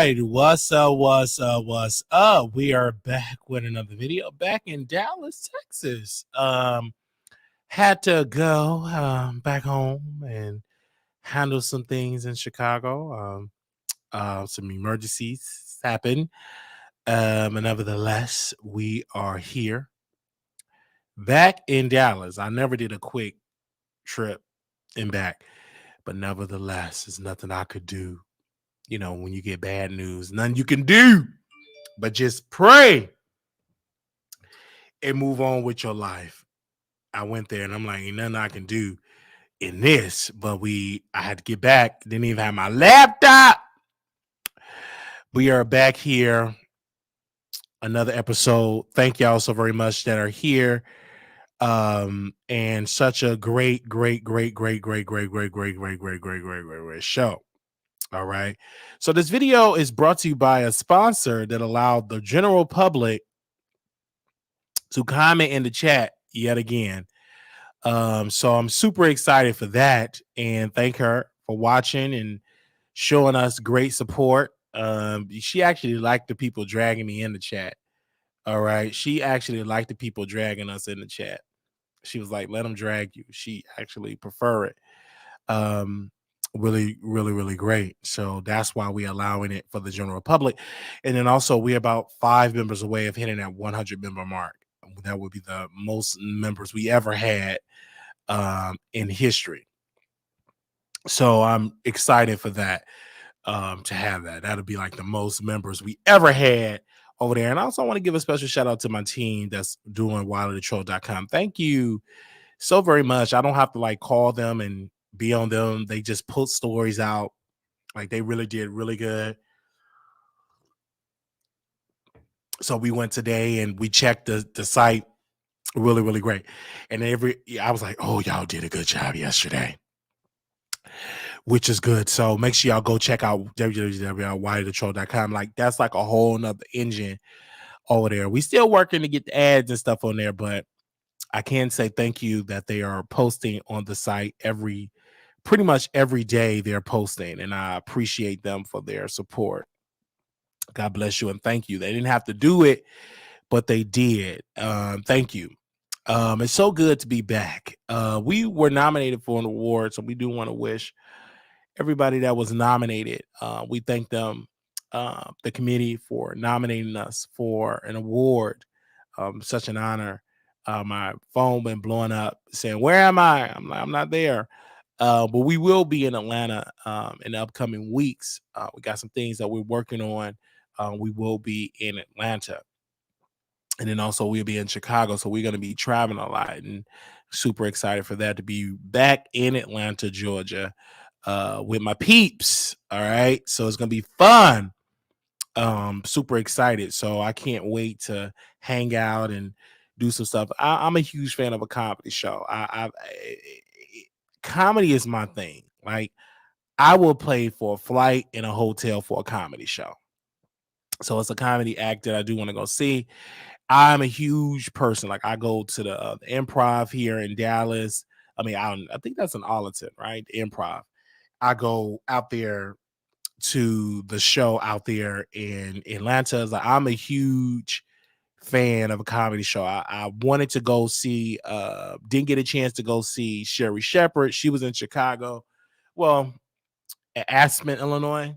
right, what's up? What's up? We are back with another video. Back in Dallas, Texas. Had to go back home and handle some things in Chicago. Some emergencies happened. And nevertheless, we are here back in Dallas. I never did a quick trip and back, but nevertheless, there's nothing I could do. You know, when you get bad news, nothing you can do but just pray and move on with your life. I went there and I'm like, ain't nothing I can do in this, but I had to get back. Didn't even have my laptop. We are back here. Another episode. Thank y'all so very much that are here. And such a great show. All right. So this video is brought to you by a sponsor that allowed the general public to comment in the chat yet again. So I'm super excited for that and thank her for watching and showing us great support. She actually liked the people dragging me in the chat. All right. She actually liked the people dragging us in the chat. She was like, let them drag you. She actually prefer it. Really great. So that's why we're allowing it for the general public. And then also we're about 5 members away of hitting that 100 member mark. That would be the most members we ever had in history. So I'm excited for that, to have that. That'll be like the most members we ever had over there. And I also want to give a special shout out to my team that's doing WileyTheTroll.com. Thank you so very much. I don't have to like call them and be on them. They just put stories out. Like they really did really good. So we went today and we checked the site. Really great. And I was like, oh, y'all did a good job yesterday, which is good. So make sure y'all go check out www.wileythetroll.com. Like that's like a whole nother engine over there. We still working to get the ads and stuff on there, but I can say thank you that they are posting on the site pretty much every day they're posting, and I appreciate them for their support. God bless you and thank you. They didn't have to do it, but they did. Thank you. It's so good to be back. We were nominated for an award, so we do want to wish everybody that was nominated. We thank them, the committee, for nominating us for an award. Such an honor. My phone been blowing up saying, where am I? I'm like, I'm not there. But we will be in Atlanta in the upcoming weeks. We got some things that we're working on. We will be in Atlanta. And then also we'll be in Chicago. So we're going to be traveling a lot and super excited for that, to be back in Atlanta, Georgia, with my peeps. All right. So it's going to be fun. Super excited. So I can't wait to hang out and do some stuff. I'm a huge fan of a comedy show. Comedy is my thing. Like I will pay for a flight and a hotel for a comedy show. So it's a comedy act that I do want to go see. I'm a huge person. Like I go to the Improv here in Dallas. I mean, I think that's in Arlington, right? The Improv. I go out there to the show out there in Atlanta. Like I'm a huge fan of a comedy show. I wanted to go see, didn't get a chance to go see Sherry Shepherd. She was in Chicago. Well, at Aspen, Illinois.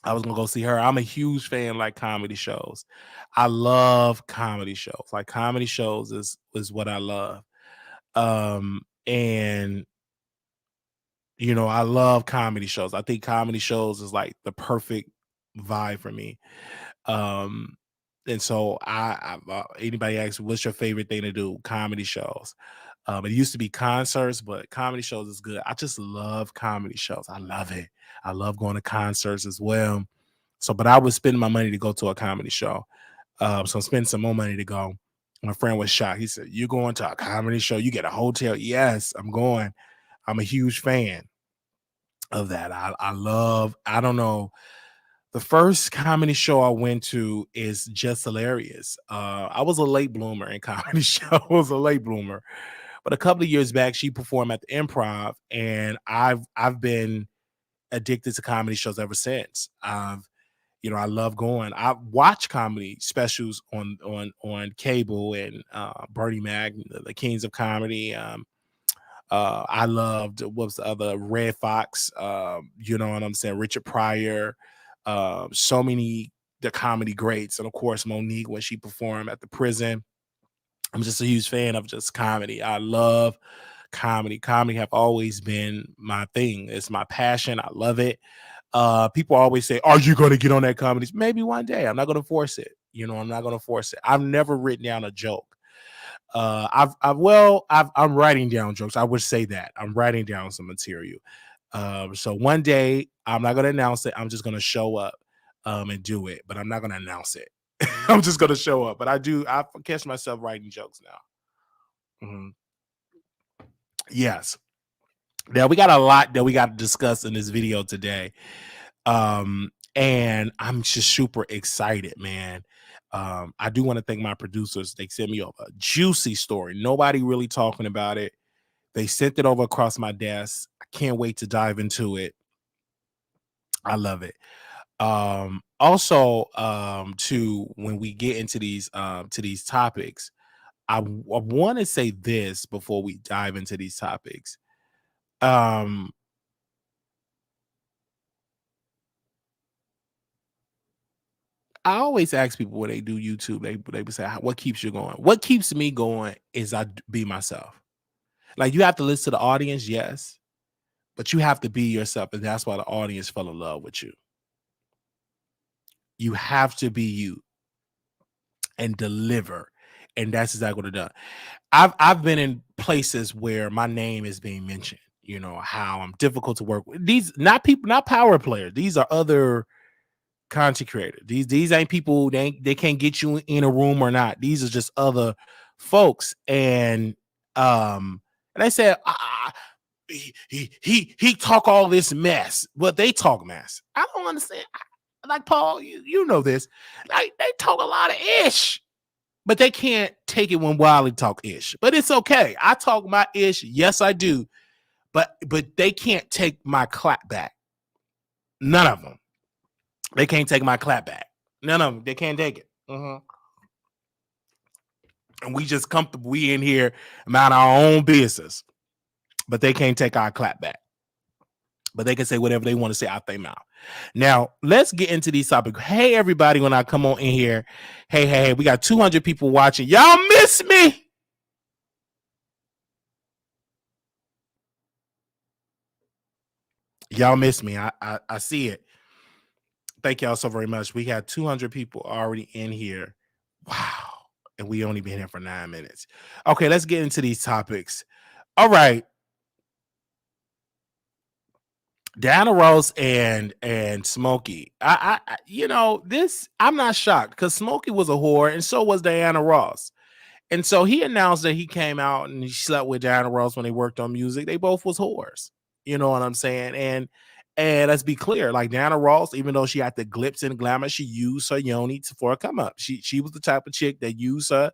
I was gonna go see her. I'm a huge fan of like comedy shows. I love comedy shows. Like comedy shows is what I love. And you know, I love comedy shows. I think comedy shows is like the perfect vibe for me. Um, and so anybody asks, what's your favorite thing to do? Comedy shows. It used to be concerts, but comedy shows is good. I just love comedy shows. I love it. I love going to concerts as well. So, but I would spend my money to go to a comedy show. So I'm spending some more money to go. My friend was shocked. He said, "You're going to a comedy show? You get a hotel?" Yes, I'm going. I'm a huge fan of that. I don't know. The first comedy show I went to is Just Hilarious. I was a late bloomer in comedy show. I was a late bloomer. But a couple of years back, she performed at the Improv, and I've been addicted to comedy shows ever since. I've I love going. I watch comedy specials on cable and Bernie Mac, the Kings of Comedy. I loved what's the other Red Fox. You know what I'm saying? Richard Pryor. So many the comedy greats, and of course Monique when she performed at the prison. I'm just a huge fan of just comedy. I love comedy. Comedy have always been my thing. It's my passion. I love it. People always say, "Are you going to get on that comedy?" Maybe one day. I'm not going to force it. I'm not going to force it. I've never written down a joke. I'm writing down jokes. I would say that I'm writing down some material. So one day I'm not going to announce it. I'm just going to show up and do it, but I'm not going to announce it. I'm just going to show up. But I catch myself writing jokes now. Yes. Now we got a lot that we got to discuss in this video today. And I'm just super excited, man. I do want to thank my producers. They sent me over a juicy story. Nobody really talking about it. They sent it over across my desk. I can't wait to dive into it. I love it. Also, to when we get into these topics, I want to say this before we dive into these topics. I always ask people when they do YouTube, they would say, "What keeps you going?" What keeps me going is I be myself. Like you have to listen to the audience, yes, but you have to be yourself, and that's why the audience fell in love with you. You have to be you and deliver, and that's exactly what it does. I've been in places where my name is being mentioned. How I'm difficult to work with. These not people, not power players. These are other content creators. These ain't people. They can't get you in a room or not. These are just other folks, and they said he talk all this mess, but they talk mess. I don't understand. Like Paul, you know this. Like they talk a lot of ish, but they can't take it when Wiley talk ish. But it's okay. I talk my ish. Yes, I do. But they can't take my clap back. None of them. They can't take my clap back. None of them. They can't take it. And we just comfortable. We in here about our own business. But they can't take our clap back. But they can say whatever they want to say out their mouth. Now, let's get into these topics. Hey, everybody, when I come on in here, hey, we got 200 people watching. Y'all miss me. Y'all miss me. I see it. Thank y'all so very much. We had 200 people already in here. Wow. And we only been here for 9 minutes. Okay, let's get into these topics. All right. Diana Ross and Smokey. I this I'm not shocked because Smokey was a whore and so was Diana Ross. And so he announced that he came out and he slept with Diana Ross when they worked on music. They both was whores. You know what I'm saying? And let's be clear, like Diana Ross, even though she had the glitz and glamour, she used her yoni for a come up. She was the type of chick that used her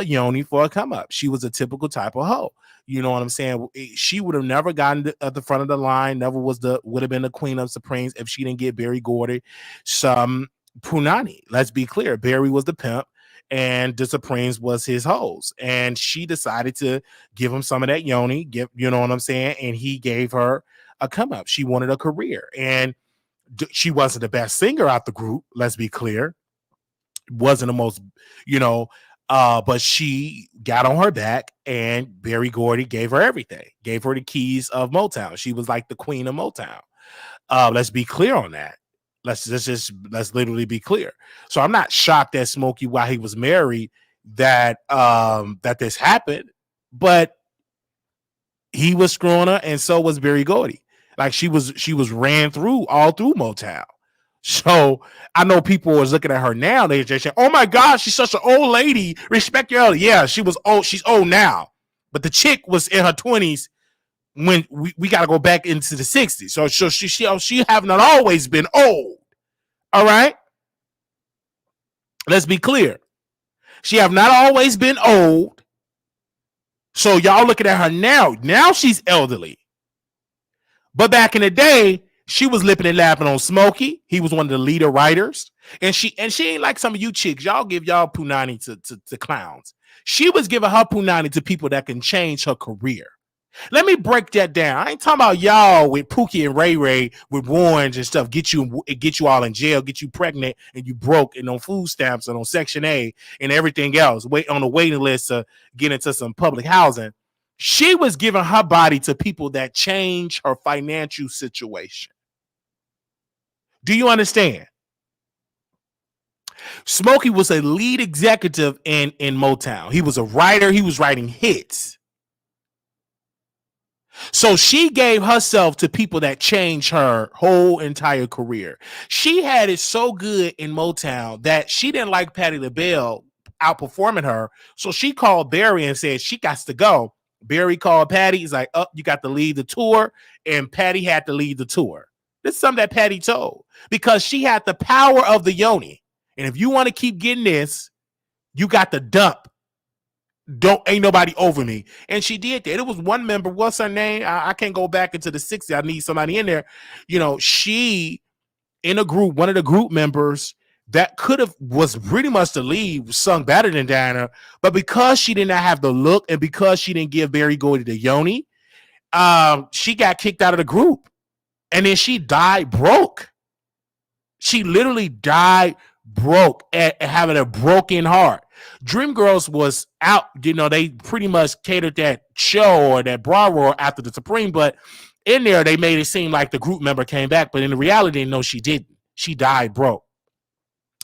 yoni for a come up. She was a typical type of hoe. You know what I'm saying? She would have never gotten at the front of the line. Never would have been the queen of Supremes if she didn't get Barry Gordy some punani. Let's be clear. Barry was the pimp and the Supremes was his hoes. And she decided to give him some of that yoni, you know what I'm saying? And he gave her a come up. She wanted a career. And she wasn't the best singer out the group. Let's be clear. Wasn't the most, but she got on her back and Barry Gordy gave her everything, gave her the keys of Motown. She was like the queen of Motown. Let's be clear on that. Let's literally be clear. So I'm not shocked that Smokey, while he was married, that this happened, but he was screwing her and so was Barry Gordy. Like she was ran through all through Motown. So I know people was looking at her now. They just saying, "Oh my gosh, she's such an old lady. Respect your elder." Yeah, she was old. She's old now, but the chick was in her 20s when we got to go back into the 60s. So she have not always been old. All right, let's be clear. She have not always been old. So y'all looking at her now. Now she's elderly. But back in the day, She was lipping and lapping on Smokey. He was one of the leader writers. And she ain't like some of you chicks. Y'all give y'all punani to clowns. She was giving her punani to people that can change her career. Let me break that down. I ain't talking about y'all with Pookie and Ray Ray with warrants and stuff. Get you all in jail, get you pregnant, and you broke and on food stamps and on Section A and everything else. Wait on the waiting list to get into some public housing. She was giving her body to people that change her financial situation. Do you understand? Smokey was a lead executive in Motown. He was a writer. He was writing hits. So she gave herself to people that changed her whole entire career. She had it so good in Motown that she didn't like Patti LaBelle outperforming her. So she called Barry and said she got to go. Barry called Patti. He's like, you got to lead the tour. And Patti had to lead the tour. This is something that Patti told because she had the power of the yoni. And if you want to keep getting this, you got to dump. Ain't nobody over me. And she did that. It was one member. What's her name? I can't go back into the 60s. I need somebody in there. She in a group, one of the group members that was pretty much the lead, sung better than Diana. But because she did not have the look and because she didn't give Berry Gordy the yoni, she got kicked out of the group. And then she died broke. She literally died broke and having a broken heart. Dreamgirls was out, they pretty much catered that show or that bra roar after the Supreme, but in there they made it seem like the group member came back, but in the reality, no, she didn't. She died broke.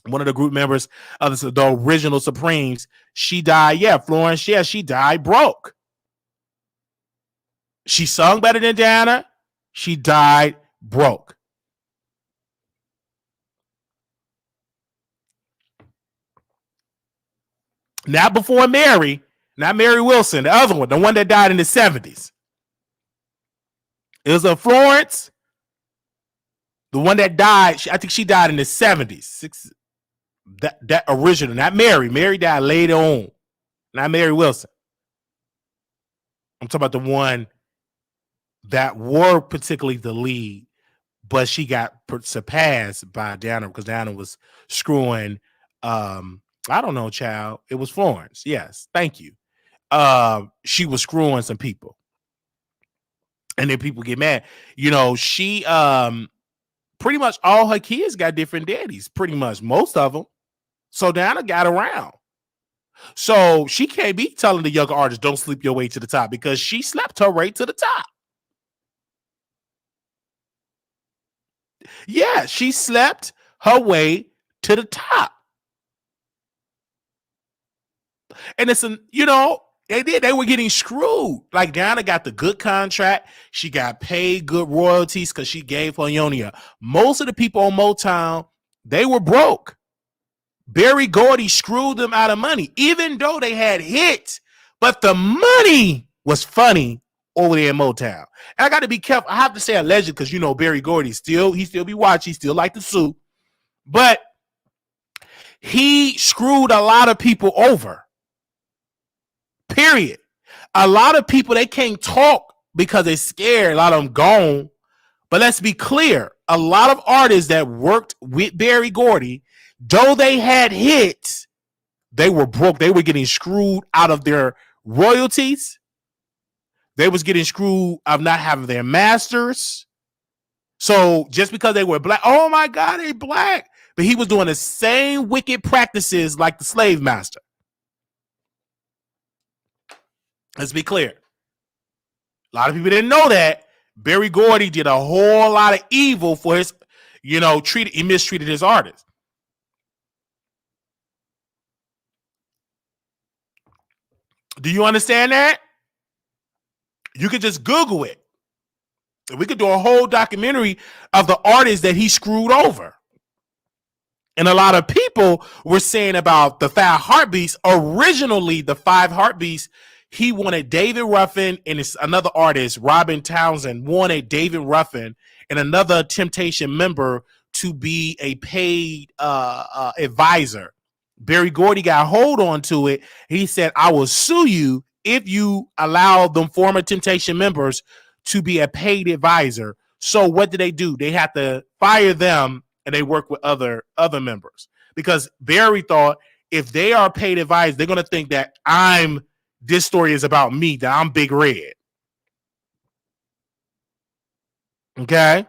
One of the group members of the original Supremes, she died, Florence, she died broke. She sung better than Diana. She died broke. Not before Mary, not Mary Wilson, the other one, the one that died in the 70s. It was a Florence, the one that died. I think she died in the 70s. That original, not Mary. Mary died later on, not Mary Wilson. I'm talking about the one that were particularly the lead, but she got surpassed by Diana because Diana was screwing. I don't know, child. It was Florence. Yes, thank you. She was screwing some people, and then people get mad. She pretty much all her kids got different daddies. Pretty much most of them. So Diana got around. So she can't be telling the younger artists don't sleep your way to the top because she slept her way to the top. Yeah, she slept her way to the top. And it's they were getting screwed. Like Diana got the good contract. She got paid good royalties because she gave her Ionia. Most of the people on Motown, they were broke. Berry Gordy screwed them out of money, even though they had hits. But the money was funny over there in Motown. And I got to be careful. I have to say alleged because Berry Gordy he still be watching. He still like to sue. But he screwed a lot of people over. Period. A lot of people, they can't talk because they're scared. A lot of them gone. But let's be clear. A lot of artists that worked with Berry Gordy, though they had hits, they were broke. They were getting screwed out of their royalties. They was getting screwed of not having their masters. So just because they were black, oh my God, they black. But he was doing the same wicked practices like the slave master. Let's be clear. A lot of people didn't know that. Berry Gordy did a whole lot of evil for his, he mistreated his artists. Do you understand that? You could just Google it. We could do a whole documentary of the artists that he screwed over. And a lot of people were saying about the 5 Heartbeats. Originally, the 5 Heartbeats, he wanted David Ruffin and another artist, Robin Townsend, wanted David Ruffin and another Temptation member to be a paid advisor. Berry Gordy got hold on to it. He said, I will sue you if you allow them former Temptation members to be a paid advisor. So what do? They have to fire them and they work with other members because Barry thought if they are paid advice, they're going to think that this story is about me, that I'm Big Red. Okay.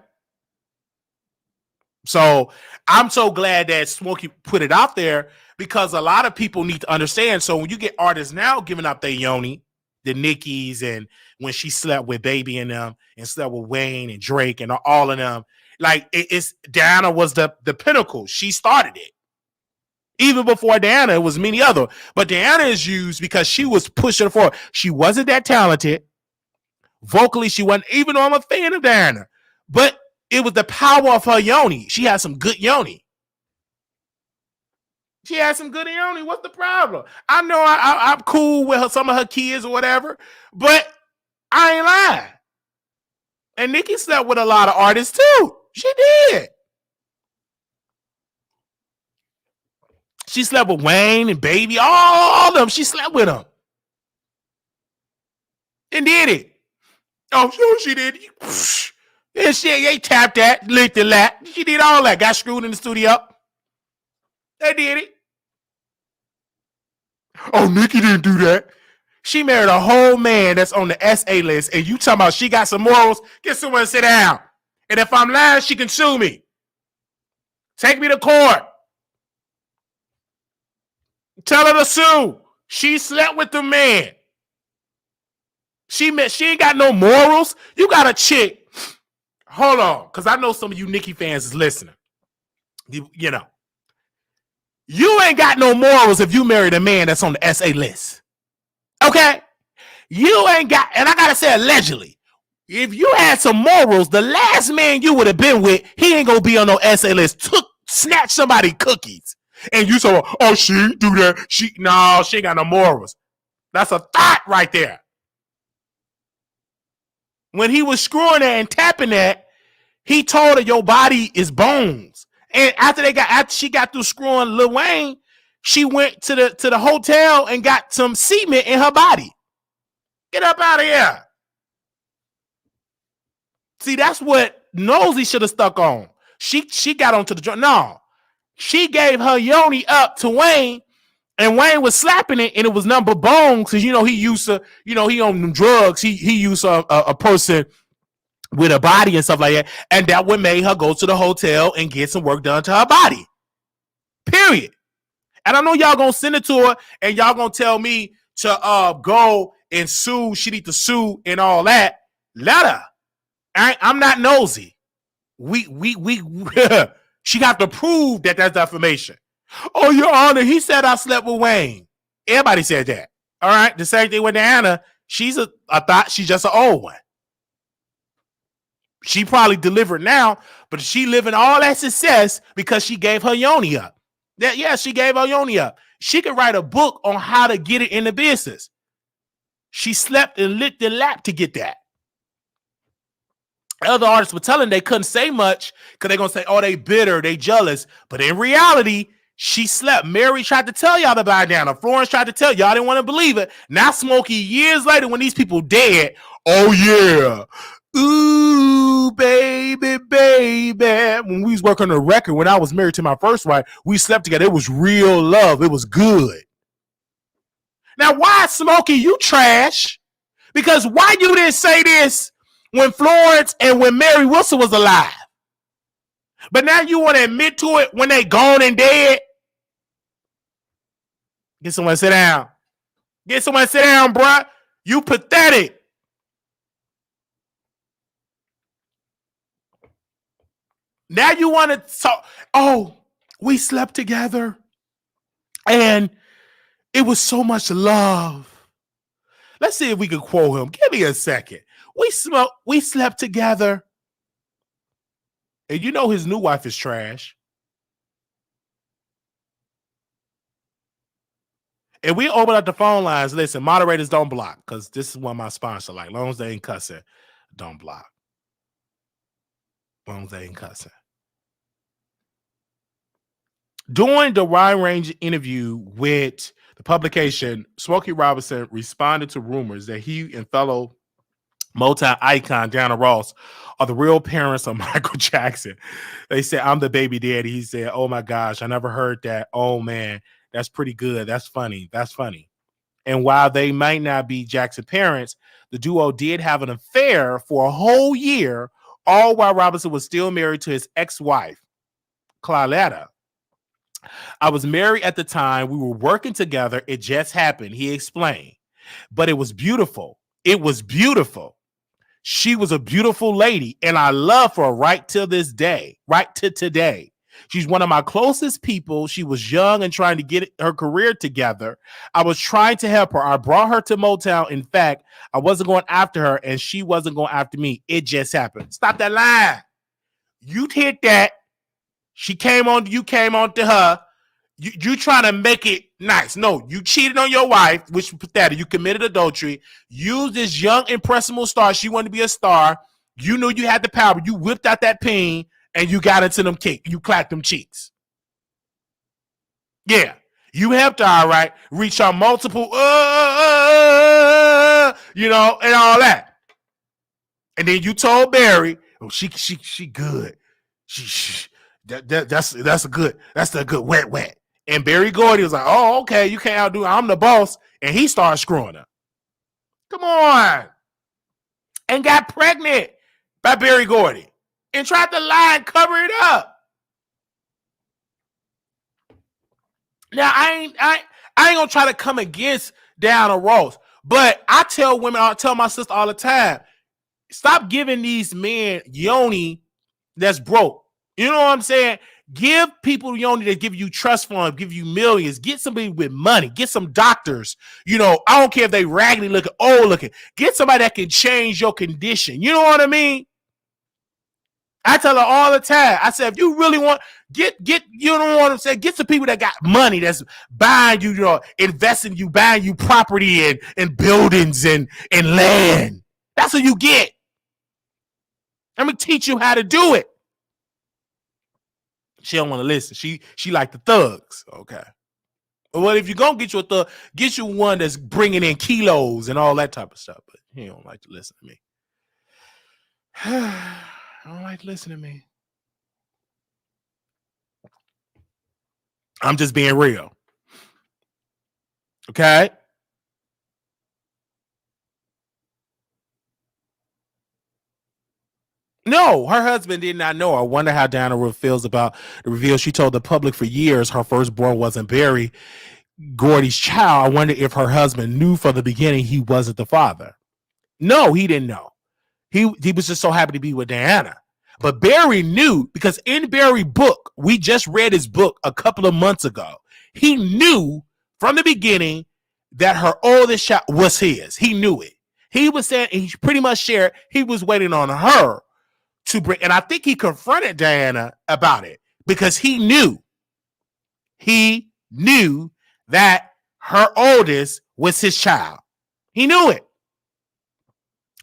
So I'm so glad that Smokey put it out there because a lot of people need to understand. So when you get artists now giving up their yoni, the Nickies, and when she slept with Baby and them and slept with Wayne and Drake and all of them, like it's Diana was the pinnacle. She started it. Even before Diana, it was many other. But Diana is used because she was pushing forward. She wasn't that talented. Vocally, she wasn't, even though I'm a fan of Diana. But it was the power of her yoni. She had some good yoni. She had some good yoni. What's the problem? I know I'm cool with some of her kids or whatever, but I ain't lying. And Nicki slept with a lot of artists too. She did. She slept with Wayne and Baby, all of them. She slept with them. And did it. Oh, sure she did. And they tapped that, licked the lap. She did all that. Got screwed in the studio. They did it. Oh, Nicki didn't do that. She married a whole man that's on the SA list, and you talking about she got some morals? Get someone to sit down. And if I'm lying, she can sue me. Take me to court. Tell her to sue. She slept with the man. She ain't got no morals. You got a chick. Hold on, because I know some of you Nicki fans is listening. You know. You ain't got no morals if you married a man that's on the SA list. Okay? You ain't got, and I gotta say allegedly, if you had some morals, the last man you would have been with, he ain't gonna be on no SA list. Snatch somebody cookies. And you say, oh, she do that. She ain't got no morals. That's a thought right there. When he was screwing her and tapping that, he told her your body is bones. And after she got through screwing Lil Wayne, she went to the hotel and got some cement in her body. Get up out of here. See, that's what Nosy should have stuck on. She got onto the joint. No, she gave her yoni up to Wayne, and Wayne was slapping it, and it was number bones because he used to, he on them drugs. He used a person with a body and stuff like that, and that would make her go to the hotel and get some work done to her body. Period. And I know y'all gonna send it to her, and y'all gonna tell me to go and sue. She need to sue and all that. Let her. I'm not nosy. We she got to prove that that's defamation. Oh, Your Honor, he said I slept with Wayne. Everybody said that. All right. The same thing with Diana. I thought she's just an old one. She probably delivered now, but she living all that success because she gave her yoni up. She gave her yoni up. She could write a book on how to get it in the business. She slept and licked the lap to get that. Other artists were telling they couldn't say much because they're going to say, oh, they bitter, they jealous. But in reality, she slept. Mary tried to tell y'all to buy down. Florence tried to tell y'all didn't want to believe it. Now Smokey, years later, when these people dead, oh yeah. Ooh, baby, baby. When we was working on the record, when I was married to my first wife, we slept together. It was real love. It was good. Now, why, Smokey, you trash? Because why you didn't say this when Florence and when Mary Wilson was alive? But now you want to admit to it when they gone and dead? Get someone to sit down. Get someone to sit down, bruh. You pathetic. Now you want to talk. Oh, we slept together. And it was so much love. Let's see if we can quote him. Give me a second. We slept together. And you know his new wife is trash. And we open up the phone lines. Listen, moderators don't block because this is one of my sponsors. Like, long as they ain't cussing, don't block. Long as they ain't cussing. During the wide range interview with the publication, Smokey Robinson responded to rumors that he and fellow Motown icon Diana Ross are the real parents of Michael Jackson. They said, I'm the baby daddy. He said, oh my gosh, I never heard that. Oh man, that's pretty good. That's funny. That's funny. And while they might not be Jackson parents, the duo did have an affair for a whole year, all while Robinson was still married to his ex-wife, Claretta. I was married at the time. We were working together. It just happened, he explained. But it was beautiful. It was beautiful. She was a beautiful lady, and I love her right to this day, right to today. She's one of my closest people. She was young and trying to get her career together. I was trying to help her. I brought her to Motown. In fact, I wasn't going after her, and she wasn't going after me. It just happened. Stop that line. You hit that. She came on. You came on to her. You trying to make it nice. No, you cheated on your wife, which was pathetic. You committed adultery. Use this young, impressionable star. She wanted to be a star. You knew you had the power. You whipped out that peen and you got into them cake. You clapped them cheeks. Yeah. You helped her, all right, reach on multiple, and all that. And then you told Barry, oh, she good. That's a good wet. And Barry Gordy was like, oh, okay, you can't outdo, I'm the boss. And he started screwing her. Come on. And got pregnant by Barry Gordy. And tried to lie and cover it up. Now, I ain't gonna try to come against Diana Ross. But I tell my sister all the time, stop giving these men yoni that's broke. You know what I'm saying? Give people yoni that give you trust funds, give you millions. Get somebody with money. Get some doctors. I don't care if they raggedy looking, old looking. Get somebody that can change your condition. You know what I mean? I tell her all the time. I said, if you really want, get you know what I'm saying? Get some people that got money that's buying you, investing you, buying you property and buildings and land. That's what you get. I'm gonna teach you how to do it. She don't want to listen. She like the thugs. Okay. Well, if you're gonna get you a thug, get you one that's bringing in kilos and all that type of stuff. But he don't like to listen to me. I don't like to listen to me. I'm just being real. Okay. No, her husband did not know. I wonder how Diana feels about the reveal. She told the public for years her firstborn wasn't Barry Gordy's child. I wonder if her husband knew from the beginning he wasn't the father. No, he didn't know. He was just so happy to be with Diana. But Barry knew, because in Barry's book, we just read his book a couple of months ago. He knew from the beginning that her oldest child was his. He knew it. He was saying, he pretty much shared, he was waiting on her to bring, and I think he confronted Diana about it because he knew that her oldest was his child. He knew it.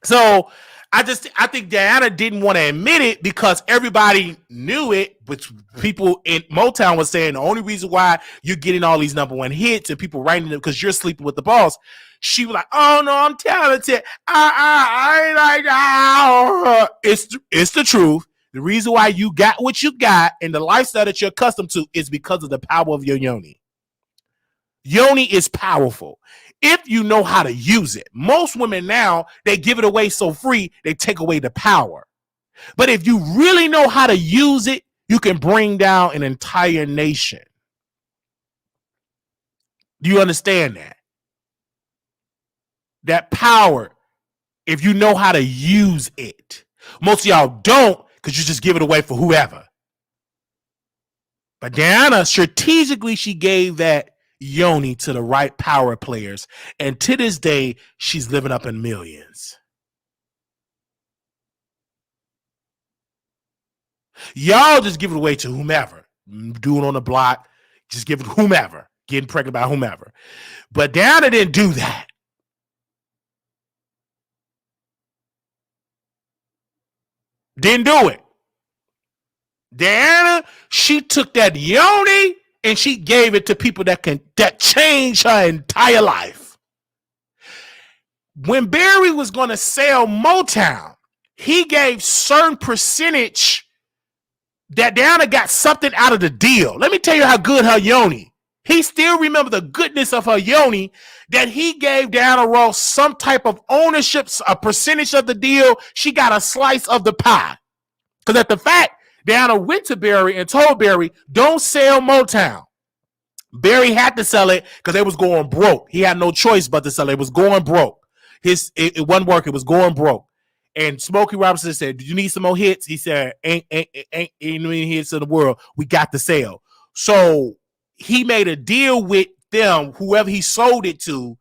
So I think Diana didn't want to admit it because everybody knew it, but people in Motown was saying the only reason why you're getting all these number one hits and people writing them because you're sleeping with the boss. She was like, oh no, I'm talented. I ain't like that. It's the truth. The reason why you got what you got and the lifestyle that you're accustomed to is because of the power of your yoni. Yoni is powerful if you know how to use it. Most women now, they give it away so free, they take away the power. But if you really know how to use it, you can bring down an entire nation. Do you understand that? That power, if you know how to use it. Most of y'all don't because you just give it away for whoever. But Diana, strategically, she gave that yoni to the right power players. And to this day, she's living up in millions. Y'all just give it away to whomever. Dude on the block, just give it to whomever. Getting pregnant by whomever. But Diana didn't do that. Didn't do it. Diana, she took that yoni and she gave it to people that changed her entire life. when Barry was going to sell Motown, he gave certain percentage that Diana got something out of the deal. Let me tell you how good her yoni. He still remember the goodness of her yoni, that he gave Diana Ross some type of ownership, a percentage of the deal. She got a slice of the pie. Because at the fact, Diana went to Barry and told Barry, don't sell Motown. Barry had to sell it because they was going broke. He had no choice but to sell it. It was going broke. It wasn't working. It was going broke. And Smokey Robinson said, "Do you need some more hits?" He said, "Ain't any hits in the world. We got to sell." So he made a deal with them, whoever he sold it to,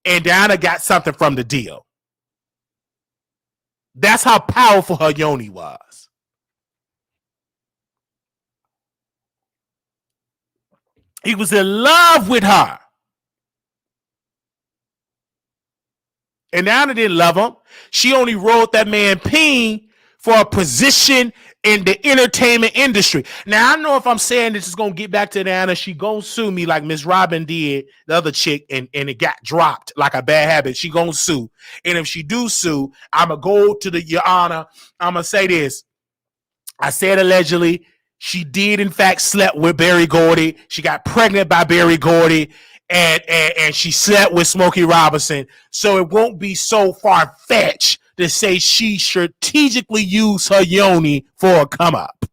and Diana got something from the deal. That's how powerful her yoni was. He was in love with her. And Diana didn't love him. She only rode that man Ping for a position in the entertainment industry. Now, I know if I'm saying this is going to get back to Diana, she going to sue me like Miss Robin did, the other chick, and it got dropped like a bad habit. She going to sue. And if she do sue, I'm going to go to Your Honor. I'm going to say this. I said allegedly. She did, in fact, slept with Berry Gordy. She got pregnant by Berry Gordy. And she slept with Smokey Robinson. So it won't be so far-fetched to say she strategically used her yoni for a come-up.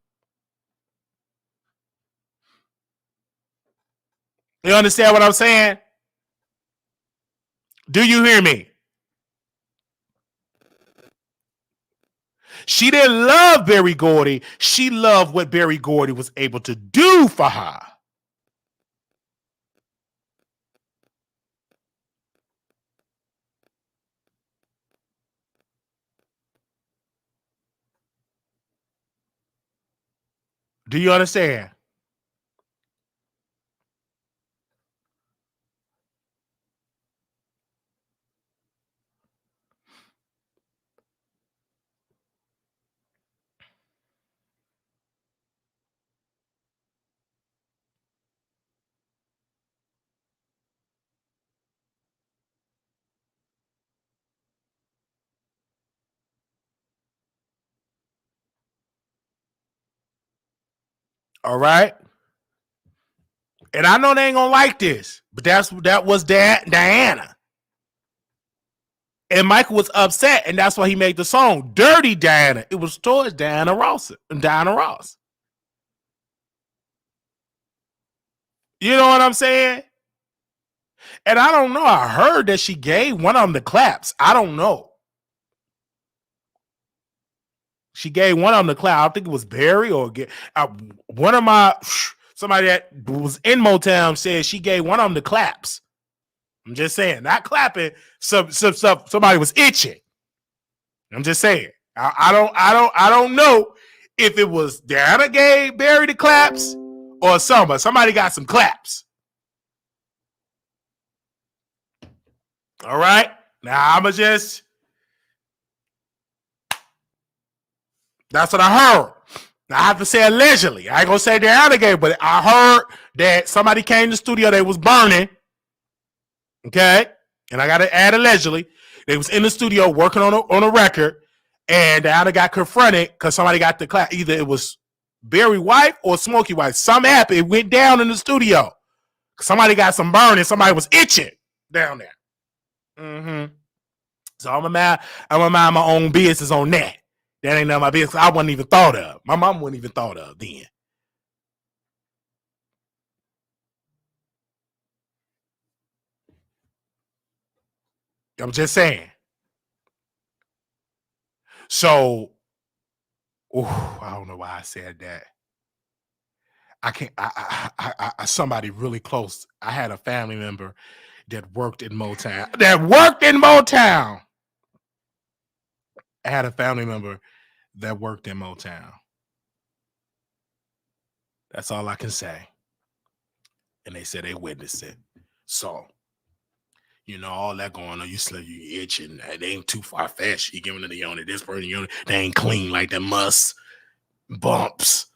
You understand what I'm saying? Do you hear me? She didn't love Berry Gordy. She loved what Berry Gordy was able to do for her. Do you understand? All right. And I know they ain't gonna like this, but that was Diana. And Michael was upset, and that's why he made the song "Dirty Diana." It was towards Diana Ross. Diana Ross. You know what I'm saying? And I don't know. I heard that she gave one of them the claps. I don't know. She gave one of them the clap. I think it was Barry or one of my somebody that was in Motown said she gave one of them the claps. I'm just saying, not clapping. Somebody was itching. I'm just saying. I don't know if it was Diana gave Barry the claps or somebody got some claps. All right. Now I'ma just. That's what I heard. Now I have to say allegedly. I ain't gonna say Diana gave, but I heard that somebody came to the studio. They was burning. Okay, and I gotta add allegedly. They was in the studio working on a record, and Diana got confronted because somebody got the clap. Either it was Barry wife or Smokey wife. Something happened. It went down in the studio. Somebody got some burning. Somebody was itching down there. Mm-hmm. So I'm gonna mind my own business on that. That ain't none of my business. I wasn't even thought of. My mom wasn't even thought of then. I'm just saying. So, I don't know why I said that. I can't. Somebody really close. I had a family member that worked in Motown. I had a family member that worked in Motown. That's all I can say. And they said they witnessed it. So, all that going on. You itching. They ain't too far fetched. You giving it the unit. This person unit. They ain't clean like that must bumps.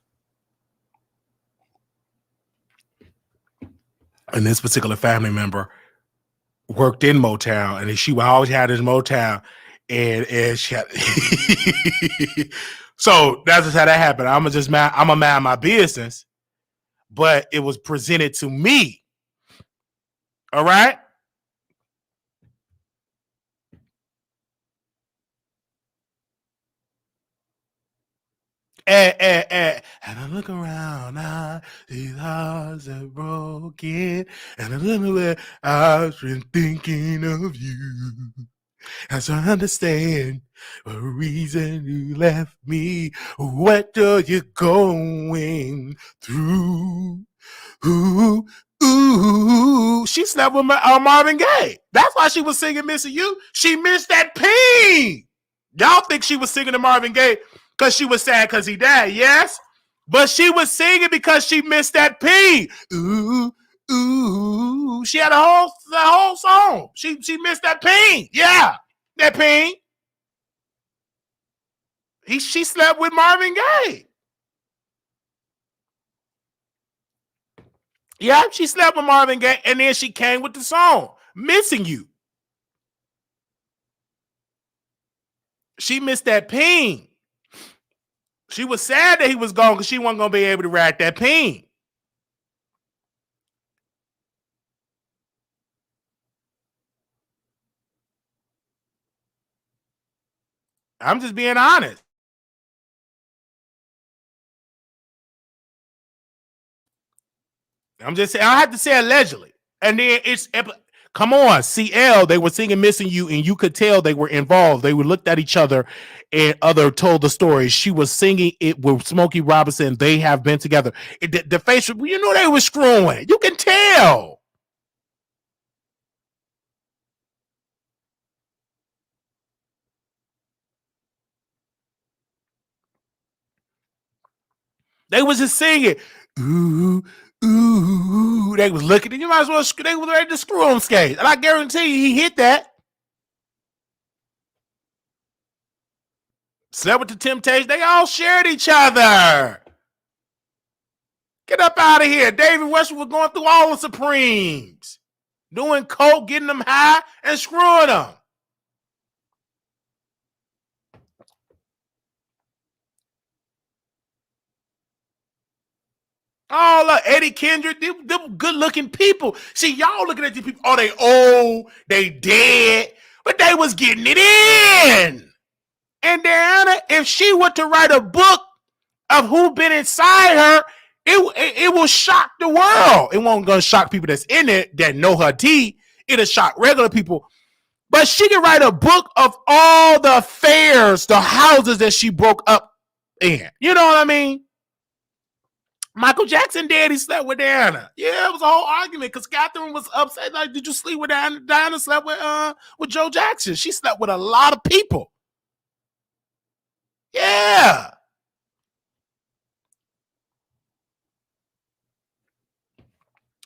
And this particular family member worked in Motown, and she always had this Motown, and she had so that's just how that happened. I'm a mind my business, but it was presented to me. All right. And I look around now, these hearts are broken, and I don't know where I've been thinking of you. As I understand the reason you left me, what are you going through? Ooh, ooh. She slept with Marvin Gaye. That's why she was singing Missing You. She missed that ping. Y'all think she was singing to Marvin Gaye because she was sad because he died, yes? But she was singing because she missed that ping. Ooh, ooh. She had the whole song. She missed that ping. Yeah. That ping. She slept with Marvin Gaye. Yeah, she slept with Marvin Gaye, and then she came with the song "Missing You." She missed that ping. She was sad that he was gone because she wasn't gonna be able to ride that ping. I'm just being honest. I'm just saying. I have to say allegedly, and then come on, CL. They were singing "Missing You," and you could tell they were involved. They would looked at each other, and other told the story. She was singing it with Smokey Robinson. They have been together. The face, you know, they were screwing. You can tell. They was just singing. Ooh, ooh. They was looking. You might as well. They were ready to screw on skates, and I guarantee you, he hit that. Slept with the Temptations. They all shared each other. Get up out of here. David Westbrook was going through all the Supremes, doing coke, getting them high, and screwing them. Oh, look, Eddie Kendrick, them good-looking people. See, y'all looking at these people, oh, they old, they dead, but they was getting it in. And Diana, if she were to write a book of who been inside her, it will shock the world. It won't gonna shock people that's in it that know her tea. It'll shock regular people. But she can write a book of all the affairs, the houses that she broke up in. You know what I mean? Michael Jackson daddy slept with Diana. Yeah, it was a whole argument because Catherine was upset. Like, did you sleep with Diana? Diana slept with Joe Jackson. She slept with a lot of people. Yeah.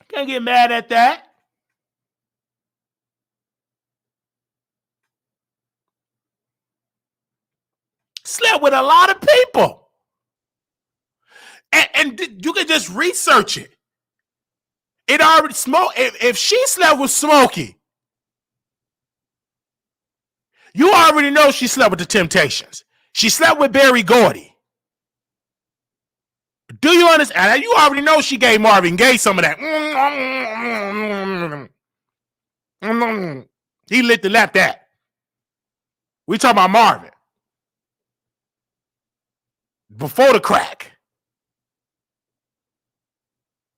Can't get mad at that. Slept with a lot of people. And you can just research it. It already smoke. If she slept with Smokey, you already know she slept with the Temptations. She slept with Berry Gordy. Do you understand? You already know she gave Marvin Gaye some of that. He lit the lap that. We talking about Marvin. Before the crack.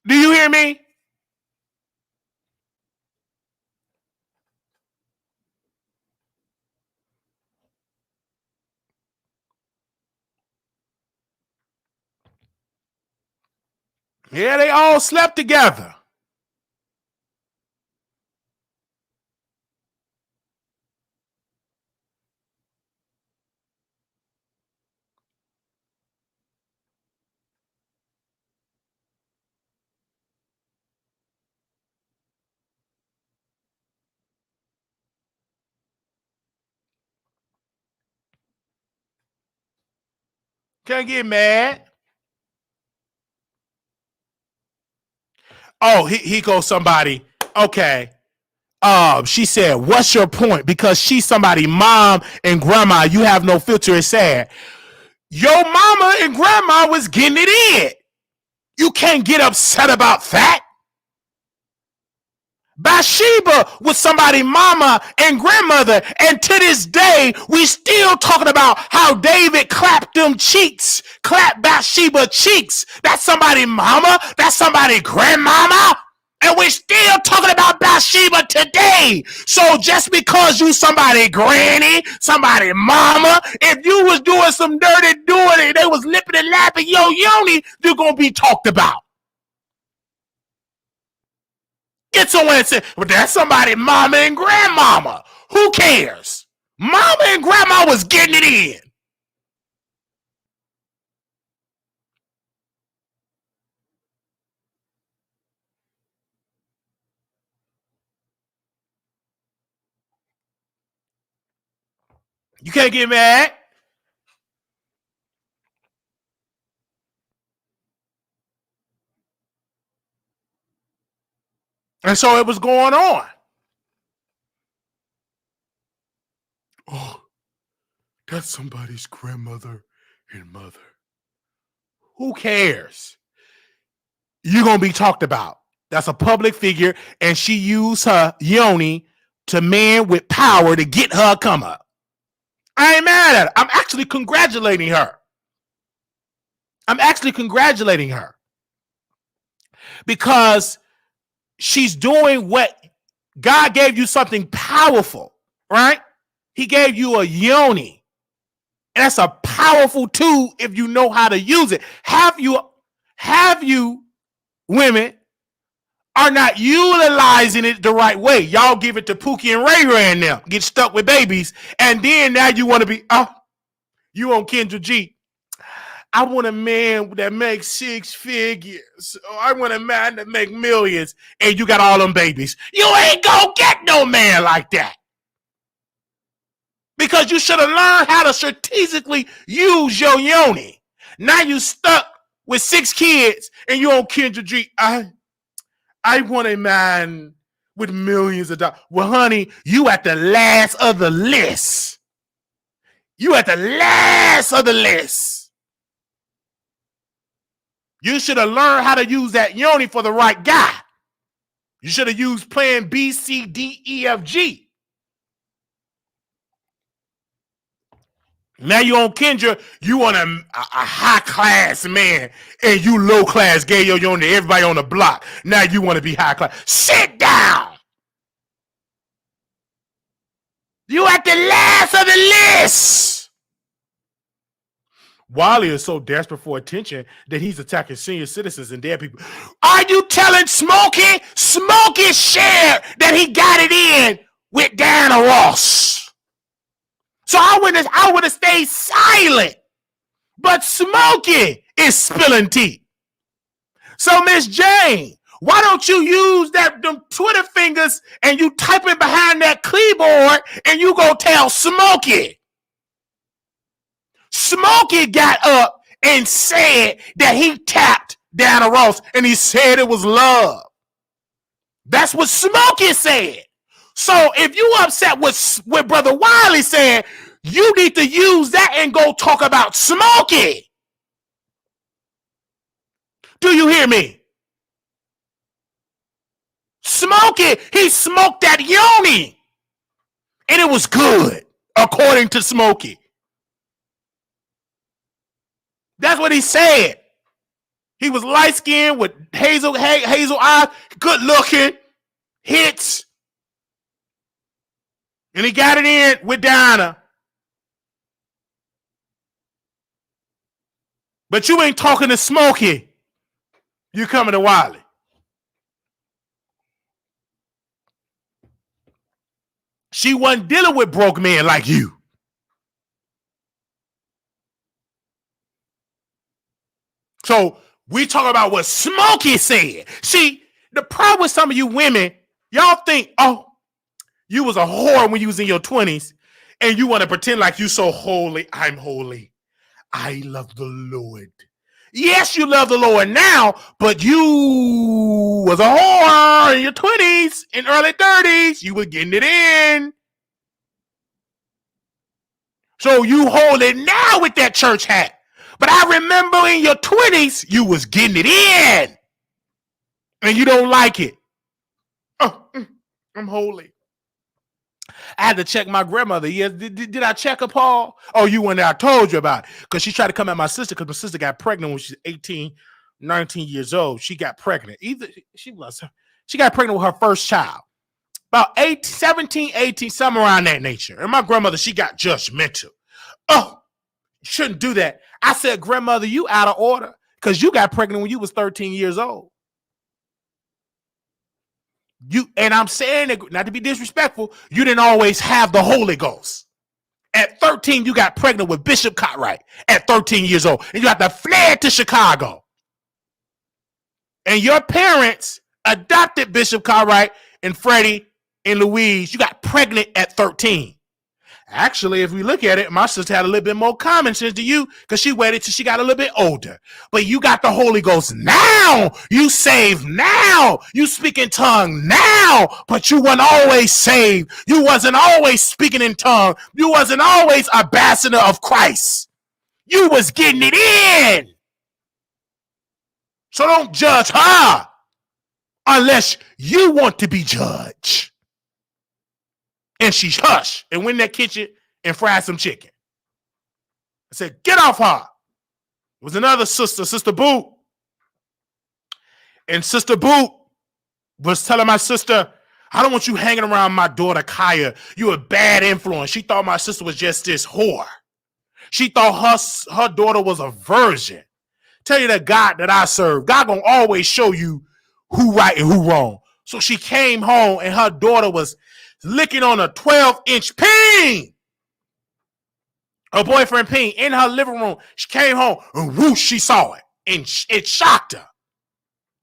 Do you hear me? Yeah, they all slept together. Can't get mad. Oh, he goes somebody. Okay. She said, what's your point? Because she's somebody mom and grandma. You have no filter. It's sad. Your mama and grandma was getting it in. You can't get upset about that. Bathsheba was somebody mama and grandmother, and to this day we still talking about how David clapped them cheeks, clapped Bathsheba cheeks. That's somebody mama, that's somebody grandmama, and we're still talking about Bathsheba today. So just because you somebody granny, somebody mama, if you was doing some dirty doing it, they was lipping and lapping your yoni, you're gonna be talked about. Get someone and say, well, that's somebody mama and grandmama. Who cares? Mama and grandma was getting it in. You can't get mad. And so it was going on. Oh, that's somebody's grandmother and mother. Who cares? You're going to be talked about. That's a public figure, and she used her yoni to man with power to get her come up. I ain't mad at her. I'm actually congratulating her. Because she's doing what God gave you, something powerful, right? He gave you a yoni. And that's a powerful tool if you know how to use it. Have you women are not utilizing it the right way. Y'all give it to Pookie and Ray Ray and them, get stuck with babies, and then now you want to be, you on Kendra G. I want a man that makes 6 figures. I want a man that make millions, and you got all them babies. You ain't gonna get no man like that. Because you should have learned how to strategically use your yoni. Now you stuck with 6 kids, and you on Kendra G. I want a man with millions of dollars. Well, honey, you at the last of the list. You should have learned how to use that yoni for the right guy. You should have used plan B, C, D, E, F, G. Now you on Kendra, you want a high class man, and you low class, gay yo to everybody on the block. Now you want to be high class. Sit down. You at the last of the list. Wiley is so desperate for attention that he's attacking senior citizens and dead people. Are you telling Smokey? Smokey shared that he got it in with Diana Ross. So I would have stayed silent. But Smokey is spilling tea. So Miss Jane, why don't you use them Twitter fingers and you type it behind that keyboard and you go tell Smokey. Smokey got up and said that he tapped Diana Ross and he said it was love. That's what Smokey said. So if you upset with Brother Wiley said, you need to use that and go talk about Smokey. Do you hear me? Smokey, he smoked that yoni. And it was good, according to Smokey. That's what he said. He was light-skinned with hazel eyes, good looking, hits. And he got it in with Diana. But you ain't talking to Smokey. You coming to Wiley. She wasn't dealing with broke men like you. So we talk about what Smokey said. See, the problem with some of you women, y'all think, you was a whore when you was in your 20s, and you want to pretend like you so holy. I'm holy. I love the Lord. Yes, you love the Lord now, but you was a whore in your 20s and early 30s. You were getting it in. So you hold it now with that church hat. But I remember in your 20s, you was getting it in. And you don't like it. Oh, I'm holy. I had to check my grandmother. Yes, did I check her, Paul? Oh, you went there. I told you about it. Because she tried to come at my sister because my sister got pregnant when she was 18, 19 years old. She got pregnant. She got pregnant with her first child. About 17, 18, somewhere around that nature. And my grandmother, she got judgmental. Oh, you shouldn't do that. I said, grandmother, you out of order because you got pregnant when you was 13 years old. And I'm saying it not to be disrespectful, you didn't always have the Holy Ghost. At 13, you got pregnant with Bishop Cartwright at 13 years old, and you got to flee to Chicago. And your parents adopted Bishop Cartwright and Freddie and Louise. You got pregnant at 13. Actually, if we look at it, my sister had a little bit more common sense to you because she waited till she got a little bit older. But you got the Holy Ghost now. You saved now. You speak in tongue now. But you weren't always saved. You wasn't always speaking in tongue. You wasn't always ambassador of Christ. You was getting it in. So don't judge her unless you want to be judged. And she hushed and went in that kitchen and fried some chicken. I said, get off her. It was another sister, Sister Boot. And Sister Boot was telling my sister, I don't want you hanging around my daughter, Kaya. You a bad influence. She thought my sister was just this whore. She thought her daughter was a virgin. Tell you the God that I serve, God gonna always show you who right and who wrong. So she came home and her daughter was licking on a 12-inch peen. Her boyfriend peen in her living room. She came home and whoosh, she saw it. And it shocked her.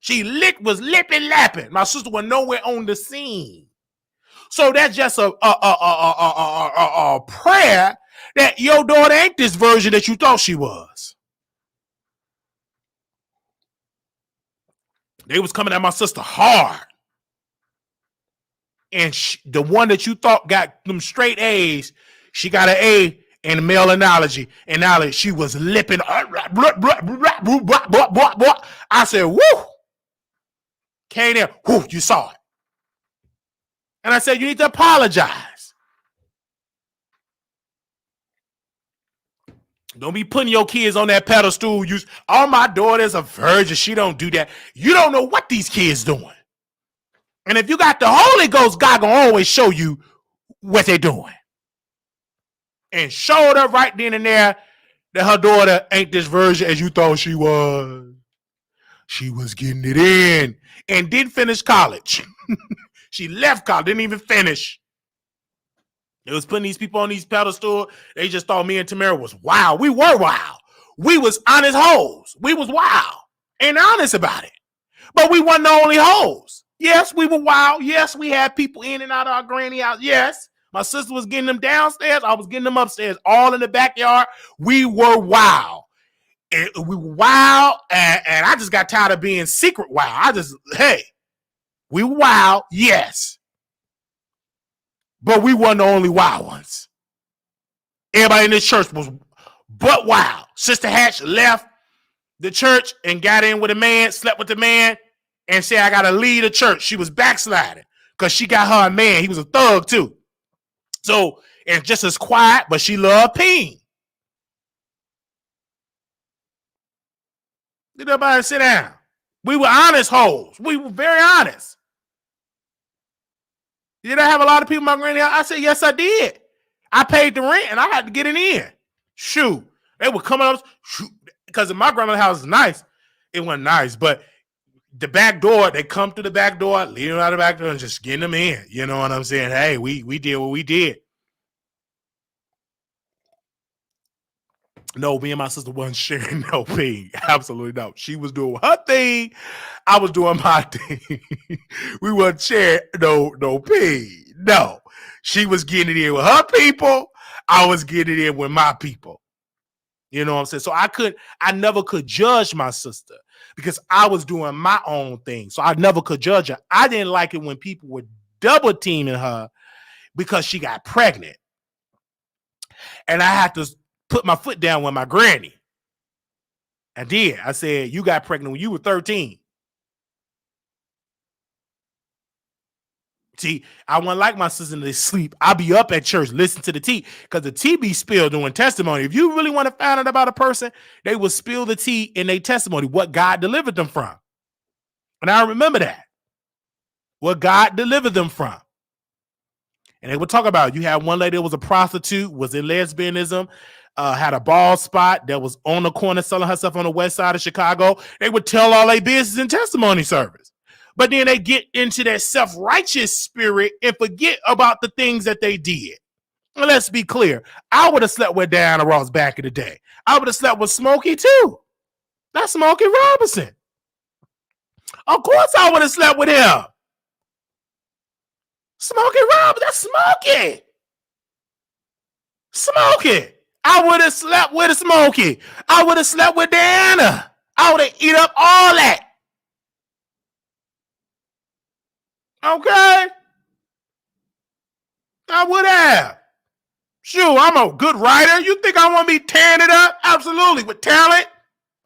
She was lipping lapping. My sister was nowhere on the scene. So that's just a prayer that your daughter ain't this version that you thought she was. They was coming at my sister hard. And the one that you thought got them straight A's, she got an A in the male analogy. And now she was lipping. I said, woo. Came there, whoo, you saw it. And I said, you need to apologize. Don't be putting your kids on that pedestal. All my daughter's a virgin. She don't do that. You don't know what these kids doing. And if you got the Holy Ghost, God gonna always show you what they're doing. And showed her right then and there that her daughter ain't this virgin as you thought she was. She was getting it in and didn't finish college. She left college, didn't even finish. It was putting these people on these pedestals. They just thought me and Tamara was wild. We were wild. We was honest hoes. We was wild and honest about it. But we weren't the only hoes. Yes, we were wild. Yes, we had people in and out of our granny house. Yes, my sister was getting them downstairs. I was getting them upstairs, all in the backyard. We were wild. And we were wild, and I just got tired of being secret wild. We were wild, yes. But we weren't the only wild ones. Everybody in this church was but wild. Sister Hatch left the church and got in with a man, slept with the man, and said, I got to leave the church. She was backsliding because she got her a man. He was a thug, too. So, and just as quiet, but she loved peen. Did everybody sit down? We were honest hoes. We were very honest. Did I have a lot of people in my granny house? I said, yes, I did. I paid the rent and I had to get it in. Shoot. They were coming up, because my grandmother's house is nice. It wasn't nice, but the back door, they come through the back door, leave them out the back door and just getting them in. You know what I'm saying? Hey, we did what we did. No, me and my sister wasn't sharing no thing. Absolutely no. She was doing her thing. I was doing my thing. We wasn't sharing no pee. No. She was getting it in with her people. I was getting it in with my people. You know what I'm saying? So I never could judge my sister because I was doing my own thing. So I never could judge her. I didn't like it when people were double teaming her because she got pregnant. And I had to put my foot down with my granny. I did. I said, you got pregnant when you were 13. See, I wasn't like my sister to sleep. I'll be up at church, listen to the tea, because the tea be spilled during testimony. If you really want to find out about a person, they will spill the tea in their testimony, what God delivered them from. And I remember that. What God delivered them from. And they would talk about, you had one lady that was a prostitute, was in lesbianism, had a bald spot that was on the corner selling herself on the west side of Chicago. They would tell all their business in testimony service. But then they get into that self-righteous spirit and forget about the things that they did. And let's be clear. I would have slept with Diana Ross back in the day. I would have slept with Smokey too. That's Smokey Robinson. Of course I would have slept with him. Smokey Robinson, that's Smokey. Smokey. I would have slept with a Smokey. I would have slept with Diana. I would have eat up all that. Okay? I would have. Shoot, I'm a good writer. You think I want to be tearing it up? Absolutely. With talent,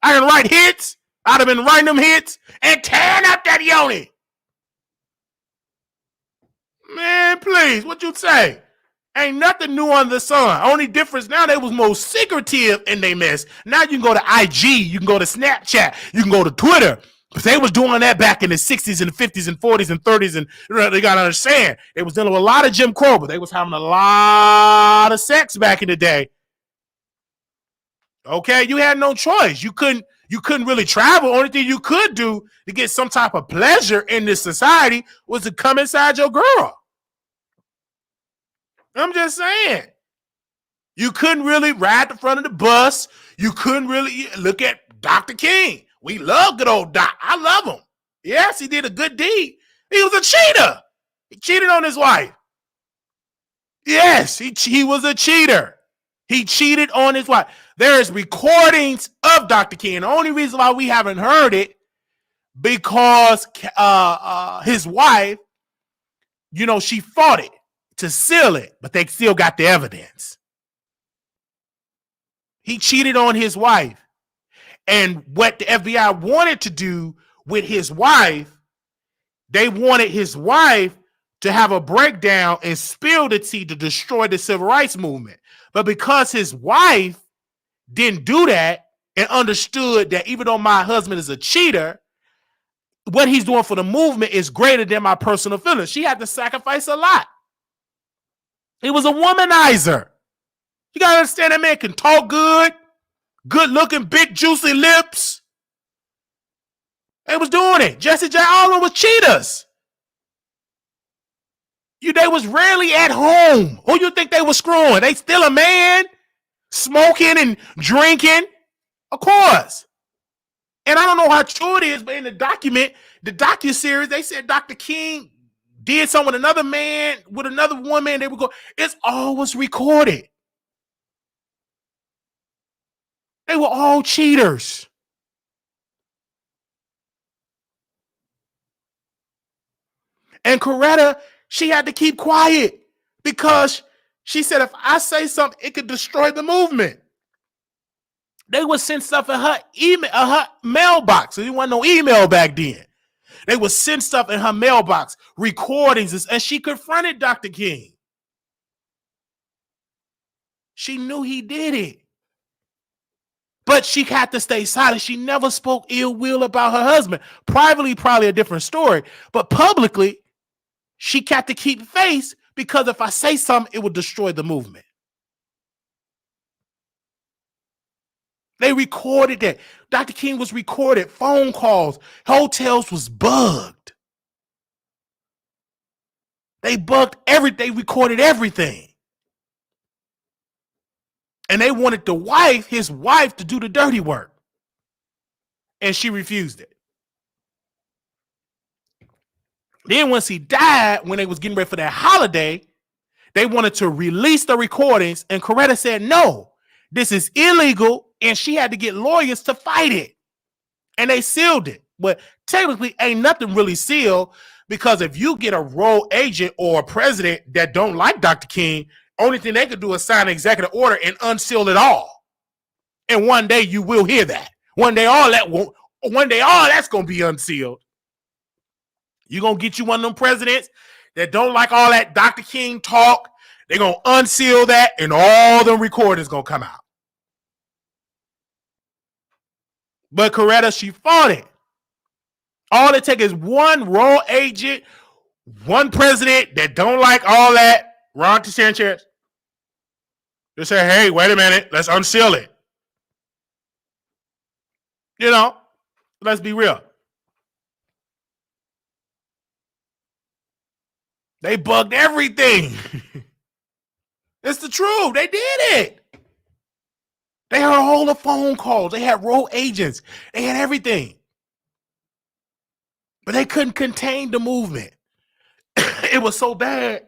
I can write hits. I'd have been writing them hits and tearing up that yoni. Man, please, what you say? Ain't nothing new under the sun. Only difference now, they was more secretive in they mess. Now you can go to IG, you can go to Snapchat, you can go to Twitter. But they was doing that back in the 60s and the 50s and 40s and 30s. And they got to understand, they was dealing with a lot of Jim Crow, but they was having a lot of sex back in the day. Okay, you had no choice. You couldn't really travel. Only thing you could do to get some type of pleasure in this society was to come inside your girl. I'm just saying. You couldn't really ride the front of the bus. You couldn't really look at Dr. King. We love good old Doc. I love him. Yes, he did a good deed. He was a cheater. He cheated on his wife. Yes, he was a cheater. He cheated on his wife. There is recordings of Dr. King. The only reason why we haven't heard it because his wife, she fought it to seal it, but they still got the evidence. He cheated on his wife. And what the FBI wanted to do with his wife, they wanted his wife to have a breakdown and spill the tea to destroy the civil rights movement. But because his wife didn't do that and understood that even though my husband is a cheater, what he's doing for the movement is greater than my personal feelings. She had to sacrifice a lot. He was a womanizer. You got to understand that man can talk good. Good looking, big, juicy lips. They was doing it. Jesse J. all of them was cheaters. They was rarely at home. Who you think they was screwing? They still a man, smoking and drinking. Of course. And I don't know how true it is, but in the docuseries, they said Dr. King did something with another man, with another woman. They would go. It's always recorded. They were all cheaters. And Coretta, she had to keep quiet because she said, if I say something, it could destroy the movement. They would send stuff in her her mailbox. There wasn't no email back then. They would send stuff in her mailbox, recordings, and she confronted Dr. King. She knew he did it. But she had to stay silent. She never spoke ill will about her husband. Privately, probably a different story. But publicly, she had to keep face because if I say something, it would destroy the movement. They recorded that. Dr. King was recorded. Phone calls. Hotels was bugged. They bugged everything. They recorded everything. And they wanted his wife, to do the dirty work. And she refused it. Then once he died, when they was getting ready for that holiday, they wanted to release the recordings. And Coretta said, no, this is illegal. And she had to get lawyers to fight it. and they sealed it. But technically, ain't nothing really sealed, because if you get a rogue agent or a president that don't like Dr. King, only thing they could do is sign an executive order and unseal it all. And one day you will hear that. One day all that's gonna be unsealed. You're gonna get you one of them presidents that don't like all that Dr. King talk. They're gonna unseal that, and all the recordings gonna come out. But Coretta, she fought it. All it takes is one raw agent, one president that don't like all that. Ron DeSantis. They say, hey, wait a minute, let's unseal it. You know, let's be real. They bugged everything. It's the truth. They did it. They had a whole of phone calls. They had rogue agents. They had everything. But they couldn't contain the movement. It was so bad.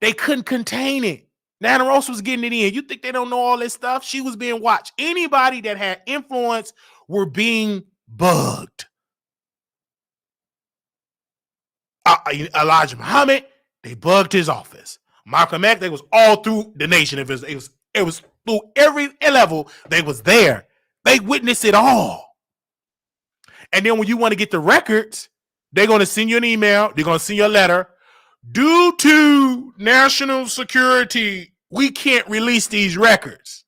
They couldn't contain it. Nana Ross was getting it in. You think they don't know all this stuff? She was being watched. Anybody that had influence were being bugged. Elijah Muhammad, they bugged his office. Malcolm X, they was all through the nation. It was through every level. They was there. They witnessed it all. And then when you want to get the records, they're going to send you an email. They're going to send you a letter. Due to national security, we can't release these records.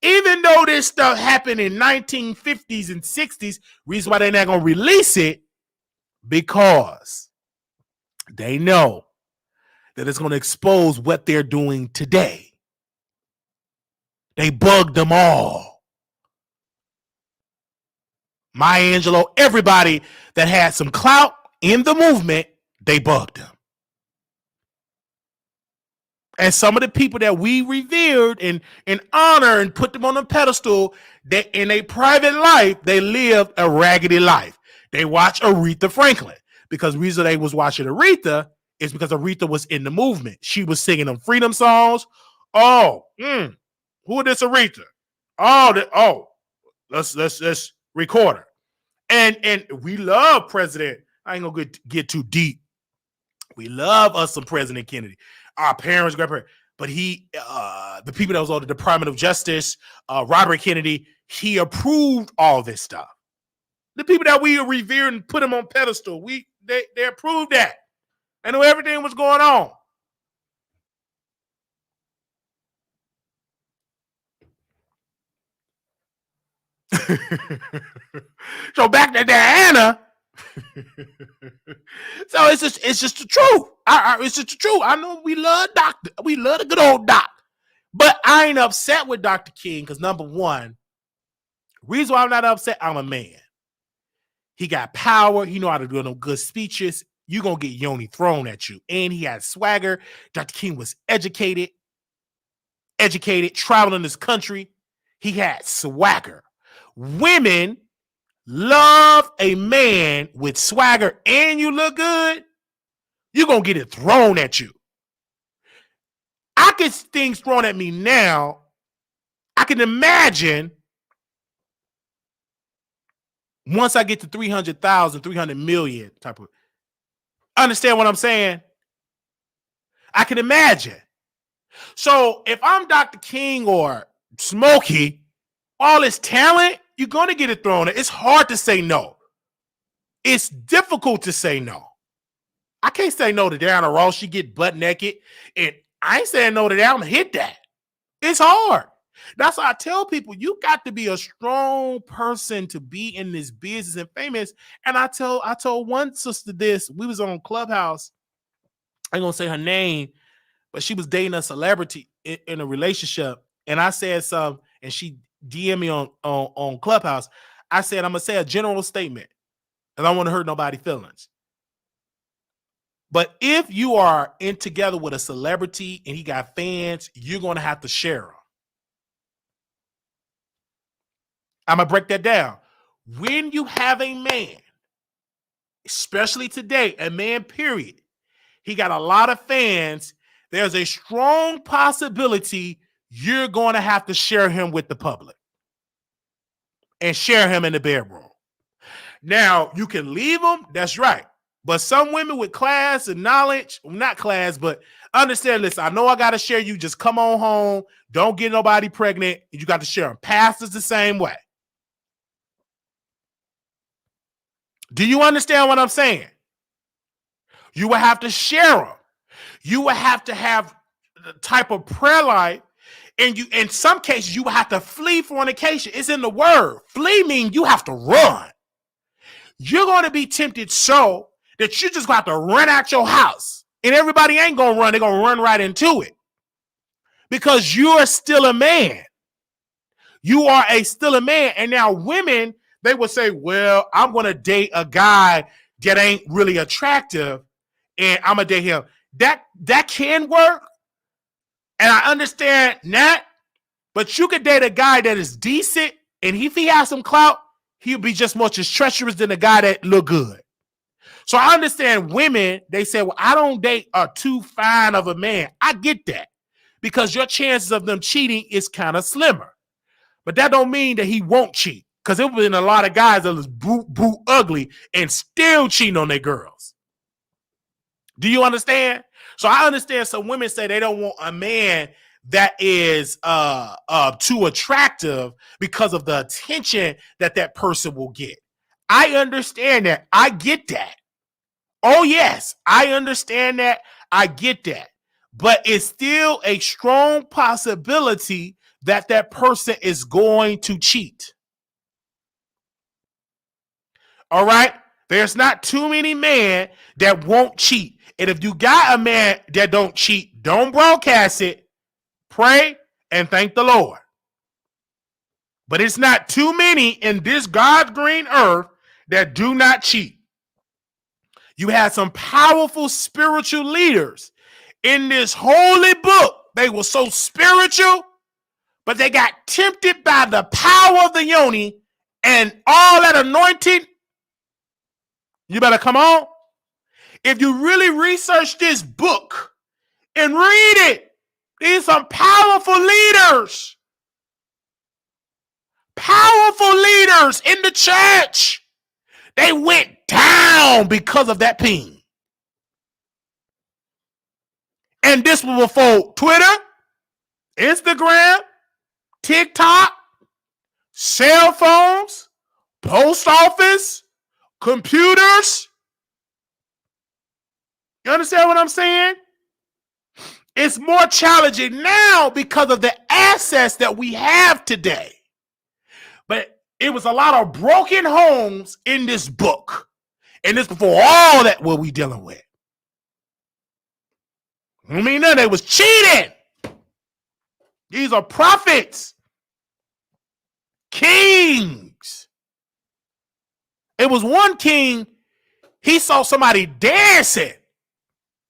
Even though this stuff happened in 1950s and 60s, reason why they're not going to release it, because they know that it's going to expose what they're doing today. They bugged them all. Maya Angelou, everybody that had some clout in the movement, they bugged them. And some of the people that we revered and honor and put them on a pedestal, that in a private life, they lived a raggedy life. They watched Aretha Franklin, because the reason they was watching Aretha is because Aretha was in the movement. She was singing them freedom songs. Who is this Aretha? Let's record her. And we love President. I ain't gonna get too deep. We love us some President Kennedy. Our parents, grandparents, but he, the people that was on the Department of Justice, Robert Kennedy, he approved all this stuff. The people that we revere and put him on pedestal, they approved that. I knew everything was going on. So back to Diana. So it's just the truth. It's just the truth. I know we love Doctor. We love the good old Doc. But I ain't upset with Dr. King because, number one, reason why I'm not upset, I'm a man. He got power. He know how to do them good speeches. You're going to get Yoni thrown at you. And he had swagger. Dr. King was educated, traveling this country. He had swagger. Women love a man with swagger and you look good. You're going to get it thrown at you. I get things thrown at me now. I can imagine once I get to 300,000, 300 million type of. Understand what I'm saying? I can imagine. So if I'm Dr. King or Smokey, all this talent, you're going to get it thrown. It's hard to say no. It's difficult to say no. I can't say no to Diana Ross. She get butt naked. And I ain't saying no to that. I'm going to hit that. It's hard. That's why I tell people, you got to be a strong person to be in this business and famous. And I told one sister this. We was on Clubhouse. I ain't going to say her name, but she was dating a celebrity in a relationship. And I said something, and she DM me on Clubhouse. I said, I'm going to say a general statement, and I don't want to hurt nobody's feelings. But if you are in together with a celebrity and he got fans, you're going to have to share them. I'm going to break that down. When you have a man, especially today, a man, period, he got a lot of fans, there's a strong possibility you're going to have to share him with the public. and share him in the bedroom. Now, you can leave them, that's right. But some women with class and knowledge, not class, but understand this. I know I got to share you. Just come on home. Don't get nobody pregnant. You got to share them. Pastors the same way. Do you understand what I'm saying? You will have to share them. You will have to have the type of prayer life. And you, in some cases, you will have to flee fornication. It's in the word. Flee means you have to run. You're going to be tempted so that you just got to run out your house. And everybody ain't going to run. They're going to run right into it. Because you are still a man. You are still a man. And now women, they will say, well, I'm going to date a guy that ain't really attractive. And I'm going to date him. That can work. And I understand that. But you could date a guy that is decent. And if he has some clout, he'll be just much as treacherous than a guy that look good. So I understand women, they say, well, I don't date a too fine of a man. I get that because your chances of them cheating is kind of slimmer. But that don't mean that he won't cheat because there been a lot of guys that was boot ugly and still cheating on their girls. Do you understand? So I understand some women say they don't want a man that is too attractive because of the attention that person will get. I understand that. I get that. Oh, yes, I understand that. I get that. But it's still a strong possibility that person is going to cheat. All right? There's not too many men that won't cheat. And if you got a man that don't cheat, don't broadcast it. Pray and thank the Lord. But it's not too many in this God's green earth that do not cheat. You had some powerful spiritual leaders in this holy book. They were so spiritual, but they got tempted by the power of the yoni and all that anointing. You better come on. If you really research this book and read it, these are powerful leaders. Powerful leaders in the church. They went down because of that ping. And this was before Twitter, Instagram, TikTok, cell phones, post office, computers. You understand what I'm saying? It's more challenging now because of the assets that we have today. But it was a lot of broken homes in this book. And this before all that what we dealing with. I mean, no, they was cheating. These are prophets. Kings. It was one king, he saw somebody dancing.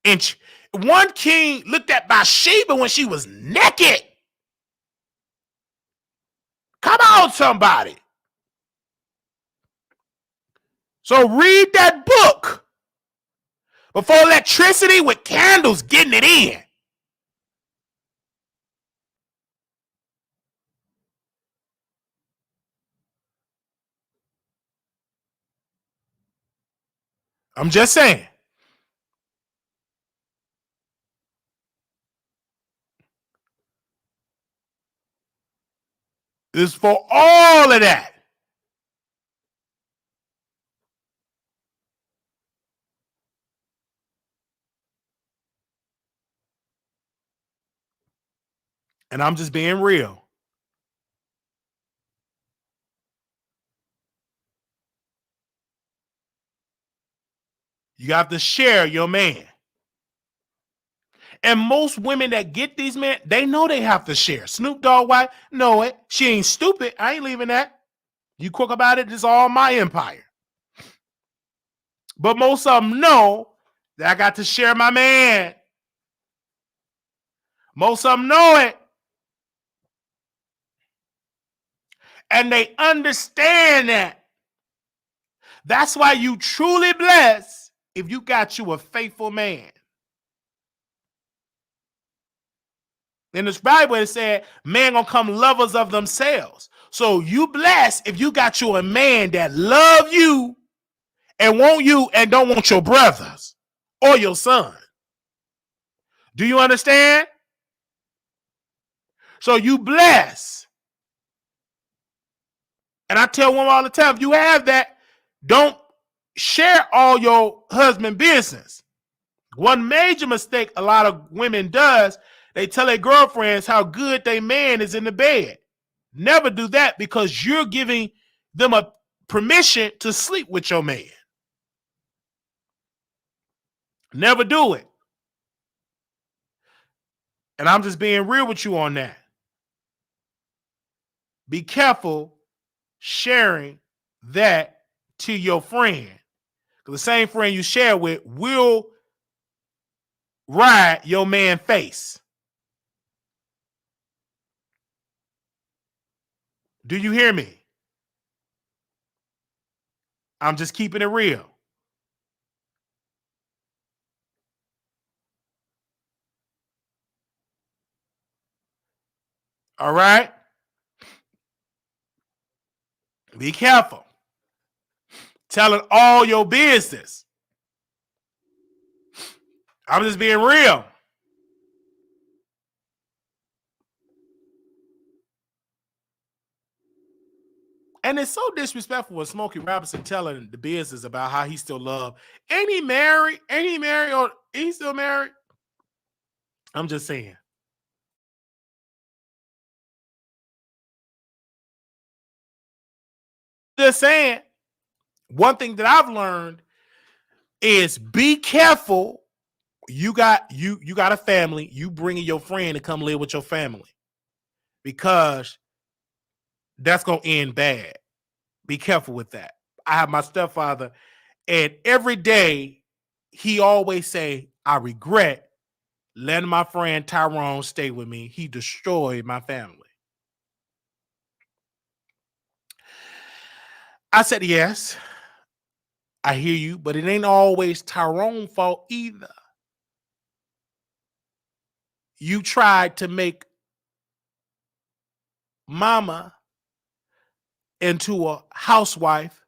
And one king looked at Bathsheba when she was naked. Come on, somebody. So read that book before electricity with candles getting it in. I'm just saying. It's for all of that. And I'm just being real. You got to share your man. And most women that get these men, they know they have to share. Snoop Dogg wife, know it. She ain't stupid. I ain't leaving that. You quick about it, this is all my empire. But most of them know that I got to share my man. Most of them know it. And they understand that. That's why you truly blessed if you got you a faithful man. In this Bible, it said, men gonna come lovers of themselves. So you blessed if you got you a man that love you and want you and don't want your brothers or your son. Do you understand? So you bless. And I tell women all the time, if you have that, don't share all your husband business. One major mistake a lot of women does, they tell their girlfriends how good their man is in the bed. Never do that, because you're giving them a permission to sleep with your man. Never do it. And I'm just being real with you on that. Be careful sharing that to your friend. Because the same friend you share with will ride your man's face. Do you hear me? I'm just keeping it real. All right? Be careful. Telling all your business. I'm just being real. And it's so disrespectful with Smokey Robinson telling the business about how he still love. Ain't he married? Ain't he married? Or he's still married? I'm just saying. Just saying. One thing that I've learned is be careful. You got a family. You bringing your friend to come live with your family, because that's gonna end bad. Be careful with that. I have my stepfather, and every day he always say, "I regret letting my friend Tyrone stay with me. He destroyed my family." I said, "Yes, I hear you, but it ain't always Tyrone's fault either. You tried to make mama into a housewife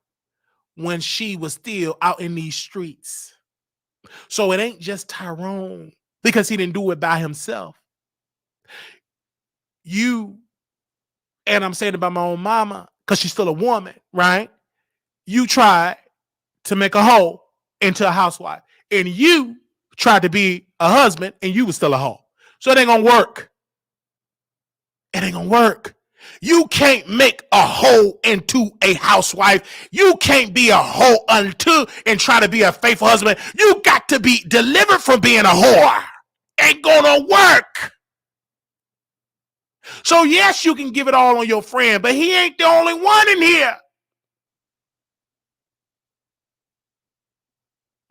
when she was still out in these streets. So it ain't just Tyrone, because he didn't do it by himself. You, and I'm saying about my own mama, because she's still a woman, right? You tried to make a hoe into a housewife, and you tried to be a husband, and you was still a hoe. So it ain't gonna work. It ain't gonna work. You can't make a hoe into a housewife. You can't be a hoe until and try to be a faithful husband. You got to be delivered from being a whore. Ain't gonna work. So yes, you can give it all on your friend, but he ain't the only one in here.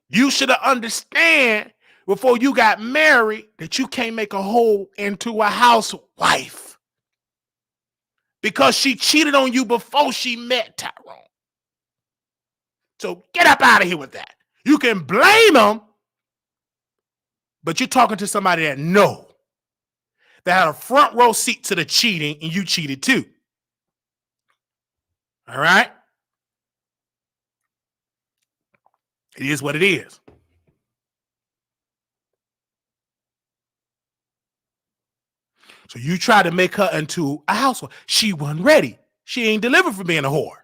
You should have understand before you got married that you can't make a hoe into a housewife, because she cheated on you before she met Tyrone. So get up out of here with that. You can blame him, but you're talking to somebody that had a front row seat to the cheating, and you cheated too. All right? It is what it is. So you try to make her into a housewife. She wasn't ready. She ain't delivered from being a whore.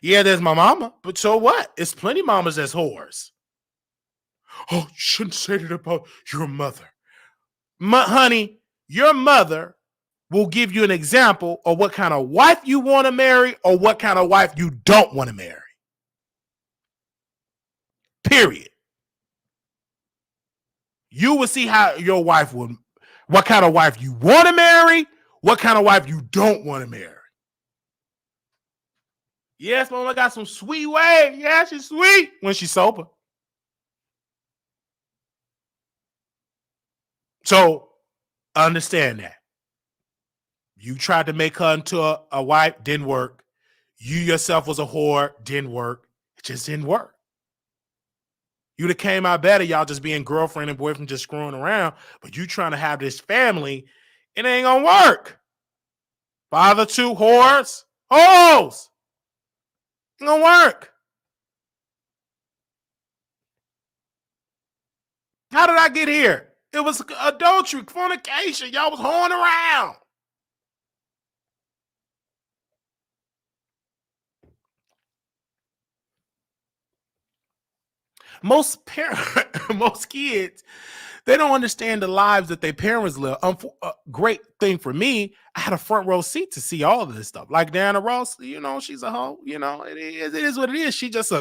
Yeah, there's my mama, but so what? It's plenty mamas that's whores. Oh, you shouldn't say that about your mother. Honey, your mother will give you an example of what kind of wife you want to marry or what kind of wife you don't want to marry. Period. You will see how your wife would, what kind of wife you want to marry, what kind of wife you don't want to marry. Yes, mama got some sweet ways. Yeah, she's sweet when she's sober. So understand that. You tried to make her into a wife, didn't work. You yourself was a whore, didn't work. It just didn't work. You'd have came out better, y'all just being girlfriend and boyfriend, just screwing around. But you trying to have this family, it ain't gonna work. Father to whores. Hoes. It gonna work. How did I get here? It was adultery, fornication. Y'all was hoeing around. Most most kids, they don't understand the lives that their parents live. Great thing for me, I had a front row seat to see all of this stuff. Like Diana Ross, she's a hoe. It is what it is. She just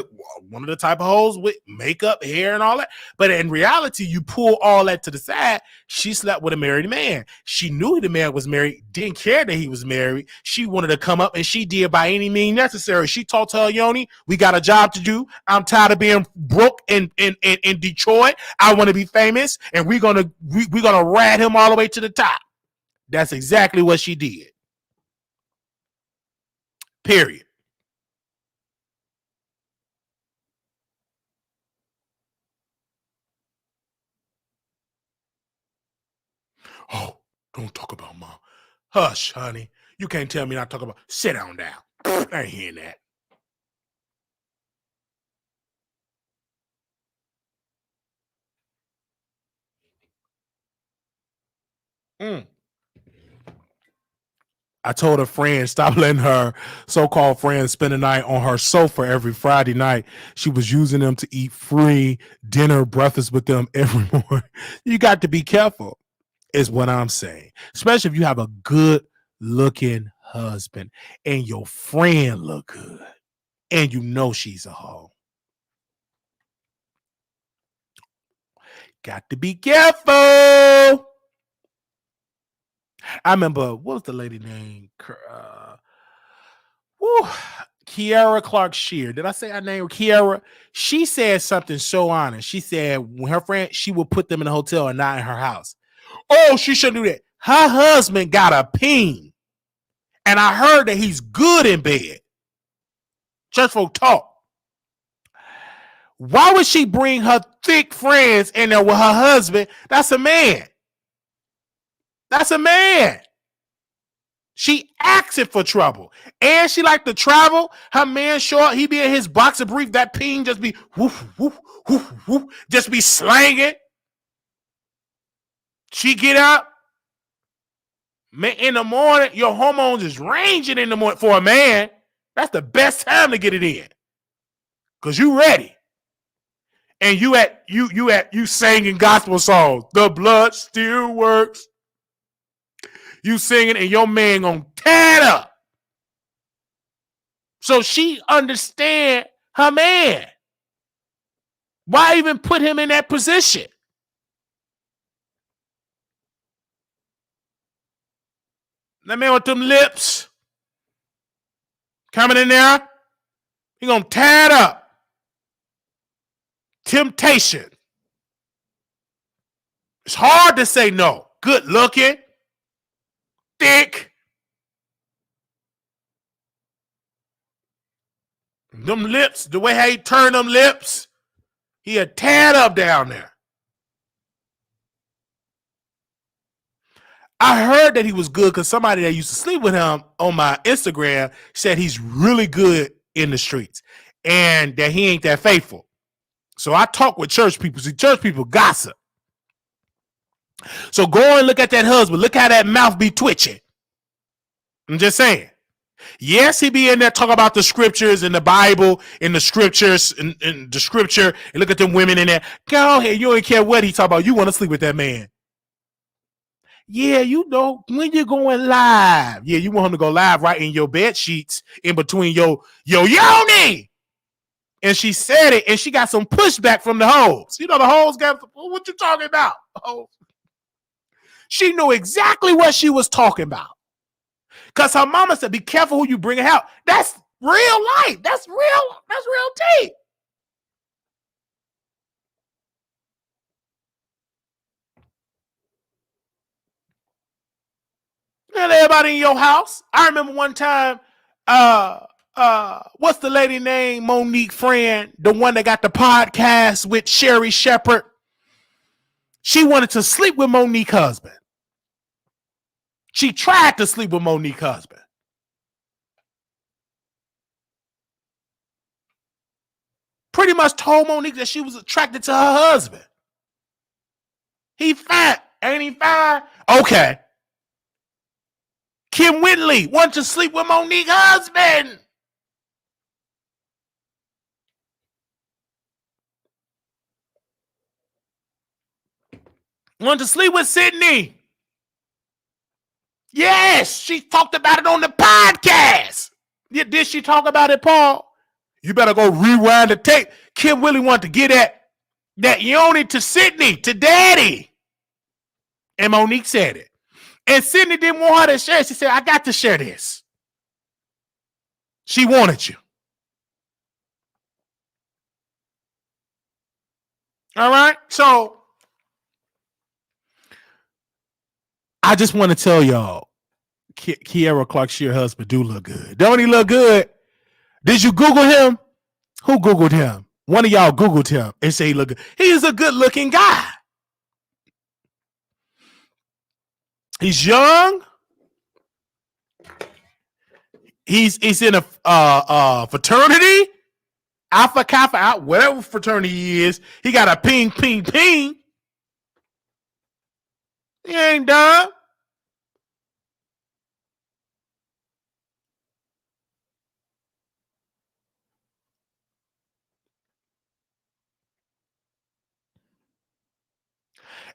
one of the type of hoes with makeup, hair, and all that. But in reality, you pull all that to the side. She slept with a married man. She knew the man was married, didn't care that he was married. She wanted to come up, and she did by any means necessary. She told her, Yoni, we got a job to do. I'm tired of being broke in Detroit. I want to be famous, and we're gonna rat him all the way to the top. That's exactly what she did. Period. Oh, don't talk about mom. Hush, honey. You can't tell me not to talk about. Sit down now. I ain't hearing that. I told a friend, stop letting her so-called friends spend the night on her sofa every Friday night. She was using them to eat free dinner, breakfast with them every morning. You got to be careful, is what I'm saying. Especially if you have a good-looking husband and your friend look good and you know she's a hoe. Got to be careful. I remember, what was the lady name? Kiara Clark Shear. Did I say her name? Kiara. She said something so honest. She said when her friend, she would put them in a hotel and not in her house. Oh, she shouldn't do that. Her husband got a peen. And I heard that he's good in bed. Just for talk. Why would she bring her thick friends in there with her husband? That's a man. That's a man. She asking for trouble. And she like to travel. Her man short, he be in his boxer brief. That peen just be woof, woof, woof, woof, just be slanging. She get up. Man, in the morning, your hormones is ranging in the morning. For a man, that's the best time to get it in. Because you ready. And you singing gospel songs. The blood still works. You singing and your man gonna tear it up. So she understand her man. Why even put him in that position? That man with them lips coming in there, he gonna tear it up. Temptation. It's hard to say no. Good looking, thick. Them lips, the way how he turned them lips, he had teared up down there. I heard that he was good because somebody that used to sleep with him on my Instagram said he's really good in the streets and that he ain't that faithful. So I talk with church people. See, church people gossip. So go and look at that husband. Look how that mouth be twitching. I'm just saying. Yes, he be in there talking about the scriptures and the Bible and the scriptures and the scripture and look at them women in there. Go ahead. You don't care what he talk about. You want to sleep with that man. Yeah, you know, when you're going live. Yeah, you want him to go live right in your bed sheets in between your yoni. And she said it, and she got some pushback from the hoes. You know, the hoes got, what you talking about? Oh. She knew exactly what she was talking about. Because her mama said, be careful who you bring out. That's real life. That's real tape. And everybody in your house. I remember one time, what's the lady name? Monique Friend, the one that got the podcast with Sherry Shepherd. She wanted to sleep with Monique's husband. She tried to sleep with Monique's husband. pretty much told Monique that she was attracted to her husband. He fat. Ain't he fine? Okay. Kim Whitley wanted to sleep with Monique's husband. Wanted to sleep with Sydney. Yes, she talked about it on the podcast. Did she talk about it, Paul? You better go rewind the tape. Kim Whitley wanted to get that yoni to Sydney, to Daddy. And Monique said it. And Sydney didn't want her to share. She said, I got to share this. She wanted you. All right? So, I just want to tell y'all, Kiara Clark-Sheard husband do look good. Don't he look good? Did you Google him? Who Googled him? One of y'all Googled him and say he look good. He's a good-looking guy. He's young. He's in a fraternity, Alpha Kappa, whatever fraternity he is. He got a ping. He ain't dumb.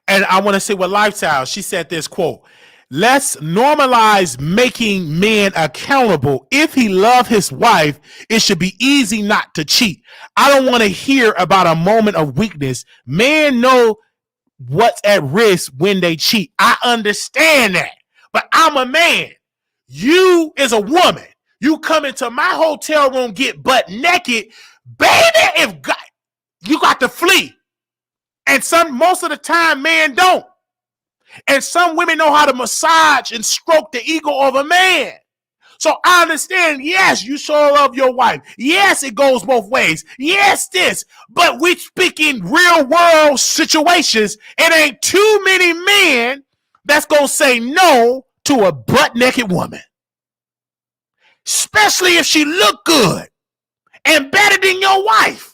And I want to say with Lifestyle, she said this quote, let's normalize making men accountable. If he loves his wife, it should be easy not to cheat. I don't want to hear about a moment of weakness. Men know what's at risk when they cheat. I understand that, but I'm a man. You is a woman. You come into my hotel room, get butt naked, baby, you got to flee. And most of the time, men don't. And some women know how to massage and stroke the ego of a man. So I understand, yes, you sure love your wife. Yes, it goes both ways. Yes, this. But we speak in real world situations. It ain't too many men that's going to say no to a butt naked woman. Especially if she look good and better than your wife.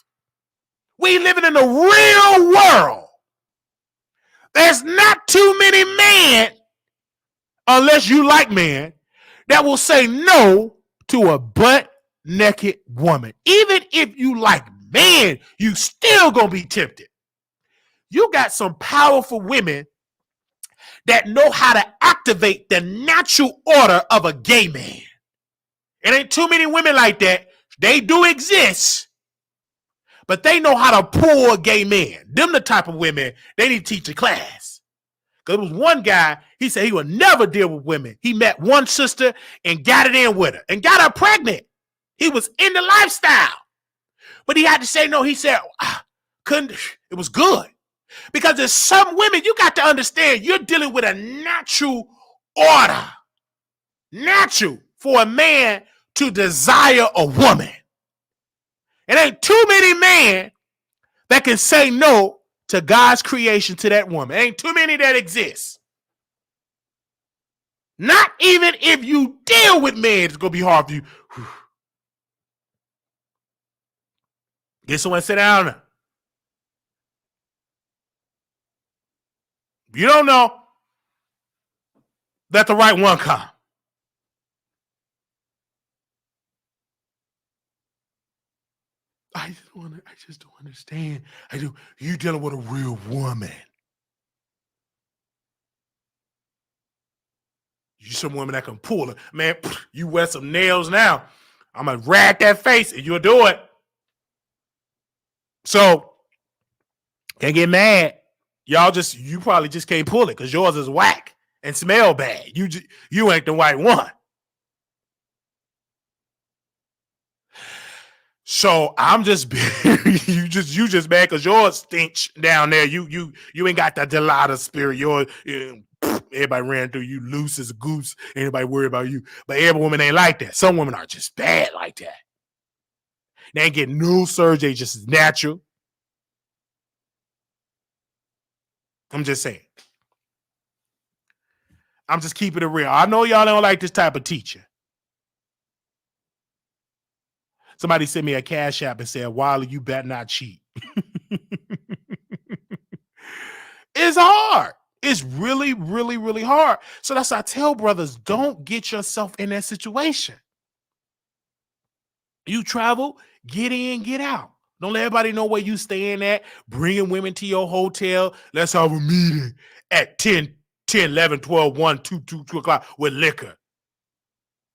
We living in the real world. There's not too many men, unless you like men, that will say no to a butt naked woman. Even if you like men, you still gonna be tempted. You got some powerful women that know how to activate the natural order of a gay man. It ain't too many women like that. They do exist, but they know how to pull a gay man. Them the type of women they need to teach a class. Because there was one guy, he said he would never deal with women. He met one sister and got it in with her and got her pregnant. He was in the lifestyle. But he had to say no. He said, couldn't. It was good. Because there's some women, you got to understand, you're dealing with a natural order. Natural for a man to desire a woman. It ain't too many men that can say no to God's creation to that woman. Ain't too many that exist. Not even if you deal with men, it's going to be hard for you. Get someone to sit down there. You don't know that the right one come. I just don't understand. You dealing with a real woman. You some woman that can pull it. Man, you wear some nails now. I'm going to rag that face and you'll do it. So, can't get mad. You probably just can't pull it because yours is whack and smell bad. You ain't the right one. So I'm just you just mad because yours stinks down there. You ain't got that Delata spirit. Yours, everybody ran through you loose as a goose. Anybody worry about you? But every woman ain't like that. Some women are just bad like that. They ain't getting no surgery, just natural. I'm just saying. I'm just keeping it real. I know y'all don't like this type of teaching. Somebody sent me a cash app and said, Wiley, you better not cheat. It's hard. It's really, really, really hard. So that's why I tell brothers, don't get yourself in that situation. You travel, get in, get out. Don't let everybody know where you staying at. Bringing women to your hotel. Let's have a meeting at 10, 11, 12, 1, 2 o'clock with liquor.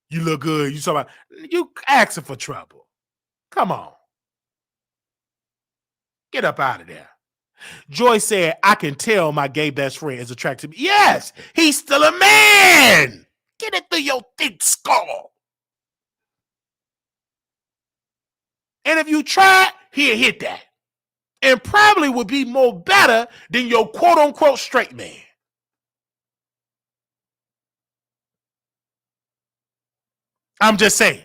You look good. You asking for trouble. Come on. Get up out of there. Joy said, I can tell my gay best friend is attracted to me. Yes, he's still a man. Get it through your thick skull. And if you try, he'll hit that. And probably would be more better than your quote unquote straight man. I'm just saying.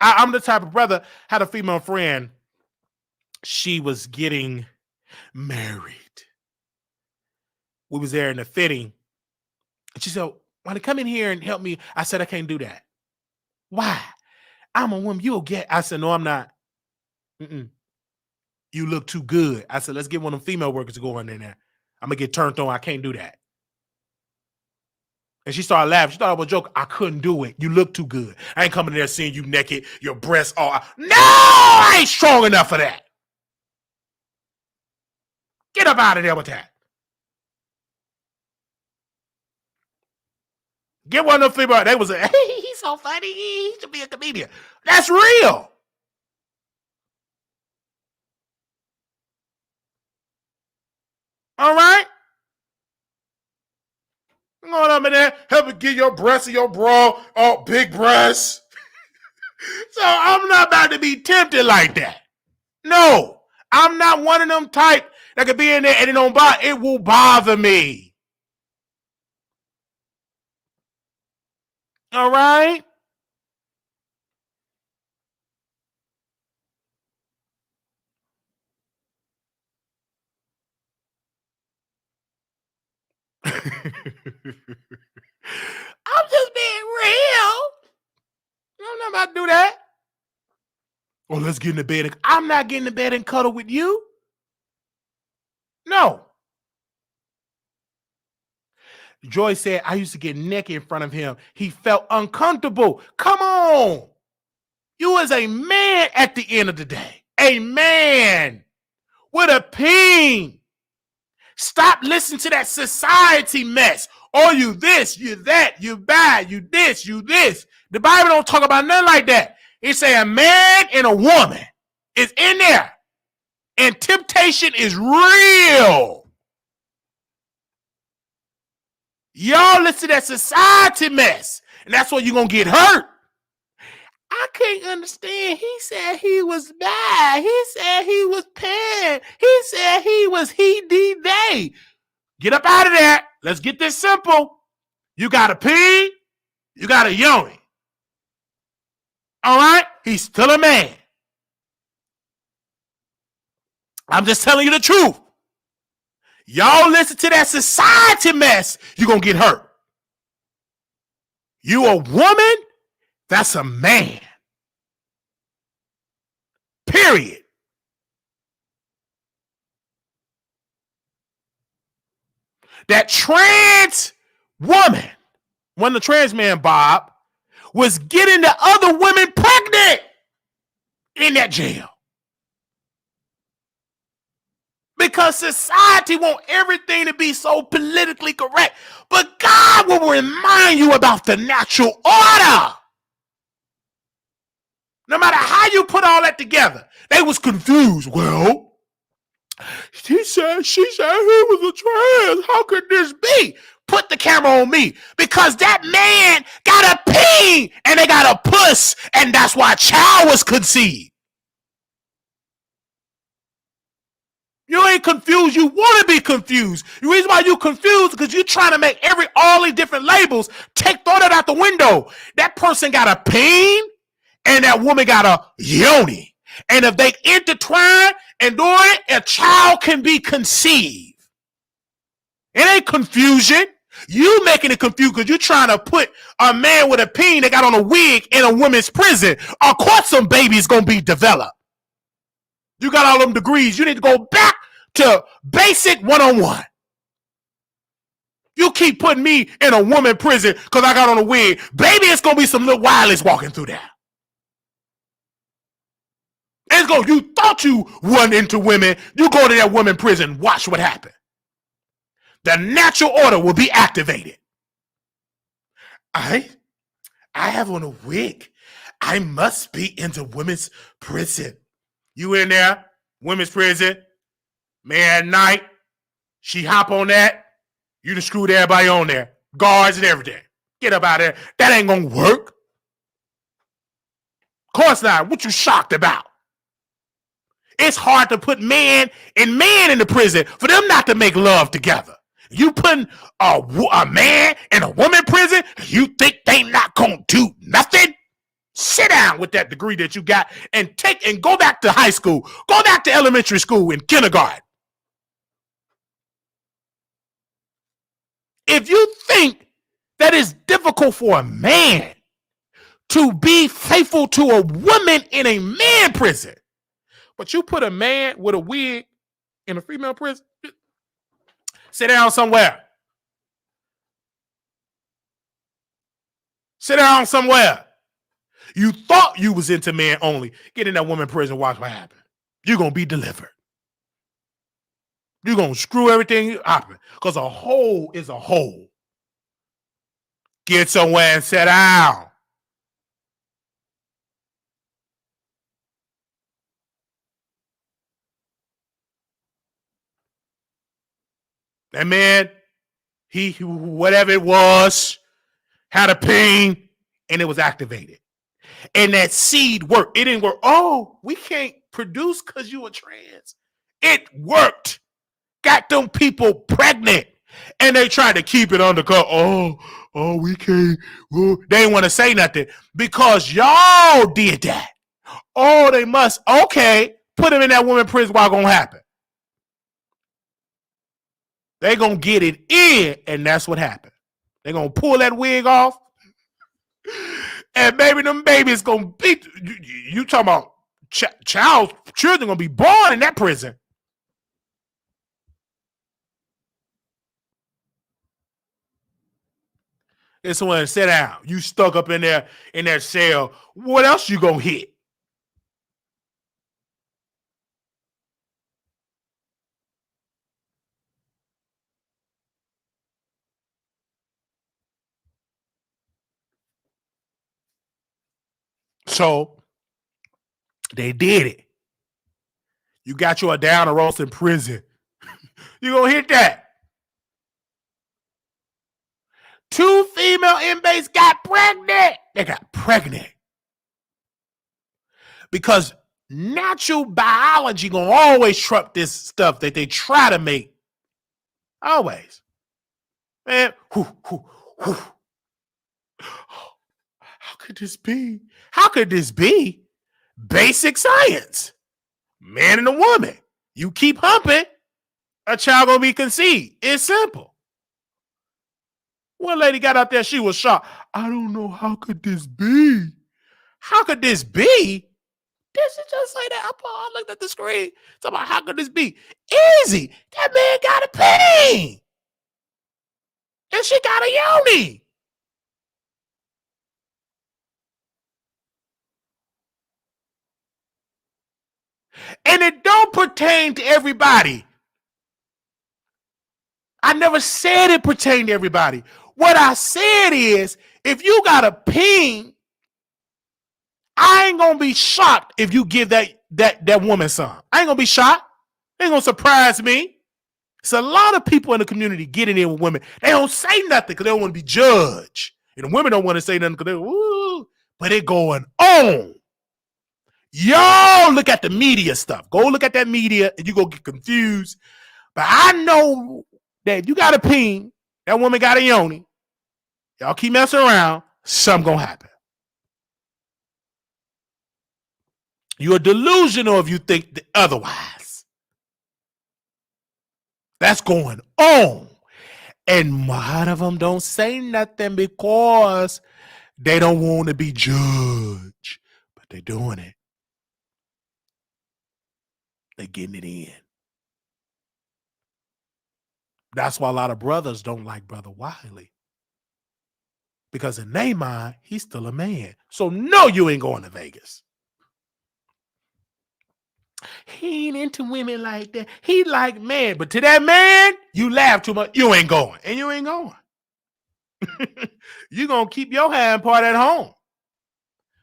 I'm the type of brother, had a female friend. She was getting married. We was there in the fitting. And she said, want to come in here and help me? I said, I can't do that. Why? I'm a woman. You'll get. I said, no, I'm not. Mm-mm. You look too good. I said, let's get one of them female workers to go in there. I'm going to get turned on. I can't do that. And she started laughing. She thought I was a joke. I couldn't do it. You look too good. I ain't coming in there seeing you naked, your breasts all out. No, I ain't strong enough for that. Get up out of there with that. Get one of them female. They was hey, he's so funny. He should be a comedian. That's real. All right? Going up in there, help me get your breasts and your bra, all big breasts. So I'm not about to be tempted like that. No, I'm not one of them type that could be in there and it don't bother. It will bother me. All right? I'm just being real. I'm not about to do that. Oh, let's get in the bed. I'm not getting in the bed and cuddle with you. No. Joy said, I used to get naked in front of him. He felt uncomfortable. Come on. You as a man at the end of the day. A man with a peen. Stop listening to that society mess. Oh, you this, you that, you bad, you this, you this. The Bible don't talk about nothing like that. It say a man and a woman is in there. And temptation is real. Y'all listen to that society mess. And that's where you're going to get hurt. I can't understand. He said he was bad. He said he was pan. He said he was he, they. Get up out of there. Let's get this simple. You got a pee. You got a yoni. All right? He's still a man. I'm just telling you the truth. Y'all listen to that society mess, you're going to get hurt. You a woman, that's a man. Period. That trans woman, when the trans man, Bob, was getting the other women pregnant in that jail. Because society wants everything to be so politically correct. But God will remind you about the natural order. No matter how you put all that together, they was confused. Well, she said he was a trans. How could this be? Put the camera on me. Because that man got a peen and they got a puss. And that's why a child was conceived. You ain't confused. You want to be confused. The reason why you confused is because you're trying to make all these different labels. Throw that out the window. That person got a peen and that woman got a yoni. And if they intertwine and do it, a child can be conceived. It ain't confusion. You making it confused because you trying to put a man with a peen that got on a wig in a women's prison. Of course some baby is going to be developed. You got all them degrees. You need to go back to basic one-on-one. You keep putting me in a woman prison because I got on a wig. Baby, it's going to be some little Wileys walking through there. It's going, you thought you weren't into women. You go to that woman prison. Watch what happened. The natural order will be activated. I have on a wig. I must be into women's prison. You in there, women's prison, man at night, she hop on that, you done screwed everybody on there, guards and everything. Get up out of there. That ain't gonna work. Of course not. What you shocked about? It's hard to put man in the prison for them not to make love together. You putting a man in a woman prison, you think they not gonna do nothing? Sit down with that degree that you got and go back to high school. Go back to elementary school and kindergarten. If you think that it's difficult for a man to be faithful to a woman in a man prison, but you put a man with a wig in a female prison, sit down somewhere. Sit down somewhere. You thought you was into men only. Get in that woman prison, watch what happens. You're going to be delivered. You're going to screw everything up because a hole is a hole. Get somewhere and sit down. That man, he, whatever it was, had a pain and it was activated. And that seed worked. It didn't work. Oh, we can't produce because you were trans. It worked. Got them people pregnant. And they tried to keep it undercover. Oh, we can't. They didn't want to say nothing because y'all did that. Oh, they must. Okay. Put them in that woman prison. What's going to happen? They're going to get it in, and that's what happened. They're going to pull that wig off. And baby, them babies gonna be, you talking about children gonna be born in that prison. It's someone to sit down. You stuck up in there in that cell. What else you gonna hit? So they did it. You got your down a roast in prison. You gonna hit that. 2 female inmates got pregnant. They got pregnant. Because natural biology gonna always trump this stuff that they try to make. Always. Man, how could this be? How could this be? Basic science. Man and a woman. You keep humping, a child gonna be conceived. It's simple. One lady got out there, she was shocked. I don't know, how could this be? How could this be? Did she just say that? I looked at the screen. Talking about how could this be? Easy. That man got a pain. And she got a yoni. And it don't pertain to everybody. I never said it pertained to everybody. What I said is, if you got a ping, I ain't gonna be shocked if you give that woman some. I ain't gonna be shocked. It ain't gonna surprise me. It's a lot of people in the community getting in with women. They don't say nothing because they don't want to be judged. And the women don't want to say nothing because they're, ooh, but it going on. Y'all look at the media stuff. Go look at that media and you go get confused. But I know that if you got a ping, that woman got a yoni, y'all keep messing around, something gonna happen. You're delusional if you think otherwise. That's going on. And a lot of them don't say nothing because they don't want to be judged. But they're doing it. They're getting it in. That's why a lot of brothers don't like Brother Wiley. Because in their mind, he's still a man. So no, you ain't going to Vegas. He ain't into women like that. He like man. But to that man, you laugh too much. You ain't going. And you ain't going. You're going to keep your hand part at home.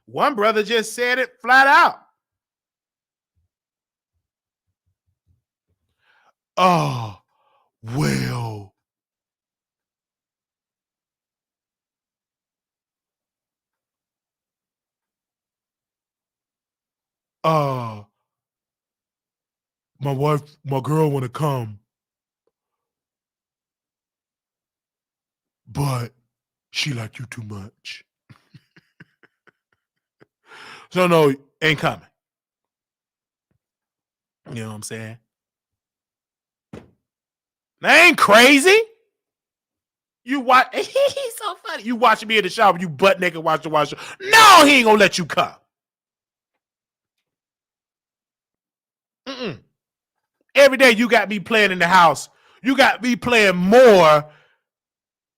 One brother just said it flat out. Oh, well. My girl want to come, but she like you too much. So no, ain't coming. You know what I'm saying? That ain't crazy. You watch. He's so funny. You watching me in the shower, you butt naked watch the watch. No, he ain't gonna let you come. Mm-mm. Every day you got me playing in the house. You got me playing more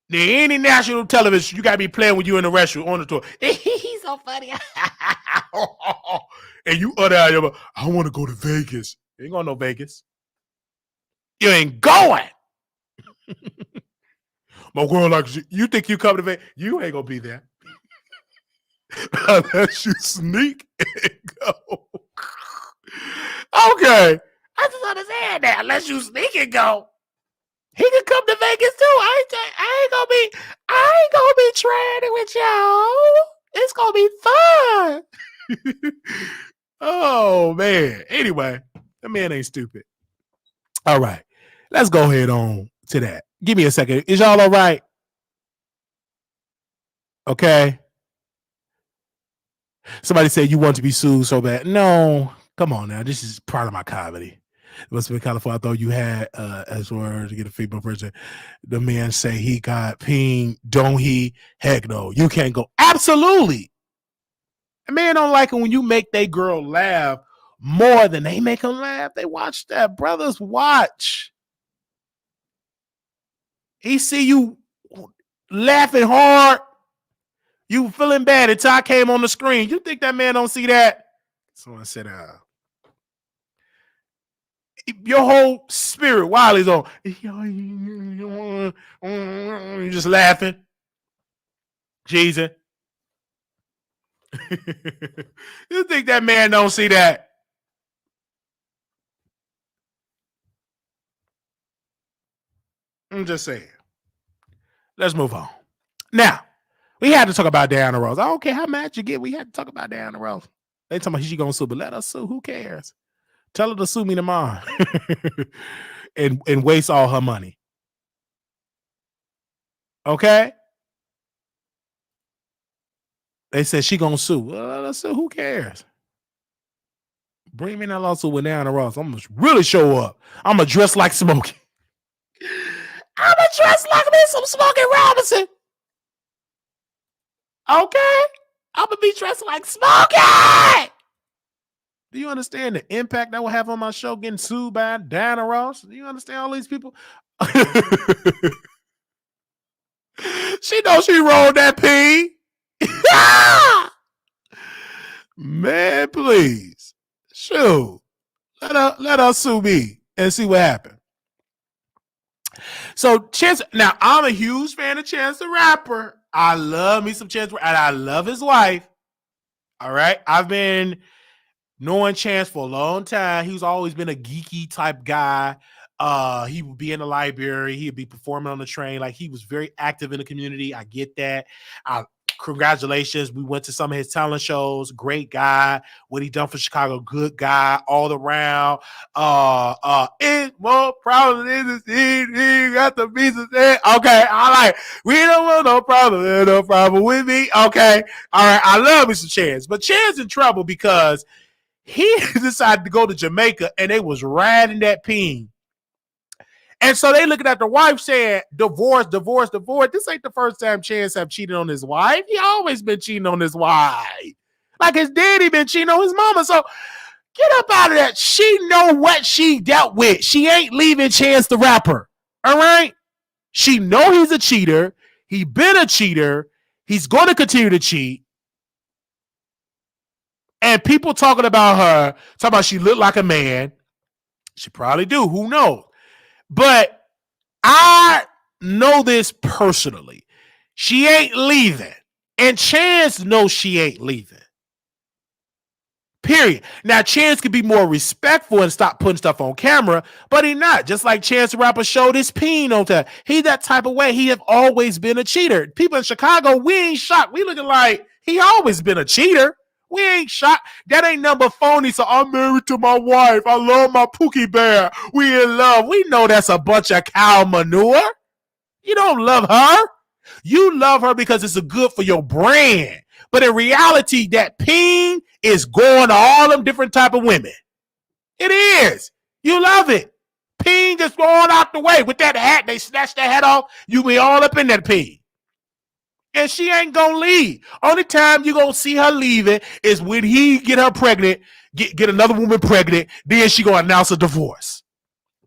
than any national television. You got me playing with you in the restaurant on the tour. He's so funny. And you utter out your, I want to go to Vegas. You ain't going to no Vegas. You ain't going. My girl like you think you come to Vegas? You ain't gonna be there unless you sneak and go. Okay, I just understand that unless you sneak and go, he can come to Vegas too. I ain't gonna be trading with y'all. It's gonna be fun. Oh man. Anyway, that man ain't stupid. All right, let's go ahead on to that. Give me a second. Is y'all all right? Okay. Somebody said you want to be sued so bad. No, come on now. This is part of my comedy. It must have been kind of fun. I thought you had as well to get a female person. The man say he got peen. Don't he? Heck no. You can't go. Absolutely. A man don't like it when you make they girl laugh more than they make them laugh. They watch that. Brothers watch. He see you laughing hard. You feeling bad until I came on the screen. You think that man don't see that? So I said, your whole spirit, Wiley's on. You're just laughing. Jesus. You think that man don't see that? I'm just saying. Let's move on. Now, we had to talk about Diana Rose. I don't care how mad you get. We had to talk about Diana Rose. They talking about she gonna sue, but let us sue. Who cares? Tell her to sue me tomorrow and waste all her money. Okay? They said she gonna sue. Well, let's sue. Who cares? Bring me that lawsuit with Diana Ross. I'm gonna really show up. I'm gonna dress like Smokey. I'm gonna dress like me some Smokey Robinson. Okay? I'm gonna be dressed like Smokey. Do you understand the impact that will have on my show getting sued by Diana Ross? Do you understand all these people? She knows she rolled that pee. Man, please. Shoot. Let her sue me and see what happened. So Chance, now I'm a huge fan of Chance the Rapper. I love me some Chance, and I love his wife. All right. I've been knowing Chance for a long time. He's always been a geeky type guy. He would be in the library. He'd be performing on the train. Like, he was very active in the community. I get that. Congratulations. We went to some of his talent shows. Great guy. What he done for Chicago, good guy all around. It's more problem in the city. Got the visa. Okay, all right. We don't want no problem. There's no problem with me. Okay, all right. I love Mr. Chance, but Chance in trouble because he decided to go to Jamaica and they was riding that peen. And so they looking at the wife saying, divorce, divorce, divorce. This ain't the first time Chance have cheated on his wife. He always been cheating on his wife. Like his daddy been cheating on his mama. So get up out of that. She know what she dealt with. She ain't leaving Chance the Rapper. All right? She know he's a cheater. He been a cheater. He's going to continue to cheat. And people talking about her, talking about she looked like a man. She probably do. Who knows? But I know this personally. She ain't leaving. And Chance knows she ain't leaving. Period. Now, Chance could be more respectful and stop putting stuff on camera, but he not. Just like Chance the Rapper showed his peen on time. He that type of way. He have always been a cheater. People in Chicago, we ain't shocked. We looking like he always been a cheater. We ain't shocked. That ain't number phony. So I'm married to my wife. I love my Pookie Bear. We in love. We know that's a bunch of cow manure. You don't love her. You love her because it's good for your brand. But in reality, that peen is going to all them different type of women. It is. You love it. Peen just going out the way. With that hat, they snatch that hat off. You be all up in that peen. And she ain't gonna leave. Only time you gonna see her leaving is when he get her pregnant, get another woman pregnant, then she gonna announce a divorce.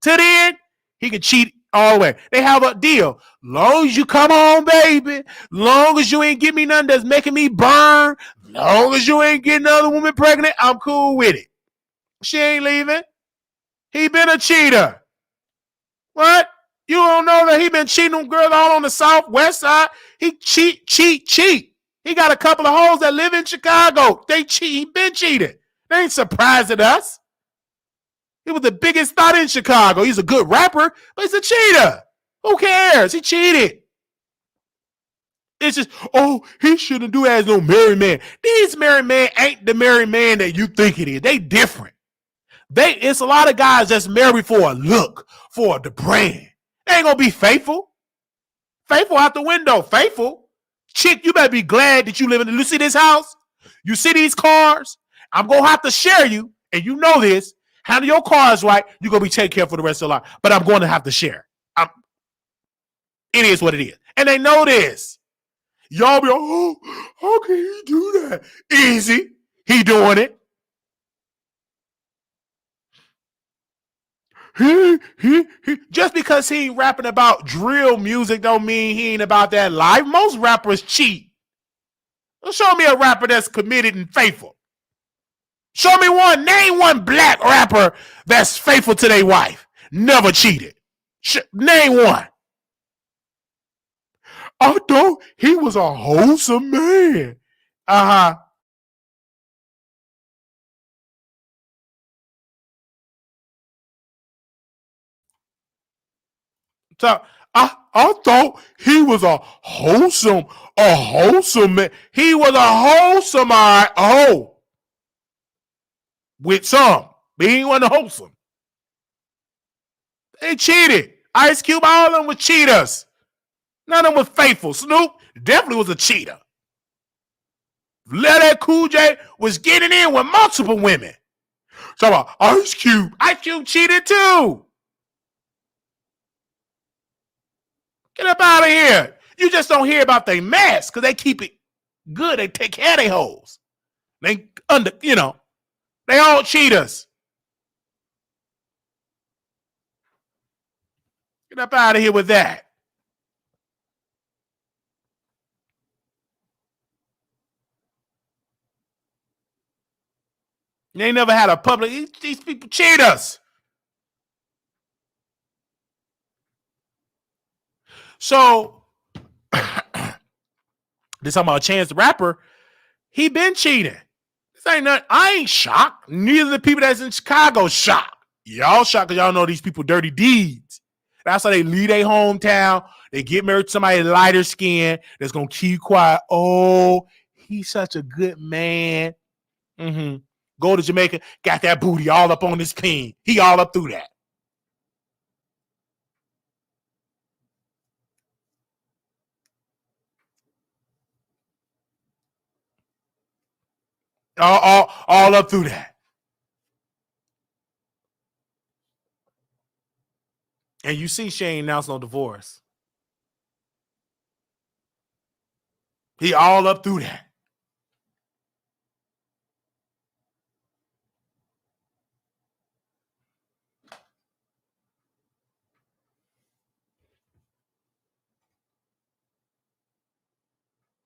Till then, he can cheat all the way. They have a deal. Long as you come on, baby. Long as you ain't give me nothing that's making me burn. Long as you ain't getting another woman pregnant, I'm cool with it. She ain't leaving. He been a cheater. What? You don't know that he been cheating on girls all on the southwest side? He cheat. He got a couple of hoes that live in Chicago. They cheat. He been cheated. They ain't surprised at us. He was the biggest thought in Chicago. He's a good rapper, but he's a cheater. Who cares? He cheated. It's just, oh, he shouldn't do as no married man. These married men ain't the married man that you think it is. They different. It's a lot of guys that's married for a look, for the brand. They ain't gonna be faithful. Faithful out the window. Faithful. Chick, you better be glad that you live in. You see this house? You see these cars? I'm gonna have to share you, and you know this. Handle your cars right, you're gonna be taken care of for the rest of your life. But I'm going to have to share. It is what it is. And they know this. Y'all be like, oh, how can he do that? Easy. He doing it. He. Just because he ain't rapping about drill music don't mean he ain't about that life. Most rappers cheat. Show me a rapper that's committed and faithful. Show me one. Name one black rapper that's faithful to their wife. Never cheated. Name one. I thought he was a wholesome man. Uh-huh. So I thought he was a wholesome man. He was a wholesome, all right. Oh. With some. But he wasn't wholesome. They cheated. Ice Cube, all of them were cheaters. None of them was faithful. Snoop definitely was a cheater. LL Cool J was getting in with multiple women. So Ice Cube cheated too. Get up out of here. You just don't hear about their mess because they keep it good. They take care of their hoes. They they all cheaters. Get up out of here with that. They ain't never had a public. These people cheaters. So this talking about Chance the Rapper. He been cheating. This ain't nothing. I ain't shocked. Neither the people that's in Chicago shocked. Y'all shocked because y'all know these people dirty deeds. That's how they leave their hometown. They get married to somebody lighter skin that's gonna keep quiet. Oh, he's such a good man. Mm-hmm. Go to Jamaica, got that booty all up on his peen. He all up through that. All up through that. And you see, she ain't announced no divorce. He all up through that.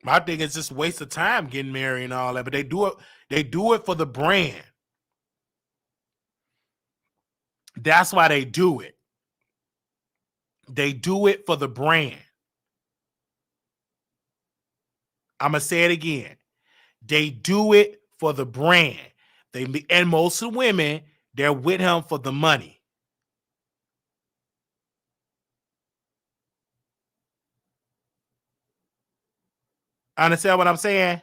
My thing is just waste of time getting married and all that, but they do it. They do it for the brand. That's why they do it. They do it for the brand. I'm gonna say it again. They do it for the brand. And most of the women, they're with him for the money. Understand what I'm saying?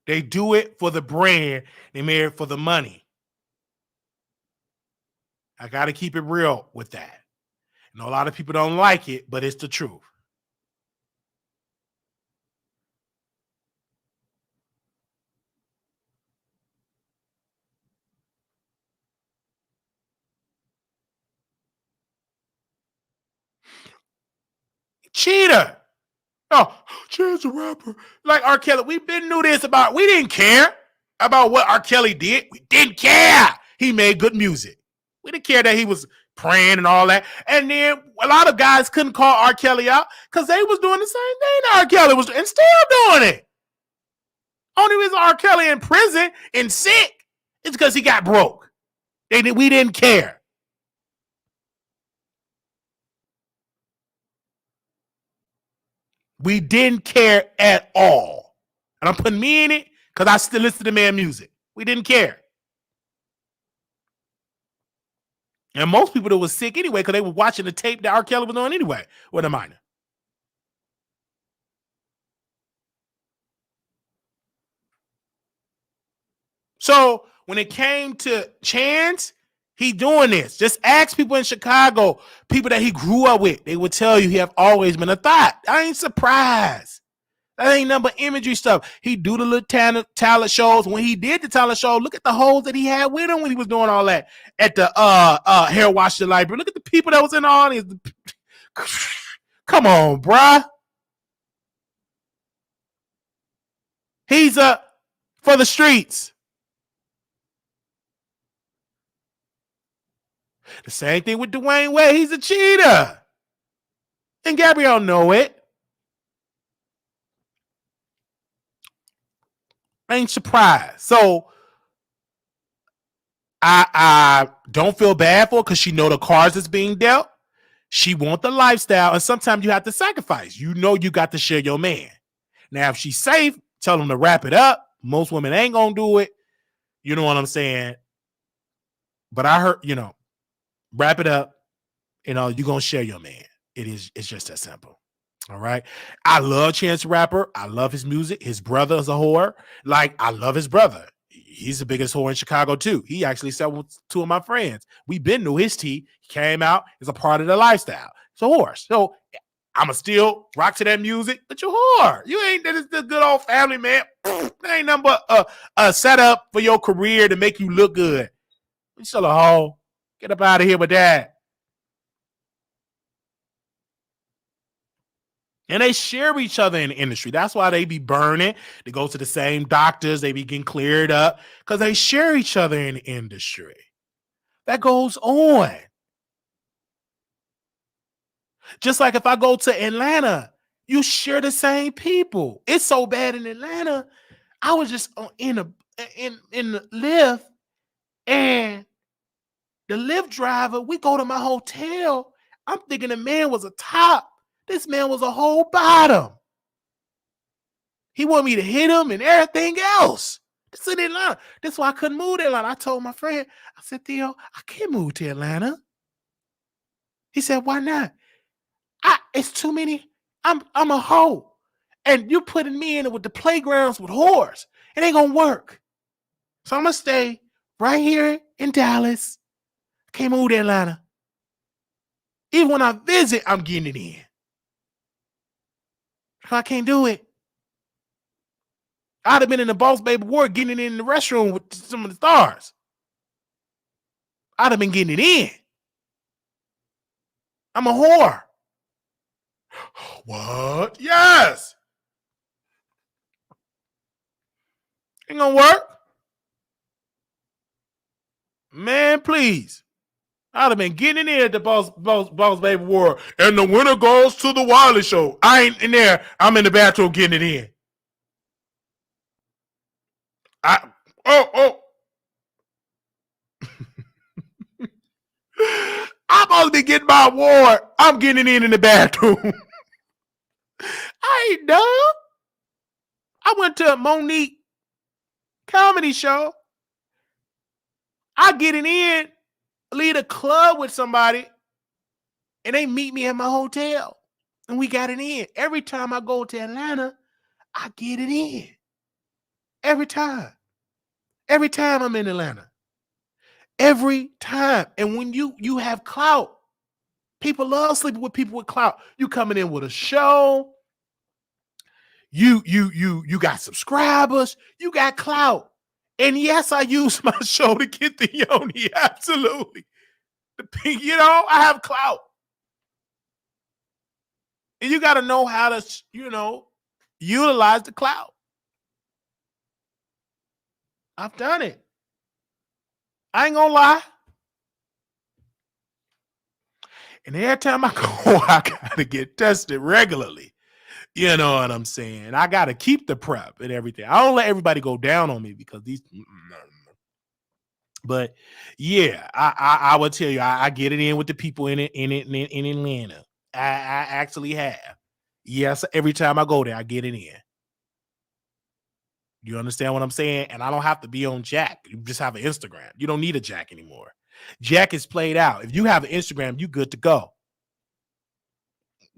They do it for the brand. They marry it for the money. I got to keep it real with that. I know a lot of people don't like it, but it's the truth. Cheater. Oh, Chance the Rapper. Like R. Kelly, we've been knew this about, we didn't care about what R. Kelly did. We didn't care. He made good music. We didn't care that he was praying and all that. And then a lot of guys couldn't call R. Kelly out because they was doing the same thing that R. Kelly was and still doing it. Only reason R. Kelly in prison and sick is because he got broke. We didn't care. We didn't care at all. And I'm putting me in it because I still listen to man music. We didn't care. And most people that was sick anyway because they were watching the tape that R. Kelly was on anyway with a minor. So when it came to Chance, he doing this. Just ask people in Chicago, people that he grew up with. They would tell you he have always been a thought. I ain't surprised. That ain't nothing but imagery stuff. He do the little talent shows. When he did the talent show, look at the hoes that he had with him when he was doing all that at the hair wash the library. Look at the people that was in the audience. Come on, bruh. He's for the streets. The same thing with Dwayne Wade. He's a cheater. And Gabrielle know it. I ain't surprised. So I don't feel bad for her because she know the cards that's being dealt. She want the lifestyle, and sometimes you have to sacrifice. You know you got to share your man. Now, if she's safe, tell him to wrap it up. Most women ain't gonna do it. You know what I'm saying? But I heard, wrap it up. You're gonna share your man. It's just that simple. All right. I love Chance the Rapper. I love his music. His brother is a whore. Like, I love his brother. He's the biggest whore in Chicago, too. He actually said with two of my friends. We been knew his tea. He came out as a part of the lifestyle. It's a whore. So I'ma still rock to that music, but you're a whore. You ain't this good old family, man. That ain't nothing but a setup for your career to make you look good. You still a hoe. Get up out of here with that. And they share each other in the industry. That's why they be burning. They go to the same doctors. They be getting cleared up because they share each other in the industry. That goes on. Just like if I go to Atlanta, you share the same people. It's so bad in Atlanta. I was just in the lift, and the lift driver, we go to my hotel. I'm thinking the man was a top. This man was a whole bottom. He wanted me to hit him and everything else. This is in Atlanta. That's why I couldn't move to Atlanta. I told my friend, I said, Theo, I can't move to Atlanta. He said, why not? It's too many. I'm a hoe. And you're putting me in with the playgrounds with whores. It ain't gonna work. So I'm gonna stay right here in Dallas. I can't move to Atlanta. Even when I visit, I'm getting it in. I can't do it. I'd have been in the Boss Baby Award getting it in the restroom with some of the stars. I'd have been getting it in. I'm a whore. What? Yes. Ain't gonna work. Man, please. I'd have been getting in at the Boss Baby Award. And the winner goes to the Wiley Show. I ain't in there. I'm in the bathroom getting it in. I'm supposed to be getting my award. I'm getting it in the bathroom. I ain't dumb. I went to a Monique comedy show. I get it in, leave a club with somebody, and they meet me at my hotel. And we got it in. Every time I go to Atlanta, I get it in. Every time. Every time I'm in Atlanta. Every time. And when you have clout, people love sleeping with people with clout. You coming in with a show. You got subscribers. You got clout. And yes, I use my show to get the yoni. Absolutely. I have clout. And you got to know how to, utilize the clout. I've done it. I ain't gonna lie. And every time I go, I gotta get tested regularly. You know what I'm saying? I gotta keep the prep and everything. I don't let everybody go down on me because these. But yeah, I would tell you, I get it in with the people in Atlanta. I actually have. Yes, every time I go there, I get it in. You understand what I'm saying? And I don't have to be on Jack. You just have an Instagram. You don't need a Jack anymore. Jack is played out. If you have an Instagram, you good to go.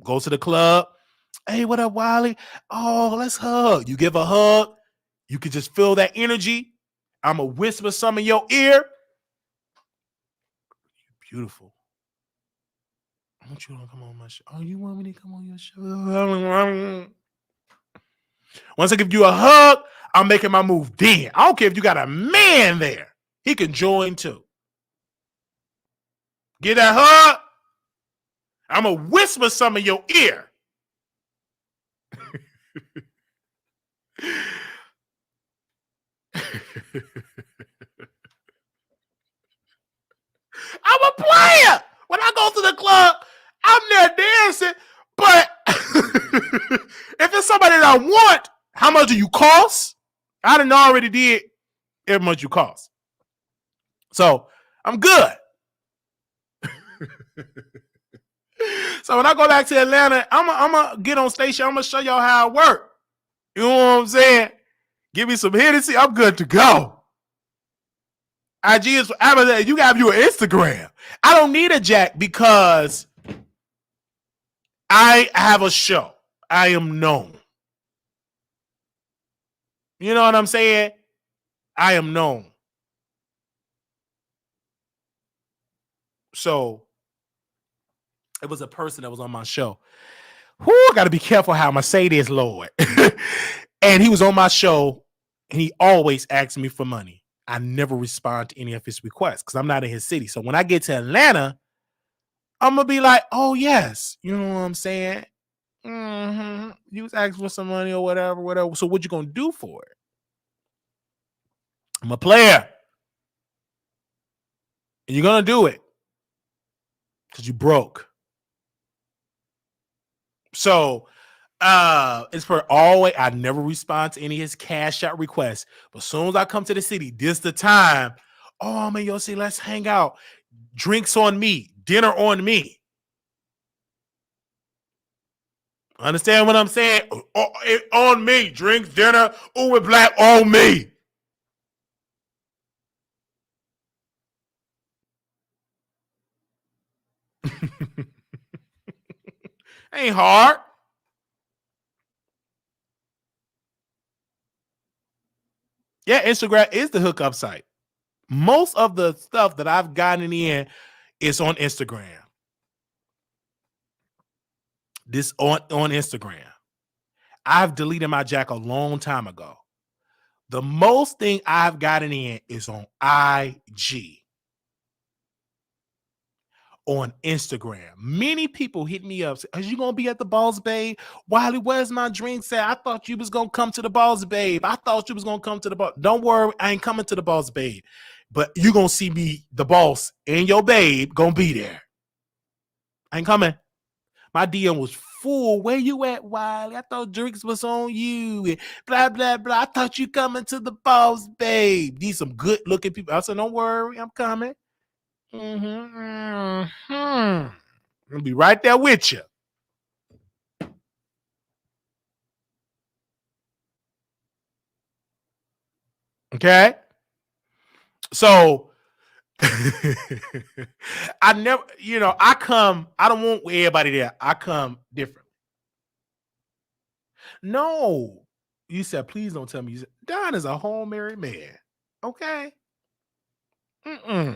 Go to the club. Hey, what up, Wiley? Oh, let's hug. You give a hug. You can just feel that energy. I'm going to whisper some in your ear. Beautiful. I want you to come on my show. Oh, you want me to come on your show? Once I give you a hug, I'm making my move then. I don't care if you got a man there. He can join too. Get that hug. I'm going to whisper some in your ear. I'm a player. When I go to the club, I'm there dancing. But if it's somebody that I want, how much do you cost? I done already did how much you cost. So I'm good. So when I go back to Atlanta, I'm going to get on station. I'm going to show y'all how it works. You know what I'm saying? Give me some Hennessy. I'm good to go. IG is you got your Instagram. I don't need a Jack because I have a show. I am known. You know what I'm saying? I am known. So it was a person that was on my show. Whoo, I got to be careful how I say this, Lord. And he was on my show, and he always asks me for money. I never respond to any of his requests because I'm not in his city. So when I get to Atlanta, I'm going to be like, oh, yes. You know what I'm saying? Mm-hmm. You was asking for some money or whatever. So what you going to do for it? I'm a player. And you're going to do it because you broke. So it's for always. I never respond to any of his cash out requests. But as soon as I come to the city, this the time. Oh, I'm in your city. Let's hang out. Drinks on me. Dinner on me. Understand what I'm saying? On me. Drinks, dinner. Ooh, with black on me. Ain't hard. Yeah, Instagram is the hookup site. Most of the stuff that I've gotten in is on Instagram. This on Instagram. I've deleted my Jack a long time ago. The most thing I've gotten in is on IG, on Instagram. Many people hit me up. Say, are you gonna be at the Balls, babe? Wiley, where's my drink at? I thought you was gonna come to the Balls, babe. I thought you was gonna come to the ball. Don't worry, I ain't coming to the Balls, babe. But you gonna see me, the boss, and your babe gonna be there. I ain't coming. My DM was full. Where you at, Wiley? I thought drinks was on you. And blah, blah, blah. I thought you coming to the Balls, babe. These some good looking people. I said, don't worry, I'm coming. I'm gonna be right there with you. Okay. So I never, I come, I don't want everybody there. I come different. No. You said, please don't tell me. You said, Don is a home married man. Okay. Mm-mm.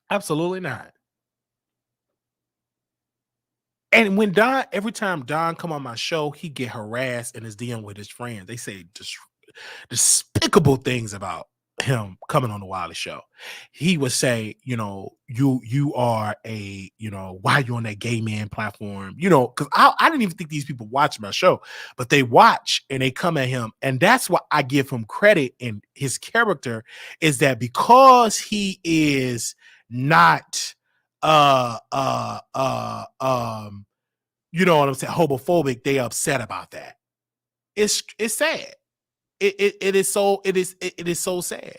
Absolutely not. And when Don, every time Don come on my show, he get harassed and is dealing with his friends. They say despicable things about him coming on the Wiley Show. He would say, you are a, why you on that gay man platform? Because I didn't even think these people watch my show, but they watch and they come at him. And that's what I give him credit in his character, is that because he is not you know what I'm saying, homophobic, they upset about that. It's sad. It is so sad.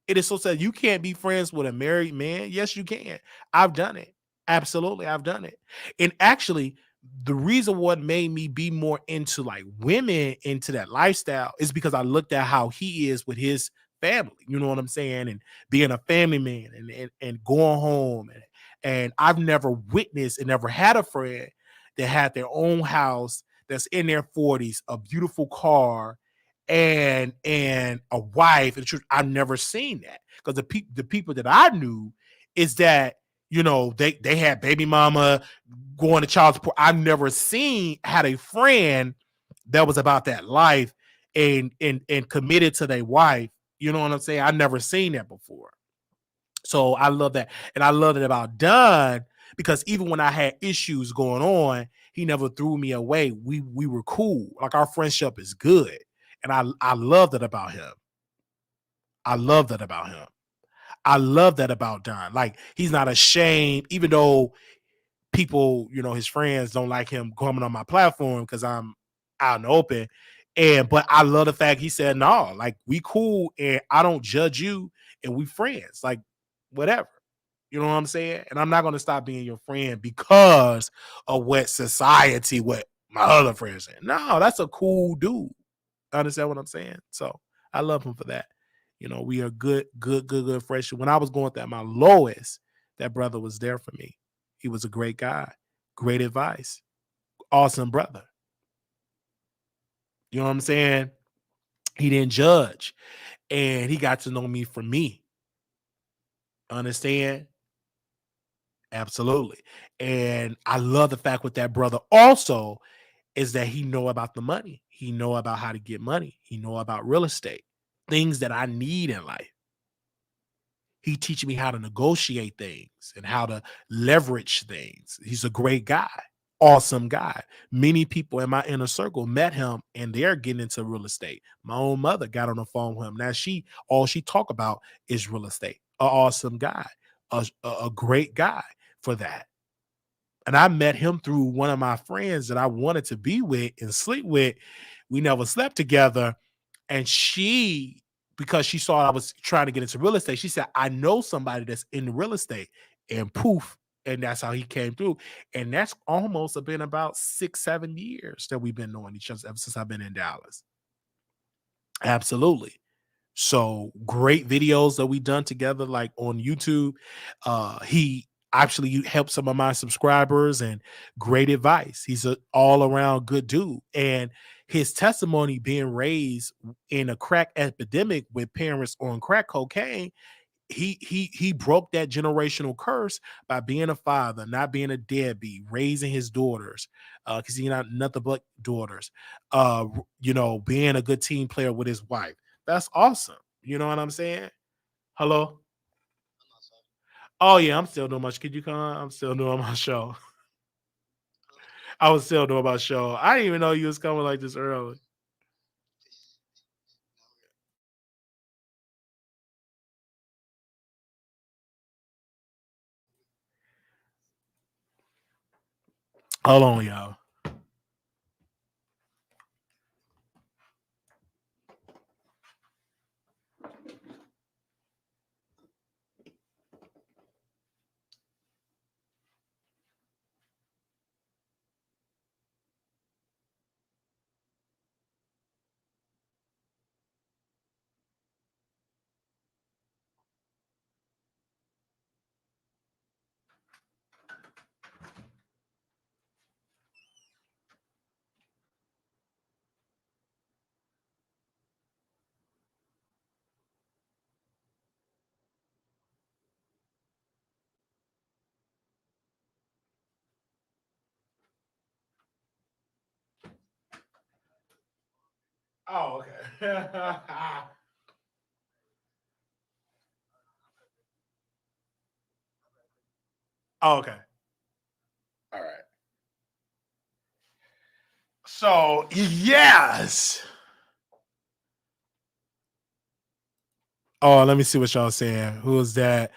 It is so sad. You can't be friends with a married man. Yes, you can. I've done it. Absolutely, I've done it. And actually, the reason what made me be more into like women into that lifestyle is because I looked at how he is with his family. You know what I'm saying? And being a family man and going home. And I've never witnessed and never had a friend that had their own house that's in their 40s, a beautiful car, and a wife. And I've never seen that, because the people that I knew is that they had baby mama going to child support. I've never had a friend that was about that life and committed to their wife. You know what I'm saying? I've never seen that before. So I love that. And I love it about Don, because even when I had issues going on, he never threw me away. We were cool. Like, our friendship is good. And I love that about him. I love that about him. I love that about Don. Like, he's not ashamed, even though people, his friends don't like him coming on my platform because I'm out in the open. But I love the fact he said, no, like, we cool and I don't judge you and we friends. Like, whatever. You know what I'm saying? And I'm not going to stop being your friend because of what society, what my other friends say. No, that's a cool dude. Understand what I'm saying? So I love him for that. We are good friends. When I was going through at my lowest, that brother was there for me. He was a great guy, great advice, awesome brother. You know what I'm saying? He didn't judge, and he got to know me for me. Understand? Absolutely. And I love the fact with that brother also is that he know about the money. He know about how to get money. He know about real estate, things that I need in life. He teaching me how to negotiate things and how to leverage things. He's a great guy, awesome guy. Many people in my inner circle met him and they're getting into real estate. My own mother got on the phone with him. Now all she talk about is real estate. An awesome guy, a great guy for that. And I met him through one of my friends that I wanted to be with and sleep with. We never slept together. And because she saw I was trying to get into real estate, she said, I know somebody that's in real estate. And poof. And that's how he came through. And that's almost been about 6-7 years that we've been knowing each other ever since I've been in Dallas. Absolutely. So great videos that we done together, like on YouTube. He actually helped some of my subscribers, and great advice. He's an all around good dude. And his testimony being raised in a crack epidemic with parents on crack cocaine, he broke that generational curse by being a father, not being a deadbeat, raising his daughters, because he not nothing but daughters, being a good team player with his wife. That's awesome. You know what I'm saying? Hello? Oh yeah, I'm still doing my could you come? I'm still doing my show. I was still doing my show. I didn't even know you was coming like this early. Hold on, y'all. Oh, okay. Oh, okay. All right. So yes. Oh, let me see what y'all saying. Who is that?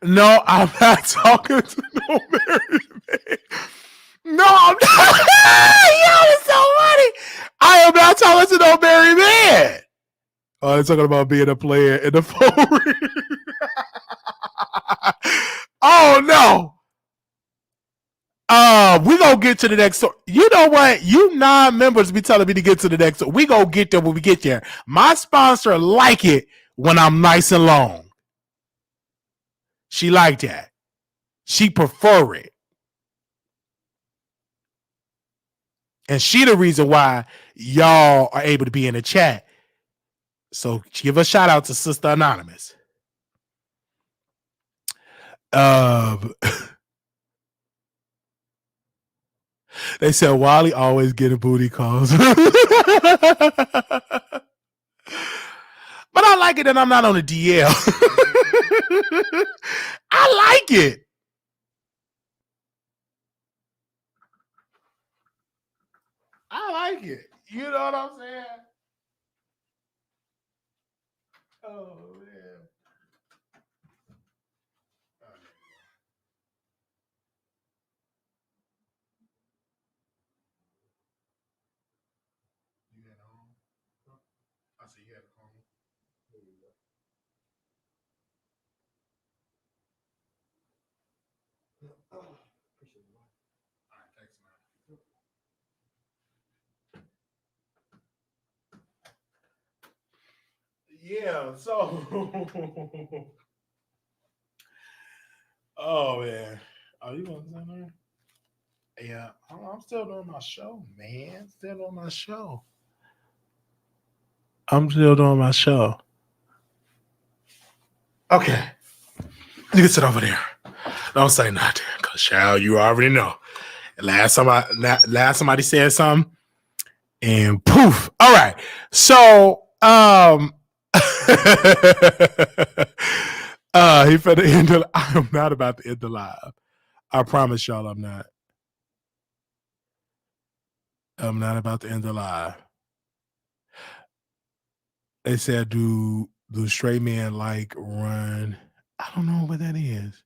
No, I'm not talking to no married man. No, I'm not. Yo, it's so funny. I am not talking to no married man. Oh, they're talking about being a player in the phone. Oh no. We gonna get to the next story. You know what? You non-members be telling me to get to the next story. We gonna get there when we get there. My sponsor like it when I'm nice and long. She like that. She prefer it. And she the reason why y'all are able to be in the chat. So give a shout out to Sister Anonymous. Um, they said Wiley always getting booty calls. But I like it that I'm not on the DL. I like it. I like it. You know what I'm saying? Oh man. You had home? I see you had home. There you go. Oh, appreciate it. All right, thanks, man. Yeah, so oh man. Oh, you want something there? Yeah, I'm still doing my show, man. Still doing my show. I'm still doing my show. Okay. You can sit over there. Don't say nothing. Cause child, you already know. Last somebody said something and poof. All right. So he finna end the I am not about to end the live. I promise y'all I'm not. I'm not about to end the live. They said do straight men like run? I don't know what that is.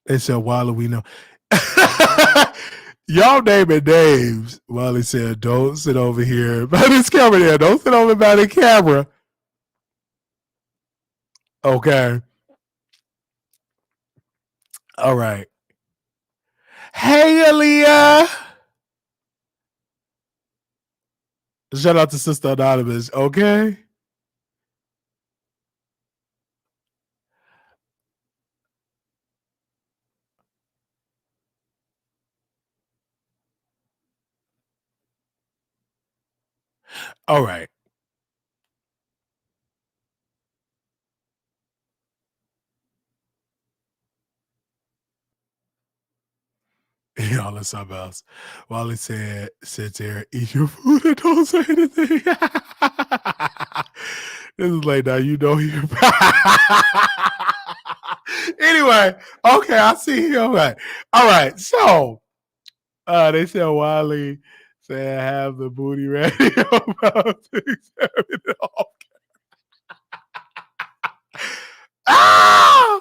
They said Wiley we know. Y'all naming names. Wiley said, don't sit over here by this camera there. Don't sit over by the camera. Okay. All right. Hey, Aaliyah. Shout out to Sister Anonymous. Okay. All right. y'all are something else. Wiley said, "Sit there, eat your food, and don't say anything." This is like, now you know you. Anyway, okay, I see you. All right. So, they said Wiley said, "Have the booty ready." About to serve it off. Ah!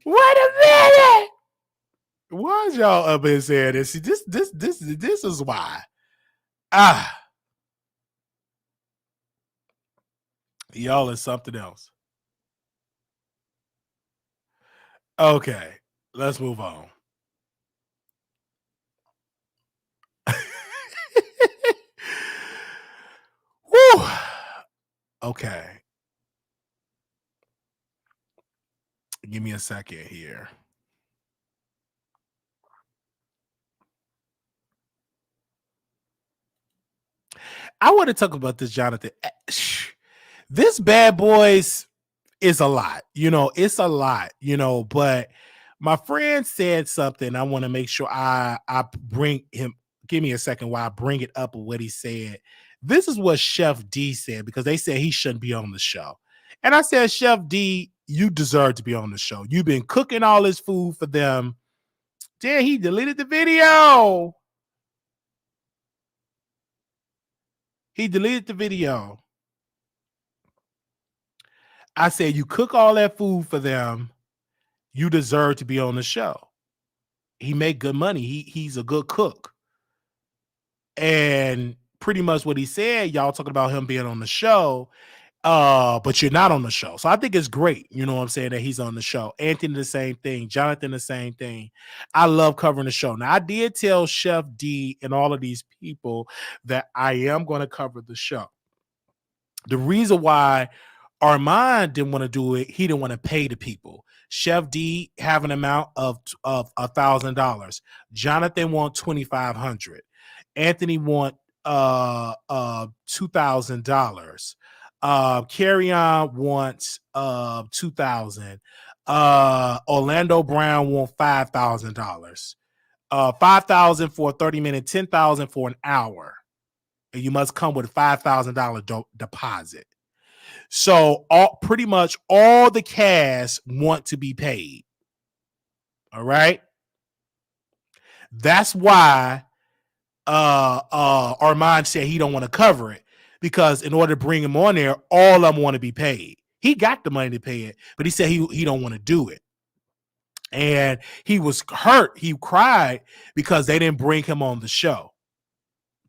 Wait a minute. Why is y'all up here saying this? See, this is why. Y'all is something else. Okay, let's move on. Whew. Okay. Give me a second here. I want to talk about this, Jonathan. This Bad Boys is a lot, it's a lot, but my friend said something. I want to make sure I bring him. Give me a second while I bring it up of what he said. This is what Chef D said, because they said he shouldn't be on the show. And I said, Chef D, you deserve to be on the show. You've been cooking all this food for them. Then he deleted the video. He deleted the video. I said, you cook all that food for them. You deserve to be on the show. He made good money. He's a good cook. And pretty much what he said, y'all talking about him being on the show, but you're not on the show. So I think it's great, you know what I'm saying, that he's on the show. Anthony, the same thing. Jonathan, the same thing. I love covering the show. Now, I did tell Chef D and all of these people that I am going to cover the show. The reason why Armand didn't want to do it, he didn't want to pay the people. Chef D have an amount of $1,000. Jonathan want $2,500. Anthony want $2,000. Carry On wants $2,000. Orlando Brown want $5,000. $5,000 for a 30-minute, $10,000 for an hour. And you must come with a $5,000 deposit. So pretty much all the cast want to be paid. All right. That's why Armand said he don't want to cover it, because in order to bring him on there, all of them want to be paid. He got the money to pay it, but he said he don't want to do it. And he was hurt. He cried because they didn't bring him on the show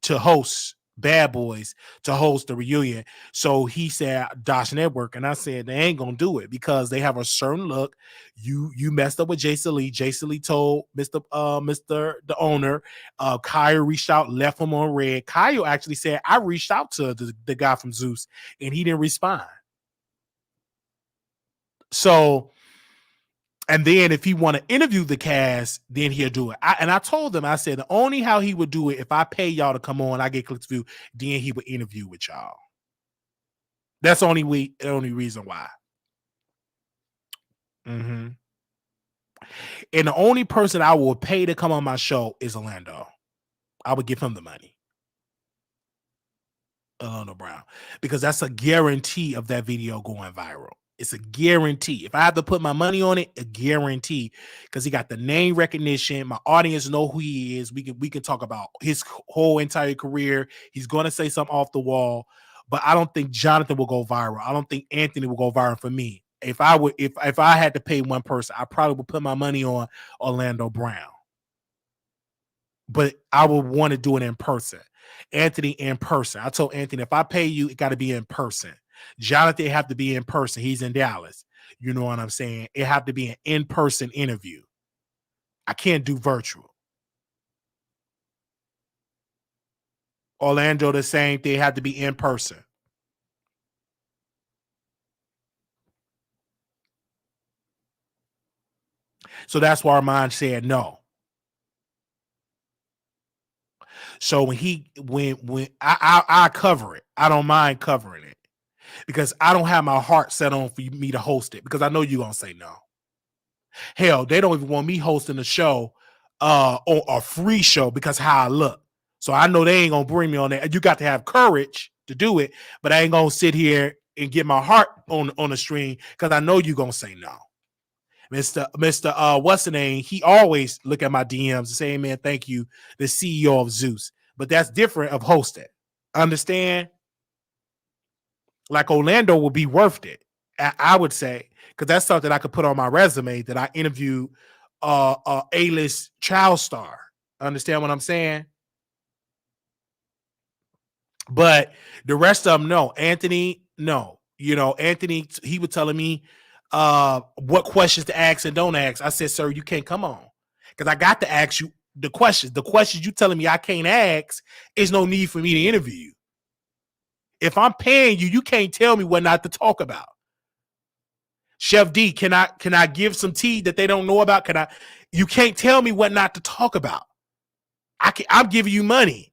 to host Bad Boys, to host the reunion. So he said, Dosh Network. And I said, they ain't gonna do it because they have a certain look. You messed up with Jason Lee. Jason Lee told Mr. the owner. Kyle reached out, left him on red. Kyle actually said, I reached out to the guy from Zeus and he didn't respond. So, and then if he want to interview the cast, then he'll do it. I told him, I said, the only how he would do it, if I pay y'all to come on, I get clicks view, then he would interview with y'all. That's the only reason why. Mm-hmm. And the only person I will pay to come on my show is Orlando. I would give him the money. Orlando Brown. Because that's a guarantee of that video going viral. It's a guarantee. If I have to put my money on it, a guarantee, because he got the name recognition. My audience know who he is. We can talk about his whole entire career. He's going to say something off the wall, but I don't think Jonathan will go viral. I don't think Anthony will go viral for me. If I had to pay one person, I probably would put my money on Orlando Brown. But I would want to do it in person. Anthony in person. I told Anthony, if I pay you, it got to be in person. Jonathan have to be in person. He's in Dallas. You know what I'm saying? It have to be an in-person interview. I can't do virtual. Orlando, the same. They have to be in person. So that's why Armand said no. So when I cover it, I don't mind covering it, because I don't have my heart set on for me to host it, because I know you're gonna say no. Hell, they don't even want me hosting the show on a free show because how I look. So I know they ain't gonna bring me on there. You got to have courage to do it, but I ain't gonna sit here and get my heart on the stream because I know you gonna say no. Mr. What's the name? He always look at my DMs and say, hey, man, thank you, the CEO of Zeus. But that's different of hosting. Understand? Like Orlando would be worth it, I would say, because that's something I could put on my resume that I interviewed A-list child star. Understand what I'm saying? But the rest of them, no. Anthony, no. You know, Anthony, he was telling me what questions to ask and don't ask. I said, sir, you can't come on because I got to ask you the questions. The questions you telling me I can't ask is no need for me to interview you. If I'm paying you, you can't tell me what not to talk about. Chef D, can I give some tea that they don't know about? You can't tell me what not to talk about. I'm giving you money.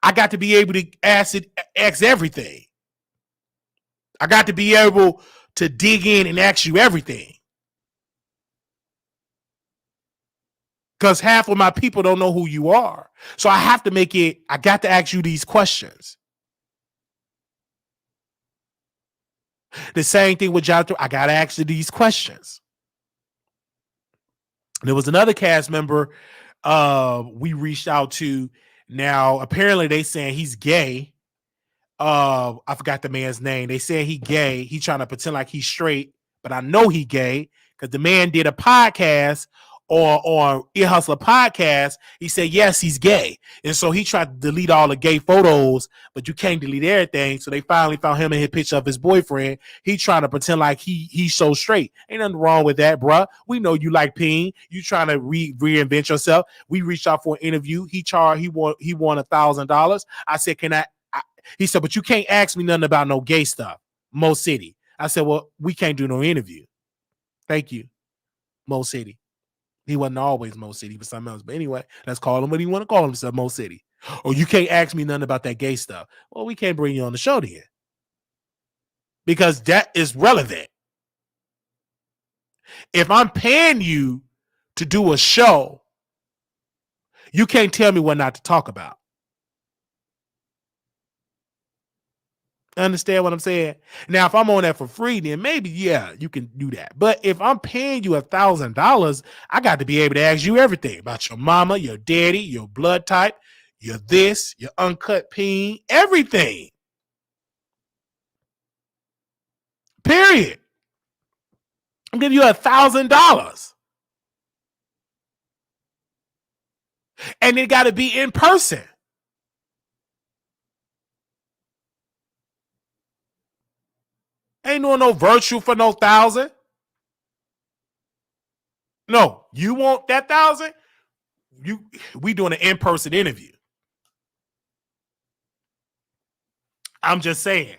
I got to be able to ask everything. I got to be able to dig in and ask you everything. Because half of my people don't know who you are. So I have to I got to ask you these questions. The same thing with Jonathan. I got to ask you these questions. There was another cast member we reached out to. Now, apparently they saying he's gay. I forgot the man's name. They said he gay. He trying to pretend like he's straight, but I know he gay because the man did a podcast on Ear Hustler podcast. He said yes, he's gay, and so he tried to delete all the gay photos, but you can't delete everything. So they finally found him in his picture of his boyfriend. He trying to pretend like he's so straight. Ain't nothing wrong with that, bruh. We know you like peen. You trying to reinvent yourself. We reached out for an interview. He won $1,000. I said, can I? He said, but you can't ask me nothing about no gay stuff. Mo City. I said, well, we can't do no interview. Thank you, Mo City. He wasn't always Mo City, but something else. But anyway, let's call him what he want to call himself, Mo City. Or you can't ask me nothing about that gay stuff. Well, we can't bring you on the show then. Because that is relevant. If I'm paying you to do a show, you can't tell me what not to talk about. Understand what I'm saying? Now, if I'm on that for free, then maybe, yeah, you can do that. But if I'm paying you $1,000, I got to be able to ask you everything about your mama, your daddy, your blood type, your this, your uncut peen, everything. Period. I'm giving you $1,000. And it got to be in person. Ain't doing no virtual for no 1,000. No, you want that 1,000? We doing an in-person interview. I'm just saying.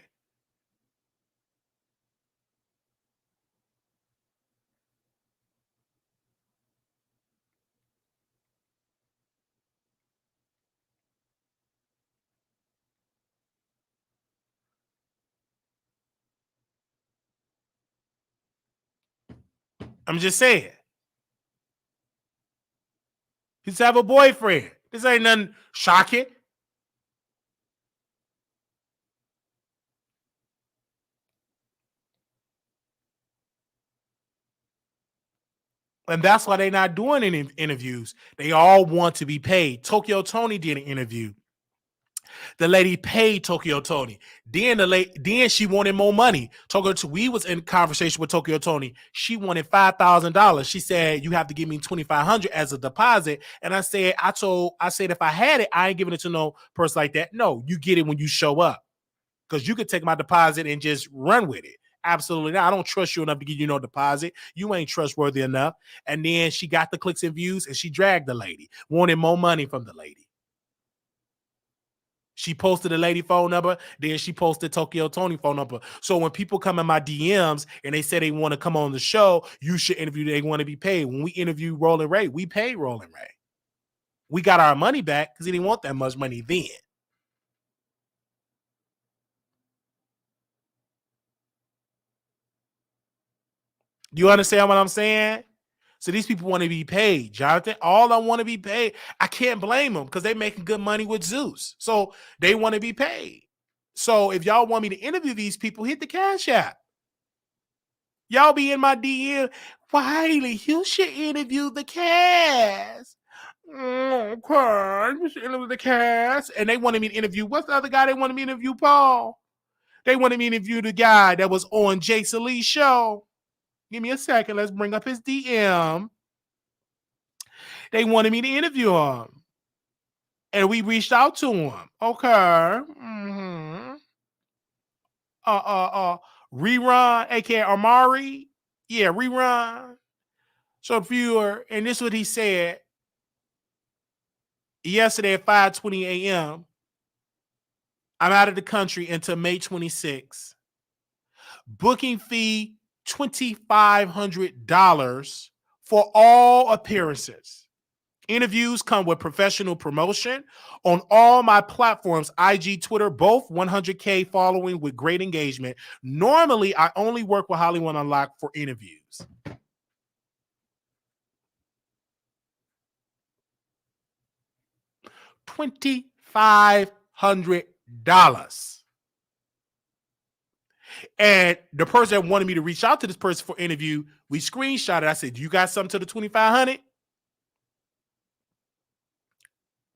I'm just saying. He's have a boyfriend. This ain't nothing shocking. And that's why they're not doing any interviews. They all want to be paid. Tokyo Tony did an interview. The lady paid Tokyo Tony. Then she wanted more money. We was in conversation with Tokyo Tony. She wanted $5,000. She said, you have to give me $2,500 as a deposit. And I said, if I had it, I ain't giving it to no person like that. No, you get it when you show up. Because you could take my deposit and just run with it. Absolutely not. I don't trust you enough to give you no deposit. You ain't trustworthy enough. And then she got the clicks and views and she dragged the lady, wanted more money from the lady. She posted the lady phone number, then she posted Tokyo Tony phone number. So when people come in my DMs and they say they want to come on the show, you should interview, they want to be paid. When we interview Roland Ray, we paid Roland Ray. We got our money back because he didn't want that much money then. You understand what I'm saying? So these people want to be paid, Jonathan. All I want to be paid. I can't blame them because they're making good money with Zeus. So they want to be paid. So if y'all want me to interview these people, hit the Cash App. Y'all be in my DM. Wiley, you should interview the cast. Okay, you should interview the cast. And they wanted me to interview, what's the other guy they wanted me to interview, Paul? They wanted me to interview the guy that was on Jason Lee's show. Give me a second. Let's bring up his DM. They wanted me to interview him. And we reached out to him. Okay. Mm-hmm. Rerun, aka Amari. Yeah, Rerun. So viewer, and this is what he said yesterday at 5:20 a.m. I'm out of the country until May 26th. Booking fee $2,500 for all appearances. Interviews come with professional promotion on all my platforms, IG, Twitter, both 100K following with great engagement. Normally, I only work with Hollywood Unlocked for interviews. $2,500. And the person that wanted me to reach out to this person for interview, we screenshot it. I said, you got something to the 2,500?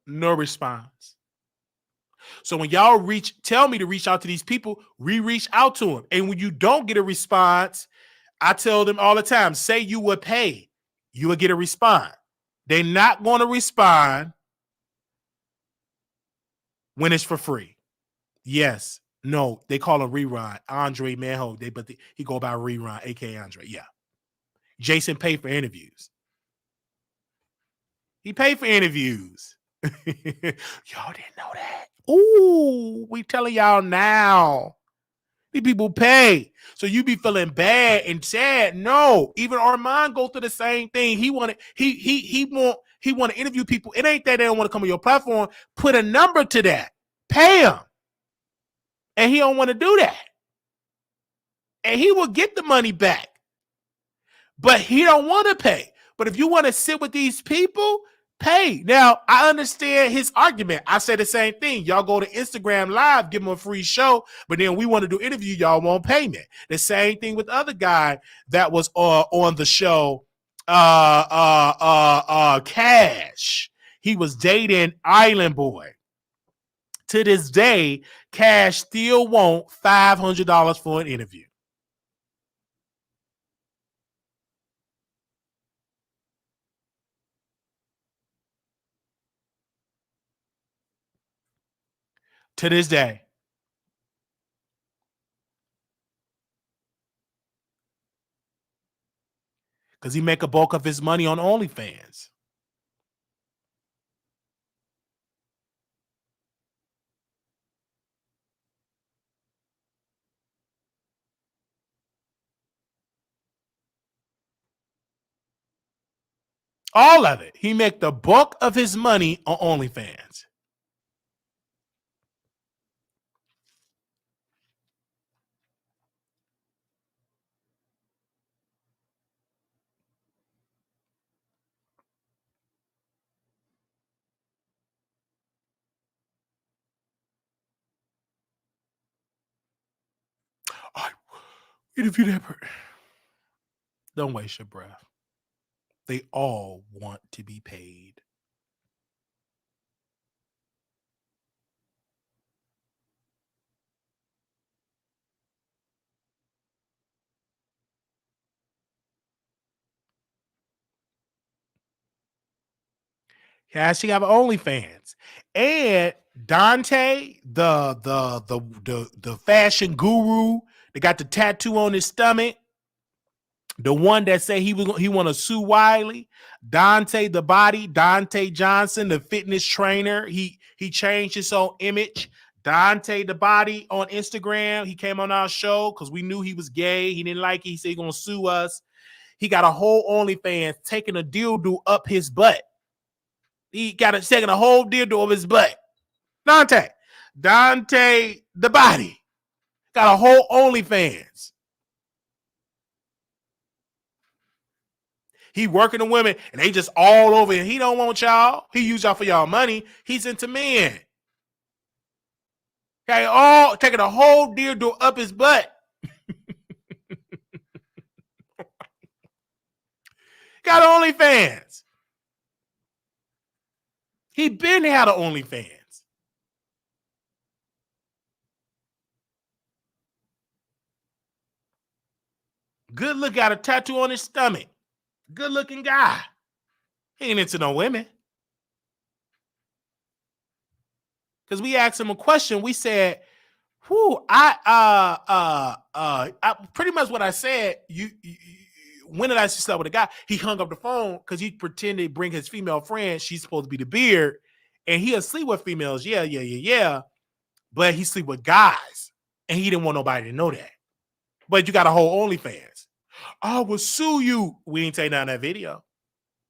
No response. So when y'all tell me to reach out to these people, we reach out to them. And when you don't get a response, I tell them all the time, say you would pay, you would get a response. They're not going to respond when it's for free. Yes. No, they call him Rerun. Andre Manho. He go by Rerun, aka Andre. Yeah. Jason paid for interviews. He paid for interviews. Y'all didn't know that. Ooh, we telling y'all now. These people pay. So you be feeling bad and sad. No, even Armand go through the same thing. He want to interview people. It ain't that they don't want to come on your platform. Put a number to that. Pay him. And he don't want to do that. And he will get the money back. But he don't want to pay. But if you want to sit with these people, pay. Now, I understand his argument. I say the same thing. Y'all go to Instagram Live, give them a free show, but then we want to do interview, y'all won't pay me. The same thing with the other guy that was on the show, Cash. He was dating Island Boy. To this day, Cash still want $500 for an interview. To this day. Because he make a bulk of his money on OnlyFans. All of it. He make the bulk of his money on OnlyFans. Interview that person. Don't waste your breath. They all want to be paid. Yeah, she have OnlyFans. And Dante, the fashion guru that got the tattoo on his stomach, the one that said he want to sue Wiley, Dante the body, Dante Johnson, the fitness trainer. He changed his own image. Dante the body on Instagram. He came on our show because we knew he was gay. He didn't like it. He said he's gonna sue us. He got a whole OnlyFans taking a dildo up his butt. He got taking a whole dildo up his butt. Dante the body got a whole OnlyFans. He working the women, and they just all over him. He don't want y'all. He use y'all for y'all money. He's into men. Okay, all taking a whole deer door up his butt. Got OnlyFans. He been had an OnlyFans. Good look, got a tattoo on his stomach. Good looking guy. He ain't into no women. Because we asked him a question. We said, I pretty much what I said, when did I sleep with a guy? He hung up the phone because he pretended to bring his female friend. She's supposed to be the beard. And he sleep with females. Yeah. But he sleep with guys. And he didn't want nobody to know that. But you got a whole OnlyFans. I will sue you. We ain't take down that video.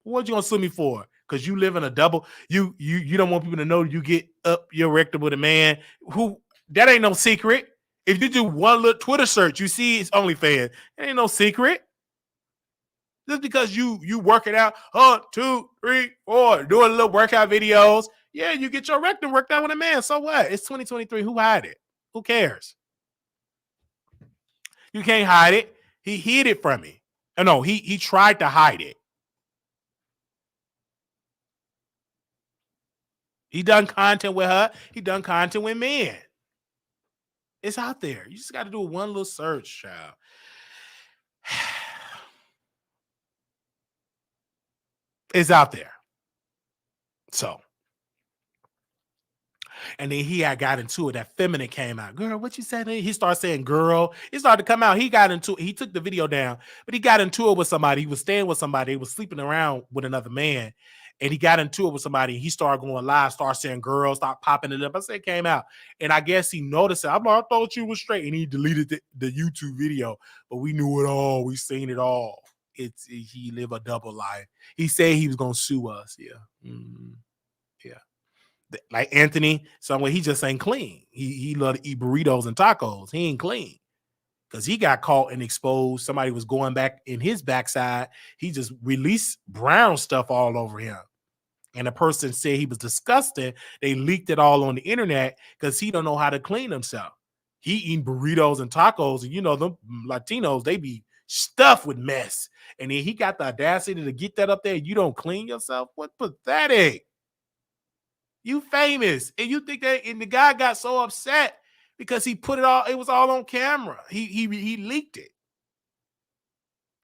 What you gonna sue me for? Because you live in a double. You don't want people to know you get up your rectum with a man who that ain't no secret. If you do one little Twitter search, you see it's OnlyFans. It ain't no secret. Just because you work it out, 1, 2, 3, 4, doing little workout videos. Yeah, you get your rectum worked out with a man. So what? It's 2023. Who hide it? Who cares? You can't hide it. He hid it from me. Oh, no, he tried to hide it. He done content with her. He done content with men. It's out there. You just got to do one little search, child. It's out there. So, and then he had got into it. That feminine came out. Girl, what you said? He started saying girl. It started to come out. He got into it. He took the video down, but he got into it with somebody. He was staying with somebody. He was sleeping around with another man. And he got into it with somebody. He started going live, started saying girl, start popping it up. I said it came out. And I guess he noticed it. I'm like, I thought you was straight. And he deleted the YouTube video. But we knew it all. We seen it all. He live a double life. He said he was gonna sue us. Yeah. Mm-hmm. Yeah. Like Anthony, somewhere he just ain't clean. He love to eat burritos and tacos. He ain't clean. Because he got caught and exposed. Somebody was going back in his backside. He just released brown stuff all over him. And the person said he was disgusting. They leaked it all on the internet because he don't know how to clean himself. He eating burritos and tacos. And you know, them Latinos, they be stuffed with mess. And then he got the audacity to get that up there. You don't clean yourself? What pathetic. You famous. And you think that, and the guy got so upset because he put it all, it was all on camera. He leaked it.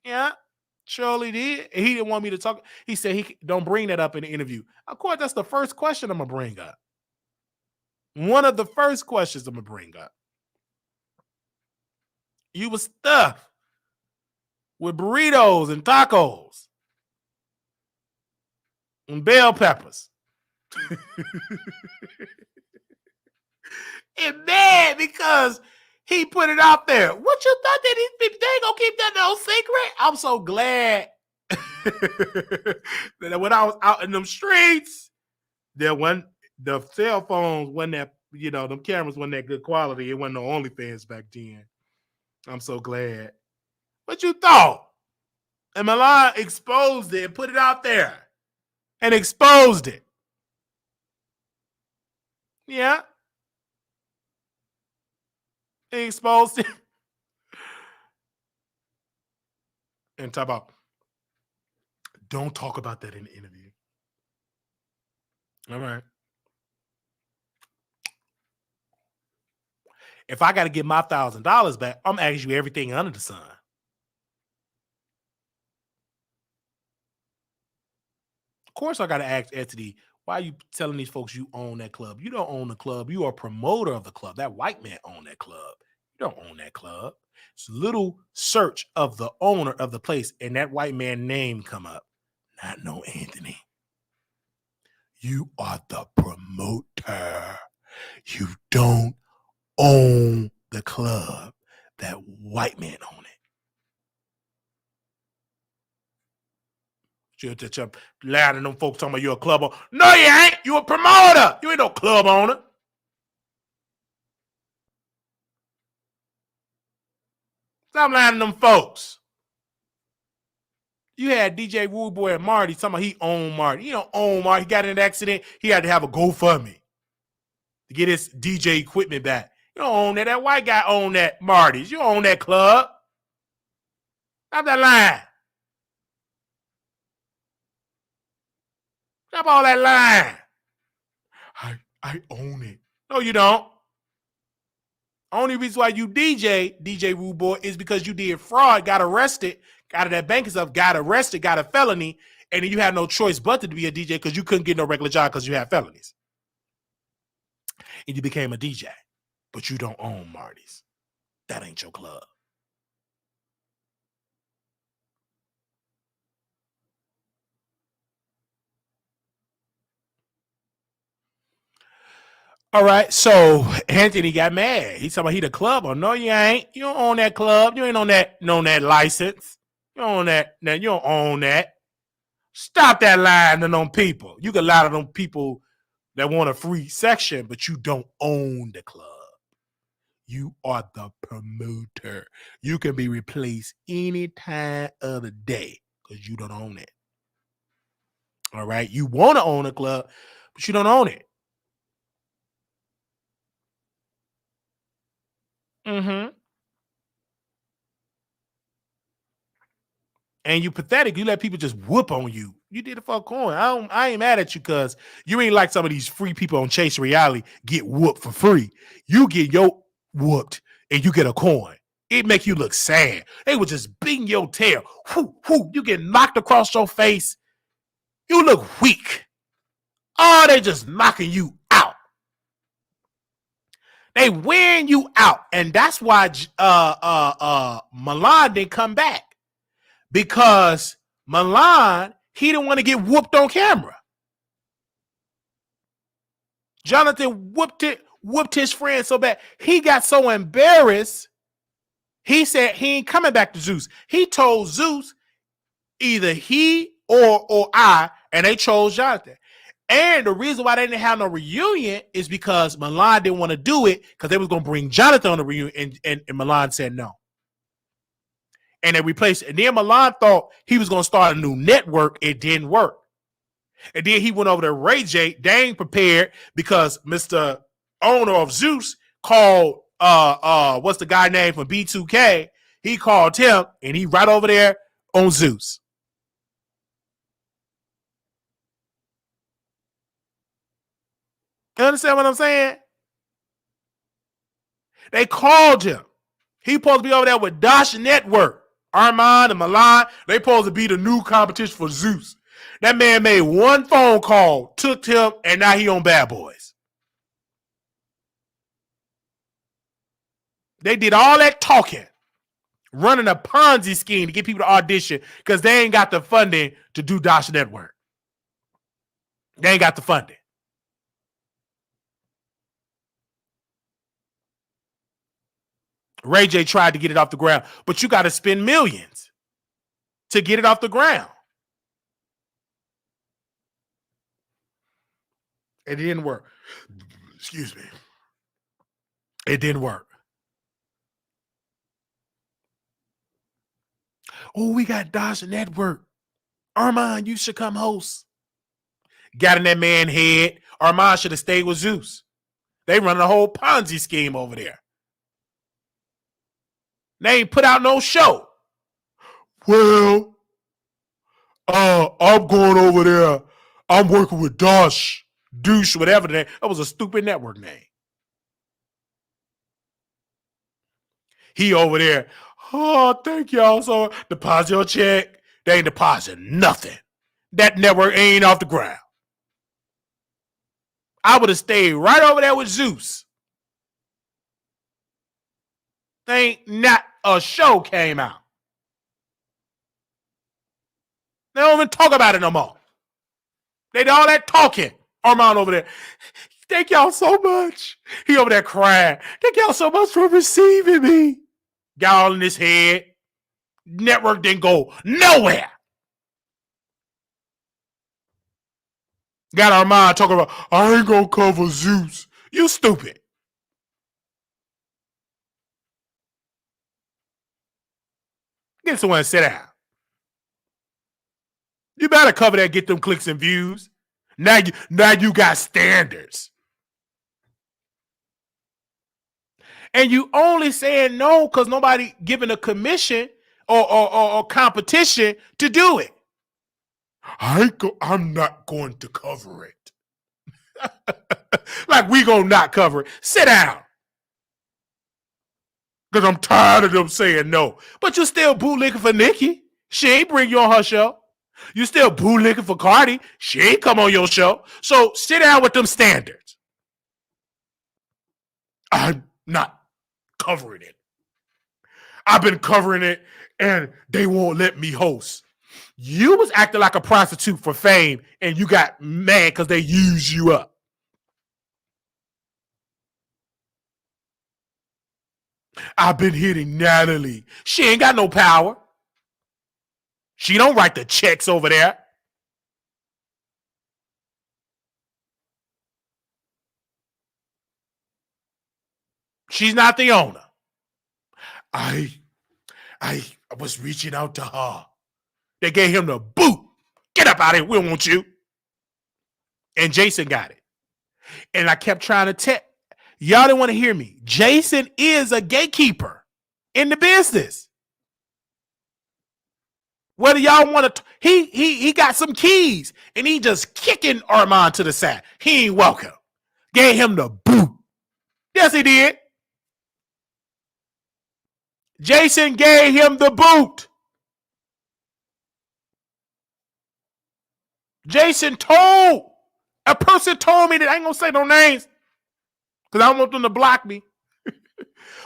Yeah, surely did. And he didn't want me to talk. He said he don't bring that up in the interview. Of course, that's the first question I'm gonna bring up. One of the first questions I'm gonna bring up. You was stuffed with burritos and tacos and bell peppers. And mad because he put it out there. What you thought that these people, they ain't gonna keep that no secret? I'm so glad that when I was out in them streets, there wasn't the cell phones wasn't that, you know, them cameras wasn't that good quality. It wasn't no OnlyFans back then. I'm so glad. What you thought? And Milan exposed it and put it out there and exposed it. Yeah. He exposed it. And talk about, don't talk about that in the interview. All right. If I got to get my $1,000 back, I'm asking you everything under the sun. Of course, I got to ask Etsy, why are you telling these folks you own that club? You don't own the club. You are a promoter of the club. That white man owned that club. You don't own that club. It's a little search of the owner of the place, and that white man name come up. Not no Anthony. You are the promoter. You don't own the club. That white man own it. You're loud and them folks talking about you're a club owner. No, you ain't. You a promoter. You ain't no club owner. Stop lying to them folks. You had DJ Rude Boy and Marty. Somebody he owned Marty. He don't own Marty. He got in an accident. He had to have a GoFundMe to get his DJ equipment back. You don't own that. That white guy owned that Marty's. You own that club. Stop that line. Stop all that line. I own it. No, you don't. Only reason why you DJ Rude Boy, is because you did fraud, got arrested, got out of that bank and stuff, got arrested, got a felony, and then you had no choice but to be a DJ because you couldn't get no regular job because you had felonies. And you became a DJ, but you don't own Marty's. That ain't your club. All right, so Anthony got mad. He talking about he the club. Oh, no, you ain't. You don't own that club. You ain't on that license. You don't own that. Now you don't own that. Stop that lying to them people. You can lie to them people that want a free section, but you don't own the club. You are the promoter. You can be replaced any time of the day because you don't own it. All right, you want to own a club, but you don't own it. Mm-hmm. And you pathetic. You let people just whoop on you. You did a fuck coin. I ain't mad at you because you ain't like some of these free people on Chase Reality get whooped for free. You get your whooped and you get a coin. It make you look sad. They were just beating your tail. Whoo, whoo. You get knocked across your face. You look weak. Oh, they just knocking you out. They wearing you out. And that's why Milan didn't come back. Because Milan, he didn't want to get whooped on camera. Jonathan whooped his friend so bad. He got so embarrassed. He said he ain't coming back to Zeus. He told Zeus either he or I, and they chose Jonathan. And the reason why they didn't have no reunion is because Milan didn't want to do it because they was going to bring Jonathan on the reunion, and Milan said no. And they replaced it. And then Milan thought he was going to start a new network. It didn't work. And then he went over to Ray J. They ain't prepared because Mr. Owner of Zeus called what's the guy name from B2K? He called him and he right over there on Zeus. You understand what I'm saying? They called him. He supposed to be over there with Dash Network. Armand and Milan, they supposed to be the new competition for Zeus. That man made one phone call, took him, and now he on Bad Boys. They did all that talking, running a Ponzi scheme to get people to audition because they ain't got the funding to do Dash Network. They ain't got the funding. Ray J tried to get it off the ground, but you got to spend millions to get it off the ground. It didn't work. Excuse me. It didn't work. Oh, we got Dash Network. Armand, you should come host. Got in that man's head. Armand should have stayed with Zeus. They run a whole Ponzi scheme over there. They ain't put out no show. Well, I'm going over there. I'm working with Douche, whatever the name. That was a stupid network name. He over there. Oh, thank y'all. So deposit your check. They ain't deposit nothing. That network ain't off the ground. I would have stayed right over there with Zeus. Ain't not a show came out. They don't even talk about it no more. They did all that talking. Armand over there. Thank y'all so much. He over there crying. Thank y'all so much for receiving me. Got all in his head. Network didn't go nowhere. Got Armand talking about, I ain't gonna cover Zeus. You stupid. Get someone to sit down. You better cover that, get them clicks and views. Now you got standards. And you only saying no because nobody giving a commission or competition to do it. I'm not going to cover it. Like we gonna not cover it. Sit down. Because I'm tired of them saying no. But you still bootlicking for Nikki. She ain't bring you on her show. You still bootlicking for Cardi. She ain't come on your show. So sit down with them standards. I'm not covering it. I've been covering it and they won't let me host. You was acting like a prostitute for fame and you got mad because they used you up. I've been hitting Natalie. She ain't got no power. She don't write the checks over there. She's not the owner. I was reaching out to her. They gave him the boot. Get up out of here. We don't want you. And Jason got it. And I kept trying to tell. Y'all didn't want to hear me. Jason is a gatekeeper in the business. Whether y'all want to, he got some keys and he just kicking Armand to the side. He ain't welcome. Gave him the boot. Yes, he did. Jason gave him the boot. Jason told, a person told me that, I ain't gonna say no names because I don't want them to block me.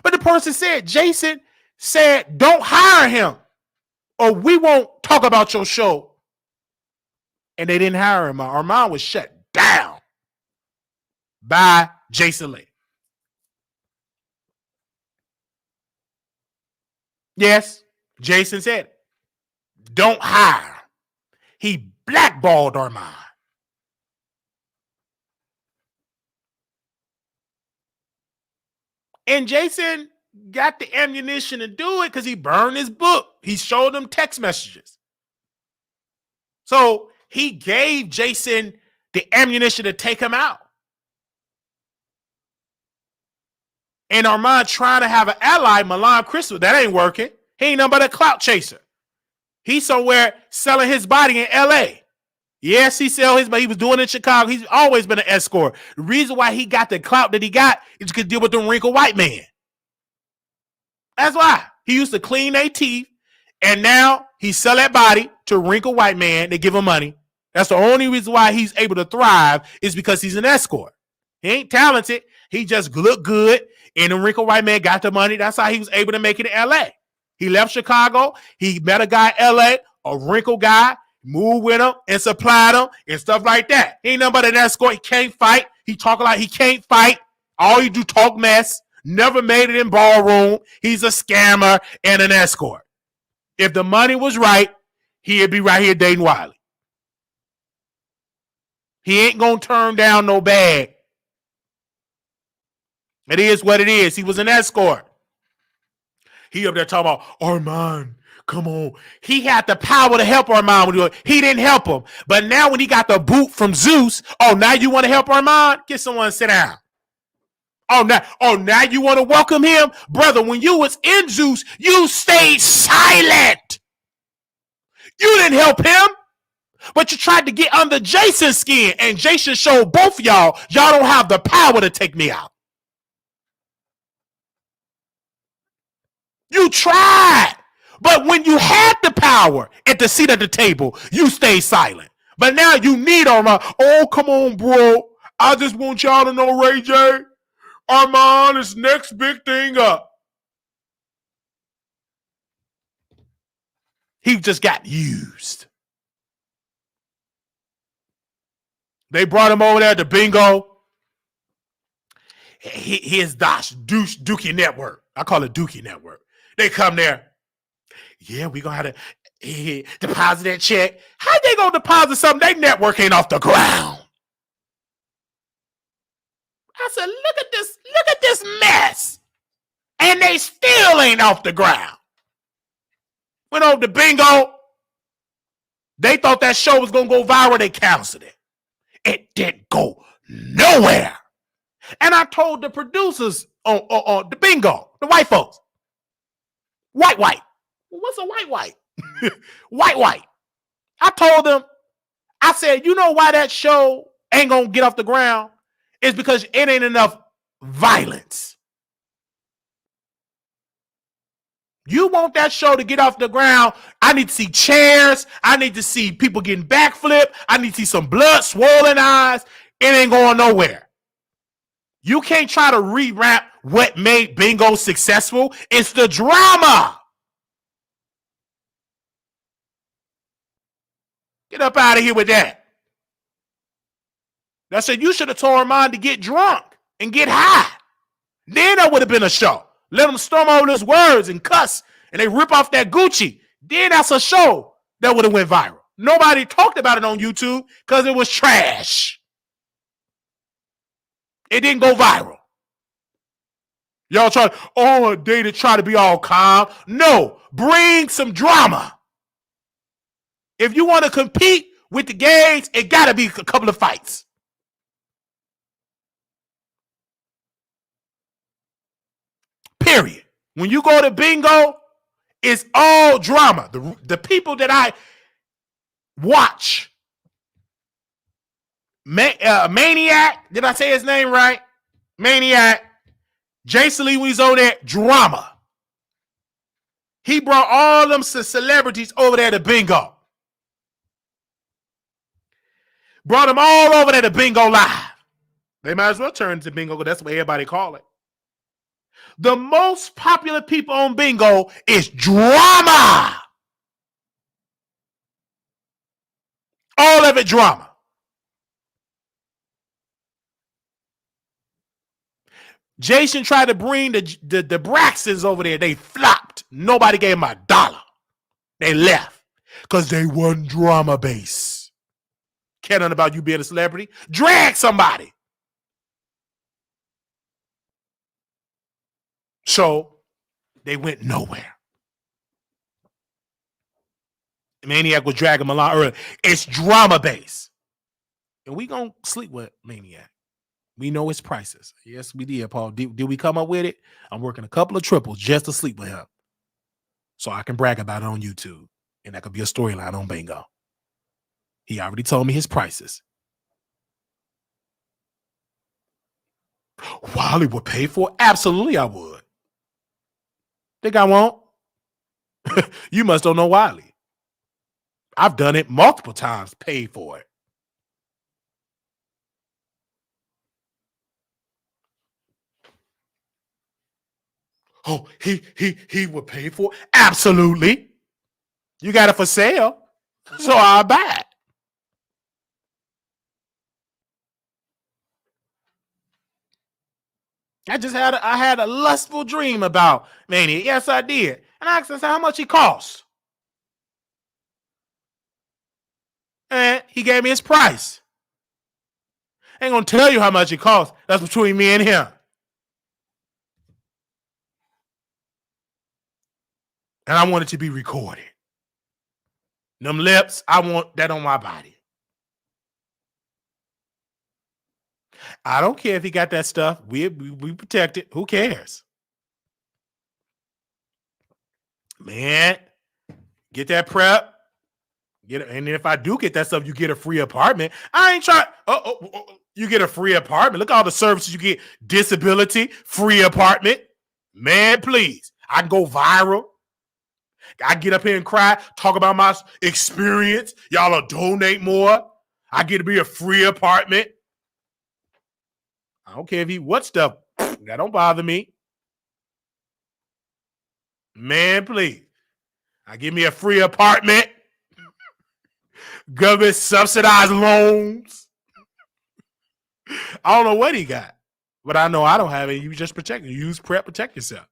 But the person said, Jason said, don't hire him or we won't talk about your show. And they didn't hire him. Armand was shut down by Jason Lee. Yes, Jason said it. Don't hire. He blackballed Armand. And Jason got the ammunition to do it because he burned his book. He showed them text messages. So he gave Jason the ammunition to take him out. And Armand trying to have an ally, Milan Crystal, that ain't working. He ain't nothing but a clout chaser. He's somewhere selling his body in LA. Yes, he sell his, but he was doing it in Chicago. He's always been an escort. The reason why he got the clout that he got is to deal with the wrinkled white man. That's why. He used to clean their teeth, and now he sell that body to a wrinkled white man. They give him money. That's the only reason why he's able to thrive is because he's an escort. He ain't talented. He just looked good, and the wrinkled white man got the money. That's how he was able to make it in L.A. He left Chicago. He met a guy in L.A., a wrinkled guy, moved with him and supplied him and stuff like that. He ain't nothing but an escort. He can't fight. He talking like he can't fight. All he do talk mess. Never made it in ballroom. He's a scammer and an escort. If the money was right, he'd be right here dating Wiley. He ain't gonna turn down no bag. It is what it is. He was an escort. He up there talking about Armand. Come on. He had the power to help Armand. He didn't help him. But now when he got the boot from Zeus, now you want to help Armand? Get someone to sit down. Now you want to welcome him? Brother, when you was in Zeus, you stayed silent. You didn't help him. But you tried to get under Jason's skin. And Jason showed both of y'all don't have the power to take me out. You tried. But when you had the power at the seat at the table, you stayed silent. But now you need Armand. Oh, come on, bro. I just want y'all to know, Ray J, Armand is next big thing up. He just got used. They brought him over there to bingo. His Dookie Network. I call it Dookie Network. They come there. Yeah, we gonna have to deposit that check. How they gonna deposit something? Their network ain't off the ground. I said, look at this mess. And they still ain't off the ground. Went over to bingo. They thought that show was going to go viral. They canceled it. It didn't go nowhere. And I told the producers on the bingo, the white folks, white. What's a white? White. I told them, I said, you know why that show ain't going to get off the ground? It's because it ain't enough violence. You want that show to get off the ground? I need to see chairs. I need to see people getting backflip. I need to see some blood, swollen eyes. It ain't going nowhere. You can't try to rewrap what made bingo successful. It's the drama. Get up out of here with that. I said, you should have told mine to get drunk and get high. Then that would have been a show. Let them storm over those words and cuss and they rip off that Gucci. Then that's a show that would have went viral. Nobody talked about it on YouTube because it was trash. It didn't go viral. Y'all try, a day to try to be all calm. No, bring some drama. If you want to compete with the gays, it got to be a couple of fights. Period. When you go to bingo, it's all drama. The people that I watch, Maniac, did I say his name right? Maniac, Jason Lee, when he's over there, drama. He brought all them celebrities over there to bingo. Brought them all over there to bingo live. They might as well turn to bingo because that's what everybody call it. The most popular people on bingo is drama. All of it drama. Jason tried to bring the Braxtons over there. They flopped. Nobody gave him $1. They left because they wasn't drama base. Care nothing about you being a celebrity. Drag somebody. So they went nowhere. Maniac was dragging him along earlier. It's drama based. And we gonna sleep with Maniac. We know his prices. Yes, we did, Paul. Did we come up with it? I'm working a couple of triples just to sleep with him. So I can brag about it on YouTube. And that could be a storyline on bingo. He already told me his prices. Wiley would pay for it? Absolutely, I would. Think I won't? You must don't know Wiley. I've done it multiple times, paid for it. Oh, he would pay for it? Absolutely. You got it for sale, so I'll buy it. I had a lustful dream about Mania. Yes, I did. And I asked him how much he cost. And he gave me his price. I ain't gonna tell you how much it costs. That's between me and him. And I want it to be recorded. Them lips, I want that on my body. I don't care if he got that stuff. We protect it. Who cares? Man, get that prep. And if I do get that stuff, you get a free apartment. I ain't trying. You get a free apartment. Look at all the services you get. Disability, free apartment. Man, please. I can go viral. I get up here and cry, talk about my experience. Y'all will donate more. I get to be a free apartment. I don't care if he what stuff. That don't bother me. Man, please. I give me a free apartment. Government subsidized loans. I don't know what he got, but I know I don't have it. You just protect it. Use prep, protect yourself.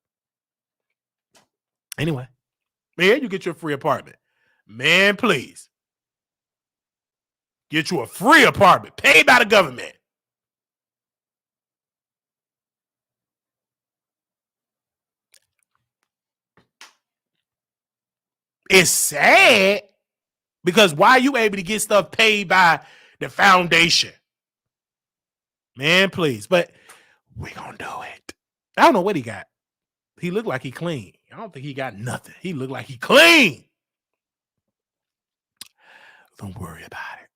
Anyway, man, you get your free apartment. Man, please. Get you a free apartment paid by the government. It's sad. Because why are you able to get stuff paid by the foundation? Man, please. But we gonna do it. I don't know what he got. He looked like he clean. I don't think he got nothing. He looked like he clean. Don't worry about it.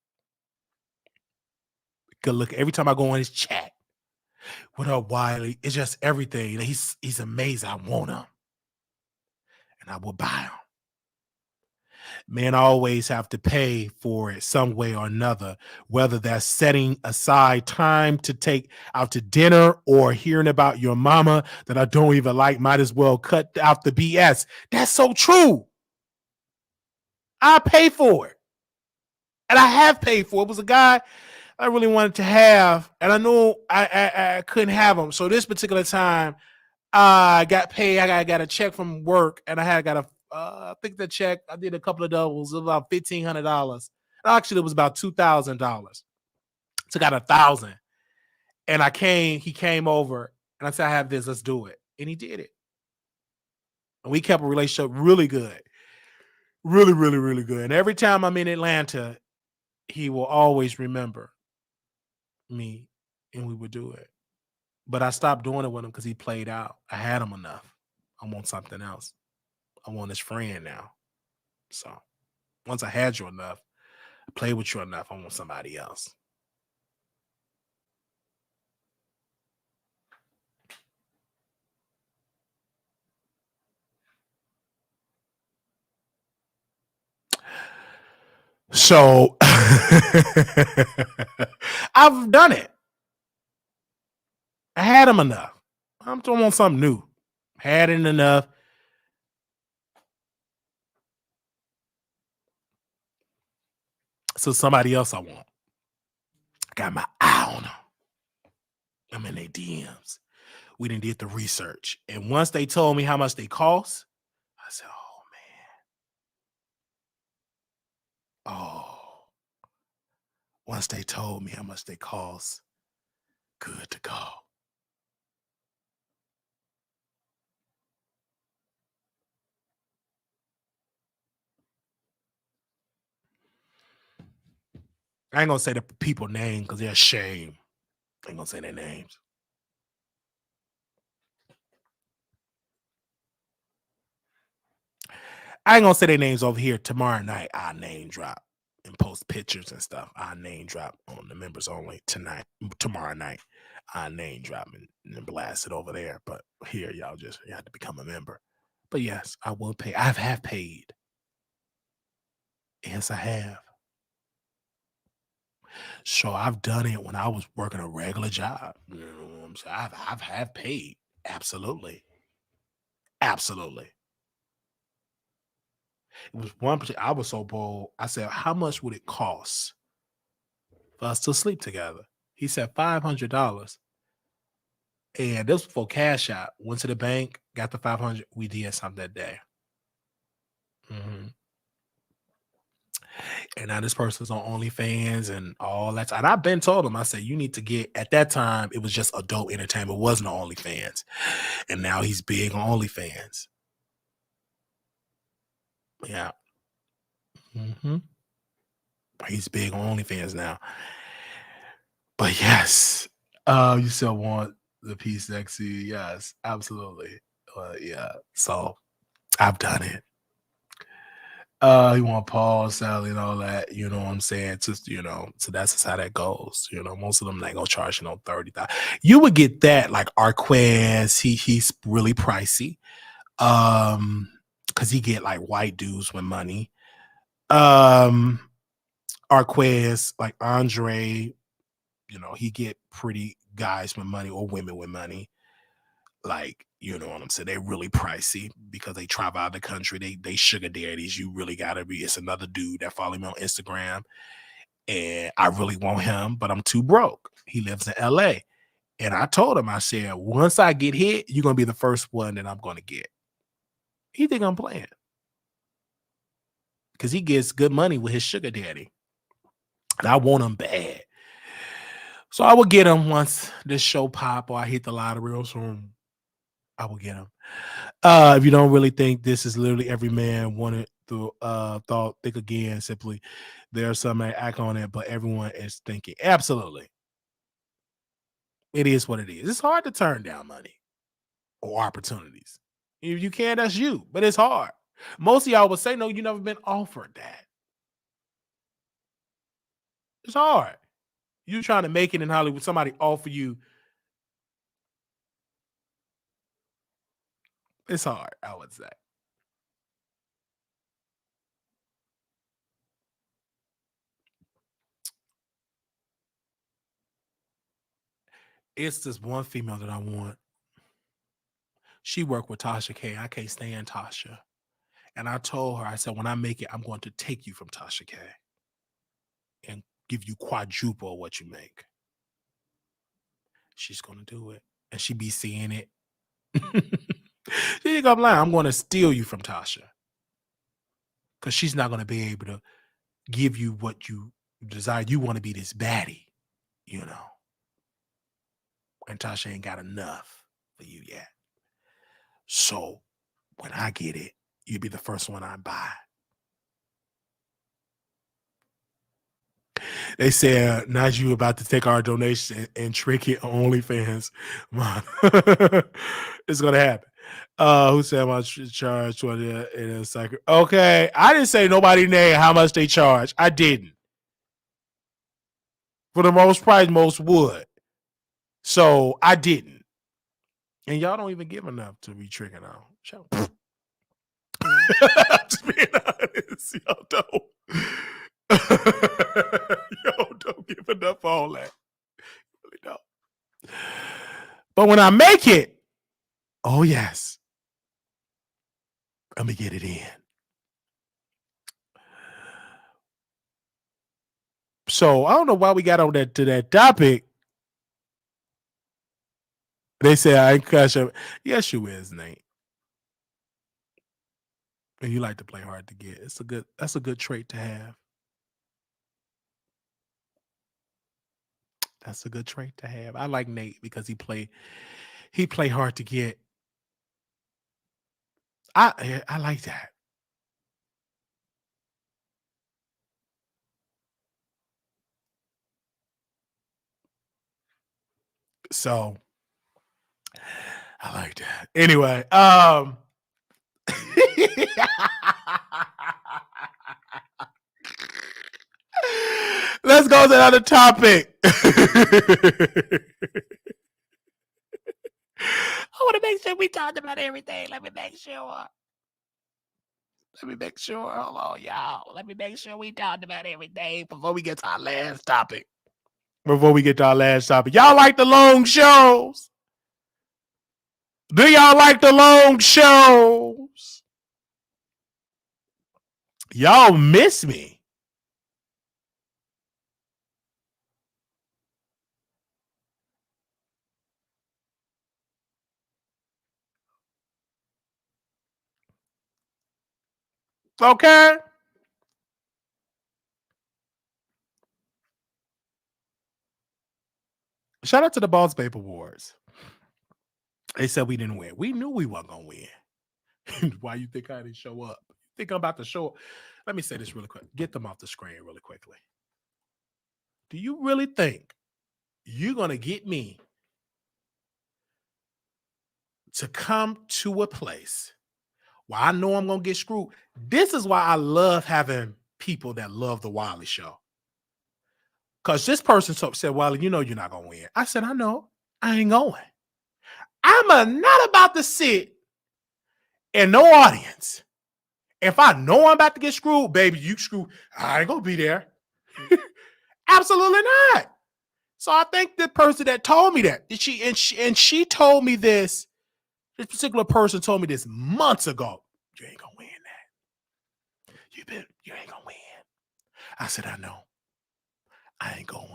Good look. Every time I go on his chat, what up, Wiley? It's just everything. He's amazing. I want him. And I will buy him. Men always have to pay for it some way or another, whether that's setting aside time to take out to dinner or hearing about your mama that I don't even like. Might as well cut out the BS. That's so true. I pay for it. And I have paid for it. It was a guy I really wanted to have, and I knew I couldn't have him. So this particular time, I got paid. I got a check from work, and I got a I think the check, I did a couple of doubles. It was about $1,500. Actually, it was about $2,000. So I got $1,000. And he came over and I said, I have this, let's do it. And he did it. And we kept a relationship really good. Really, really, really good. And every time I'm in Atlanta, he will always remember me and we would do it. But I stopped doing it with him because he played out. I had him enough. I want something else. I want his friend now. So once I had you enough, I played with you enough, I want somebody else. So I've done it. I had him enough. I'm doing something new. Had it enough. So somebody else I want. Got my eye on them. I'm in their DMs. We done did the research. And once they told me how much they cost, I said, oh, man. Oh. Once they told me how much they cost, good to go. I ain't gonna say the people name because they're ashamed. I ain't gonna say their names. I ain't gonna say their names over here. Tomorrow night, I'll name drop and post pictures and stuff. I'll name drop on the members only tonight. Tomorrow night, I'll name drop and blast it over there. But here, you have to become a member. But yes, I will pay. I have paid. Yes, I have. So I've done it when I was working a regular job. You know what I'm saying? I've have paid. Absolutely. Absolutely. It was one particular, I was so bold. I said, how much would it cost for us to sleep together? He said $500. And this was for cash out. Went to the bank, got the 500. We did something that day. Mhm. And now this person's on OnlyFans and all that. And I've been told him, I said, you need to get, at that time, it was just adult entertainment. It wasn't on OnlyFans. And now he's big on OnlyFans. Yeah. Hmm. He's big on OnlyFans now. But yes, you still want the P sexy. Yes, absolutely. Yeah. So I've done it. You want Paul, Sally, and all that, you know what I'm saying? Just, so that's just how that goes. Most of them ain't gonna charge, 30,000. You would get that like Arquez, he's really pricey. Because he get like white dudes with money. Arquez, like Andre, he get pretty guys with money or women with money. Like, you know what I'm saying? They're really pricey because they travel out of the country. They sugar daddies. You really gotta be. It's another dude that follow me on Instagram, and I really want him, but I'm too broke. He lives in LA. And I told him, I said, once I get hit, you're gonna be the first one that I'm gonna get. He think I'm playing. Because he gets good money with his sugar daddy. And I want him bad. So I will get him once this show pop or I hit the lottery or something. I will get him. If you don't really think this is literally every man wanted thought, think again. Simply, there's some that act on it, but everyone is thinking. Absolutely, it is what it is. It's hard to turn down money or opportunities. If you can, that's you, but it's hard. Most of y'all would say no. You never been offered that. It's hard. You trying to make it in Hollywood. Somebody offer you. It's hard. I would say. It's this one female that I want. She worked with Tasha K. I can't stand Tasha. And I told her, I said, when I make it, I'm going to take you from Tasha K and give you quadruple what you make. She's going to do it. And she be seeing it. She ain't gonna lie. I'm going to steal you from Tasha. Because she's not going to be able to give you what you desire. You want to be this baddie, you know. And Tasha ain't got enough for you yet. So when I get it, you'll be the first one I buy. They said, not you about to take our donation and trick it on OnlyFans. It's going to happen. Who said how much charge in a second? Okay. I didn't say nobody name how much they charge. I didn't. For the most price, most would. So I didn't. And y'all don't even give enough to be tricking on. Just being honest. Y'all don't. Y'all don't give enough for all that. Really don't. But when I make it, oh yes, let me get it in. So I don't know why we got on that to that topic. They say I ain't cuss you. Yes, you is, Nate. And you like to play hard to get. That's a good trait to have. That's a good trait to have. I like Nate because he play hard to get. I like that. So I like that. Anyway, let's go to another topic. I want to make sure we talked about everything. Let me make sure. Hold on, y'all. Let me make sure we talked about everything before we get to our last topic. Y'all like the long shows? Do y'all like the long shows? Y'all miss me. Okay. Shout out to the Boss Babe Awards. They said we didn't win. We knew we weren't gonna win. Why you think I didn't show up? You think I'm about to show up? Let me say this really quick. Get them off the screen really quickly. Do you really think you're gonna get me to come to a place where I know I'm gonna get screwed? This is why I love having people that love the Wiley Show. Because this person said, Wiley, you know you're not gonna win. I said, I know. I ain't going. Not about to sit in no audience. If I know I'm about to get screwed, baby, you screwed. I ain't gonna be there. Absolutely not. So I think the person that told me that, she told me this. This particular person told me this months ago. You ain't gonna win that. You ain't gonna win. I said, I know. I ain't going.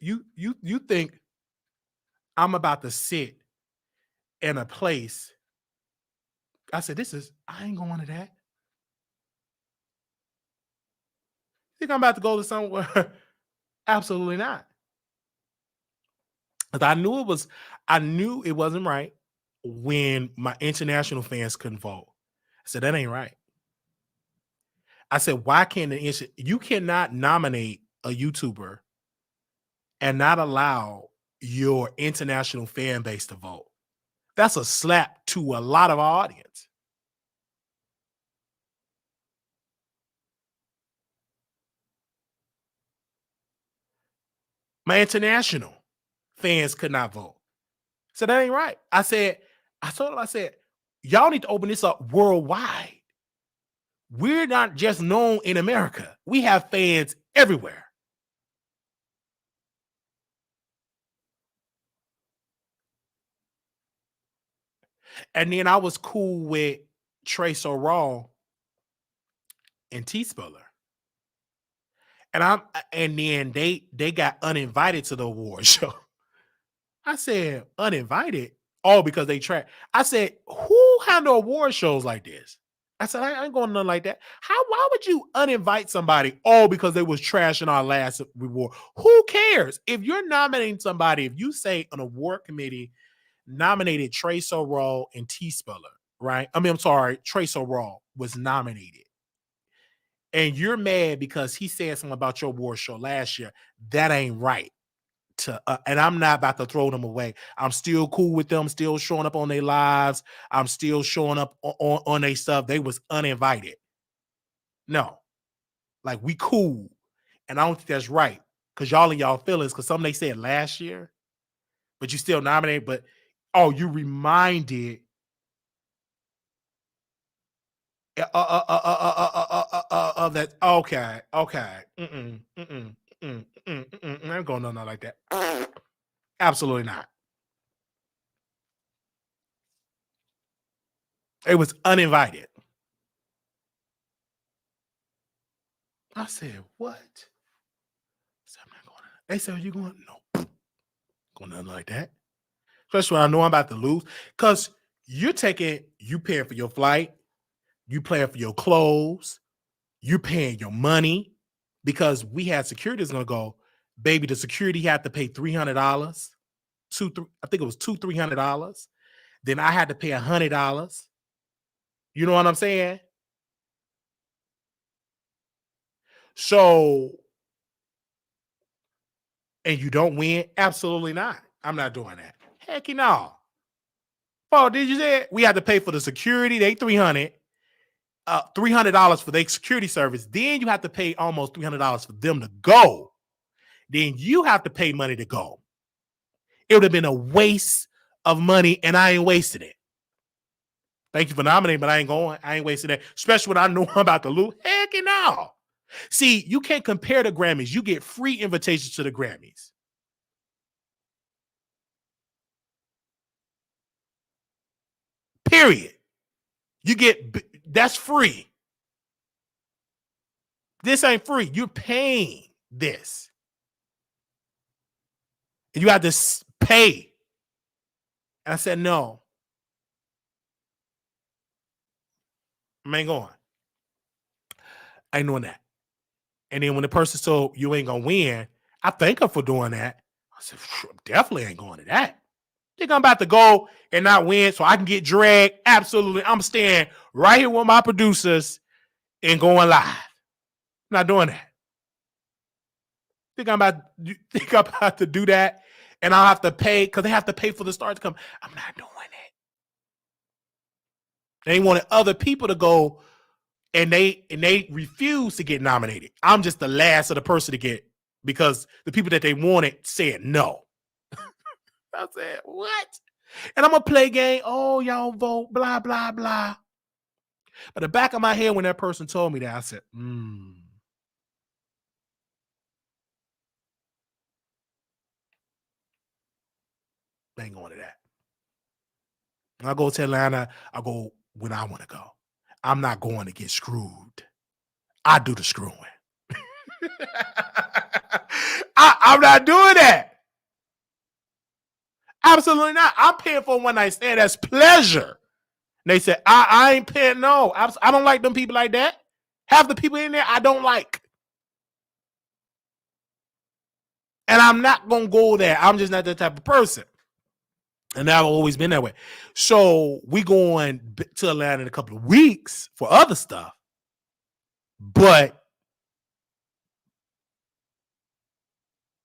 You think I'm about to sit in a place? I said, I ain't going to that. Think I'm about to go to somewhere? Absolutely not. Because I knew it wasn't right when my international fans couldn't vote. I said, that ain't right. I said, why can't you cannot nominate a YouTuber and not allow your international fan base to vote. That's a slap to a lot of our audience. My international fans could not vote. So that ain't right. I told him, I said, y'all need to open this up worldwide. We're not just known in America. We have fans everywhere. And then I was cool with Trey So Raw and T Spiller. And then they got uninvited to the award show. I said, uninvited? Oh, because they track. I said, who handle award shows like this? I said, I ain't going nothing like that. Why would you uninvite somebody all because they was trashing our last reward? Who cares? If you're nominating somebody, if you say an award committee nominated Trey So Raw and T Spiller, right? I'm sorry, Trey So Raw was nominated. And you're mad because he said something about your award show last year. That ain't right. And I'm not about to throw them away. I'm still cool with them, still showing up on their lives. I'm still showing up on their stuff. They was uninvited. No, like we cool. And I don't think that's right. Because y'all in y'all feelings, because something they said last year, but you still nominated, but you reminded of that. Okay. I'm going nothing like that. Absolutely not. It was uninvited. I said, what? They said, you going? No. Going nothing like that. Especially when I know I'm about to lose. Because you paying for your flight, you paying for your clothes, you paying your money. Because we had security is gonna go, baby, the security had to pay $300. I think it was $300. Then I had to pay $100. You know what I'm saying? So, and you don't win? Absolutely not. I'm not doing that. Heck no. Oh, did you say it? We had to pay for the security? They $300 for their security service. Then you have to pay almost $300 for them to go. Then you have to pay money to go. It would have been a waste of money, and I ain't wasted it. Thank you for nominating, but I ain't going. I ain't wasting that, especially when I know I'm about to lose. Heck no. See, you can't compare the Grammys. You get free invitations to the Grammys. Period. That's free. This ain't free. You're paying this. And you have to pay. And I said, no. I ain't going. I ain't doing that. And then when the person told you ain't gonna win, I thank her for doing that. I said, definitely ain't going to that. Think I'm about to go and not win so I can get dragged? Absolutely. I'm staying right here with my producers and going live. I'm not doing that. Think I'm about to do that and I'll have to pay because they have to pay for the star to come. I'm not doing it. They wanted other people to go and they refuse to get nominated. I'm just the last of the person to get because the people that they wanted said no. I said, what? And I'm going to play game. Oh, y'all vote, blah, blah, blah. But the back of my head, when that person told me that, I said, I ain't going to that. When I go to Atlanta, I go when I want to go. I'm not going to get screwed. I do the screwing. I'm not doing that. Absolutely not. I'm paying for a one night stand. That's pleasure. And they said, I ain't paying. No, I don't like them people like that. Half the people in there I don't like. And I'm not going to go there. I'm just not that type of person. And I've always been that way. So we going to Atlanta in a couple of weeks for other stuff. but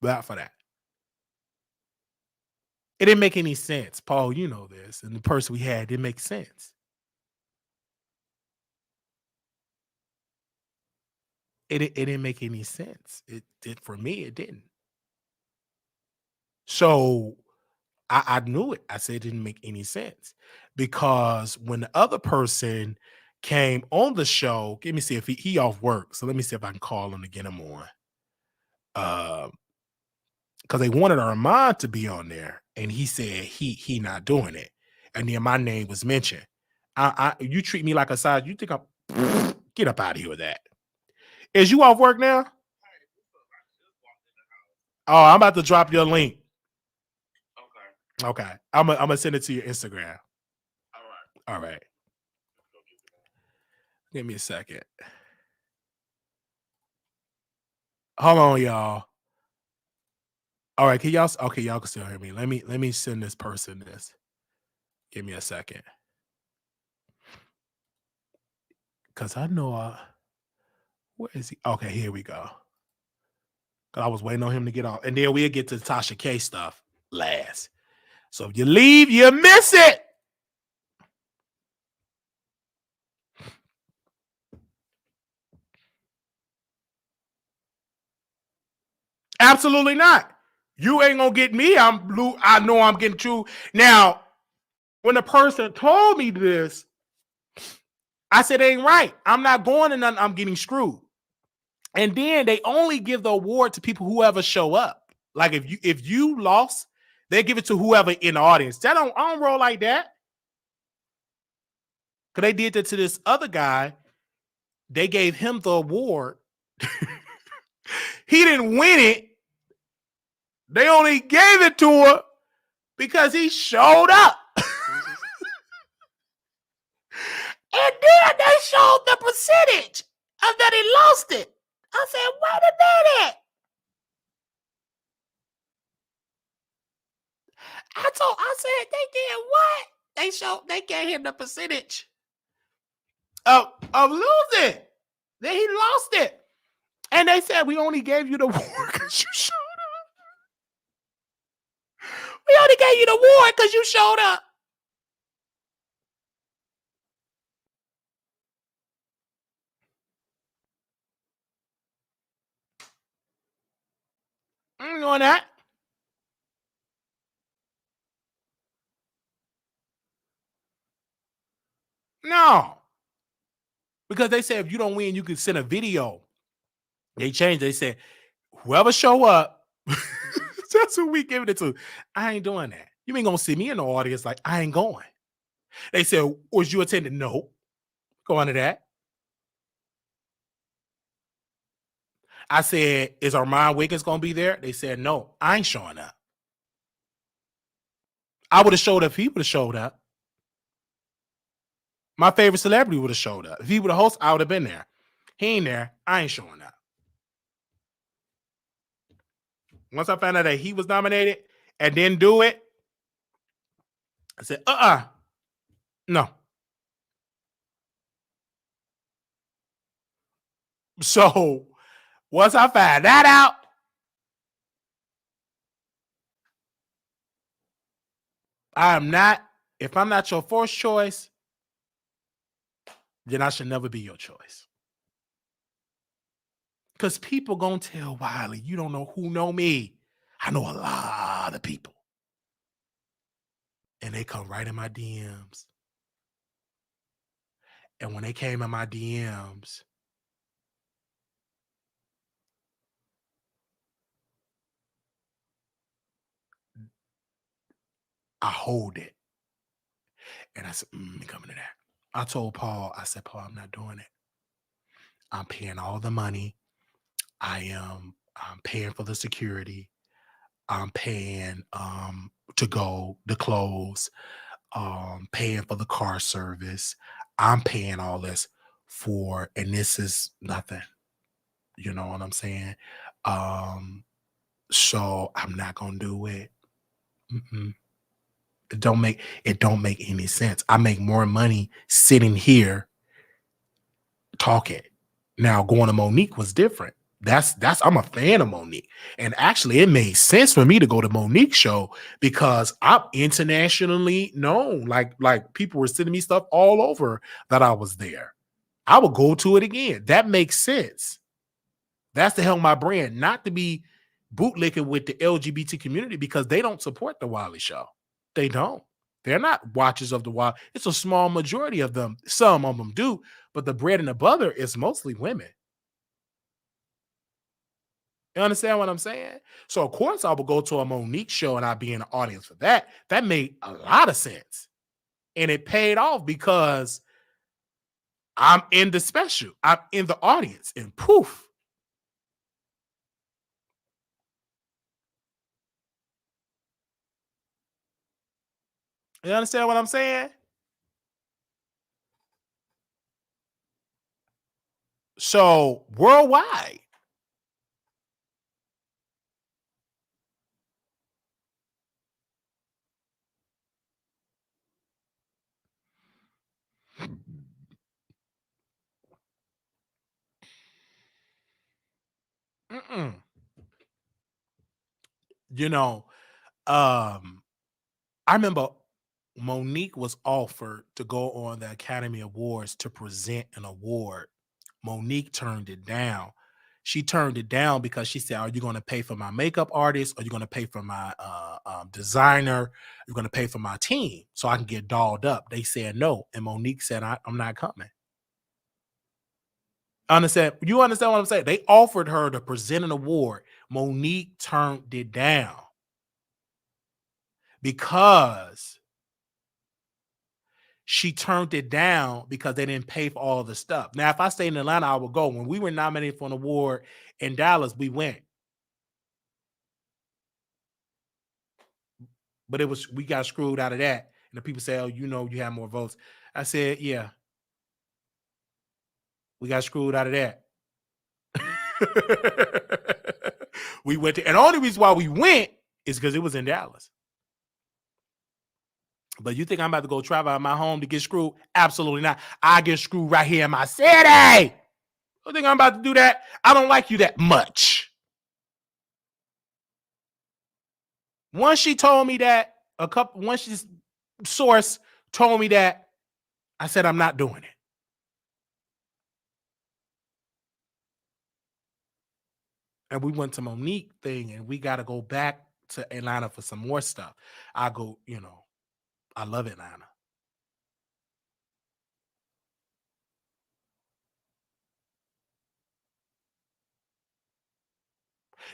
not for that. It didn't make any sense, Paul. You know this, and the person we had didn't make sense. It didn't make any sense. It did for me. It didn't. So I knew it. I said it didn't make any sense because when the other person came on the show, let me see if he off work. So let me see if I can call him to get him on. Because they wanted Armand to be on there, and he said he not doing it. And then my name was mentioned. You treat me like a side. You think I'm get up out of here with that? Is you off work now? Oh, I'm about to drop your link. Okay. I'm gonna send it to your Instagram. All right. Give me a second. Hold on, y'all. All right, can y'all okay, y'all can still hear me. Let me send this person this. Give me a second. Cause I know where is he? Okay, here we go. Cause I was waiting on him to get off. And then we'll get to the Tasha K stuff last. So if you leave, you miss it. Absolutely not. You ain't gonna get me. I know I'm getting true. Now, when the person told me this, I said, ain't right. I'm not going to nothing. I'm getting screwed. And then they only give the award to people who ever show up. Like if you lost, they give it to whoever in the audience. I don't roll like that. Cause they did that to this other guy. They gave him the award. He didn't win it. They only gave it to him because he showed up. And then they showed the percentage of that he lost it. I said, wait a minute. I said, they did what? They gave him the percentage of losing. Then he lost it. And they said, we only gave you the award because you showed up. We only gave you the award because you showed up. I ain't doing that. No. Because they said if you don't win, you can send a video. They changed. They said, whoever show up, that's who we giving it to. I ain't doing that. You ain't gonna see me in the audience like I ain't going. They said, was you attending? No. Go on to that. I said, is Armand Wiggins gonna be there? They said, no, I ain't showing up. I would have showed up if he would have showed up. My favorite celebrity would have showed up. If he would have hosted, I would have been there. He ain't there. I ain't showing up. Once I found out that he was nominated and didn't do it, I said, no. So once I found that out, if I'm not your first choice, then I should never be your choice. Because people gonna tell Wiley, you don't know who know me. I know a lot of people. And they come right in my DMs. And when they came in my DMs, I hold it. And I said, coming to that. I told Paul, I said, Paul, I'm not doing it. I'm paying all the money. I'm paying for the security. I'm paying to go, the clothes, paying for the car service. I'm paying all this for, and this is nothing. You know what I'm saying? So I'm not gonna do it. Mm-mm. It don't make any sense. I make more money sitting here talking Now going to Monique was different. That's I'm a fan of Monique. And actually it made sense for me to go to Monique show because I'm internationally known. Like people were sending me stuff all over that I was there. I would go to it again. That makes sense. That's to help my brand, not to be bootlicking with the LGBT community because they don't support the Wiley show. They don't. They're not watchers of the Wild. It's a small majority of them. Some of them do, but the bread and the butter is mostly women. You understand what I'm saying? So of course I would go to a Monique show and I'd be in the audience for that. That made a lot of sense. And it paid off because I'm in the special. I'm in the audience and poof. You understand what I'm saying? So worldwide. Mm-mm. You know, um, I remember Monique was offered to go on the Academy Awards to present an award. Monique turned it down. She turned it down because she said, "Are you going to pay for my makeup artist? Are you going to pay for my designer? You're going to pay for my team so I can get dolled up?" They said no, and Monique said, "I'm not coming." Understand? You understand what I'm saying? They offered her to present an award. Monique turned it down because she turned it down because they didn't pay for all the stuff. Now, if I stayed in Atlanta, I would go. When we were nominated for an award in Dallas, we went. But it was we got screwed out of that. And the people say, "Oh, you know, you have more votes." I said, "Yeah, we got screwed out of that." We went to, and the only reason why we went is because it was in Dallas. But you think I'm about to go travel out of my home to get screwed? Absolutely not. I get screwed right here in my city. You think I'm about to do that? I don't like you that much. Once she told me that, once she's source told me that, I said I'm not doing it. And we went to Monique thing, and we got to go back to Atlanta for some more stuff. I go, I love Atlanta.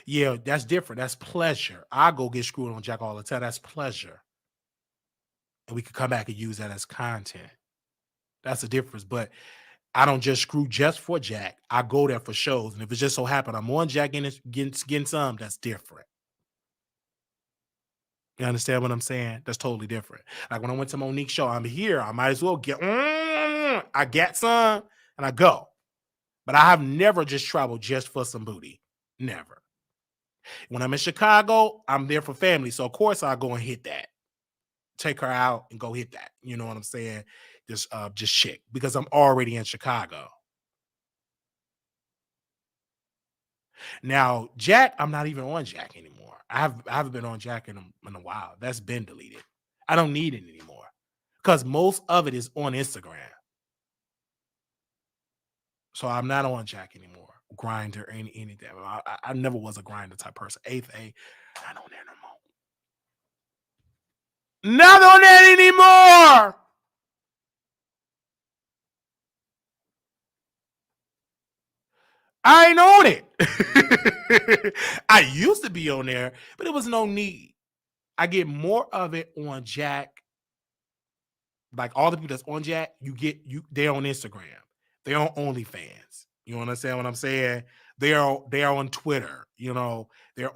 Yeah, that's different. That's pleasure. I go get screwed on Jack all the time. That's pleasure. And we could come back and use that as content. That's the difference. But I don't just screw just for Jack. I go there for shows. And if it just so happened I'm on Jack getting some, that's different. You understand what I'm saying? That's totally different. Like when I went to Monique's show, I'm here. I might as well get, I get some and I go. But I have never just traveled just for some booty. Never. When I'm in Chicago, I'm there for family. So of course I go and hit that. Take her out and go hit that. You know what I'm saying? Just chick because I'm already in Chicago. Now, Jack, I'm not even on Jack anymore. I haven't been on Jack in a while. That's been deleted. I don't need it anymore because most of it is on Instagram. So I'm not on Jack anymore. Grinder, anything. I never was a grinder type person. Eighth A, not on there no more. Not on that anymore. I ain't on it. I used to be on there, but it was no need. I get more of it on Jack. Like all the people that's on Jack, they're on Instagram. They're on OnlyFans. You understand what I'm saying? They are on Twitter, they're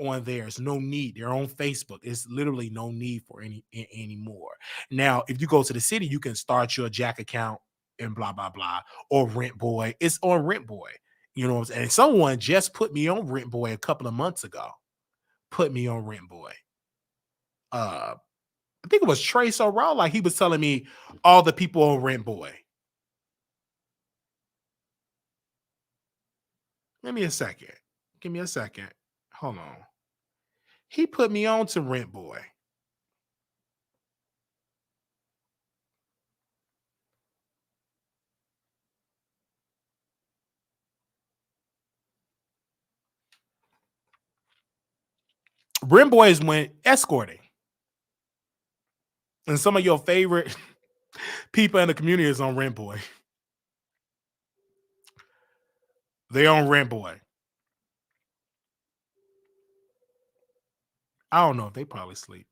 on there. It's no need. They're on Facebook. It's literally no need for anymore. Now, if you go to the city, you can start your Jack account and blah blah blah or Rent Boy. It's on Rent Boy. You know what I'm saying? And someone just put me on Rent Boy a couple of months ago. Put me on Rent Boy. Uh I think it was Trey Sorrell. Like he was telling me all the people on Rent Boy. Give me a second. Give me a second. Hold on. He put me on to Rent Boy. Rent Boys went escorting. And some of your favorite people in the community is on Rent Boy. They're on Rent Boy. I don't know if they probably sleep.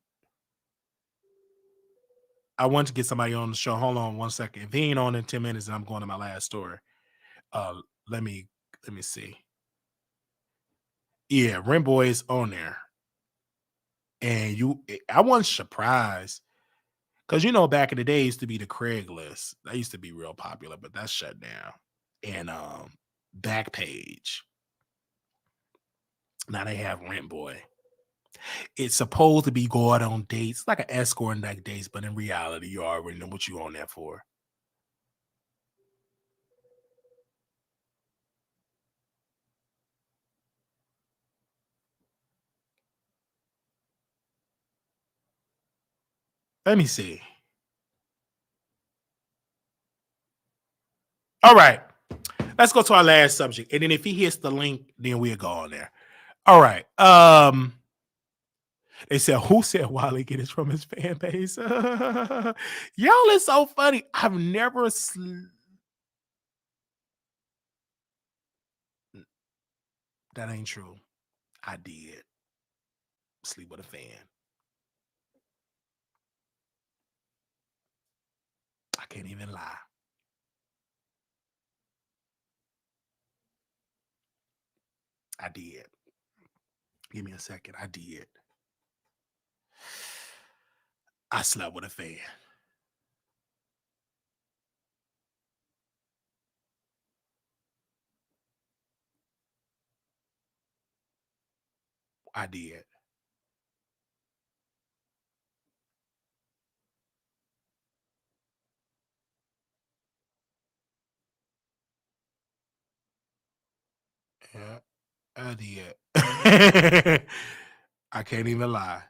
I want to get somebody on the show. Hold on 1 second. If he ain't on in 10 minutes, then I'm going to my last story. Uh let me see. Yeah, Rent Boy is on there. And I wasn't surprised. Because back in the day it used to be the Craigslist. That used to be real popular, but that's shut down. And Backpage. Now they have Rent Boy. It's supposed to be going on dates, like an escort like dates, but in reality, you already know what you on there for. Let me see. All right. Let's go to our last subject. And then if he hits the link, then we'll go on there. All right. They said, who said Wiley get it from his fan base? Y'all is so funny. I've never that ain't true. I did sleep with a fan. I can't even lie. I did. Give me a second. I did. I slept with a fan. I did. Yeah, I did. I can't even lie.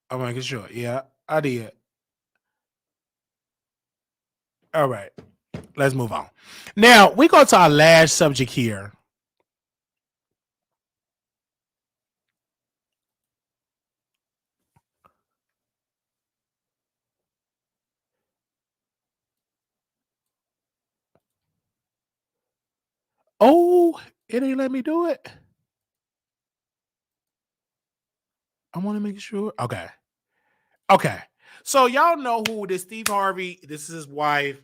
I'm making sure. Yeah, I did. All right. Let's move on. Now we go to our last subject here. Oh, it ain't let me do it. I want to make sure. Okay. Okay. So y'all know who this Steve Harvey, this is his wife.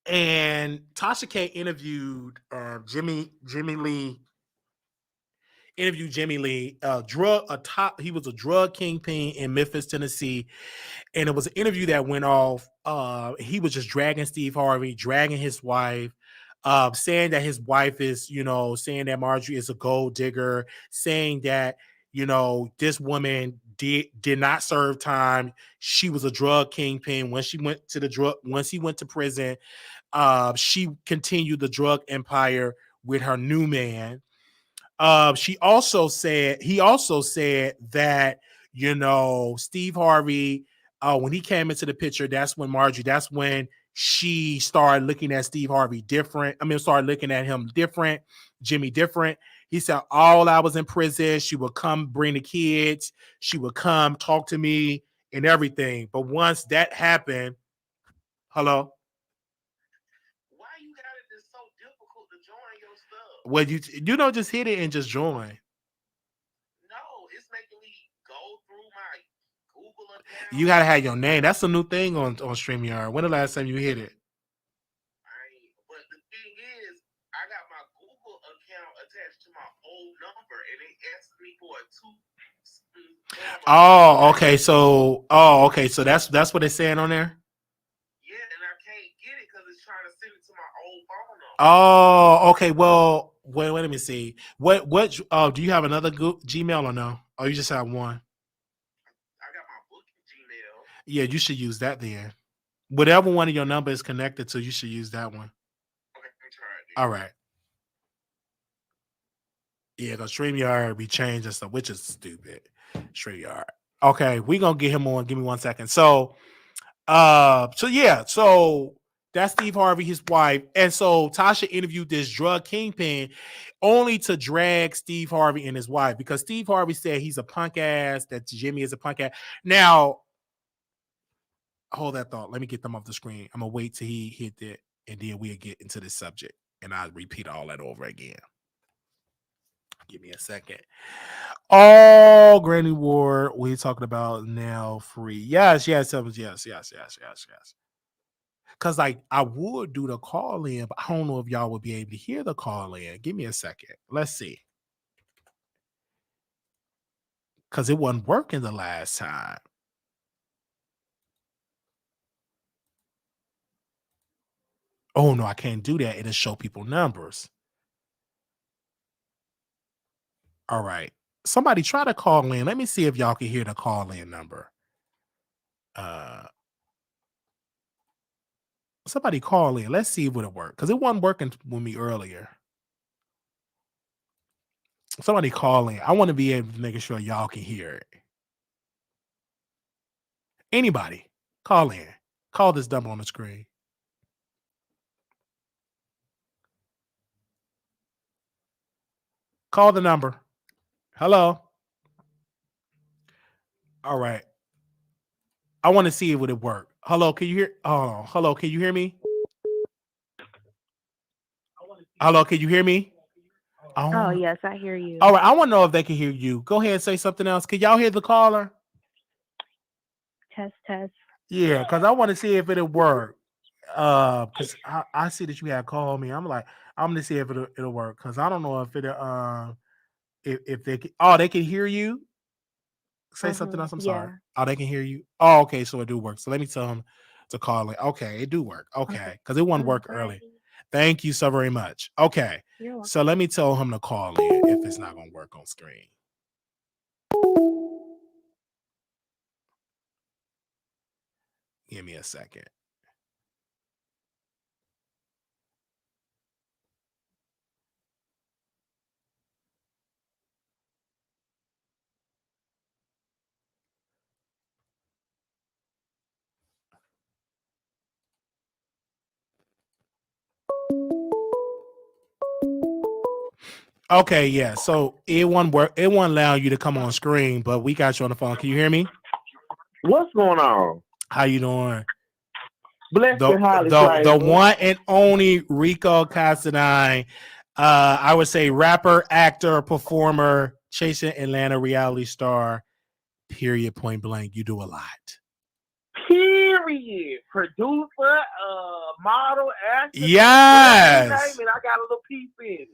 And Tasha K interviewed Jimmy Lee. Interviewed Jimmy Lee, he was a drug kingpin in Memphis, Tennessee. And it was an interview that went off. He was just dragging Steve Harvey, dragging his wife, saying that his wife is, saying that Marjorie is a gold digger, saying that, this woman did not serve time. She was a drug kingpin. When once he went to prison, she continued the drug empire with her new man. He also said that, Steve Harvey, when he came into the picture, that's when she started looking at Steve Harvey different. Started looking at him different, Jimmy different. He said, all I was in prison, she would come bring the kids, she would come talk to me and everything. But once that happened, hello? Why you got it just so difficult to join your stuff? Well, just hit it and just join. No, it's making me go through my Google account. You gotta have your name. That's a new thing on StreamYard. When the last time you hit it? But the thing is, I got my Google account attached to my old number, and it asked me for a two. Oh, okay. So that's what it's saying on there. Yeah, and I can't get it because it's trying to send it to my old phone number. Oh, okay. Well, wait. Let me see. What? Do you have another Gmail or no? Or you just have one? I got my book Gmail. Yeah, you should use that then. Whatever one of your number is connected to, you should use that one. All right. Yeah, because StreamYard be changing stuff, which is stupid. StreamYard. Okay, we gonna get him on. Give me 1 second. So that's Steve Harvey, his wife. And so Tasha interviewed this drug kingpin only to drag Steve Harvey and his wife because Steve Harvey said he's a punk ass, that Jimmy is a punk ass. Now, hold that thought. Let me get them off the screen. I'm gonna wait till he hit that, and then we'll get into this subject. And I'll repeat all that over again. Give me a second. Oh, Granny Ward, we're talking about now free. Yes. Because like I would do the call in, but I don't know if y'all would be able to hear the call in. Give me a second. Let's see. Because it wasn't working the last time. Oh no, I can't do that. It'll show people numbers. All right. Somebody try to call in. Let me see if y'all can hear the call in number. Somebody call in. Let's see if it'll work. Because it wasn't working with me earlier. Somebody call in. I want to be able to make sure y'all can hear it. Anybody, call in. Call this number on the screen. Call the number. Hello. All right. I want to see if it would work. Hello, can you hear? Oh, hello, can you hear me? Hello, can you hear me? Oh, yes, I hear you. All right, I want to know if they can hear you. Go ahead and say something else. Can y'all hear the caller? Test, test. Yeah, because I want to see if it'll work. Because I see that you had called me. I'm like, I'm gonna see if it'll work. Because I don't know if it'll if they can. Oh, they can hear you. Say something else. I'm sorry. Yeah. Oh, they can hear you. Oh, okay. So it do work. So let me tell them to call it. Okay, it do work. Okay, because it won't work early. Thank you so very much. Okay, You're welcome. so let me tell him to call in if it's not gonna work on screen. Give me a second. Okay, yeah. So it won't work. It won't allow you to come on screen, but we got you on the phone. Can you hear me? What's going on? How you doing? Blessed and highly praised. The one and only Rico Castanine. I would say rapper, actor, performer, chasing Atlanta reality star. Period. Point blank. You do a lot. Period. Producer, model, actor. Yes. Name it, I got a little piece in it.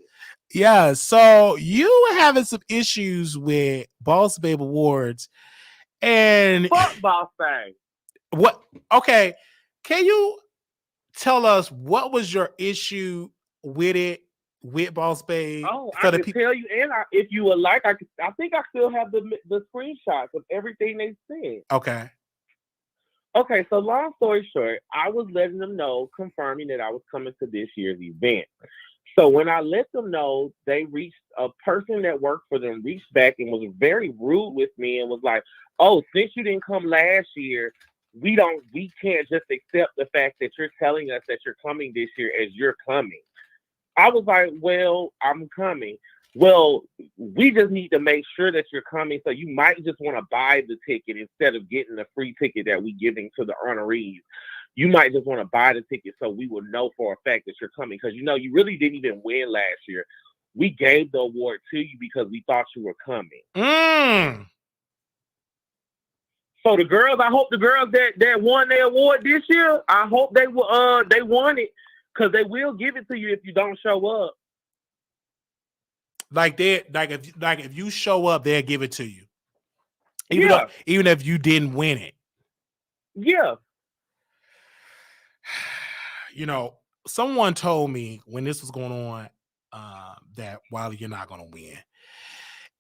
Yeah. So you were having some issues with Boss Babe Awards, and fuck Boss Babe. What? Okay. Can you tell us what was your issue with it, with Boss Babe? Oh, I can tell you, and if you would like, I think I still have the screenshots of everything they said. Okay. Okay, so long story short, I was letting them know, confirming that I was coming to this year's event. So when I let them know, they reached a person that worked for them, reached back and was very rude with me and was like, "Oh, since you didn't come last year, we can't just accept the fact that you're telling us that you're coming this year as you're coming." I was like, "Well, I'm coming. Well, we just need to make sure that you're coming. So you might just want to buy the ticket instead of getting the free ticket that we giving to the honorees. You might just want to buy the ticket so we will know for a fact that you're coming. Because, you really didn't even win last year. We gave the award to you because we thought you were coming." So the girls, I hope the girls that won their award this year, I hope they won it, because they will give it to you if you don't show up. If you show up, they'll give it to you. Even if you didn't win it. Yeah. Someone told me when this was going on that Wiley, you're not going to win.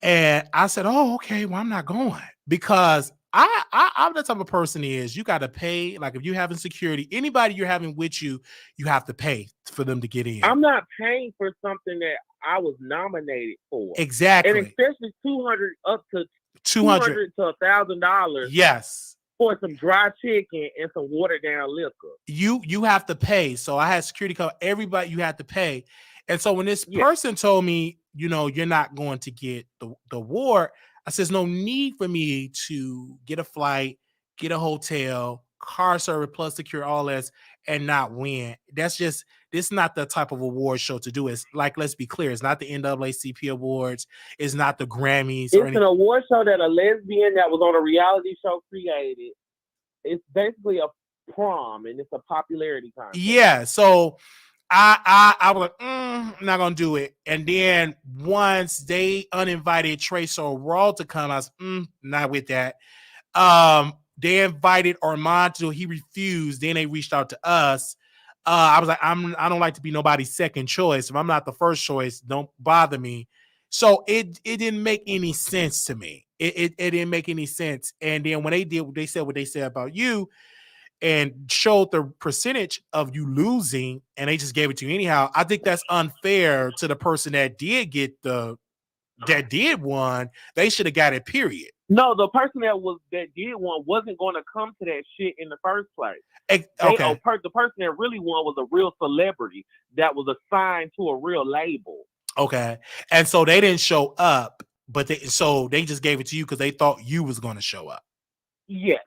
And I said, "Oh, okay, well, I'm not going," because I'm the type of person is you got to pay. Like if you're having security, anybody you're having with you, you have to pay for them to get in. I'm not paying for something that I was nominated for. And Exactly. especially $200 up to $200 to $1,000 Yes. for some dry chicken and some watered down liquor. You have to pay. So I had security cover. Everybody you had to pay. And so when this person told me, you're not going to get the award, I says no need for me to get a flight, get a hotel, car service plus secure, all this, and not win. This is not the type of award show to do. It's like, let's be clear, it's not the NAACP awards, it's not the Grammys. It's an award show that a lesbian that was on a reality show created. It's basically a prom, and it's a popularity contest. Yeah, so I was like, I'm not gonna do it. And then once they uninvited Trace or Raw to come, I was not with that. They invited Armand to, he refused. Then they reached out to us. I was like, I don't like to be nobody's second choice. If I'm not the first choice, don't bother me. So it didn't make any sense to me. It didn't make any sense. And then when they said what they said about you, and showed the percentage of you losing, and they just gave it to you anyhow. I think that's unfair to the person that did won. They should have got it, period. No, the person that did won wasn't going to come to that shit in the first place. Okay. The person that really won was a real celebrity that was assigned to a real label. Okay. And so they didn't show up, but they just gave it to you because they thought you was going to show up. Yes.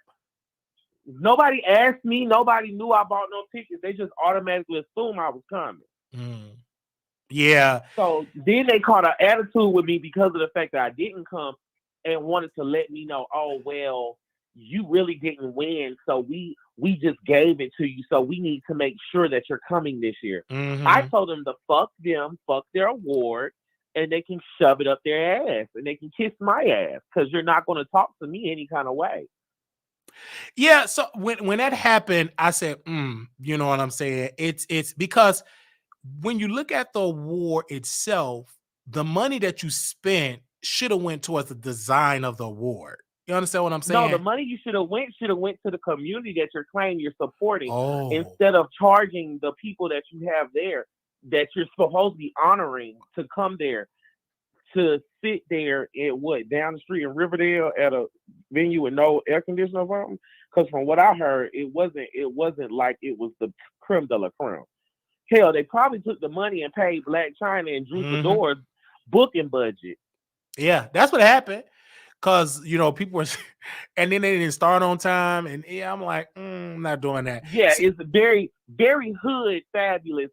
Nobody asked me. Nobody knew I bought no tickets. They just automatically assumed I was coming. Yeah. So then they caught an attitude with me because of the fact that I didn't come and wanted to let me know, oh, well, you really didn't win. So we just gave it to you. So we need to make sure that you're coming this year. I told them to fuck them, fuck their award, and they can shove it up their ass and they can kiss my ass because you're not going to talk to me any kind of way. Yeah, so when that happened, I said, you know what I'm saying? It's because when you look at the award itself, the money that you spent should have went towards the design of the award. You understand what I'm saying? No, the money you should have went to the community that you're claiming you're supporting instead of charging the people that you have there that you're supposed to be honoring to come there to sit there down the street in Riverdale at a venue with no air conditioner or something. Because from what I heard, it wasn't like it was the creme de la creme. Hell, they probably took the money and paid Black China and Drew Fedor's booking budget. Yeah, that's what happened. Because people were, and then they didn't start on time, and I'm like, I'm not doing that. Yeah, it's very, very hood fabulous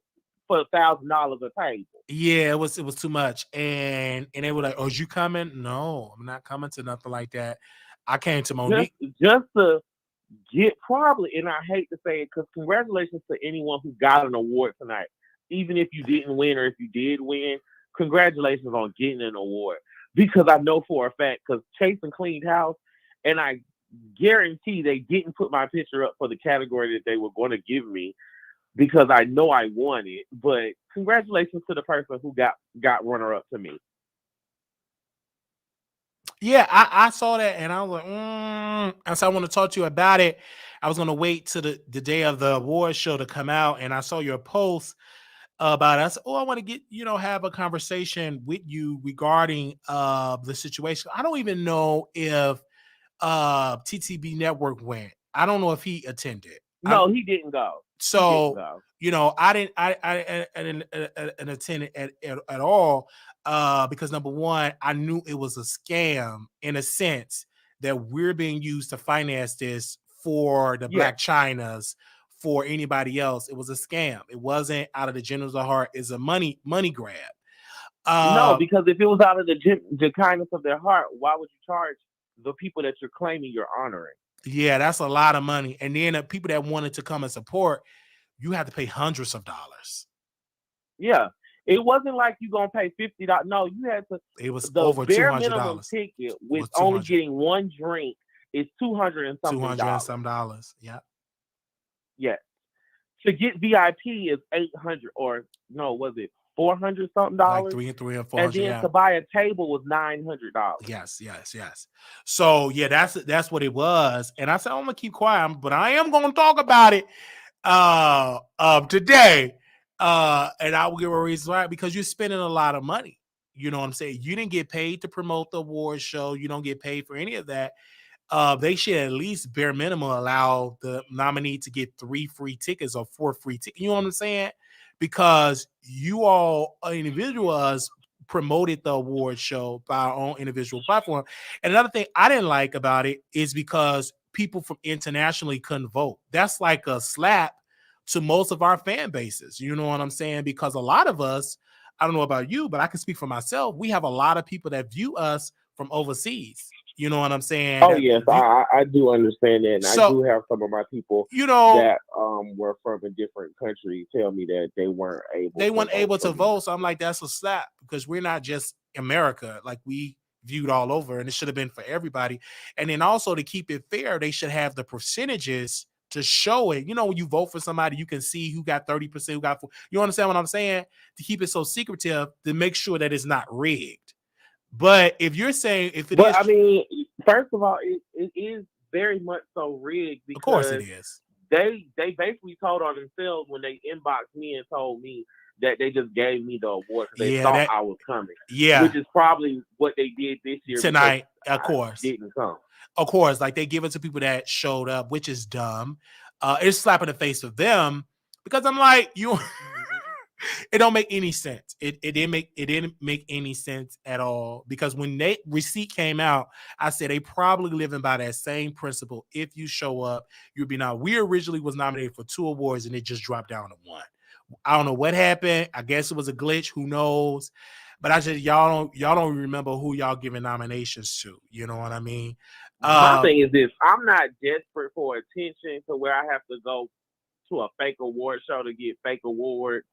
for $1,000 a table. Yeah, it was too much, and they were like, "Oh, is you coming?" No, I'm not coming to nothing like that. I came to Monique just to get probably, and I hate to say it, because congratulations to anyone who got an award tonight, even if you didn't win or if you did win. Congratulations on getting an award, because I know for a fact, because Chasing cleaned house, and I guarantee they didn't put my picture up for the category that they were going to give me, because I know I won it. But congratulations to the person who got runner-up to me. Yeah, I saw that, and I was like, and so I want to talk to you about it. I was going to wait to the day of the award show to come out, and I saw your post about it. I said, I want to get, have a conversation with you regarding the situation. I don't even know if TTB Network went. I don't know if he attended. No, he didn't go. So, I didn't attend it at all because number one, I knew it was a scam in a sense that we're being used to finance this for the Black Chinas, for anybody else. It was a scam. It wasn't out of the genuineness of heart. It's a money grab. No, because if it was out of the kindness of their heart, why would you charge the people that you're claiming you're honoring? Yeah, that's a lot of money. And then the people that wanted to come and support, you had to pay hundreds of dollars. Yeah. It wasn't like you gonna pay $50. No, you had to. It was the over bare $200. Minimum ticket with only getting one drink is $200 and something. $200 and some dollars. Yeah. Yeah. To get VIP is $800, or no, was it $400 something, like three and 400. and then Yeah. to buy a table was $900. Yes. So yeah, that's what it was. And I said, I'm gonna keep quiet, but I am gonna talk about it today. And I will give a reason why, because you're spending a lot of money. You know what I'm saying? You didn't get paid to promote the award show. You don't get paid for any of that. They should at least bare minimum allow the nominee to get 3 free tickets or 4 free tickets. You know what I'm saying? Because you all individuals promoted the award show by our own individual platform. And another thing I didn't like about it is because people from internationally couldn't vote. That's like a slap to most of our fan bases. You know what I'm saying? Because a lot of us, I don't know about you, but I can speak for myself. We have a lot of people that view us from overseas. You know what I'm saying? Oh yes, I do understand that, and So, I do have some of my people that were from a different country tell me that they weren't able to vote. So I'm like, that's a slap, because we're not just America. Like, we viewed all over, and it should have been for everybody. And then also, to keep it fair, they should have the percentages to show it. You know, when you vote for somebody, you can see who got 30%, who got 4. You understand what I'm saying? To keep it so secretive, to make sure that it's not rigged. But if you're saying I mean, first of all, it is very much so rigged, because of course it is. They basically told on themselves when they inboxed me and told me that they just gave me the award because they thought I was coming. Yeah, which is probably what they did this year tonight. Of course, didn't come. Of course, like, they give it to people that showed up, which is dumb. It's slap in the face of them, because I'm like, you. It don't make any sense. It didn't make any sense at all, because when the receipt came out, I said they probably living by that same principle. If you show up, you'll be now. We originally was nominated for 2 awards, and it just dropped down to 1. I don't know what happened. I guess it was a glitch. Who knows? But I said, y'all don't remember who y'all giving nominations to. You know what I mean? My thing is this: I'm not desperate for attention to where I have to go to a fake award show to get fake awards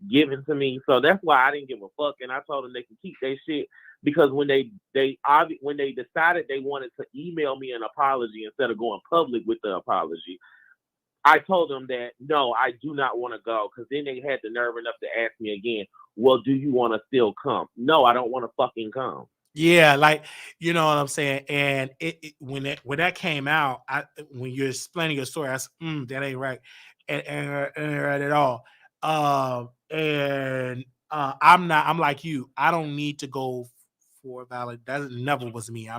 given to me. So that's why I didn't give a fuck, and I told them they can keep their shit, because when they decided they wanted to email me an apology instead of going public with the apology, I told them that no, I do not want to go, because then they had the nerve enough to ask me again, well, do you want to still come? No, I don't want to fucking come. Yeah, like, you know what I'm saying? And when that came out, when you're explaining your story, I said, that ain't right. And right at all. I'm like you. I don't need to go for valid. That never was me. I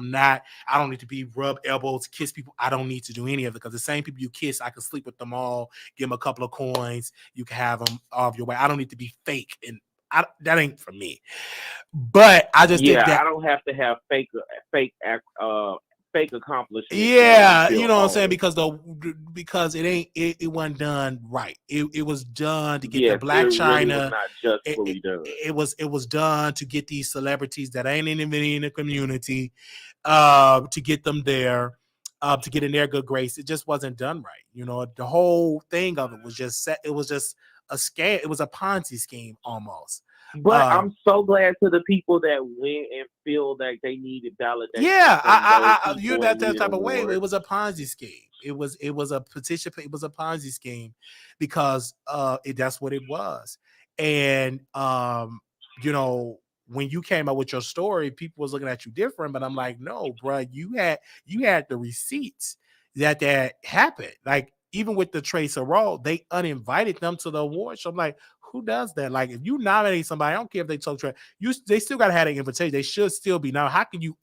don't need to be rub elbows, kiss people. I don't need to do any of it, because the same people you kiss, I can sleep with them all, give them a couple of coins. You can have them off your way. I don't need to be fake, and that ain't for me. But I just think that I don't have to have fake accomplishments. Yeah, you know what I'm saying, because it wasn't done right. It was done to get the Black China. Really was not just fully done. It was done to get these celebrities that ain't even in the community, to get them there, to get in their good grace. It just wasn't done right. You know, the whole thing of it was just set. It was just a scam. It was a Ponzi scheme almost. But I'm so glad to the people that went and feel like they needed validation. Yeah, you're that type of way. It was a Ponzi scheme. It was a petition. It was a Ponzi scheme, because that's what it was. And you know, when you came out with your story, people was looking at you different. But I'm like, no, bro, you had the receipts that happened. Like, even with the Trace Raw, they uninvited them to the award show. I'm like, who does that? Like, if you nominate somebody, I don't care if they told they still gotta have an invitation. They should still be. Now, how can you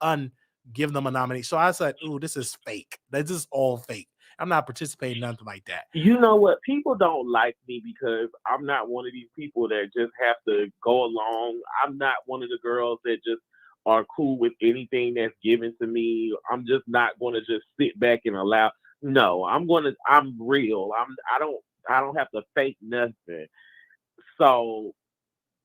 give them a nomination? So I said, ooh, this is fake. This is all fake. I'm not participating in nothing like that. You know what? People don't like me because I'm not one of these people that just have to go along. I'm not one of the girls that just are cool with anything that's given to me. I'm just not going to just sit back and allow. No, I'm real. I don't have to fake nothing. So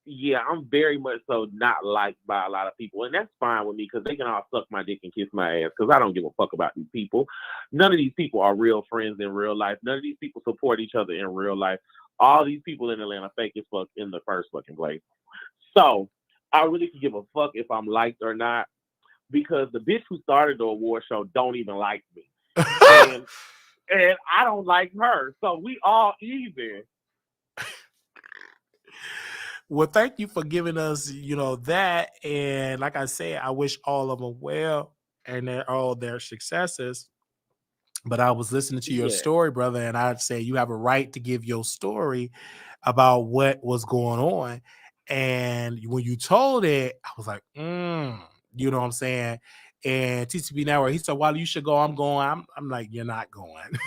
yeah, I'm very much so not liked by a lot of people, and that's fine with me, because they can all suck my dick and kiss my ass, because I don't give a fuck about these people. None of these people are real friends in real life. None of these people support each other in real life. All these people in Atlanta fake as fuck in the first fucking place. So I really could give a fuck if I'm liked or not, because the bitch who started the award show don't even like me. and I don't like her. So we all even. Well, thank you for giving us, that. And like I said, I wish all of them well and all their successes. But I was listening to your Yeah. story, brother, and I'd say you have a right to give your story about what was going on. And when you told it, I was like, you know what I'm saying? And TCB Network, he said, "Well, you should go." I'm going. I'm like, "You're not going."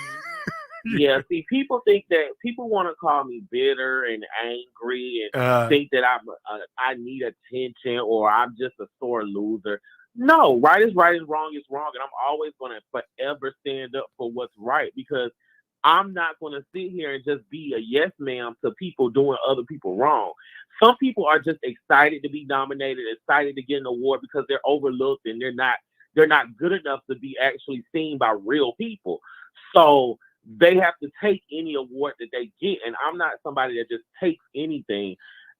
Yeah, see, people think that people want to call me bitter and angry and uh, think that I need attention or I'm just a sore loser. No, right is wrong is wrong, and I'm always going to forever stand up for what's right because I'm not going to sit here and just be a yes ma'am to people doing other people wrong. Some people are just excited to be nominated, excited to get an award because they're overlooked and they're not good enough to be actually seen by real people. So they have to take any award that they get. And I'm not somebody that just takes anything.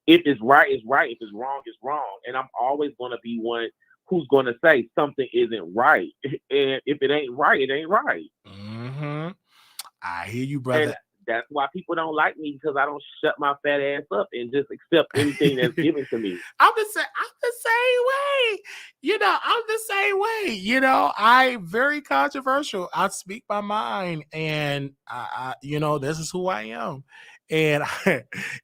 If it's right, it's right. If it's wrong, it's wrong. And I'm always going to be one who's going to say something isn't right. And if it ain't right, it ain't right. mm-hmm. I hear you, And brother. that's why people don't like me because I don't shut my fat ass up and just accept anything that's given to me. I'm the same way. I'm the same way. I'm very controversial. I speak my mind, and this is who I am. And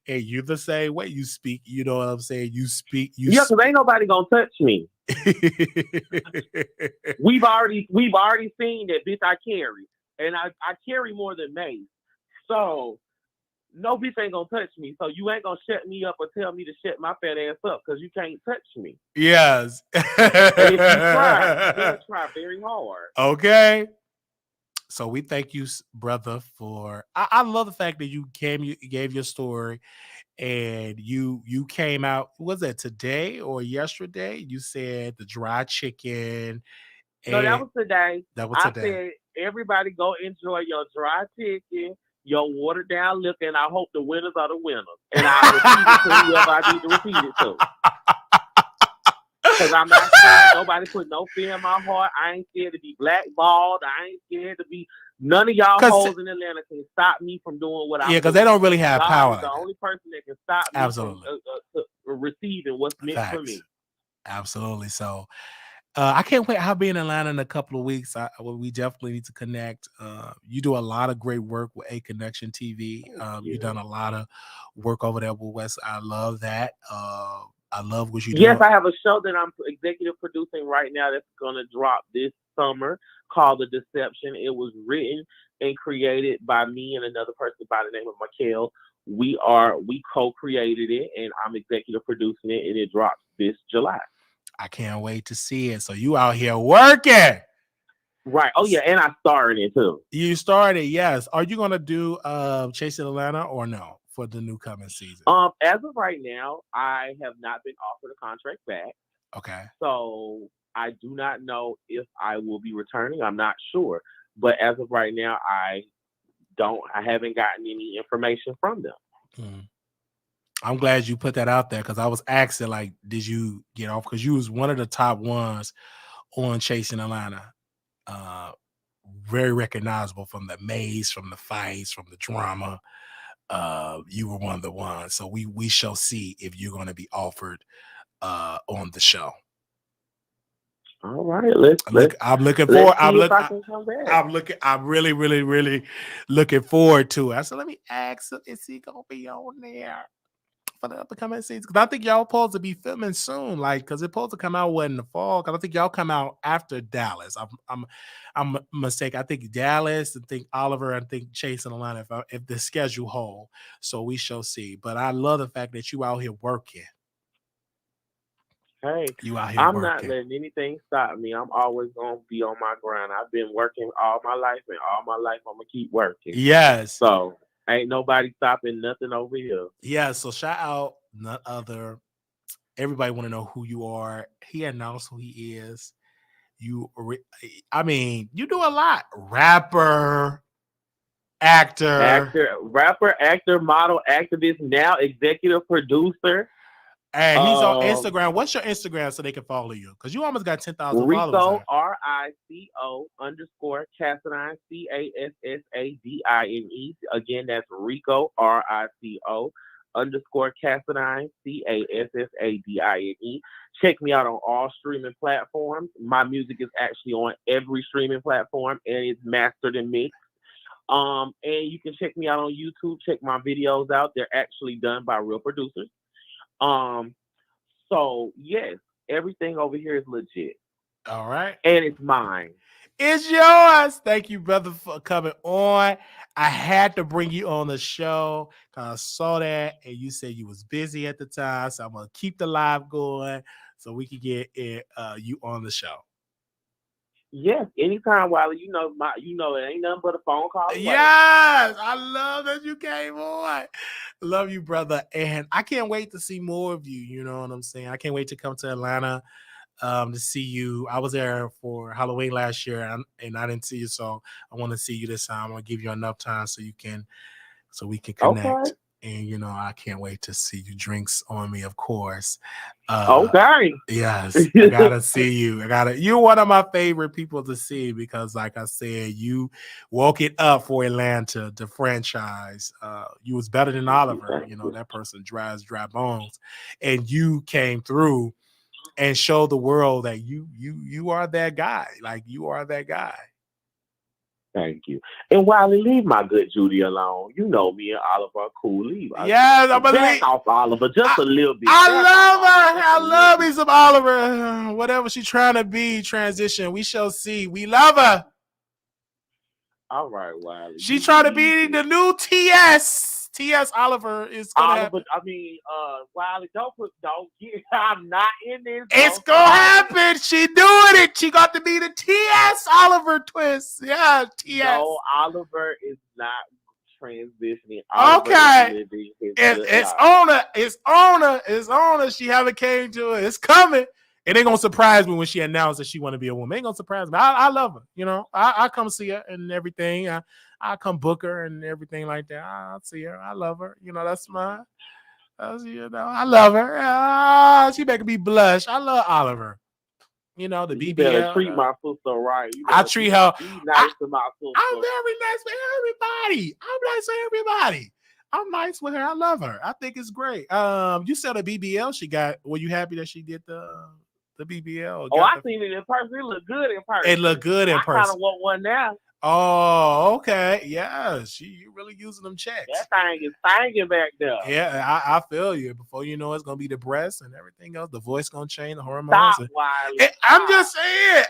and you the same way. You speak. You know what I'm saying. You speak. Yeah, because ain't nobody gonna touch me. We've already seen that bitch I carry, and I carry more than Mace. So no bitch ain't gonna touch me. So you ain't gonna shut me up or tell me to shut my fat ass up because you can't touch me. Yes. And if you try, you're gonna try very hard. Okay. So we thank you, brother, for I love the fact that you gave your story and you came out. Was that today or yesterday? You said the dry chicken. No, that And was today. that was I today. said everybody go enjoy your dry chicken, your watered down liquor, and I hope the winners are the winners. And I repeat it to whoever I need to repeat it to. Because I'm not scared. Nobody put no fear in my heart. I ain't scared to be blackballed. I ain't scared to be. None of y'all hoes in Atlanta can stop me from doing what I'm doing. Yeah, because they don't really have God power. is the only person that can stop me Absolutely. from receiving what's meant Facts. for me. Absolutely. So I can't wait. I'll be in Atlanta in a couple of weeks. We definitely need to connect. You do a lot of great work with A Connection TV. You've done a lot of work over there with West. I love that. I love what you do. Yes, I have a show that I'm executive producing right now that's going to drop this summer called The Deception. It was written and created by me and another person by the name of Mikhail. We co-created it, and I'm executive producing it, and it drops this July. I can't wait to see it. So you out here working. Right. Oh, yeah, and I starred in it, too. You started, yes. Are you going to do Chasing Atlanta or no for the new coming season? As of right now, I have not been offered a contract back. Okay. So I do not know if I will be returning. I'm not sure. But as of right now, I haven't gotten any information from them. I'm glad you put that out there because I was asking, like, did you get off? Because you was one of the top ones on Chasing Atlanta. Very recognizable from the maze, from the fights, from the drama. You were one of the ones. So we shall see if you're going to be offered on the show. All right, I'm looking forward. I'm really, really, really looking forward to it. I said, let me ask him, is he gonna be on there for the upcoming season? Because I think y'all supposed to be filming soon, like because it's supposed to come out in the fall. Because I think y'all come out after Dallas. I'm mistaken. I think Dallas, I think Oliver, I think Chasing Atlanta. If the schedule hold, so we shall see. But I love the fact that you out here working. Hey, you out here I'm working. not letting anything stop me. I'm always going to be on my grind. I've been working all my life, and all my life I'm going to keep working. Yes. So ain't nobody stopping nothing over here. Yeah, so shout out none other. Everybody want to know who you are. He announced who he is. You do a lot. Rapper, actor, model, activist, now executive producer. And he's on Instagram. What's your Instagram so they can follow you? Because you almost got 10,000 followers. Rico, RICO _Cassadine, CASSADINE. Again, that's Rico, RICO _Cassadine, Cassadine. Check me out on all streaming platforms. My music is actually on every streaming platform and it's mastered and mixed. And you can check me out on YouTube. Check my videos out. They're actually done by real producers. So yes, everything over here is legit. All right. And it's mine. It's yours. Thank you, brother, for coming on. I had to bring you on the show because I saw that and you said you was busy at the time. So I'm gonna keep the live going so we can get it, you on the show. Yes, anytime, Wiley. You know it ain't nothing but a phone call away. Yes, I love that you came on. Love you, brother. And I can't wait to see more of you. You know what I'm saying? I can't wait to come to Atlanta to see you. I was there for Halloween last year and I didn't see you, so I want to see you this time. I'm gonna give you enough time so we can connect. Okay. And I can't wait to see you. Drinks on me, of course. Okay. Yes, I gotta see you. You're one of my favorite people to see because, like I said, you woke it up for Atlanta, the franchise. You was better than Oliver. That person drives dry bones, and you came through and showed the world that you are that guy. Like you are that guy. Thank you. And Wiley, leave my good Judy alone. You know me and Oliver are cool. Leave. Yes, I'm gonna back off Oliver just a little bit. I love her. I love me some Oliver. Whatever she's trying to be, transition. We shall see. We love her. All right, Wiley. She's trying to be the new TS. TS Oliver is gonna happen. Wiley, don't get. I'm not in this. It's gonna happen. She doing it. She got to be the TS Oliver twist. Yeah, TS. No, Oliver is not transitioning. Oliver okay, it's on her. It's on her. It's on her. She haven't came to it. It's coming. It ain't gonna surprise me when she announced that she want to be a woman. It ain't gonna surprise me. I love her. I come see her and everything. I come book her and everything like that. I'll see her. I love her. That's mine. I love her. She making me blush. I love Oliver. The BBL. You better treat my sister right. I treat her. Be nice to my sister. I'm very nice with everybody. I'm nice with her. I love her. I think it's great. You said the BBL she got. Were you happy that she did the BBL? I seen it in person. It looked good in person. It looked good in person. I kind of want one now. Oh, okay. Yeah, you really using them checks. That thing is banging back there. Yeah, I feel you. Before you know it's gonna be the breasts and everything else. The voice gonna change, the hormones. Stop, Wiley. I'm just saying.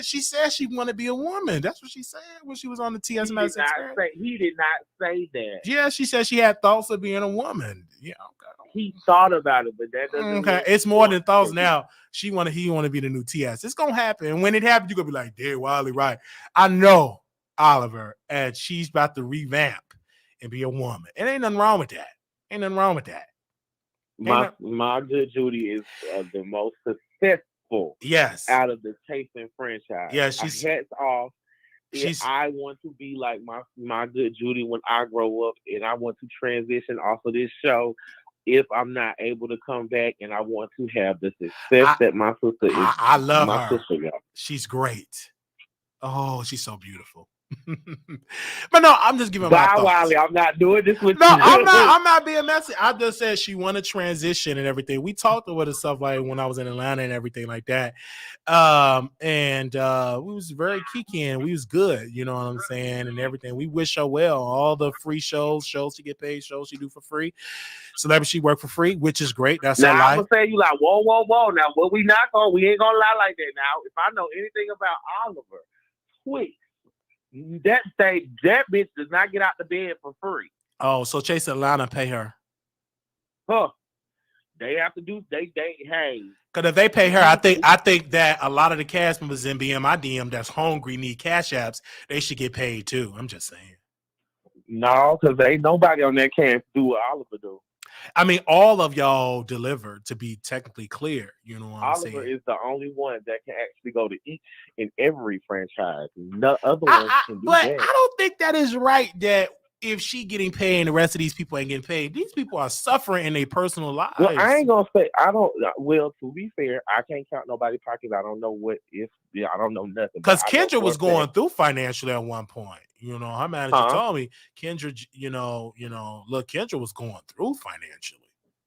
She said she want to be a woman. That's what she said when she was on the TS Medicine. He did not say that. Yeah, she said she had thoughts of being a woman. Yeah, okay. He thought about it, but that doesn't. Okay, it's more than thoughts now. He want to be the new TS. It's gonna happen, and when it happens, you're gonna be like, "Damn, Wiley, right?" I know Oliver, and she's about to revamp and be a woman. It ain't nothing wrong with that. My good Judy is the most successful. Yes, out of the Townsend franchise. Yeah, she's hats off. I want to be like my good Judy when I grow up, and I want to transition off of this show. If I'm not able to come back, and I want to have the success that my sister is. I love my her. Sister, she's great. Oh, she's so beautiful. But no, I'm just giving my thoughts. Wiley, I'm not doing this with you. No, I'm not being messy. I just said she want to transition and everything. We talked about stuff like when I was in Atlanta and everything like that. And we was very kiki and we was good, you know what I'm saying, and everything. We wish her well. All the free shows she get paid, shows she do for free. Celebrity she work for free, which is great. That's her life. I'm gonna say you like, whoa. Now what we not gonna, we ain't gonna lie like that. Now, if I know anything about Oliver, tweet. That bitch does not get out the bed for free. Oh, so Chase Atlanta pay her. Huh. They have to do hey. Because if they pay her, I think that a lot of the cast members in BMIDM that's hungry need cash apps, they should get paid too. I'm just saying. No, because ain't nobody on that can't do what Oliver do. I mean, all of y'all delivered, to be technically clear. You know what I'm saying? Oliver is the only one that can actually go to each and every franchise. No other ones can do but that. I don't think that is right. That if she getting paid and the rest of these people ain't getting paid? These people are suffering in their personal lives. Well, I ain't gonna say I don't. Well, to be fair, I can't count nobody's pockets. I don't know what if. Yeah, I don't know nothing. Because Kendra was going through financially at one point. You know, her manager told me Kendra. Look, Kendra was going through financially.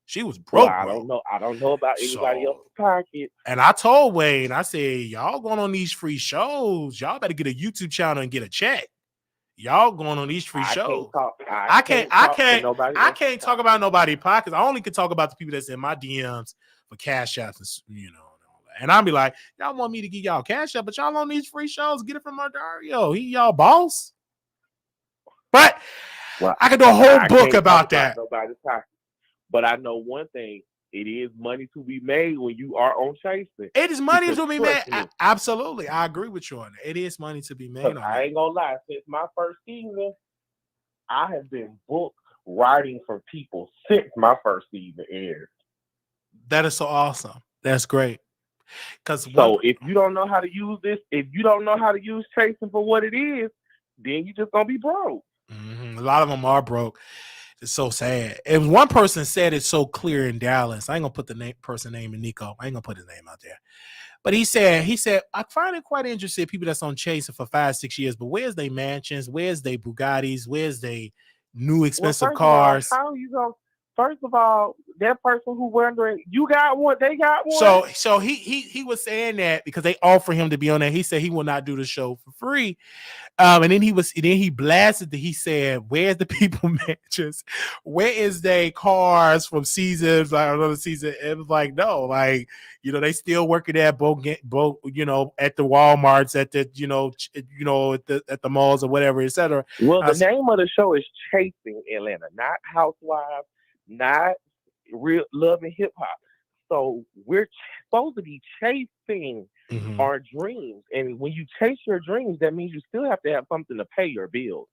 She was broke. Well, I don't know about anybody else's pocket. And I told Wayne, I said, y'all going on these free shows. Y'all better get a YouTube channel and get a check. Y'all going on these free shows. I can't talk about nobody's pockets. I only can talk about the people that's in my DMs for cash apps and and I'll be like, y'all want me to give y'all cash app, but y'all on these free shows, get it from Dario. He y'all boss. But I could do a whole book about that. Nobody's pocket. But I know one thing. It is money to be made when you are on chasing. It is money to be made. Absolutely. I agree with you on it. It is money to be made. I ain't gonna lie. Since my first season, I have been booked writing for people since my first season aired. That is so awesome. That's great. If you don't know how to use this, if you don't know how to use chasing for what it is, then you just gonna be broke. Mm-hmm. A lot of them are broke. It's so sad. And one person said it so clear in Dallas. I ain't gonna put the person name in Nico. I ain't gonna put his name out there. But he said, I find it quite interesting, people that's on chasing for 5-6 years, but where's they mansions? Where's they Bugattis? Where's they new expensive cars? How are you gonna? First of all, that person who wondering, you got one, they got one. So he was saying that because they offered him to be on there. He said he will not do the show for free. And then he blasted he said, where's the people mansions? Where is they cars from seasons, like another season? It was like, no, like, they still working at both, at the Walmarts, at the, at the malls or whatever, etc. Well, the name of the show is Chasing Atlanta, not Housewives, not Real Love and Hip Hop. So we're supposed to be chasing our dreams. And when you chase your dreams, that means you still have to have something to pay your bills.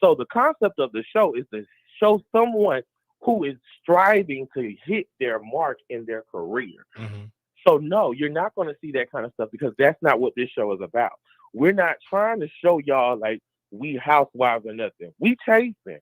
So the concept of the show is to show someone who is striving to hit their mark in their career. So no, you're not going to see that kind of stuff because that's not what this show is about. We're not trying to show y'all like we housewives or nothing. We chasing.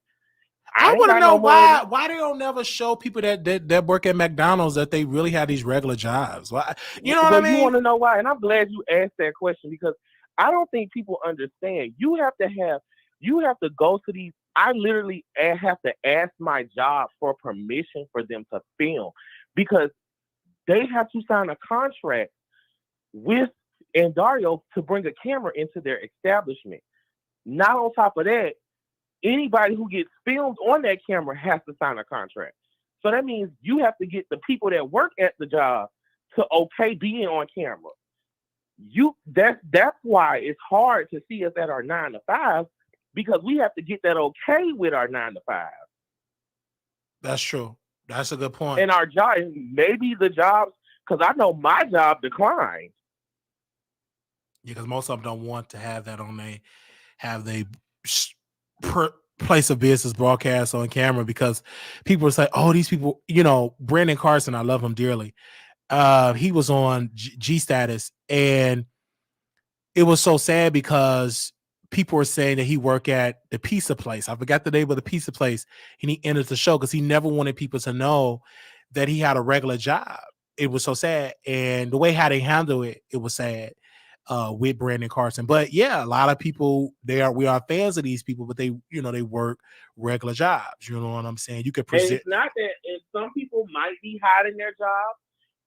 I want to know why they don't never show people that work at McDonald's that they really have these regular jobs. Why? You know what I mean? You want to know why? And I'm glad you asked that question because I don't think people understand. You have to go to these. I literally have to ask my job for permission for them to film because they have to sign a contract with Dario to bring a camera into their establishment. Not on top of that, anybody who gets filmed on that camera has to sign a contract. So that means you have to get the people that work at the job to okay being on camera. That's why it's hard to see us at our 9 to 5 because we have to get that okay with our 9 to 5. That's true. That's a good point. And our job, maybe the jobs, because I know my job declined. Yeah, because most of them don't want to have that on place of business broadcast on camera because people say, oh, these people, Brandon Carson, I love him dearly. He was on G Status and it was so sad because people were saying that he worked at the pizza place. I forgot the name of the pizza place and he entered the show because he never wanted people to know that he had a regular job. It was so sad. And the way how they handle it, it was sad. With Brandon Carson, but yeah, a lot of people we are fans of these people, but they they work regular jobs. You know what I'm saying? You could present. And it's not that, and some people might be hiding their job,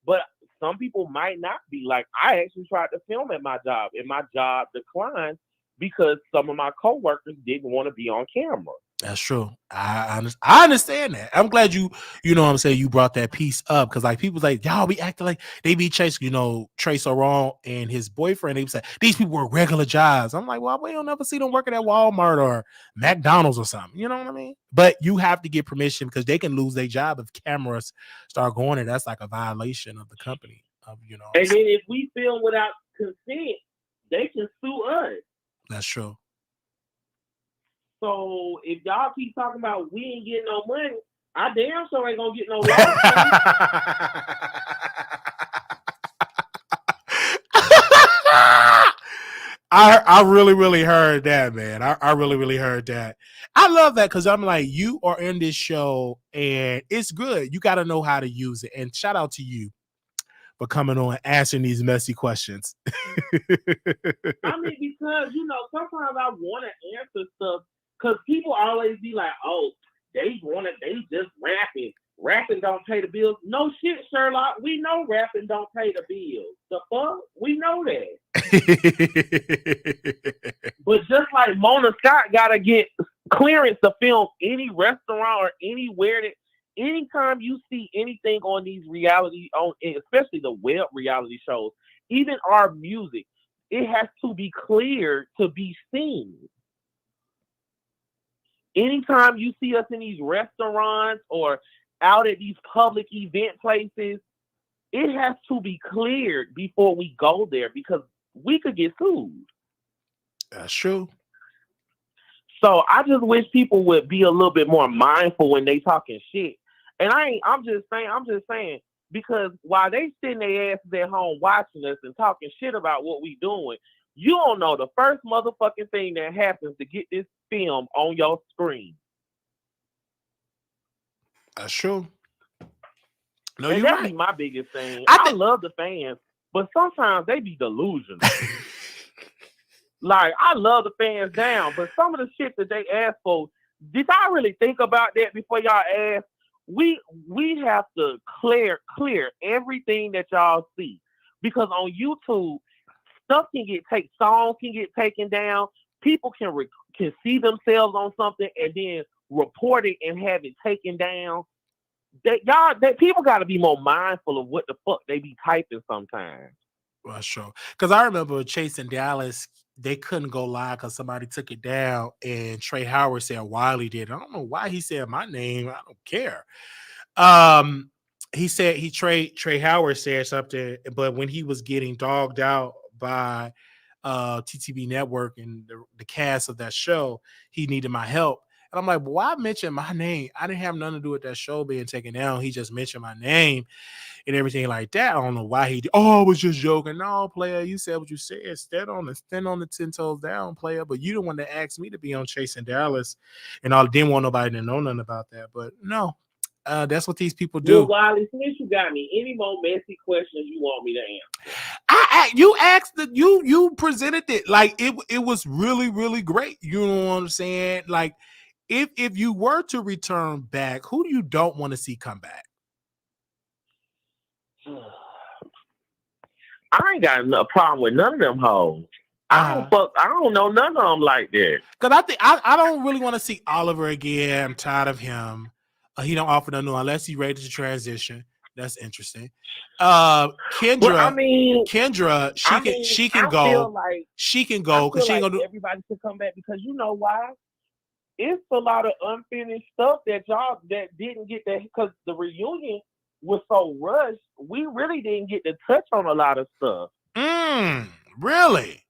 but some people might not be. Like I actually tried to film at my job, and my job declined because some of my coworkers didn't want to be on camera. That's true. I understand that. I'm glad you know what I'm saying, you brought that piece up because like people like y'all be acting like they be chasing, Trey Sorrell and his boyfriend. They say these people were regular jobs. I'm like, well, we don't ever see them working at Walmart or McDonald's or something. You know what I mean? But you have to get permission because they can lose their job if cameras start going, and that's like a violation of the company. And then if we film without consent, they can sue us. That's true. So if y'all keep talking about we ain't getting no money, I damn sure ain't gonna get no money. I really heard that, man. I really heard that. I love that because I'm like, you are in this show and it's good. You got to know how to use it. And shout out to you for coming on and answering these messy questions. I mean, because sometimes I want to answer stuff because people always be like, "Oh, they just rapping. Rapping don't pay the bills." No shit, Sherlock. We know rapping don't pay the bills. The fuck, we know that. But just like Mona Scott gotta get clearance to film any restaurant or anywhere that. Anytime you see anything on these reality, especially the web reality shows, even our music, it has to be cleared to be seen. Anytime you see us in these restaurants or out at these public event places, it has to be cleared before we go there because we could get sued. That's true. So I just wish people would be a little bit more mindful when they talking shit. And I'm just saying, because while they sitting their asses at home watching us and talking shit about what we doing, you don't know the first motherfucking thing that happens to get this film on your screen. That's true. No, and you're that'd right. be my biggest thing. I love the fans, but sometimes they be delusional. Like, I love the fans down, but some of the shit that they ask for, did I really think about that before y'all ask? We have to clear everything that y'all see, because on YouTube, songs can get taken down. People can see themselves on something and then report it and have it taken down. That people got to be more mindful of what the fuck they be typing sometimes. Well, sure. Because I remember Chasing Dallas, they couldn't go live because somebody took it down, and Trey Howard said Wiley did. I don't know why he said my name. I don't care. He said Trey Howard said something, but when he was getting dogged out by TTB Network and the cast of that show, he needed my help. And I'm like, well, why mention my name? I didn't have nothing to do with that show being taken down. He just mentioned my name and everything like that. I don't know why he did. Oh, I was just joking. No, player, you said what you said. Stand on the 10 toes down, player. But you the one that asked me to be on Chasing Dallas, and I didn't want nobody to know nothing about that. But no, that's what these people do. Well, Wiley, since you got me, any more messy questions you want me to answer? You asked that you presented it like it was really, really great. You know what I'm saying? Like, if you were to return back, who do you don't want to see come back? I ain't got a problem with none of them hoes. I don't know none of them like that. Because I think I don't really want to see Oliver again. I'm tired of him. He don't offer no new unless he's ready to transition. That's interesting. Kendra, well, Kendra, she can go. She can go because she ain't gonna do. Everybody should come back because you know why? It's a lot of unfinished stuff that y'all that didn't get that because the reunion was so rushed. We really didn't get to touch on a lot of stuff. Really?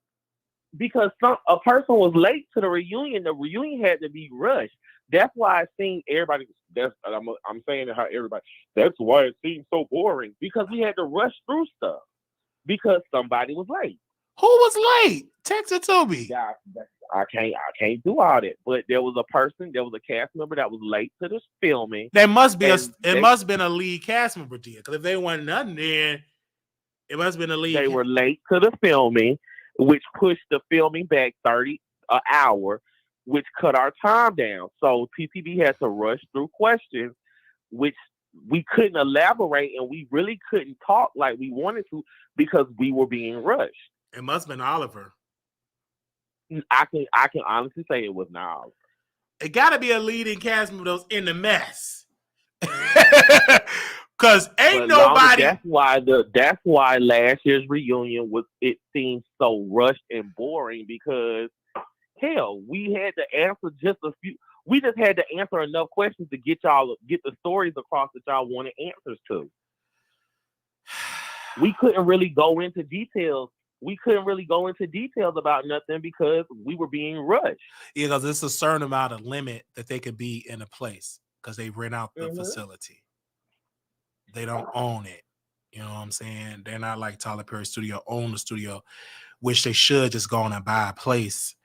Because a person was late to the reunion. The reunion had to be rushed. That's why I seen everybody. I'm saying to her, everybody. That's why it seemed so boring because we had to rush through stuff because somebody was late. Who was late? Text it to me. Yeah, I can't do all that. But there was a cast member that was late to this filming. There must be it must have been a lead cast member, dear. Because if they weren't nothing, then it must have been a lead. They were late to the filming, which pushed the filming back 30 an hour, which cut our time down. So TTB had to rush through questions, which we couldn't elaborate, and we really couldn't talk like we wanted to because we were being rushed. It must have been Oliver. I can honestly say it was not Oliver. It got to be a leading cast member that was in the mess. Because ain't nobody. That's why last year's reunion seemed so rushed and boring because hell, we had to answer just a few. We just had to answer enough questions to get the stories across that y'all wanted answers to. We couldn't really go into details. About nothing because we were being rushed. Yeah, because it's a certain amount of limit that they could be in a place because they rent out the facility. They don't own it. You know what I'm saying? They're not like Tyler Perry Studio, own the studio. which they should just go on and buy a place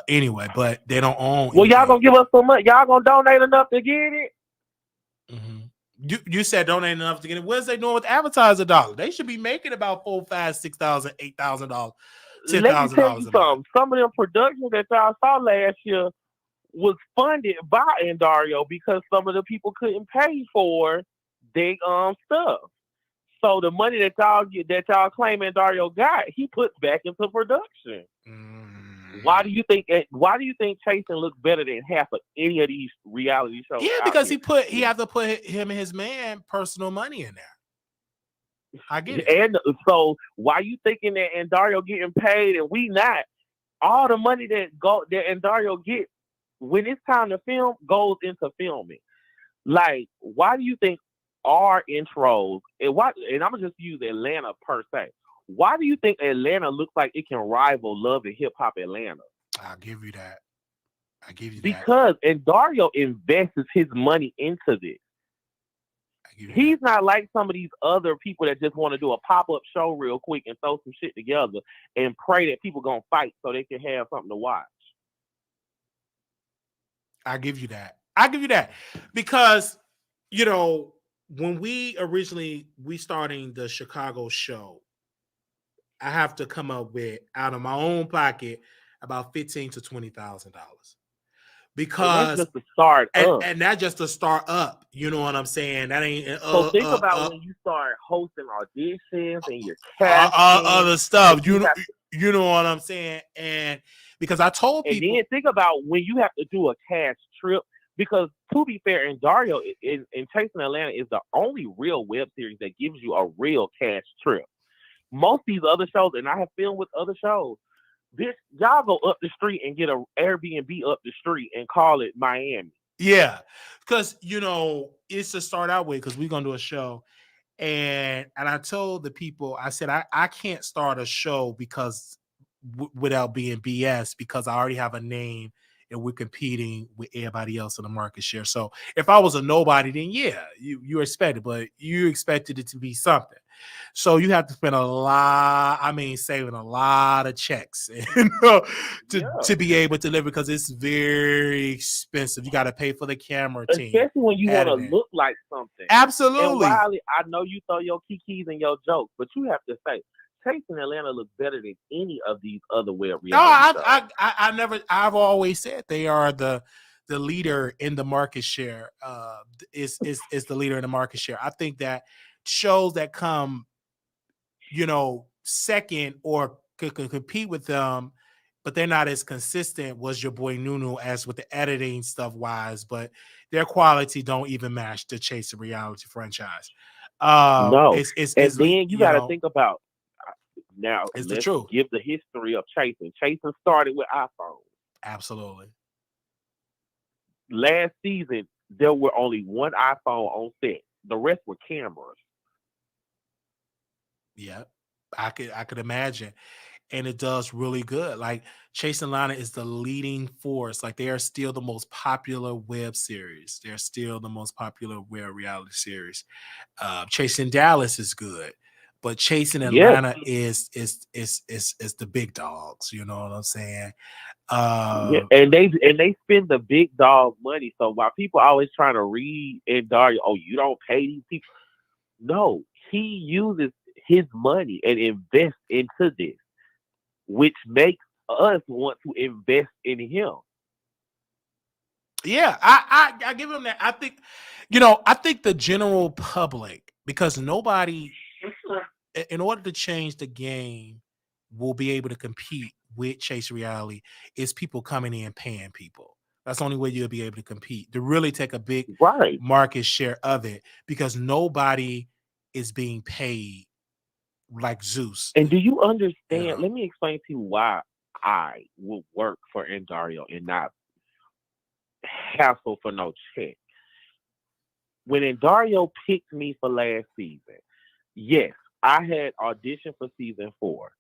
anyway, but they don't own Well, y'all anything. gonna give us some money? Y'all gonna donate enough to get it? You said donate enough to get it. What is they doing with advertiser dollars? They should be making about $4,000, $5,000, $6,000, $8,000, Let me tell you $10,000 a month. something. Some of them productions that y'all saw last year was funded by Dario because some of the people couldn't pay for their stuff. So the money that y'all claim Dario got, he puts back into production. Why do you think Chasing looks better than half of any of these reality shows? Yeah, because he have to put him and his man personal money in there. I get it. And so why you thinking that Dario getting paid and we not? All the money that Dario get when it's time to film goes into filming. Like, why do you think our intros and I'm gonna just use Atlanta per se. Why do you think Atlanta looks like it can rival Love and Hip Hop Atlanta? I'll give you that. Because Dario invests his money into this. He's not like some of these other people that just want to do a pop-up show real quick and throw some shit together and pray that people gonna fight so they can have something to watch. I give you that. Because, when we starting the Chicago show, I have to come up with out of my own pocket about $15,000 to $20,000 because and that's just to start up, and that's just to start up. You know what I'm saying? That ain't. So think about when you start hosting auditions and your casting, other stuff. You know what I'm saying? And because I told people, and then think about when you have to do a cast trip. Because to be fair, Dario in Chasing Atlanta is the only real web series that gives you a real cast trip. Most of these other shows, and I have filmed with other shows, y'all go up the street and get an Airbnb up the street and call it Miami. Yeah, because it's to start out with because we're gonna do a show, and I told the people, I said I can't start a show because without being BS because I already have a name and we're competing with everybody else in the market share. So if I was a nobody, then yeah, you expect it, but you expected it to be something. So you have to spend saving a lot of checks to be able to live because it's very expensive. You got to pay for the camera team. Especially when you want to look like something. Absolutely. And Wiley, I know you throw your kikis and your jokes, but you have to say, Chasing Atlanta looks better than any of these other web reality shows. I've always said they are the leader in the market share. Is the leader in the market share. I think that shows that come, second or could compete with them, but they're not as consistent was your boy Nunu as with the editing stuff wise, but their quality don't even match the Chasing reality franchise. No. It's then you got to think about now. It's let's the truth. Give the history of Chasing. Chasing started with iPhones. Absolutely. Last season, there were only one iPhone on set. The rest were cameras. Yeah, I could imagine. And it does really good. Like Chasing Atlanta is the leading force. Like they are still the most popular web series. They're still the most popular web reality series. Chasing Dallas is good, but Chasing Atlanta is the big dogs. You know what I'm saying? And they spend the big dog money. So while people always trying to read Dario, oh, you don't pay these people. No, he uses his money and invests into this, which makes us want to invest in him. Yeah, I give him that. I think the general public, because nobody, in order to change the game, will be able to compete with Chase Reality is people coming in paying people. That's the only way you'll be able to compete, to really take a big market share of it, because nobody is being paid like Zeus. And do you understand? Let me explain to you why I will work for Dario and not hassle for no check. When Dario picked me for last season, yes, I had auditioned for season 4.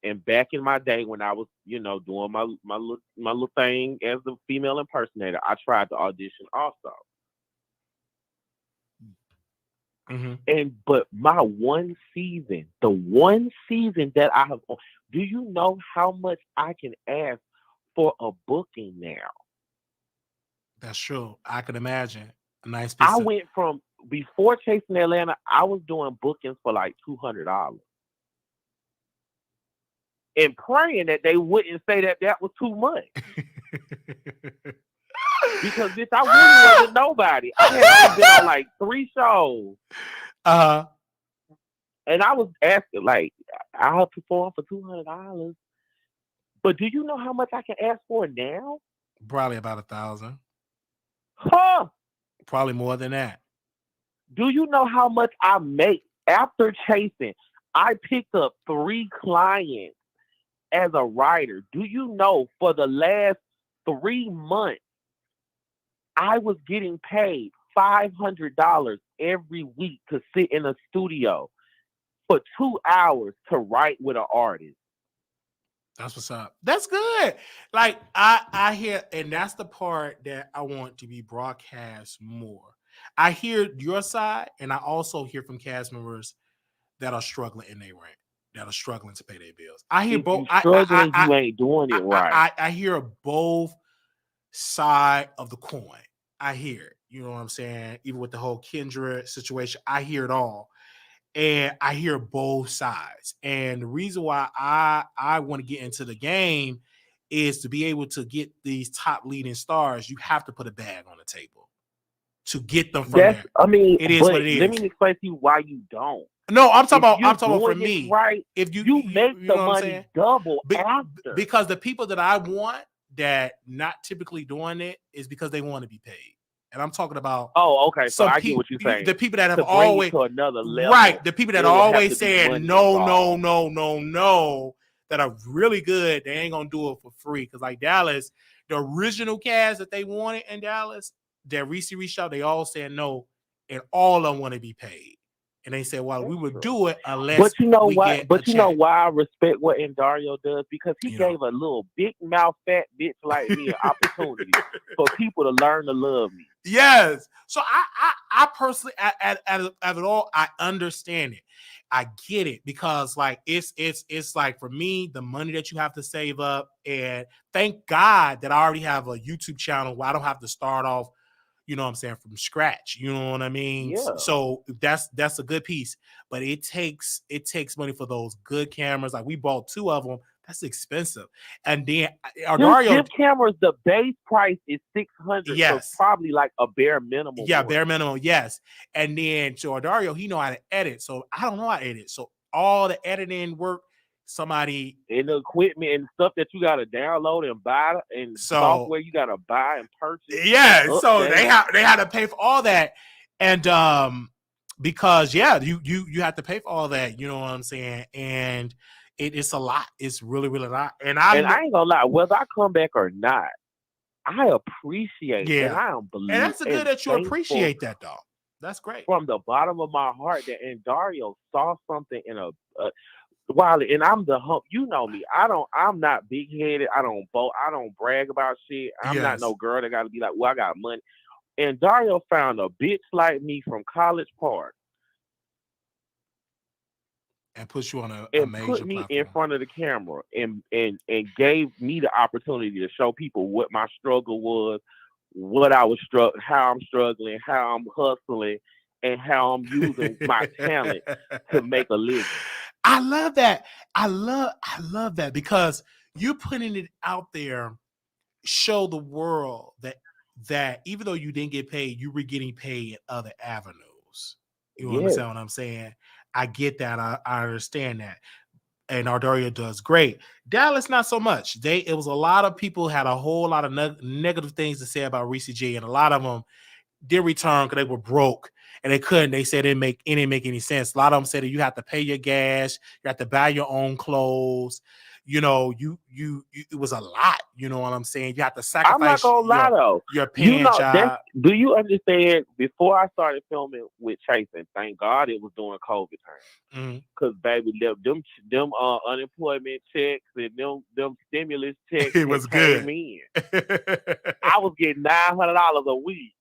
And back in my day when I was, doing my little thing as a female impersonator, I tried to audition also. But my one season, the one season that I have, do you know how much I can ask for a booking now? That's true. I can imagine a nice piece I of. went from before Chasing Atlanta, I was doing bookings for like $200 and praying that they wouldn't say that that was too much. Because bitch, I really wasn't nobody. I had only been on like 3 shows. And I was asking, like, I'll perform for $200. But do you know how much I can ask for now? Probably about 1,000. Huh? Probably more than that. Do you know how much I make after Chasing? I picked up 3 clients as a writer. Do you know for the last 3 months, I was getting paid $500 every week to sit in a studio for 2 hours to write with an artist. That's what's up. That's good. Like I hear, and that's the part that I want to be broadcast more. I hear your side, and I also hear from cast members that are struggling in their rent, that are struggling to pay their bills. I hear If both. you struggling, you ain't doing it right. I hear both side of the coin. I hear it. You know what I'm saying? Even with the whole Kendra situation, I hear it all. And I hear both sides. And the reason why I want to get into the game is to be able to get these top leading stars. You have to put a bag on the table to get them from there. I mean, it is what it is. Let me explain to you why you don't. No, I'm talking about for me. Right? If you make the money double after. Because the people that I want that not typically doing it is because they want to be paid. And I'm talking about. Oh, okay. So I get what you're saying. The people that have always to another level, right. The people that are always saying no, that are really good. They ain't gonna do it for free. Because like Dallas, the original cast that they wanted in Dallas, that Reese reached out, they all said no, and all of them want to be paid. And they said, well, we would do it unless. But you know what? But you know why I respect what Dario does? Because he gave a little big mouth fat bitch like me an opportunity for people to learn to love me. Yes. So I personally, at it all, I understand it. I get it because like it's like for me, the money that you have to save up, and thank God that I already have a YouTube channel where I don't have to start off. You know what I'm saying, from scratch. You know what I mean? Yeah. So that's a good piece. But it takes money for those good cameras. Like we bought 2 of them. That's expensive. And then Dario cameras, the base price is $600. Yes. So probably like a bare minimum. Yeah, bare minimum, yes. And then so Dario, he know how to edit. So I don't know how to edit. So all the editing work, somebody and the equipment and stuff that you gotta download and buy, and software you gotta buy and purchase. Yeah, so they had to pay for all that, and because you have to pay for all that. You know what I'm saying? And it's a lot. It's really a lot. And I ain't gonna lie, whether I come back or not, I appreciate it. And I don't believe. And that's good that you appreciate that, though. That's great. From the bottom of my heart, that Dario saw something in a Wiley, and I'm the hump. You know me. I'm not big headed. I don't brag about shit. I'm not no girl that got to be like, well, I got money. And Dario found a bitch like me from College Park and put you on a major put me platform in front of the camera and gave me the opportunity to show people what my struggle was, what I was struggling, how I'm struggling, how I'm hustling, and how I'm using my talent to make a living. I love that. I love that because you're putting it out there, show the world that even though you didn't get paid, you were getting paid in other avenues. You understand what I'm saying? I get that. I understand that. And Dario does great. Dallas, not so much. It was a lot of people had a whole lot of negative things to say about Reese G, and a lot of them did return because they were broke and they couldn't. They said it didn't make any sense. A lot of them said that you have to pay your gas, you have to buy your own clothes. You know, it was a lot. You know what I'm saying? You have to sacrifice. I'm not gonna lie though. Your paying job. Do you understand? Before I started filming with Chasing, thank God it was during COVID time. Because baby, them unemployment checks and them stimulus checks, it was good. In. I was getting $900 a week.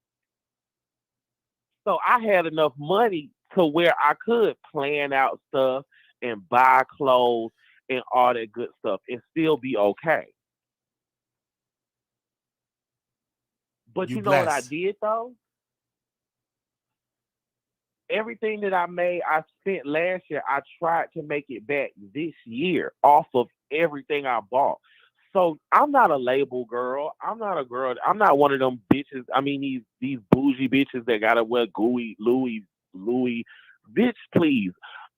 So I had enough money to where I could plan out stuff and buy clothes and all that good stuff and still be okay. But You you know what I blessed. did though? Everything that I made, I spent last year, I tried to make it back this year off of everything I bought. So I'm not a label girl. I'm not a girl. I'm not one of them bitches. I mean, these bougie bitches that gotta wear gooey Louis. Bitch, please.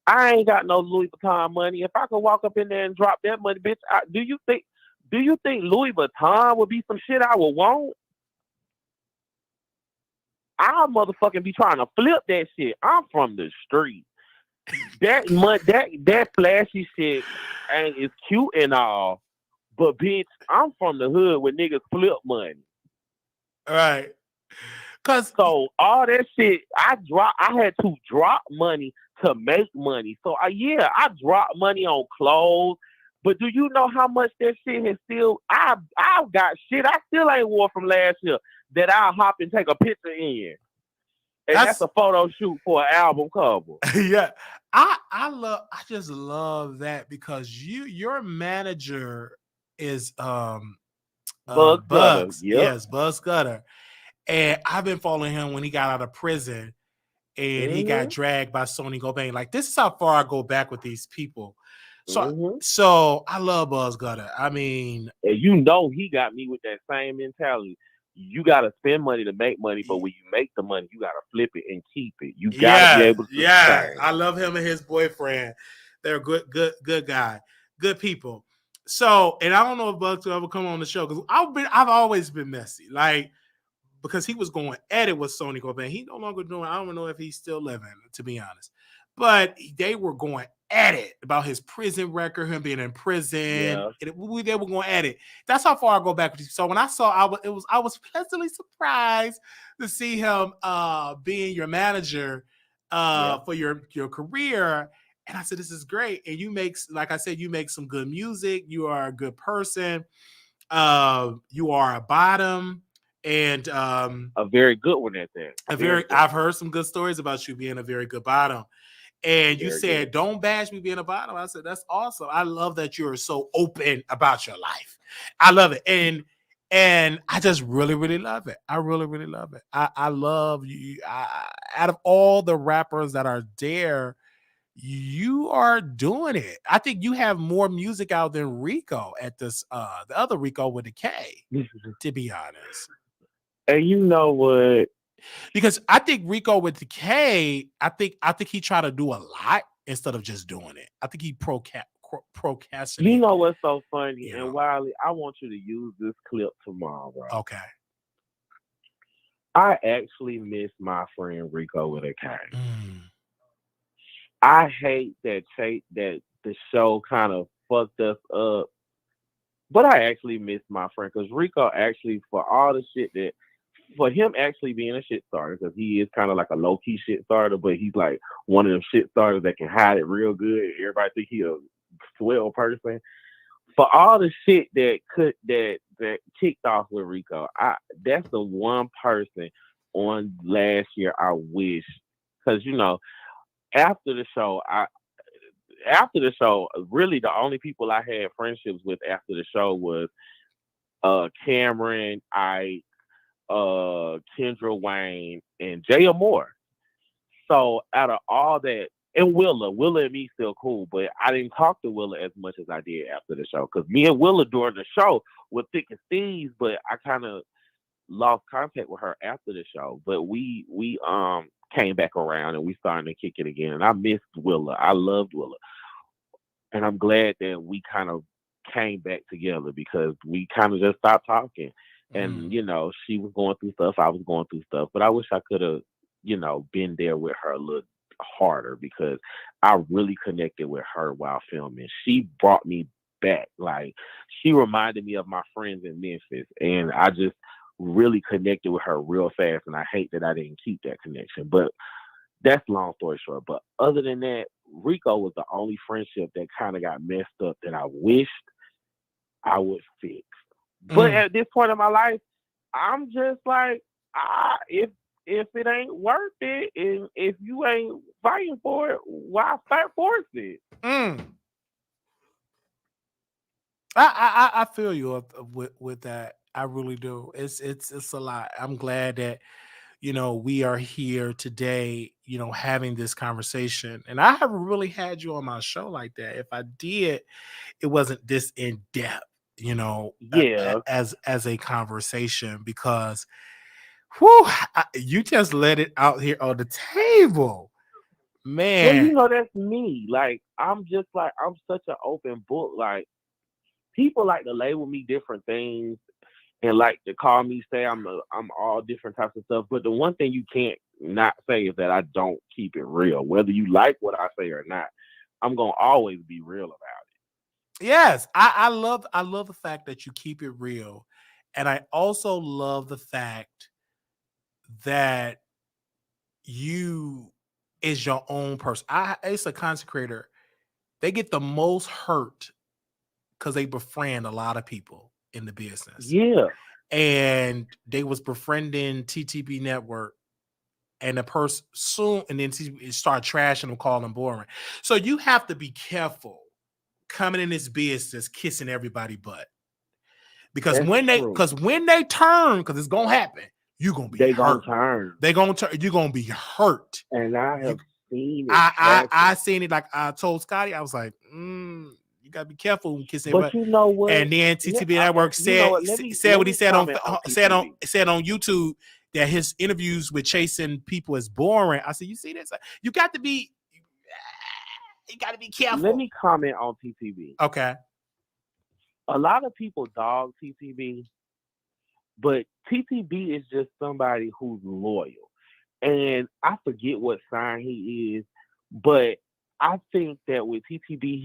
I ain't got no Louis Vuitton money. If I could walk up in there and drop that money, bitch, do you think Louis Vuitton would be some shit I would want? I'll motherfucking be trying to flip that shit. I'm from the street. That flashy shit ain't is cute and all, but bitch, I'm from the hood where niggas flip money. All right. Cause So all that shit, I had to drop money to make money. So yeah, I dropped money on clothes. But do you know how much that shit has still? I've got shit I still ain't wore from last year that I'll hop and take a picture in, and that's a photo shoot for an album cover. Yeah, I just love that because your manager is Gutter. Bugs. Yep. Yes, Bugs Gutter. And I've been following him when he got out of prison and he got dragged by Sony Gobain. Like, this is how far I go back with these people. So I love Buzz Gutter. I mean, and you know he got me with that same mentality. You gotta spend money to make money, but when you make the money, you gotta flip it and keep it. You gotta be able to sustain. I love him and his boyfriend. They're good guy, good people. So, and I don't know if Bugs will ever come on the show because I've always been messy. Like, because he was going at it with Sony Cobain. He no longer doing. I don't know if he's still living, to be honest. But they were going at it about his prison record, him being in prison. Yeah. They were going at it. That's how far I go back with you. So when I saw, I was pleasantly surprised to see him being your manager for your career. And I said, this is great. And you make, like I said, you make some good music. You are a good person. You are a bottom. And a very good one at that. I've heard some good stories about you being a very good bottom. And you said, don't bash me being a bottom. I said, that's awesome. I love that you're so open about your life. I love it. And I just really, really love it. I really, really love it. I love you. Out of all the rappers that are there, you are doing it. I think you have more music out than Rico at this, the other Rico with the K, to be honest. And you know what? Because I think Rico with the K, I think he tried to do a lot instead of just doing it. I think he procrastinated. You know what's so funny? And Wiley, I want you to use this clip tomorrow. Okay. I actually miss my friend Rico with a K. I hate that the show kind of fucked us up. But I actually miss my friend because Rico actually, for all the shit that, for him actually being a shit starter, because he is kind of like a low-key shit starter, but he's like one of them shit starters that can hide it real good. Everybody think he a swell person. For all the shit that kicked off with Rico, that's the one person on last year I wish, because after the show, really the only people I had friendships with after the show was Cameron, Kendra Wayne, and Jay Moore. So out of all that, and Willa and me still cool, but I didn't talk to Willa as much as I did after the show because me and Willa during the show were thick as thieves, but I kind of lost contact with her after the show. But we came back around and we started to kick it again. And I missed Willa. I loved Willa, and I'm glad that we kind of came back together because we kind of just stopped talking. And, she was going through stuff. I was going through stuff. But I wish I could have, been there with her a little harder because I really connected with her while filming. She brought me back. Like, she reminded me of my friends in Memphis. And I just really connected with her real fast. And I hate that I didn't keep that connection. But that's long story short. But other than that, Rico was the only friendship that kind of got messed up that I wished I would fix. But at this point in my life, I'm just like, if it ain't worth it, and if you ain't fighting for it, why fight force it? I feel you with that. I really do. It's a lot. I'm glad that we are here today, having this conversation. And I haven't really had you on my show like that. If I did, it wasn't this in depth, Yeah. as a conversation, because whew, you just let it out here on the table, Well, man. that's me. Like, I'm just like, I'm such an open book. Like, people like to label me different things and like to call me, say I'm all different types of stuff. But the one thing you can't not say is that I don't keep it real. Whether you like what I say or not, I'm gonna always be real about it. Yes, I love the fact that you keep it real. And I also love the fact that you is your own person. It's a content creator. They get the most hurt because they befriend a lot of people in the business. Yeah. And they was befriending TTB Network, and the person soon, and then start trashing them, calling them boring. So you have to be careful coming in this business kissing everybody butt. Because That's when they true. turn, because it's gonna happen, you're gonna be They hurt. gonna turn. They're gonna turn, you're gonna be hurt. And I have seen it I seen it. Like I told Scotty, I was like, you gotta be careful when kissing But everybody. you know what? And then TTB Network said what he said on YouTube, that his interviews with chasing people is boring. I said, you see this? You got to be careful. Let me comment on TTB. Okay. A lot of people dog TTB, but TTB is just somebody who's loyal. And I forget what sign he is, but I think that with TTB,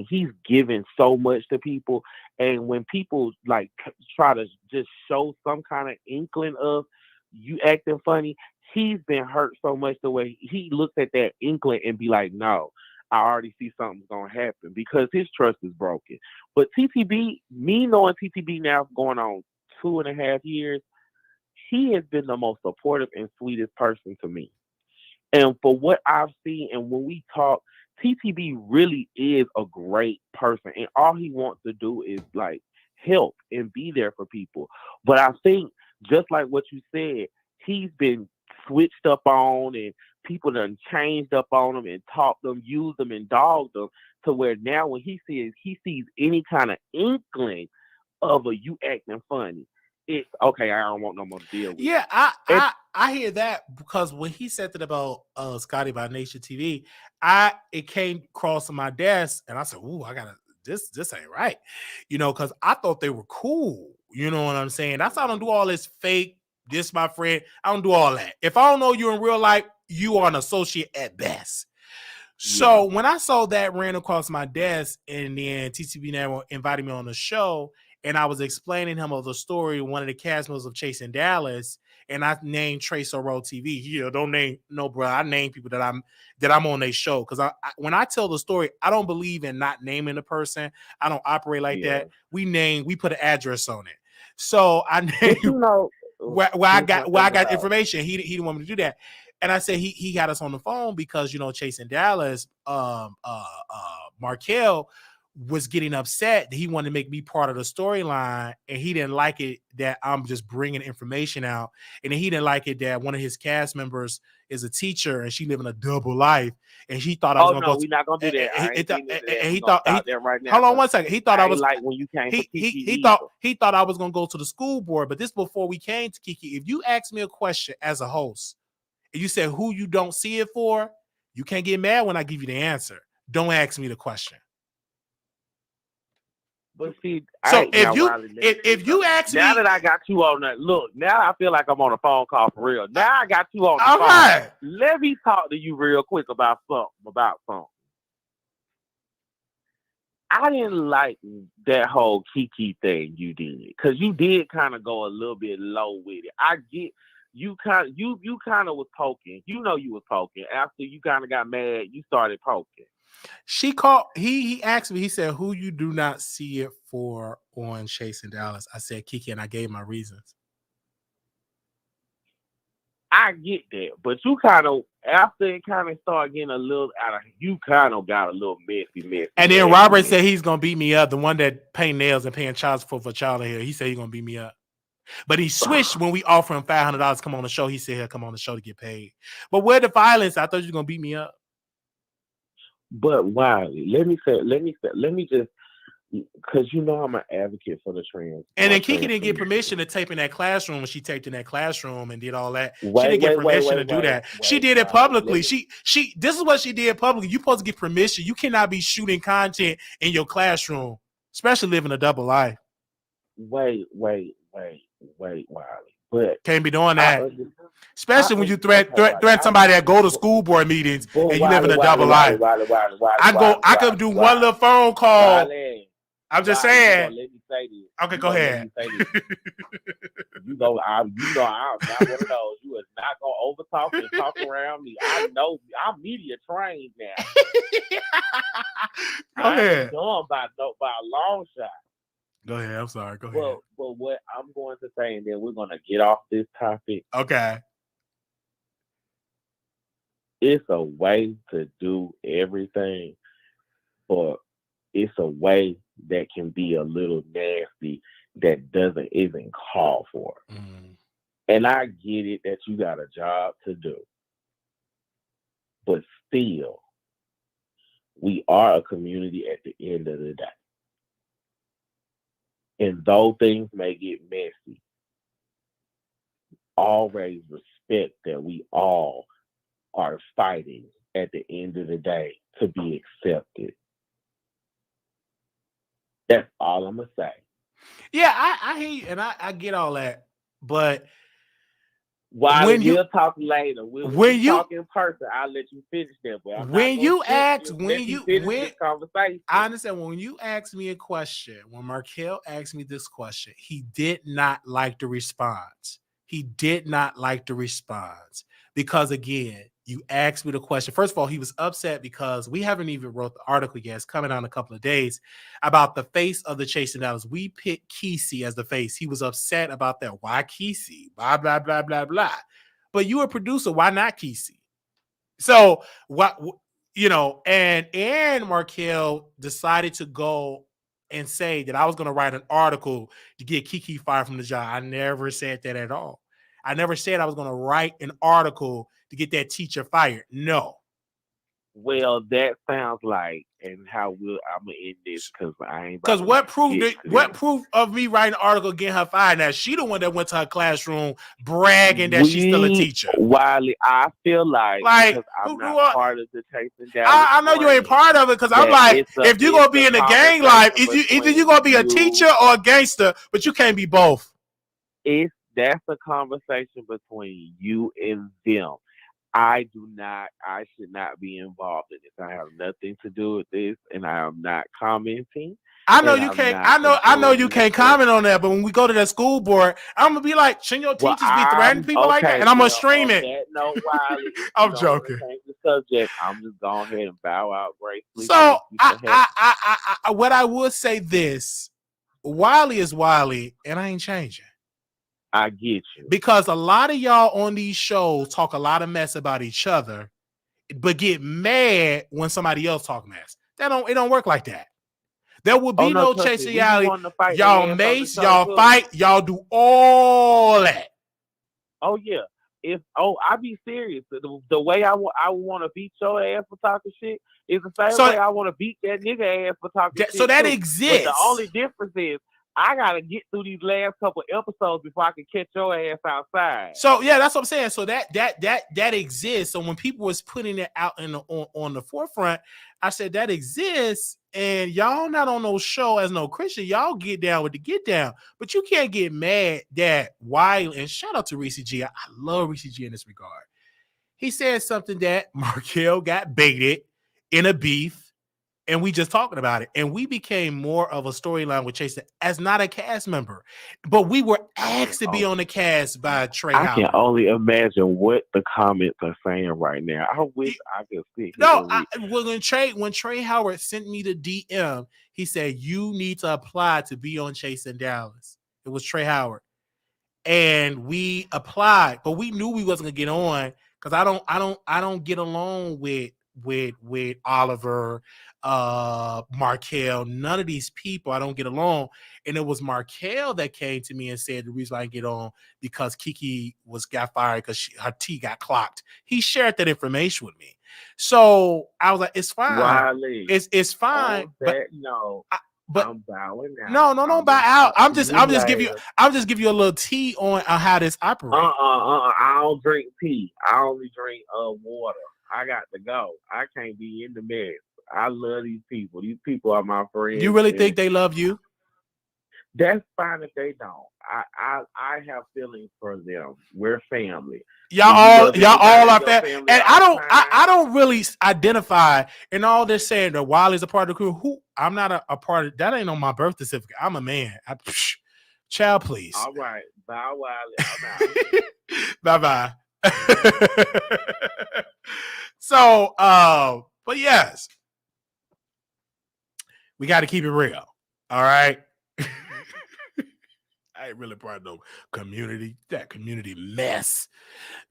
he's given so much to people. And when people like try to just show some kind of inkling of you acting funny, he's been hurt so much the way he looks at that inkling and be like, no, I already see something's gonna happen, because his trust is broken. But TTB, me knowing TTB now going on 2.5 years, he has been the most supportive and sweetest person to me. And for what I've seen, and when we talk, TTB really is a great person. And all he wants to do is like help and be there for people. But I think, just like what you said, he's been switched up on, and people done changed up on him and talked them, used them, and dogged them, to where now when he sees any kind of inkling of a you acting funny, it's okay. I don't want no more to deal with. Yeah, I hear that, because when he said that about Scotty by Nation TV, it came across my desk, and I said, "Ooh, I gotta this ain't right," because I thought they were cool. You know what I'm saying? That's why I don't do all this fake. This my friend. I don't do all that. If I don't know you in real life, you are an associate at best. So when I saw that ran across my desk, and then TTB Network invited me on the show, and I was explaining him of the story, one of the cast members of Chasing Dallas, and I named Trace Road TV. Don't name no, bro. I name people that I'm on their show, because when I tell the story, I don't believe in not naming the person. I don't operate like that. We put an address on it. So I named where I got information. He didn't want me to do that. And I said he got us on the phone because Chasing Dallas, Markel was getting upset. He wanted to make me part of the storyline, and he didn't like it that I'm just bringing information out. And then he didn't like it that one of his cast members is a teacher, and she living a double life. And he thought I was we're not gonna do that. He thought right now. Hold on one second. He thought I was like when you came. He thought I was gonna go to the school board. But this before we came to Kiki. If you ask me a question as a host, and you said who you don't see it for, you can't get mad when I give you the answer. Don't ask me the question. But see, so if you ask me, now that I got you on that, look, now I feel like I'm on a phone call for real. Now I got you on the phone. Right. Let me talk to you real quick about something. I didn't like that whole Kiki thing you did, because you did kind of go a little bit low with it. I get. You kind of was poking. You was poking. After you kind of got mad, you started poking. She called. He asked me. He said, "Who you do not see it for on Chasing Dallas?" I said, "Kiki," and I gave my reasons. I get that, but you kind of after it kind of started getting a little out of, you kind of got a little messy. And then Robert said he's gonna beat me up. The one that paint nails and paying child support for child here. He said he's gonna beat me up. But he switched when we offer him $500 to come on the show. He said he'll come on the show to get paid. But where the violence? I thought you were gonna beat me up. But Wiley, let me just, because you know I'm an advocate for the trans. And then Kiki didn't get permission to tape in that classroom when she taped in that classroom and did all that. She didn't get permission to do that. She did it publicly. She this is what she did publicly. You're supposed to get permission. You cannot be shooting content in your classroom, especially living a double life. Wait, Wiley. But can't be doing that. Especially when you threaten somebody that go to school board meetings and you live in a double life. I could do one little phone call. I'm just saying. Let me say this. Okay, go ahead. I'm not one of those. You is not gonna overtalk and talk around me. I know I'm media trained now. Go ahead. I'm done by a long shot. Go ahead. I'm sorry. Go ahead. But what I'm going to say, and then we're gonna get off this topic. Okay. It's a way to do everything, but it's a way that can be a little nasty that isn't called for. Mm. And I get it that you got a job to do. But still, we are a community at the end of the day. And though things may get messy, always respect that we all are fighting at the end of the day to be accepted. That's all I'm gonna say. Yeah, I hear you, and I get all that, but we'll talk later. We'll talk in person. I'll let you finish that. But I understand when you asked me a question, when Markel asked me this question, he did not like the response. He did not like the response because, again, you asked me the question. First of all, he was upset because we haven't even wrote the article yet. It's coming out in a couple of days about the face of the Chasing Dallas. We picked Kesey as the face. He was upset about that. Why Kesey? Blah, blah, blah, blah, blah. But you a producer. Why not Kesey? So, and Markel decided to go and say that I was going to write an article to get Kiki fired from the job. I never said that at all. I never said I was going to write an article to get that teacher fired. No. Well, that sounds like, and how I'm gonna end this because I ain't. Because what proof of me writing an article getting her fired? Now she the one that went to her classroom bragging that she's still a teacher. Wiley, I feel like because I'm not part of the Chasing Dallas. I know you ain't part of it because I'm like, if you're gonna be in the gang life, either you're gonna be a teacher or a gangster, but you can't be both. That's a conversation between you and them. I should not be involved in this. I have nothing to do with this, and I am not commenting. I know you can't. I know you can't comment on that. But when we go to that school board, I'm gonna be like, "Shouldn't your teachers be threatening people like that?" And I'm gonna stream it. No, Wiley, I'm joking. The subject. I'm just going ahead and bow out gracefully. So what I would say this: Wiley is Wiley, and I ain't changing. I get you. Because a lot of y'all on these shows talk a lot of mess about each other, but get mad when somebody else talk mess. It don't work like that. There will be no chasing y'all. Y'all mace, y'all fight, y'all do all that. Oh yeah. I be serious. The way I want to beat your ass for talking shit is the same way I want to beat that nigga ass for talking shit. So that exists. But the only difference is I gotta get through these last couple episodes before I can catch your ass outside. So yeah, that's what I'm saying. So that exists. So when people was putting it out on the forefront, I said that exists, and y'all not on no show as no Christian. Y'all get down with the get down, but you can't get mad that Wiley, and shout out to Reese G. I love Reese G in this regard. He said something that Markel got baited in a beef. And we just talking about it. And we became more of a storyline with Chase as not a cast member. But we were asked to be on the cast by Trey Howard. I can only imagine what the comments are saying right now. I wish I could see. When Trey Howard sent me the DM, he said, you need to apply to be on Chasing Dallas. It was Trey Howard. And we applied, but we knew we wasn't going to get on because I don't get along with Oliver, Markel, none of these people. I don't get along. And it was Markel that came to me and said the reason I get on because Kiki got fired because her T got clocked. He shared that information with me. So I was like, it's fine. Wiley, it's fine. But I'm bowing out. No, don't bow out. I'm just giving you a little tea on how this operates. I don't drink tea. I only drink water. I got to go. I can't be in the mess. I love these people. These people are my friends. You really think they love you? That's fine if they don't. I have feelings for them. We're family. Y'all all are family. And I don't really identify in all this saying that Wiley's a part of the crew. I'm not a part of that. Ain't on my birth certificate. I'm a man. Child, please. All right. Bye, Wiley. Bye. So, but yes, we got to keep it real. All right. I ain't really part of no community. That community mess.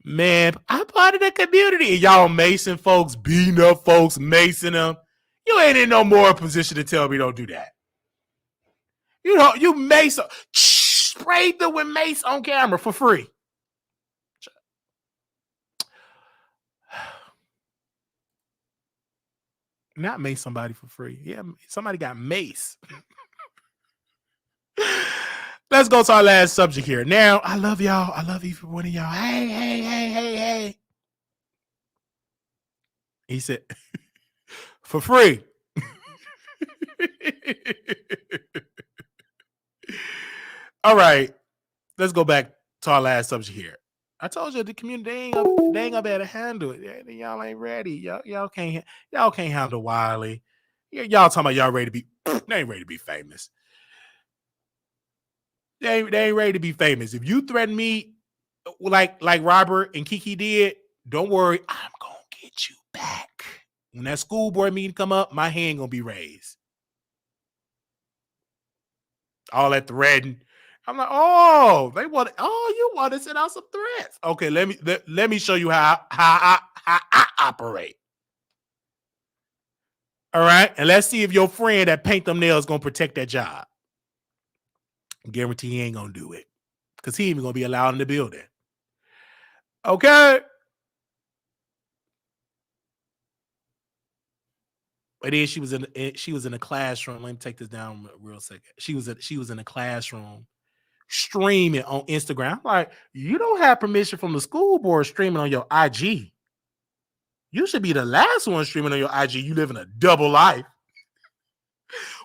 Man, I'm part of the community. And y'all Mason folks, beating up folks, macing them. You ain't in no more position to tell me don't do that. You know, you mace, sprayed them with mace on camera for free. Not mace somebody for free. Yeah, somebody got mace. Let's go to our last subject here. Now, I love y'all. I love each one of y'all. Hey. He said, for free. All right. Let's go back to our last subject here. I told you the community they ain't gonna be able to handle it. Y'all ain't ready. Y'all can't handle Wiley. Y'all talking about y'all ready to be they ain't ready to be famous. They ain't ready to be famous. If you threaten me like Robert and Kiki did, don't worry. I'm going to get you back. When that school board meeting come up, my hand going to be raised. All that threading. I'm like, you want to send out some threats. Okay, let me show you how I operate. All right? And let's see if your friend that paint them nails going to protect that job. Guarantee he ain't gonna do it because he ain't even gonna be allowed in the building. Okay. But then she was in a classroom. Let me take this down real second. She was in a classroom streaming on Instagram. I'm like, you don't have permission from the school board streaming on your IG. You should be the last one streaming on your IG. You living a double life.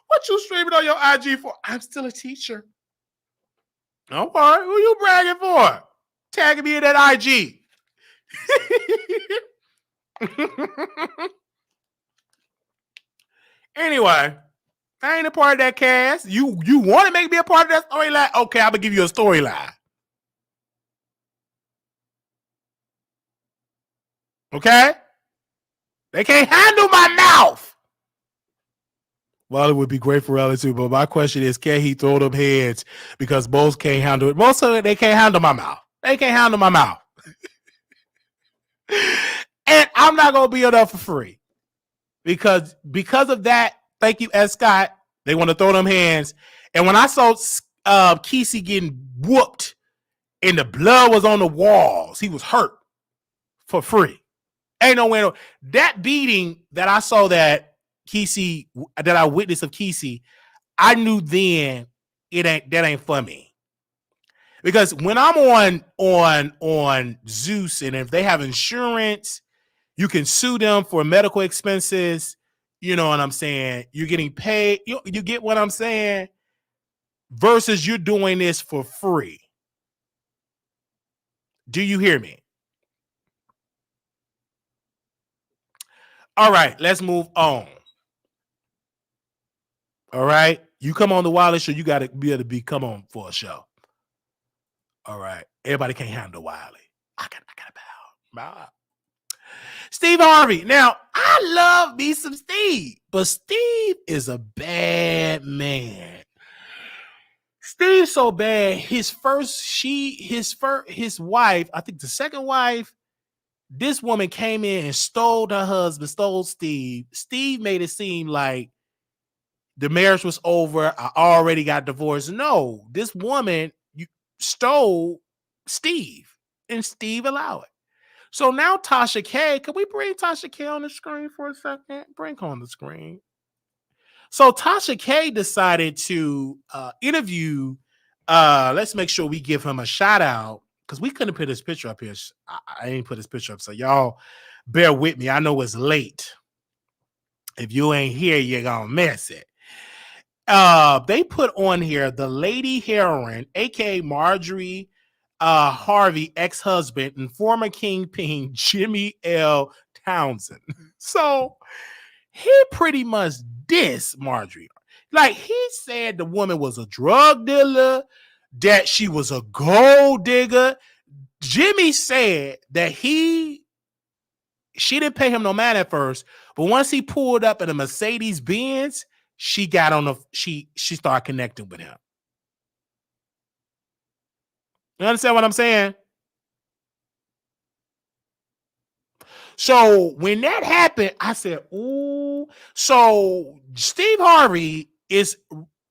What you streaming on your IG for? I'm still a teacher. All right, who you bragging for? Tagging me in that IG. Anyway, I ain't a part of that cast. You want to make me a part of that storyline? Okay, I'm gonna give you a storyline. Okay? They can't handle my mouth. Well, it would be great for relative, but my question is, can he throw them heads? Because most can't handle it. Most of it, they can't handle my mouth. They can't handle my mouth. And I'm not going to be enough for free. Because of that, thank you, S. Scott, they want to throw them hands. And when I saw Kesey getting whooped and the blood was on the walls, he was hurt for free. Ain't no way. No. That beating that I saw that I witnessed of Kesey, I knew then that ain't for me. Because when I'm on Zeus, and if they have insurance, you can sue them for medical expenses. You know what I'm saying? You're getting paid. You get what I'm saying? Versus you're doing this for free. Do you hear me? All right, let's move on. All right. You come on the Wiley Show, you got to be able to come on for a show. All right. Everybody can't handle Wiley. I got to bow. Steve Harvey. Now, I love me some Steve, but Steve is a bad man. Steve's so bad. His wife, I think the second wife, this woman came in and stole her husband, stole Steve. Steve made it seem like the marriage was over. I already got divorced. No, this woman stole Steve, and Steve allowed it. So now Tasha K, can we bring Tasha K on the screen for a second? Bring her on the screen. So Tasha K decided to interview. Let's make sure we give him a shout out because we couldn't put his picture up here. I didn't put his picture up, so y'all bear with me. I know it's late. If you ain't here, you're gonna miss it. They put on here the lady heroine, aka Marjorie Harvey, ex-husband, and former kingpin Jimmy L. Townsend. So he pretty much dissed Marjorie. Like, he said the woman was a drug dealer, that she was a gold digger. Jimmy said that she didn't pay him no man at first, but once he pulled up in a Mercedes Benz, she got on she started connecting with him. You understand what I'm saying? So when that happened, I said, ooh. So Steve Harvey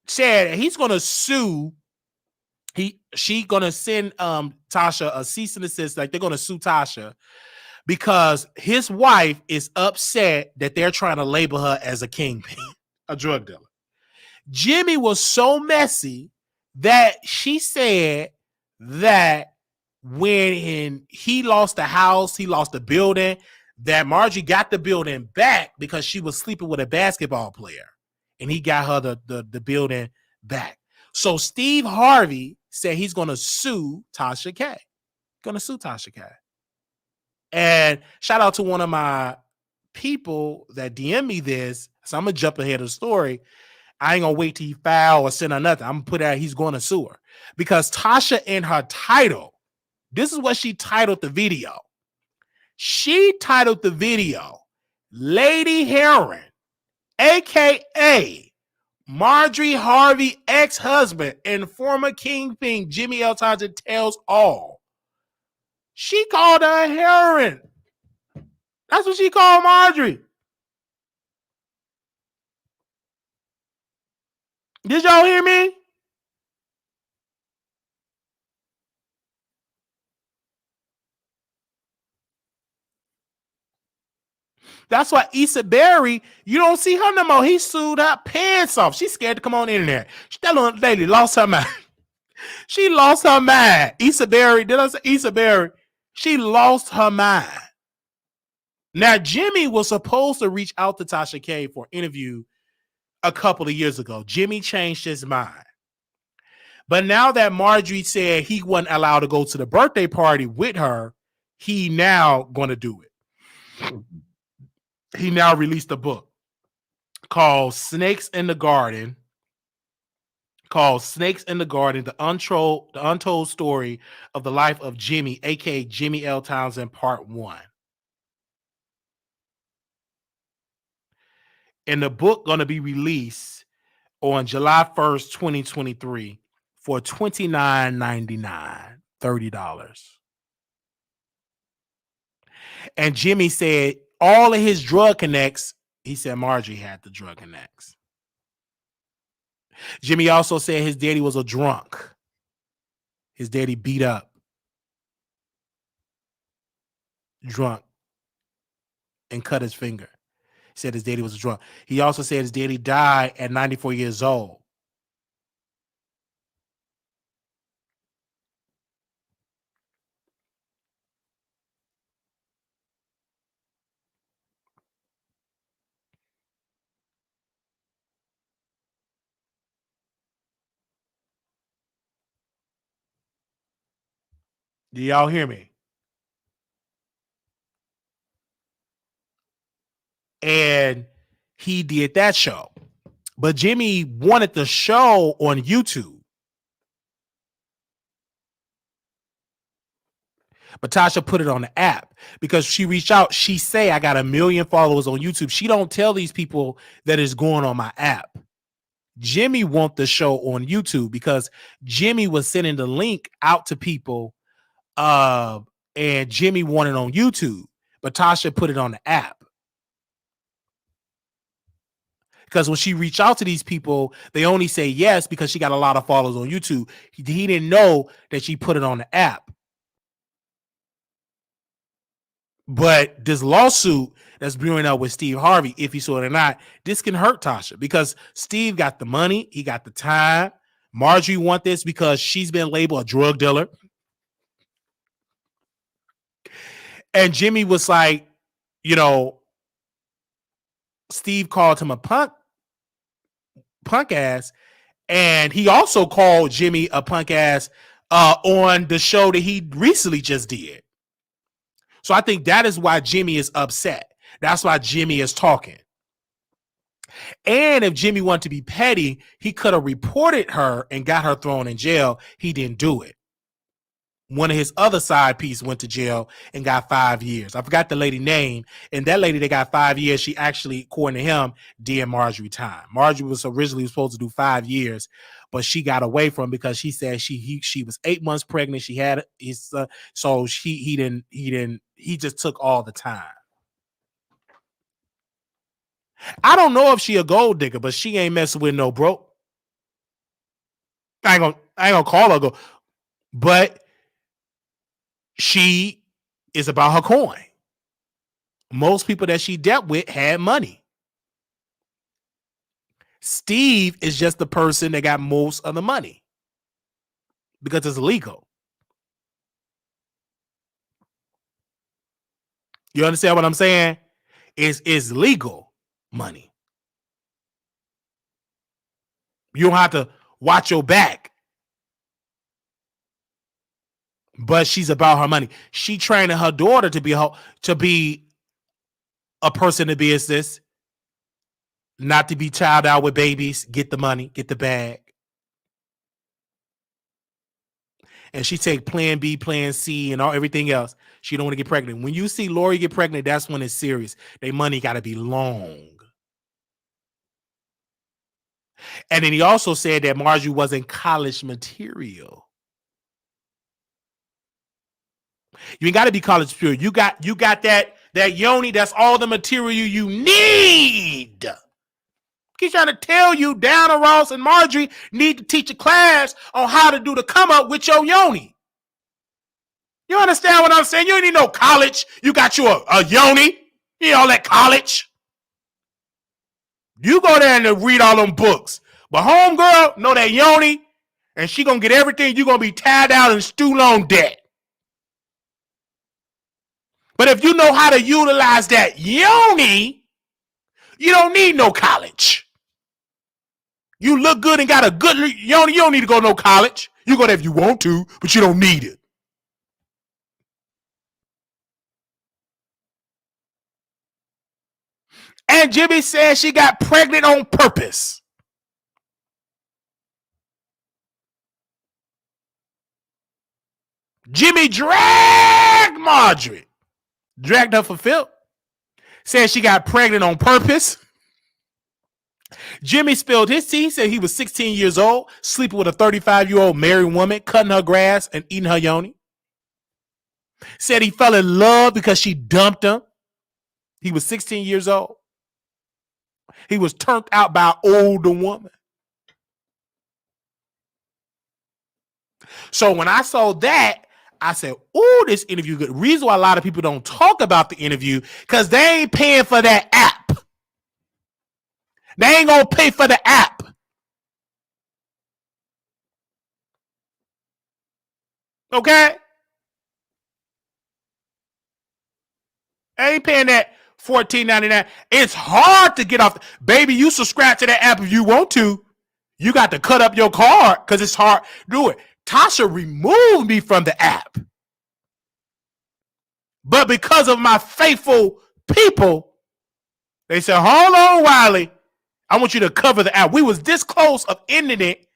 said he's gonna sue. She gonna send Tasha a cease and desist, like they're gonna sue Tasha because his wife is upset that they're trying to label her as a kingpin, a drug dealer. Jimmy was so messy that she said that when he lost the house, he lost the building, that Margie got the building back because she was sleeping with a basketball player, and he got her the building back. So Steve Harvey said he's going to sue Tasha K. And shout out to one of my people that DM me this. So I'm going to jump ahead of the story. I ain't going to wait till he file or send her nothing. I'm going to put out he's going to sue her. Because Tasha, in her title, this is what she titled the video. She titled the video, Lady Heron, a.k.a. Marjorie Harvey ex-husband and former kingpin Jimmy L. Townsend tells all. She called her a heroin. That's what she called Marjorie. Did y'all hear me? That's why Issa Berry, you don't see her no more. He sued her pants off. She's scared to come on in there. That little lady lost her mind. She lost her mind. Issa Berry, did I say Issa Berry? She lost her mind. Now, Jimmy was supposed to reach out to Tasha K for an interview a couple of years ago. Jimmy changed his mind. But now that Marjorie said he wasn't allowed to go to the birthday party with her, he now going to do it. He now released a book called Snakes in the Garden, the untold story of the life of Jimmy, aka Jimmy L. Townsend, Part 1. And the book going to be released on July 1st, 2023 for $29.99, $30. And Jimmy said all of his drug connects, he said Marjorie had the drug connects. Jimmy also said his daddy was a drunk. His daddy beat up, drunk, and cut his finger. He said his daddy was a drunk. He also said his daddy died at 94 years old. Do y'all hear me? And he did that show. But Jimmy wanted the show on YouTube. But Tasha put it on the app because she reached out. She say, I got 1 million followers on YouTube. She don't tell these people that it's going on my app. Jimmy want the show on YouTube because Jimmy was sending the link out to people and Jimmy wanted on YouTube. but Tasha put it on the app. Because when she reached out to these people, they only say yes because she got a lot of followers on YouTube. He didn't know that she put it on the app. But this lawsuit that's brewing up with Steve Harvey, if he saw it or not, this can hurt Tasha because Steve got the money, he got the time. Marjorie want this because she's been labeled a drug dealer. And Jimmy was like, you know, Steve called him a punk ass, and he also called Jimmy a punk ass on the show that he recently just did. So I think that is why Jimmy is upset. That's why Jimmy is talking. And if Jimmy wanted to be petty, he could have reported her and got her thrown in jail. He didn't do it. One of his other side pieces went to jail and got 5 years. I forgot the lady name. And that lady that got 5 years, she actually, according to him, did Marjorie time. Marjorie was originally supposed to do 5 years, but she got away from because she said she was 8 months pregnant. She had his so he just took all the time. I don't know if she a gold digger, but she ain't messing with no broke. I ain't gonna call her go, but she is about her coin. Most people that she dealt with had money. Steve is just the person that got most of the money because it's illegal. You understand what I'm saying? It's legal money. You don't have to watch your back. But she's about her money. She training her daughter to be a person of business, not to be child out with babies, get the money, get the bag. And she take plan B, plan C, and everything else. She don't want to get pregnant. When you see Lori get pregnant, that's when it's serious. Their money got to be long. And then he also said that Marjorie wasn't college material. You ain't got to be college material. You got that yoni. That's all the material you need. He's trying to tell you Dana Ross and Marjorie need to teach a class on how to do the come up with your yoni. You understand what I'm saying? You ain't need no college. You got you a yoni. You know all that college. You go there and read all them books. But homegirl, know that yoni, and she gonna get everything. You gonna be tied out in student loan debt. But if you know how to utilize that yoni, you don't need no college. You look good and got a good yoni. You don't need to go to no college. You go there if you want to, but you don't need it. And Jimmy said she got pregnant on purpose. Jimmy dragged Marjorie. Dragged her for Phil. Said she got pregnant on purpose. Jimmy spilled his tea. He said he was 16 years old, sleeping with a 35-year-old married woman, cutting her grass and eating her yoni. Said he fell in love because she dumped him. He was 16 years old. He was turned out by an older woman. So when I saw that, I said, "Ooh, this interview good." Reason why a lot of people don't talk about the interview, because they ain't paying for that app. They ain't gonna pay for the app. Okay? I ain't paying that $14.99. It's hard to get off. Baby, you subscribe to that app if you want to. You got to cut up your card because it's hard to do it. Tasha removed me from the app. But because of my faithful people, they said, "Hold on, Wiley. I want you to cover the app." We was this close of ending it,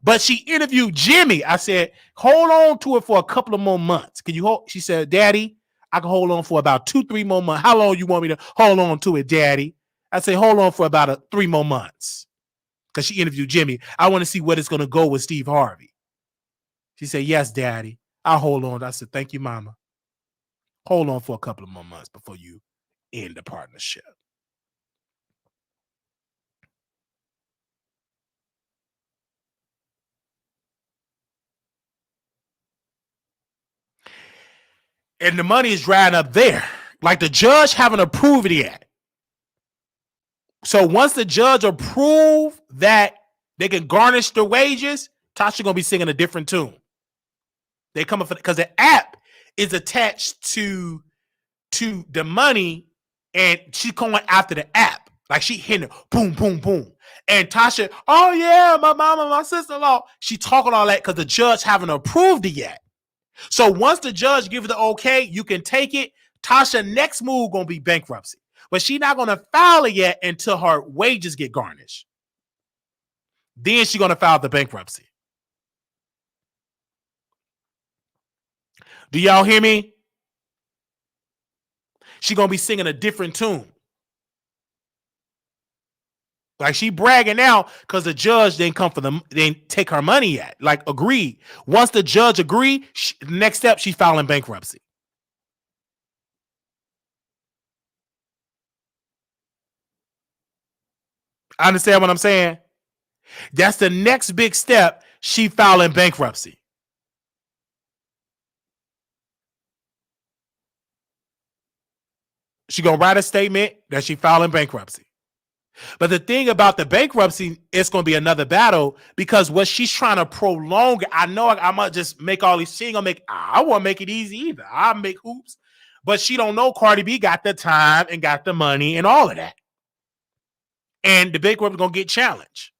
but she interviewed Jimmy. I said, "Hold on to it for a couple of more months. Can you hold?" She said, "Daddy, I can hold on for about 2-3 more months." "How long you want me to hold on to it, Daddy?" I said, "Hold on for about 3 more months." Because she interviewed Jimmy. I want to see where it's going to go with Steve Harvey. She said, "Yes, Daddy. I'll hold on." I said, "Thank you, Mama." hold on for a couple of more months before you end the partnership. And the money is drying up there. Like the judge haven't approved it yet. So once the judge approve that they can garnish the wages, Tasha gonna be singing a different tune. They come up because the app is attached to the money, and she's going after the app. Like she hitting it, boom, boom, boom. And Tasha, oh yeah, my mama, my sister-in-law. She talking all that because the judge haven't approved it yet. So once the judge gives the okay, you can take it. Tasha next move gonna be bankruptcy. But she's not gonna file it yet until her wages get garnished. Then she's gonna file the bankruptcy. Do y'all hear me? She's gonna be singing a different tune. Like she bragging now because the judge didn't come for them, they didn't take her money yet. Like agreed. Once the judge agreed, next step, she's filing bankruptcy. Understand what I'm saying? That's the next big step. She filing bankruptcy. She gonna write a statement that she filing bankruptcy. But the thing about the bankruptcy, it's gonna be another battle because what she's trying to prolong. I know I might just make all these. She ain't gonna make. I won't make it easy either. I'll make hoops, but she don't know Cardi B got the time and got the money and all of that. And the bankruptcy gonna get challenged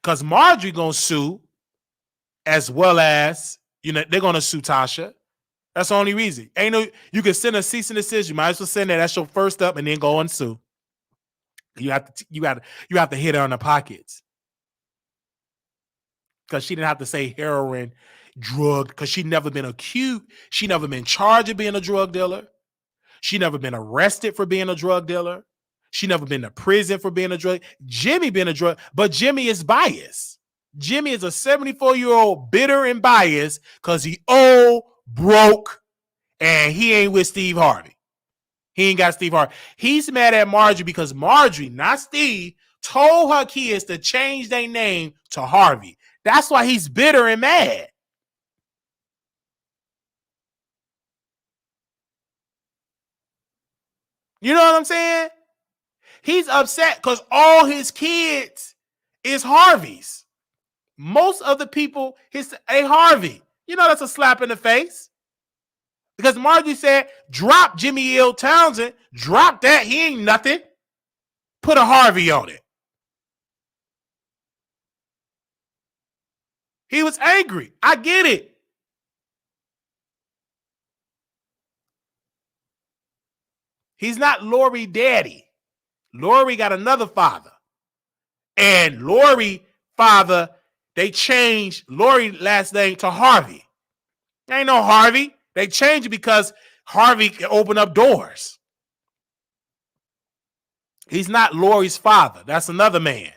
because Marjorie gonna sue, as well as they're gonna sue Tasha. That's the only reason. Ain't no, you can send a cease and desist. You might as well send that. That's your first up, and then go and sue. You have to hit her in the pockets because she didn't have to say heroin, drug, because she never been accused. She never been charged of being a drug dealer. She never been arrested for being a drug dealer. She never been to prison for being a drug. Jimmy been a drug, but Jimmy is biased. Jimmy is a 74-year-old bitter and biased because he old, broke, and he ain't with Steve Harvey. He ain't got Steve Harvey. He's mad at Marjorie because Marjorie, not Steve, told her kids to change their name to Harvey. That's why he's bitter and mad. You know what I'm saying? He's upset because all his kids is Harvey's. Most of the people, a Harvey. You know that's a slap in the face. Because Marjorie said, drop Jimmy L. Townsend. Drop that. He ain't nothing. Put a Harvey on it. He was angry. I get it. He's not Lori daddy. Lori got another father. And Lori father, they changed Lori last name to Harvey. There ain't no Harvey. They changed it because Harvey can open up doors. He's not Lori's father. That's another man.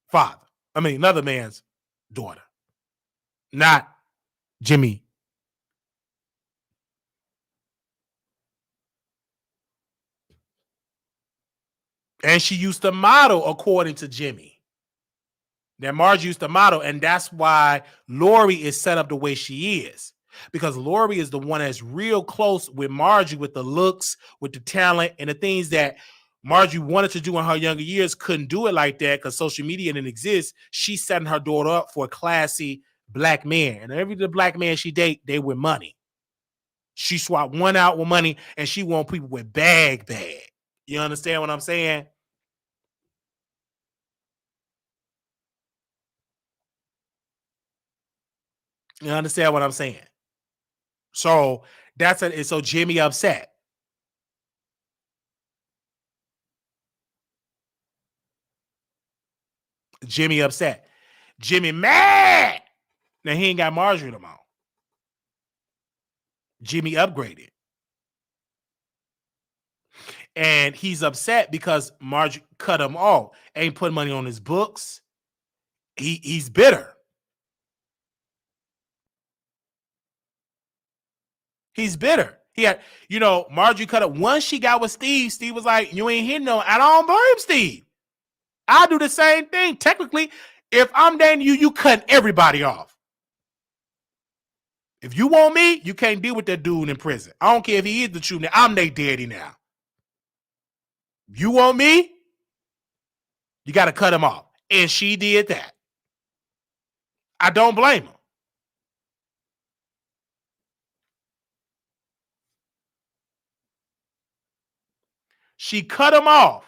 Father. I mean, another man's daughter. Not Jimmy. And she used to model according to Jimmy. That Marge used to model, and that's why Lori is set up the way she is. Because Lori is the one that's real close with Margie with the looks, with the talent, and the things that Margie wanted to do in her younger years, couldn't do it like that because social media didn't exist. She's setting her daughter up for a classy black man. And every black man she date, they with money. She swapped one out with money, and she want people with bag. You understand what I'm saying? You understand what I'm saying? So that's it. So Jimmy upset. Jimmy upset. Jimmy mad. Now he ain't got Marjorie no more. Jimmy upgraded. And he's upset because Marjorie cut him off. Ain't put money on his books. He's bitter. He's bitter. He had, Marjorie cut up. Once she got with Steve, Steve was like, you ain't hitting no. I don't blame Steve. I do the same thing. Technically, if I'm dating you, you cut everybody off. If you want me, you can't deal with that dude in prison. I don't care if he is the truth. I'm their daddy now. You want me? You got to cut him off. And she did that. I don't blame her. She cut him off.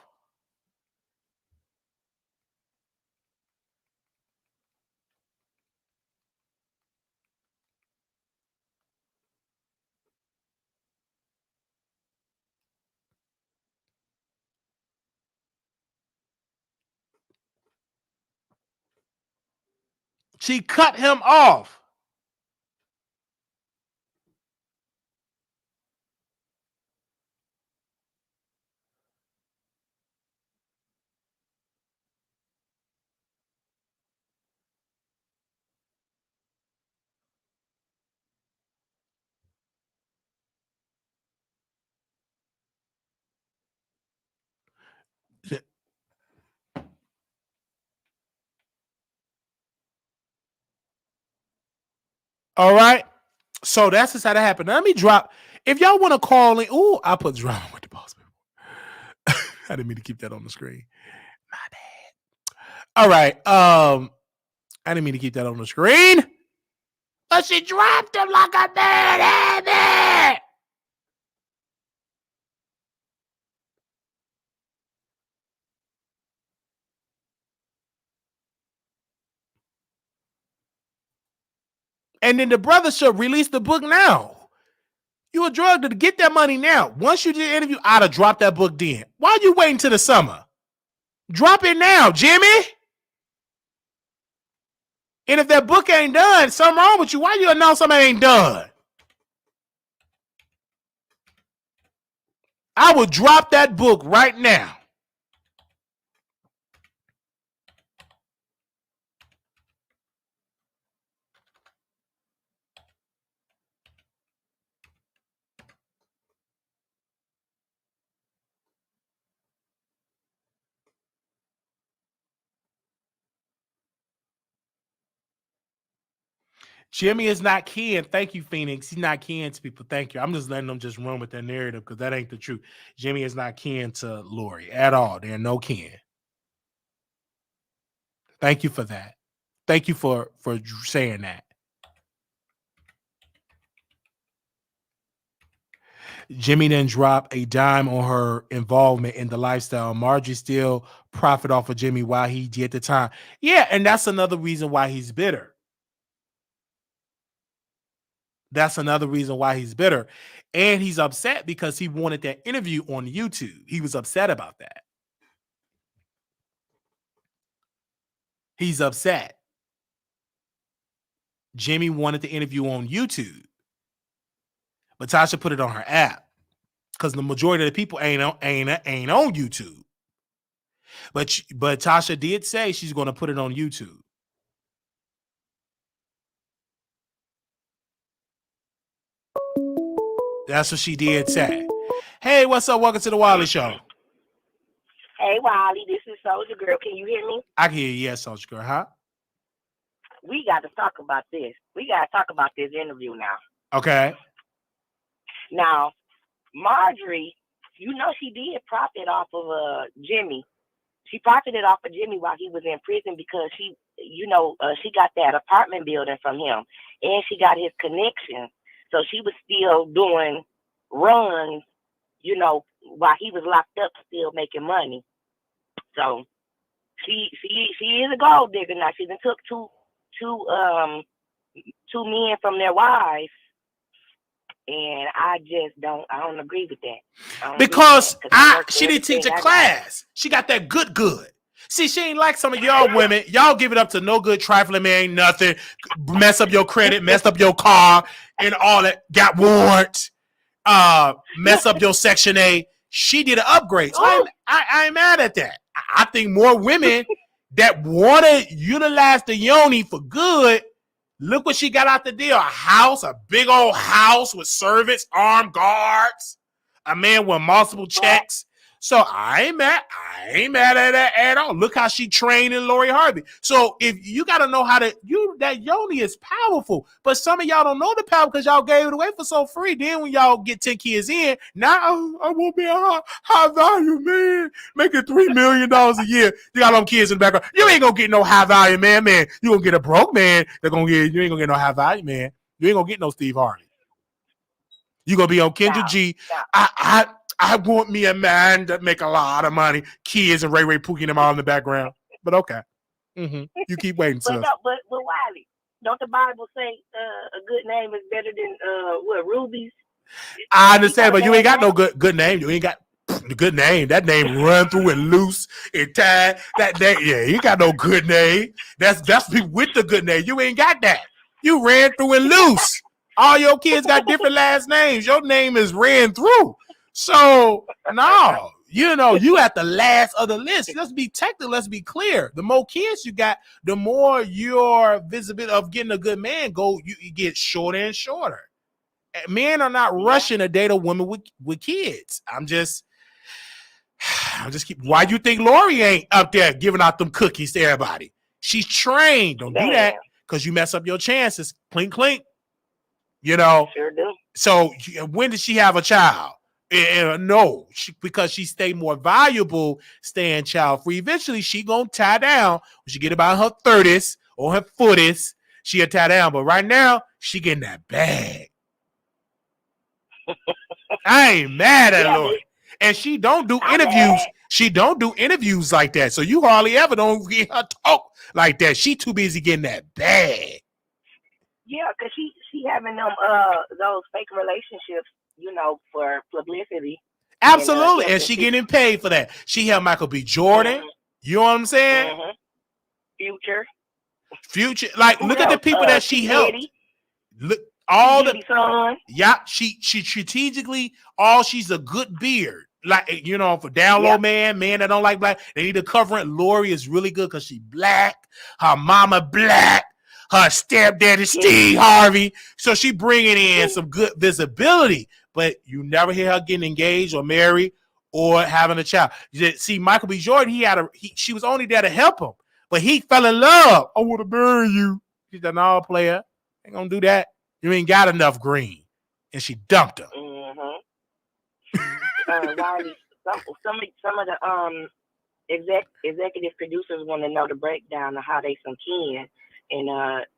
She cut him off. All right. So that's just how that happened. Now, let me drop. If y'all want to call in, I put drama with the boss. I didn't mean to keep that on the screen. My bad. All right. I didn't mean to keep that on the screen. But she dropped him like a baby. And then the brother should release the book now. You a drug dealer. Get that money now. Once you did the interview, I'd have dropped that book then. Why are you waiting till the summer? Drop it now, Jimmy. And if that book ain't done, something wrong with you. Why you announce something ain't done? I would drop that book right now. Jimmy is not kin. Thank you, Phoenix. He's not kin to people. Thank you. I'm just letting them just run with that narrative because that ain't the truth. Jimmy is not kin to Lori at all. They're no kin. Thank you for that. Thank you for saying that. Jimmy didn't drop a dime on her involvement in the lifestyle. Margie still profit off of Jimmy while he did at the time. Yeah, and that's another reason why he's bitter. That's another reason why he's bitter. And he's upset because he wanted that interview on YouTube. He was upset about that. He's upset. Jimmy wanted the interview on YouTube. But Tasha put it on her app. Because the majority of the people ain't on YouTube. But Tasha did say she's going to put it on YouTube. That's what she did say. Hey, what's up? Welcome to the Wiley Show. Hey, Wiley, this is Soldier Girl. Can you hear me? I can hear you. Yes, Soldier Girl. Huh? We got to talk about this. We got to talk about this interview now. Okay. Now, Marjorie, she did profit off of Jimmy. She profited off of Jimmy while he was in prison because she got that apartment building from him and she got his connection. So she was still doing runs, while he was locked up, still making money. So she is a gold digger now. She done took two men from their wives, and I don't agree with that. Because she didn't teach a class. She got that good. See, she ain't like some of y'all women. Y'all give it up to no good, trifling man, ain't nothing. Mess up your credit, mess up your car, and all that. Got warrants. Mess up your Section A. She did an upgrade. So I ain't mad at that. I think more women that want to utilize the yoni for good, Look what she got out the deal. A house, a big old house with servants, armed guards, a man with multiple checks. So I ain't mad at that at all. Look how she trained in Lori Harvey. So if you got to know how to, that yoni is powerful. But some of y'all don't know the power because y'all gave it away for so free. Then when y'all get 10 kids in, now I won't be a high value man making $3 million a year. You got them kids in the background. You ain't gonna get no high value man. You gonna get a broke man. You ain't gonna get no high value man. You ain't gonna get no Steve Harvey. You gonna be on Kendra G. I want me a man that make a lot of money. Kids and Ray Pookie them all in the background. But okay. You keep waiting, but sis. no, but Wiley, don't the Bible say a good name is better than rubies? I understand, but you ain't got no good name. You ain't got the good name. That name run through and loose and tied. That name, yeah, you got no good name. That's people with the good name. You ain't got that. You ran through and loose. All your kids got different last names. Your name is ran through. So no, you at the last of the list. Let's be technical. Let's be clear. The more kids you got, the more your visibility of getting a good man you get shorter and shorter. Men are not rushing to date a woman with kids. I'm just why you think Lori ain't up there giving out them cookies to everybody? She's trained. Don't do that because you mess up your chances. Clink, clink. Sure do. So when did she have a child? No, because she stayed more valuable staying child free. Eventually, she gonna tie down when she get about her 30s or her 40s. She'll tie down, but right now she getting that bag. I ain't mad at Lori, and she don't do interviews. She don't do interviews like that. So you hardly ever don't get her talk like that. She too busy getting that bag. Yeah, because she having them those fake relationships. For publicity. Absolutely. And she getting paid for that. She had Michael B. Jordan. You know what I'm saying? Future. Like, look at the people that she helped. Look, all the son. Yeah, she strategically, she's a good beard. Like, for down low man that don't like black, they need to cover it. Lori is really good because she black. Her mama black. Her stepdaddy Steve Harvey. So she bringing in some good visibility. But you never hear her getting engaged or married or having a child. See, Michael B. Jordan, she was only there to help him, but he fell in love. I want to marry you. She's an all player. Ain't gonna do that. You ain't got enough green, and she dumped him. Wiley, some of the executive producers want to know the breakdown of how they some kin. And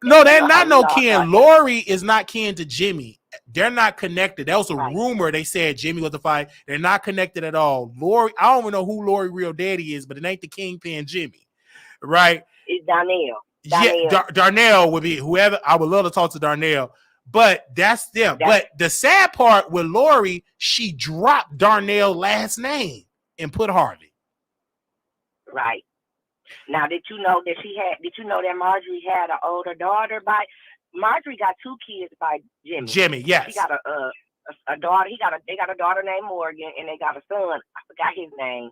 no, they're not no kin. Lori is not kin to Jimmy. They're not connected. That was a rumor. They said Jimmy was the fight. They're not connected at all. Lori, I don't even know who Lori real daddy is, but it ain't the Kingpin Jimmy, right? It's Darnell. Yeah, Darnell would be whoever. I would love to talk to Darnell, but that's them. But the sad part with Lori, she dropped Darnell's last name and put Harvey. Right. Now, did you know that Marjorie had an older daughter Marjorie got 2 kids by Jimmy. Jimmy, yes. She got a daughter. They got a daughter named Morgan, and they got a son. I forgot his name.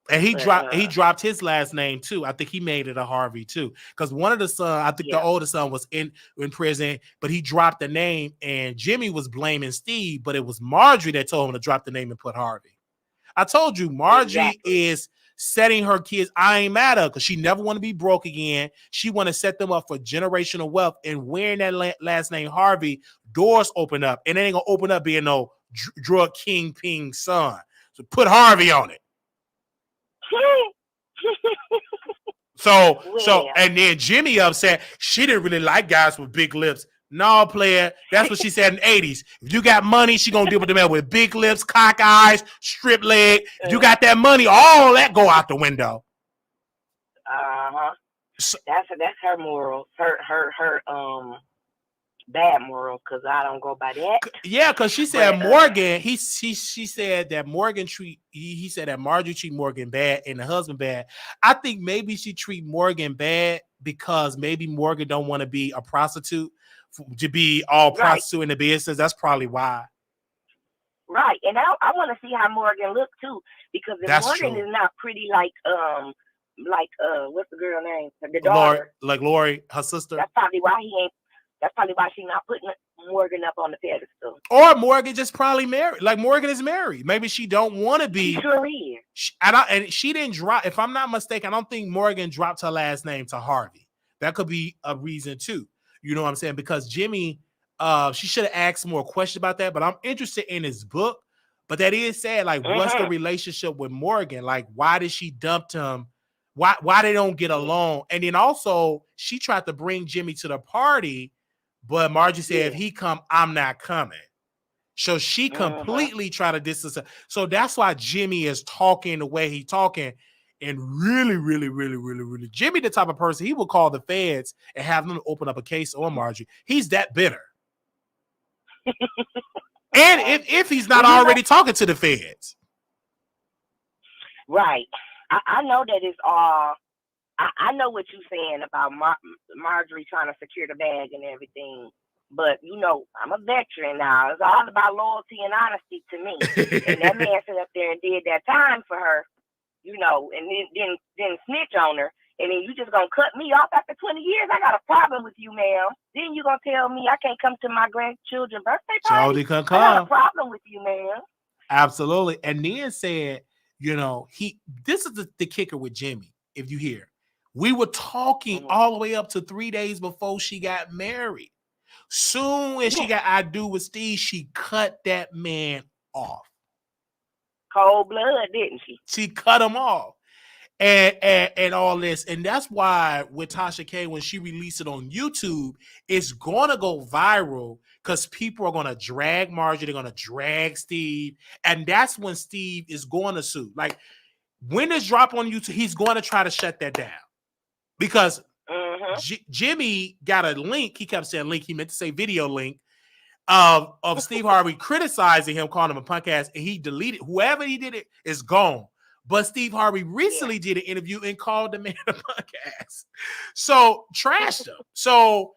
And he dropped his last name too. I think he made it a Harvey too, because one of the sons, I think the older son was in prison, but he dropped the name, and Jimmy was blaming Steve, but it was Marjorie that told him to drop the name and put Harvey. I told you, Marjorie is setting her kids. I ain't mad at her because she never want to be broke again. She want to set them up for generational wealth, and wearing that last name Harvey, doors open up, and it ain't gonna open up being no drug kingpin son. So put Harvey on it. So and then Jimmy upset. She didn't really like guys with big lips. No, player. That's what she said in the 80s. If you got money, she gonna deal with the man with big lips, cock eyes, strip leg. If you got that money, all that go out the window. So, that's her moral. Her bad moral, because I don't go by that. Yeah, because she said Morgan. She said that Morgan he said that Marjorie treat Morgan bad and the husband bad. I think maybe she treat Morgan bad because maybe Morgan don't want to be a prostitute, to be all prostitute in the business. That's probably why. Right, and I want to see how Morgan look too, because if Morgan is not pretty like what's the girl name? The daughter, Lori, her sister. That's probably why he ain't. That's probably why she's not putting Morgan up on the pedestal. Or Morgan just probably married. Like Morgan is married. Maybe she don't want to be. She sure is. And she didn't drop. If I'm not mistaken, I don't think Morgan dropped her last name to Harvey. That could be a reason too. You know what I'm saying? Because Jimmy, she should have asked more questions about that. But I'm interested in his book. But that is sad. Like, what's the relationship with Morgan? Like, why did she dump him? Why they don't get along? And then also, she tried to bring Jimmy to the party, but Margie said, if he come, I'm not coming. So she completely tried to distance her. So that's why Jimmy is talking the way he's talking. And really, Jimmy, the type of person, he will call the feds and have them open up a case on Margie. He's that bitter. And if he's not already talking to the feds. Right. I know that it's all, I know what you're saying about Marjorie trying to secure the bag and everything. But, you know, I'm a veteran now. It's all about loyalty and honesty to me. And that man sat up there and did that time for her, you know, and then snitch on her. And then you just going to cut me off after 20 years? I got a problem with you, ma'am. Then you going to tell me I can't come to my grandchildren's birthday party? Jody can I got a problem with you, ma'am. Absolutely. And then said, you know, this is the kicker with Jimmy, if you hear. We were talking all the way up to 3 days before she got married. Soon as she got I do with Steve, she cut that man off. Cold blood, didn't she? She cut him off. And all this. And that's why with Tasha K, when she released it on YouTube, it's going to go viral because people are going to drag Margie. They're going to drag Steve. And that's when Steve is going to sue. Like, when it's dropped on YouTube, he's going to try to shut that down. Because Jimmy got a link. He kept saying link. He meant to say video link of Steve Harvey criticizing him, calling him a punk ass. And he deleted. Whoever he did it is gone. But Steve Harvey recently did an interview and called the man a punk ass. So trashed him. So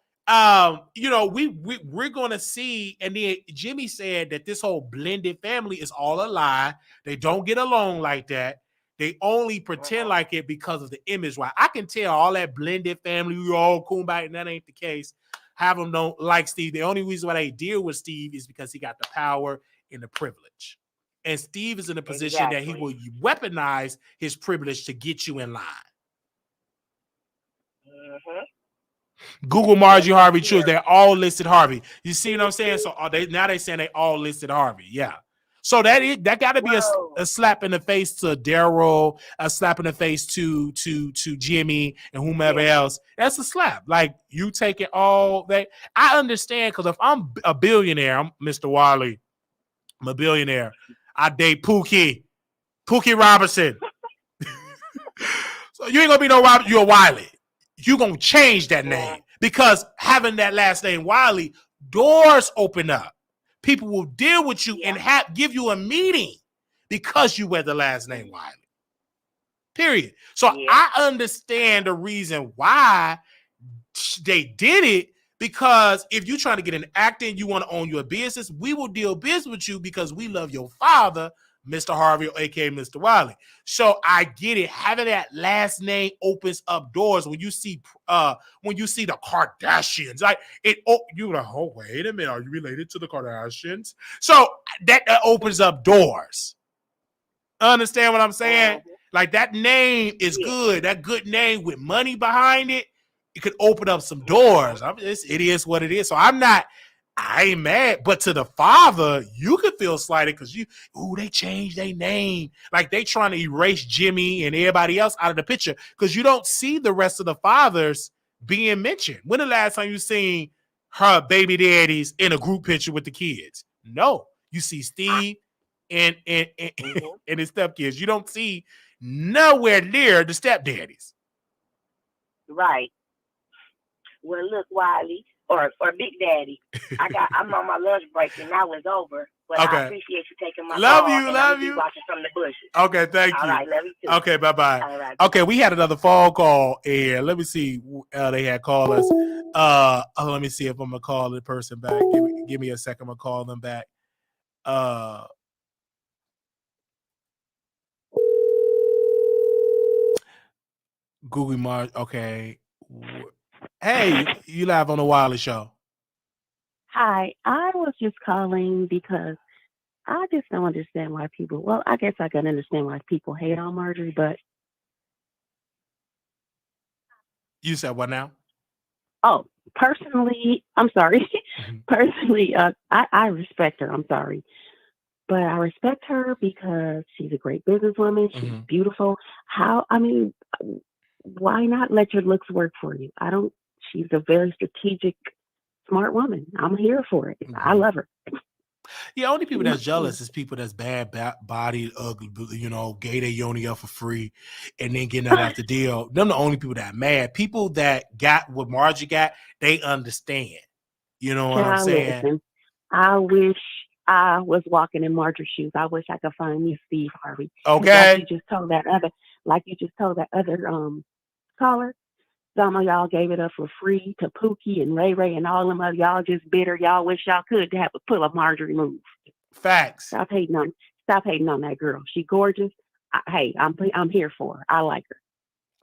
you know, we're gonna see. And then Jimmy said that this whole blended family is all a lie. They don't get along like that. They only pretend like it because of the image. Why I can tell all that blended family, we all cool about it, and that ain't the case. Have them don't like Steve. The only reason why they deal with Steve is because he got the power and the privilege. And Steve is in a position that he will weaponize his privilege to get you in line. Google Margie Harvey Truth. They're all listed Harvey. You see what I'm saying? So now they're saying they all listed Harvey. Yeah. So that got to be a slap in the face to Daryl, a slap in the face to Jimmy and whomever else. That's a slap. Like, you take it all that. I understand, because if I'm a billionaire, I'm Mr. Wiley. I'm a billionaire. I date Pookie Robinson. So you ain't gonna be no Robinson, you're a Wiley. You gonna change that name, because having that last name Wiley, doors open up. People will deal with you and give you a meeting because you wear the last name Wiley. Period. So I understand the reason why they did it, because if you're trying to get an acting, you want to own your business, we will deal business with you because we love your father, Mr. Harvey, aka Mr. Wiley. So I get it. Having that last name opens up doors. When you see the Kardashians, like you're like, oh, wait a minute, are you related to the Kardashians? So that opens up doors. Understand what I'm saying? Like, that name is good. That good name with money behind it, it could open up some doors. It is what it is. So I ain't mad. But to the father, you could feel slighted because they changed their name. Like, they trying to erase Jimmy and everybody else out of the picture because you don't see the rest of the fathers being mentioned. When the last time you seen her baby daddies in a group picture with the kids? No. You see Steve and his stepkids. You don't see nowhere near the stepdaddies. Right. Well, look, Wiley, or Big Daddy, I'm on my lunch break and now it's over. But I appreciate you taking my call. Love you. Watching from the bushes. Okay, thank you. All right, love you too. Okay, bye-bye. All right. Okay, we had another phone call, and let me see. They had called us. Let me see if I'm gonna call the person back. Give me a second. I'm gonna call them back. Google Mars. Okay. Hey, you live on the Wiley Show. Hi, I was just calling because I just don't understand why people. Well, I guess I can understand why people hate on Marjorie, but You said what now? oh, personally, I'm sorry. Mhm. Personally, I respect her. I'm sorry, but I respect her because she's a great businesswoman. She's Mhm. beautiful. How? I mean, why not let your looks work for you? I don't. She's a very strategic, smart woman. I'm here for it. I Mhm. love her. Yeah, only people that's Yeah. jealous is people that's bodied, ugly, gay their yoni up for free, and then get nothing out the deal. Them the only people that mad. People that got what Margie got, they understand. You know what I'm Child, saying? listen. I wish I was walking in Marjorie's shoes. I wish I could find me Steve Harvey. Because Okay. like you just told that other caller, some of y'all gave it up for free to Pookie and Ray Ray and all them other y'all just bitter. Y'all wish y'all could have a pull a Marjorie move. Facts. Stop hating on that girl. She gorgeous. Hey, I'm here for her. I like her.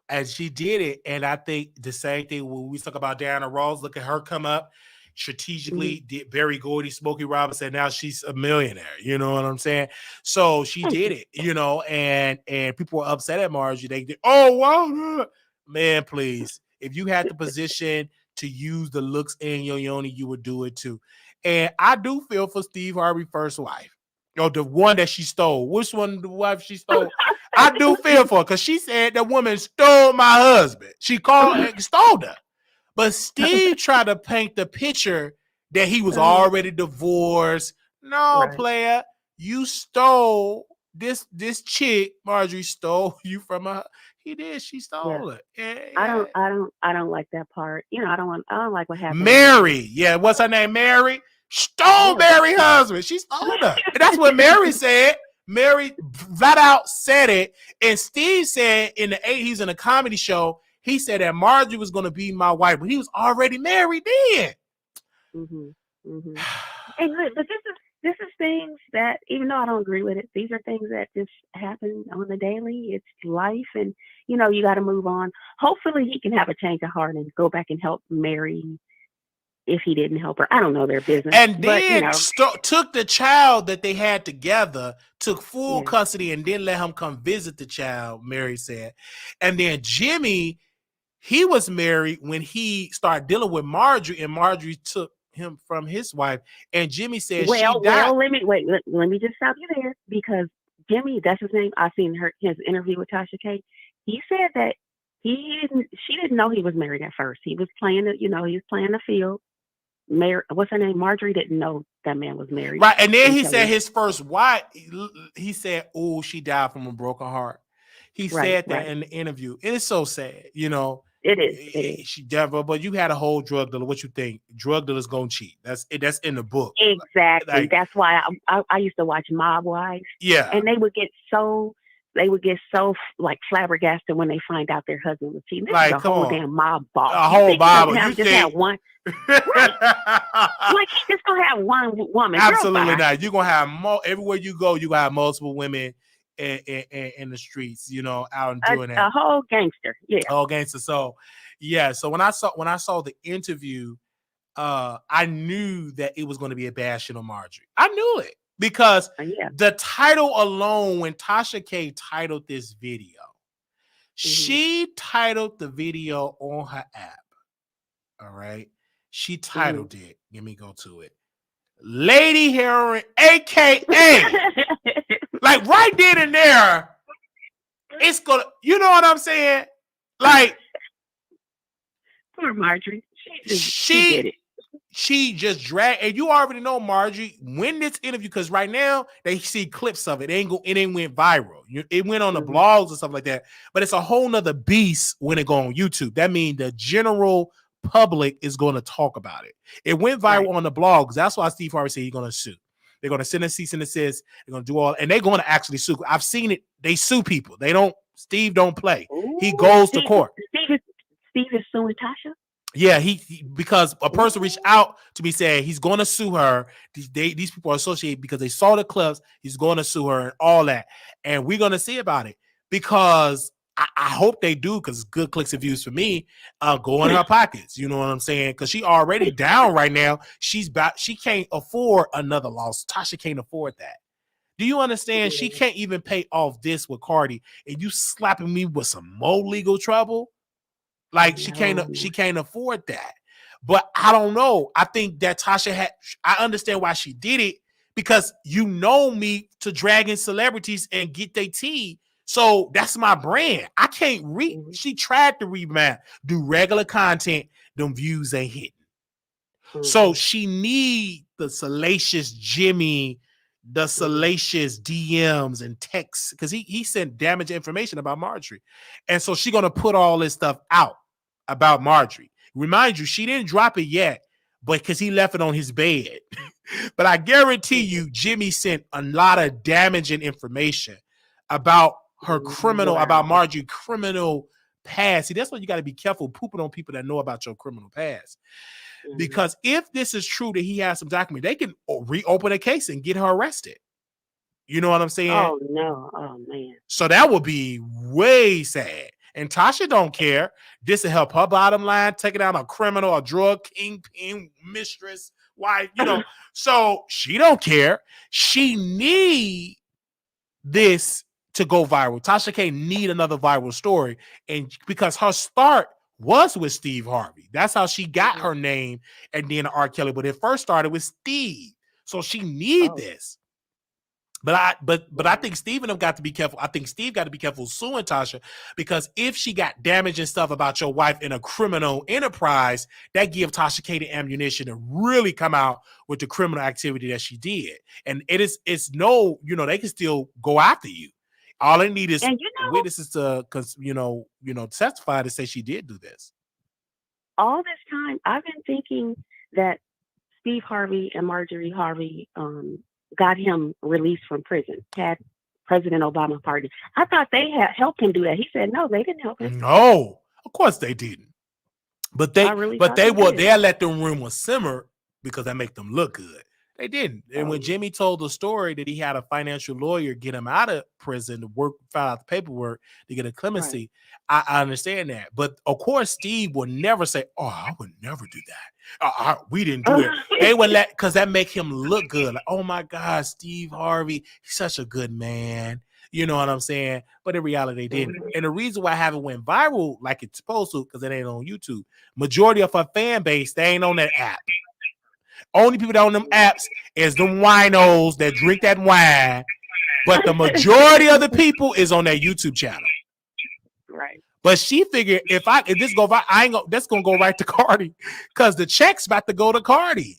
And she did it. And I think the same thing when we talk about Diana Ross, look at her come up strategically, did Barry Gordy, Smokey Robinson. Now she's a millionaire. You know what I'm saying? So she Thank did you. it, and people were upset at Margie. They did, oh wow, man, please. If you had the position to use the looks in your yoni, you would do it too. And I do feel for Steve Harvey's first wife. The one that she stole. Which one, the wife she stole? I do feel for her because she said that woman stole my husband. She called and stole her. But Steve tried to paint the picture that he was already divorced. No, Right. player, you stole this chick. Marjorie stole you from her. He did. She Yeah. stole it. Yeah, I yeah. don't I don't I don't like that part. I don't like what happened with Mary. Yeah, what's her name? Mary. Stole yeah. Mary's husband. She stole her. And that's what Mary said. Mary flat out said it. And Steve said in the 80s in a comedy show, he said that Marjorie was going to be my wife, but he was already married then. Mhm. Mhm. And look, but this is things that even though I don't agree with it, these are things that just happen on the daily. It's life, and you got to move on. Hopefully, he can have a change of heart and go back and help Mary if he didn't help her. I don't know their business, And but then took the child that they had together, took full yeah. custody, and then let him come visit the child, Mary said. And then Jimmy, he was married when he started dealing with Marjorie, and Marjorie took him from his wife. And Jimmy said she died. Let me wait. Let me just stop you there because Jimmy, that's his name. I seen his interview with Tasha K. He said that she didn't know he was married at first. He was playing he was playing the field. What's her name? Marjorie didn't know that man was married Right. And then he until said his first wife, he said, oh, she died from a broken heart. He right, said that right. in the interview. It is so sad, you know. It is. It is. She never, but you had a whole drug dealer. What you think? Drug dealers gonna cheat. That's in the book. Exactly. Like, That's why I used to watch Mob Wives, yeah. and they would get so like flabbergasted when they find out their husband was cheating. This is Like, a come whole on. damn mob boss. A You whole think he don't Bible. You just have think one? Right. Like he just don't have one woman. Girl, absolutely bye. not. You're gonna have everywhere you go, you gonna have multiple women in the streets, out and doing that. A whole gangster. Yeah. Oh, gangster. So yeah. So when I saw the interview, I knew that it was going to be a bashing on Marjorie. I knew it because Yeah. the title alone, when Tasha K titled this video, she titled the video on her app. All right. She titled it. Let me go to it. Lady Heroin, aka like right then and there, it's gonna, you know what I'm saying? Like Poor Marjorie. She did it. she just dragged, and you already know Margie win this interview because right now they see clips of it. It ain't went viral. It went on the blogs and stuff like that. But it's a whole nother beast when it go on YouTube. That means the general public is going to talk about it. It went viral on the blogs. That's why Steve Harvey said he's going to sue. They're going to send a cease and desist. They're going to do all, and they're going to actually sue. I've seen it. They sue people. Steve don't play. He goes to court. Steve is suing Tasha? Yeah, he because a person reached out to me saying he's going to sue her. These people are associated because they saw the clips. He's going to sue her and all that, and we're going to see about it because I hope they do because good clicks and views for me. Go in her pockets. You know what I'm saying? Because she already down right now. She can't afford another loss. Tasha can't afford that. Do you understand? She can't even pay off this with Cardi, and you slapping me with some more legal trouble. Like she can't afford that. But I don't know. I think that I understand why she did it because you know me to drag in celebrities and get their tea. So that's my brand. I can't she tried to revamp, do regular content, them views ain't hitting. So she need the salacious Jimmy, the salacious DMs and texts because he sent damage information about Marjorie. And so she gonna put all this stuff out about Marjorie. Remind you, she didn't drop it yet, but because he left it on his bed. But I guarantee you, Jimmy sent a lot of damaging information about her about Marjorie criminal past. See, that's why you got to be careful pooping on people that know about your criminal past. Because if this is true that he has some document, they can reopen a case and get her arrested. You know what I'm saying? Oh no! Oh man! So that would be way sad. And Tasha don't care. This will help her bottom line, taking down a criminal, a drug kingpin, mistress, wife. You know, so she don't care. She need this to go viral. Tasha K need another viral story, and because her start was with Steve Harvey. That's how she got her name and then R. Kelly. But it first started with Steve. So she need this. But I think Steve and them got to be careful. I think Steve got to be careful suing Tasha because if she got damage and stuff about your wife in a criminal enterprise, that give Tasha K the ammunition to really come out with the criminal activity that she did. And it's no, they can still go after you. All they need is witnesses to, testify to say she did do this. All this time, I've been thinking that Steve Harvey and Marjorie Harvey got him released from prison, had President Obama pardoned. I thought they had helped him do that. He said, no, they didn't help him. No, of course they didn't. But they let them rumors simmer because that make them look good. They didn't. And when Jimmy told the story that he had a financial lawyer get him out of prison to file out the paperwork to get a clemency, right. I understand that. But of course, Steve would never say, "Oh, I would never do that. We didn't do it." They would because that make him look good. Like, oh my God, Steve Harvey, he's such a good man. You know what I'm saying? But in reality, they didn't. And the reason why I haven't went viral like it's supposed to, because it ain't on YouTube. Majority of her fan base, they ain't on that app. Only people that on them apps is them winos that drink that wine. But the majority of the people is on that YouTube channel. Right. But she figured if this go viral, that's gonna go right to Cardi. Because the check's about to go to Cardi.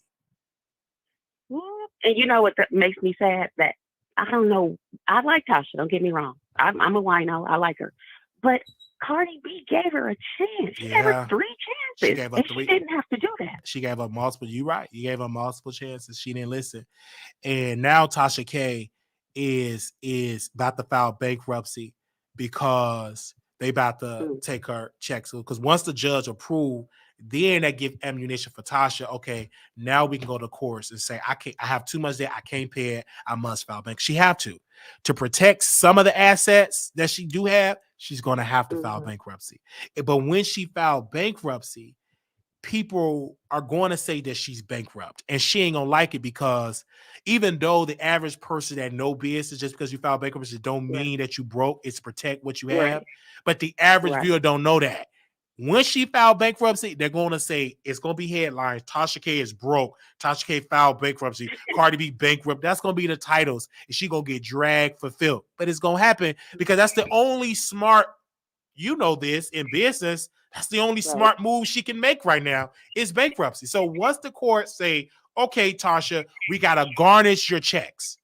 And you know what that makes me sad? That I don't know. I like Tasha, don't get me wrong. I'm a wino, I like her. But Cardi B gave her a chance. She gave her 3 chances. She didn't have to do that. She gave her multiple. You're right. You gave her multiple chances. She didn't listen. And now Tasha K is about to file bankruptcy because they about to take her checks. Because once the judge approved, then they give ammunition for Tasha. Okay, now we can go to court and say, I have too much debt. I can't pay it. I must file bankruptcy. She have to protect some of the assets that she do have. She's going to have to file bankruptcy. But when she filed bankruptcy, people are going to say that she's bankrupt, and she ain't going to like it because even though the average person that know business, just because you file bankruptcy don't mean that you broke, it's protect what you have. But the average viewer don't know that. When she filed bankruptcy, they're going to say it's going to be headlines. Tasha K is broke. Tasha K filed bankruptcy. Cardi B bankrupt. That's going to be the titles. And she going to get dragged for filth. But it's going to happen because that's the only smart, this in business, that's the only smart move she can make right now is bankruptcy. So once the court say, okay, Tasha, we got to garnish your checks.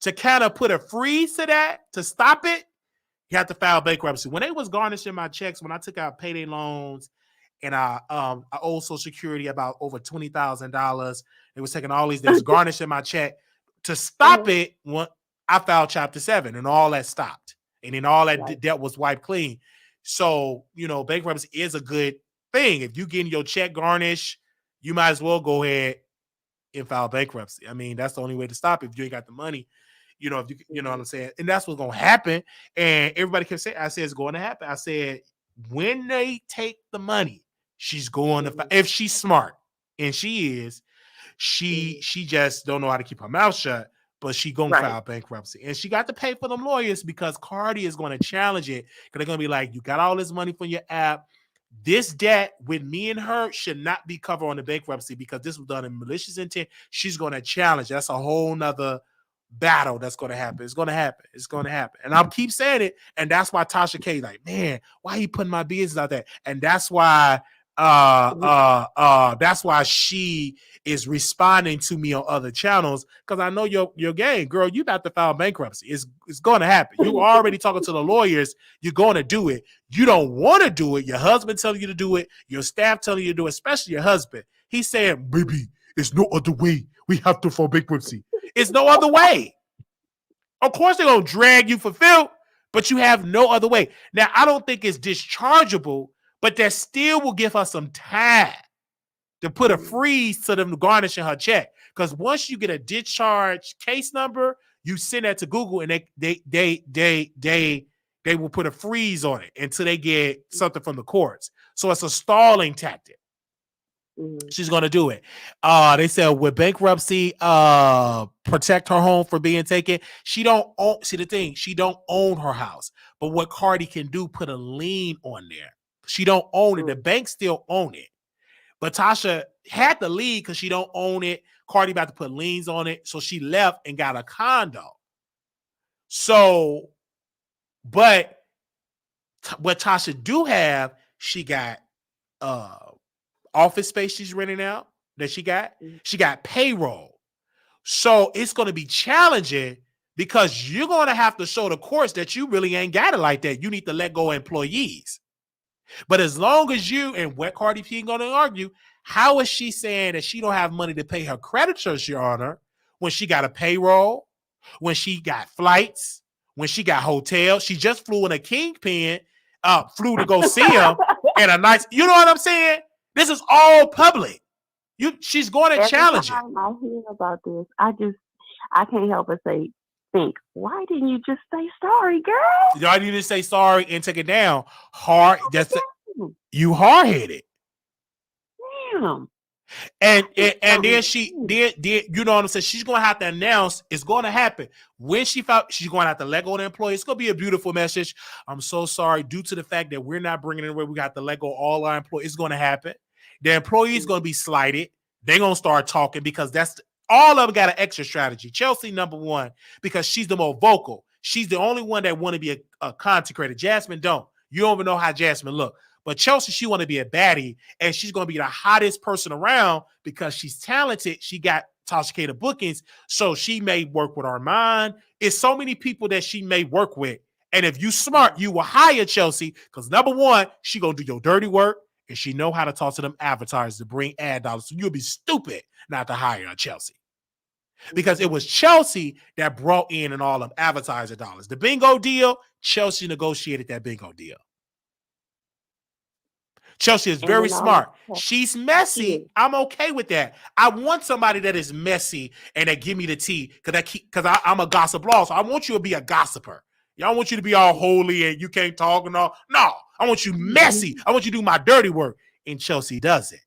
To kind of put a freeze to that, to stop it, you have to file bankruptcy. When they was garnishing my checks, when I took out payday loans and I owed Social Security about over $20,000, they was taking all these, they was garnishing my check. To stop it, I filed Chapter 7 and all that stopped. And then all that debt was wiped clean. So, bankruptcy is a good thing. If you getting your check garnished, you might as well go ahead and file bankruptcy. I mean, that's the only way to stop it if you ain't got the money. You know, if you know what I'm saying? And that's what's gonna happen. And everybody can say, I said it's going to happen. I said, when they take the money, she's going to if she's smart, and she is, she just don't know how to keep her mouth shut, but she gonna file bankruptcy. And she got to pay for them lawyers because Cardi is gonna challenge it. Because they're gonna be like, you got all this money from your app. This debt with me and her should not be covered on the bankruptcy because this was done in malicious intent. She's gonna challenge. That's a whole nother battle that's going to happen. It's going to happen. It's going to happen. And I'll keep saying it. And that's why Tasha K like, man, why he putting my business out there? And that's why that's why she is responding to me on other channels, because I know your game, girl, you about to file bankruptcy. It's going to happen. You already talking to the lawyers. You're going to do it. You don't want to do it. Your husband telling you to do it. Your staff telling you to do it, especially your husband. He's saying, baby, there's no other way. We have to file bankruptcy. It's no other way. Of course, they're going to drag you for filth, but you have no other way. Now, I don't think it's dischargeable, but that still will give her some time to put a freeze to them garnishing her check. Because once you get a discharge case number, you send that to Google, and they will put a freeze on it until they get something from the courts. So it's a stalling tactic. She's going to do it. They said with bankruptcy, protect her home for being taken. She don't own, see the thing, she don't own her house. But what Cardi can do, put a lien on there. She don't own it. The bank still own it. But Tasha had the lien because she don't own it. Cardi about to put liens on it. So she left and got a condo. So, but what Tasha do have, she got office space she's renting out that she got payroll. So it's going to be challenging because you're going to have to show the courts that you really ain't got it like that. You need to let go of employees. But as long as you, and what Cardi B going to argue, how is she saying that she don't have money to pay her creditors, Your Honor, when she got a payroll, when she got flights, when she got hotels? She just flew in a kingpin, flew to go see him, and a nice, you know what I'm saying? This is all public. She's going to challenge it. I hear about this. I can't help but think, why didn't you just say sorry, girl? Y'all need to say sorry and take it down. You hard-headed. Damn. And then she did, you know what I'm saying? She's going to have to announce it's going to happen. When she's going to have to let go of the employee. It's going to be a beautiful message. I'm so sorry. Due to the fact that we're not bringing it away, we got to let go of all our employees. It's going to happen. The employee is going to be slighted. They're going to start talking because all of them got an extra strategy. Chelsea, number one, because she's the most vocal. She's the only one that want to be a content creator. Jasmine don't. You don't even know how Jasmine look. But Chelsea, she want to be a baddie, and she's going to be the hottest person around because she's talented. She got Tasha K the bookings, so she may work with Armand. It's so many people that she may work with. And if you smart, you will hire Chelsea because, number one, she going to do your dirty work, and she know how to talk to them advertisers to bring ad dollars. So you'll be stupid not to hire a Chelsea. Because it was Chelsea that brought in and all of advertiser dollars. The bingo deal, Chelsea negotiated that bingo deal. Chelsea is very smart. She's messy. I'm okay with that. I want somebody that is messy and that give me the tea because I'm a gossip law. So I want you to be a gossiper. I don't want you to be all holy and you can't talk and all. No, I want you messy. I want you to do my dirty work. And Chelsea does it.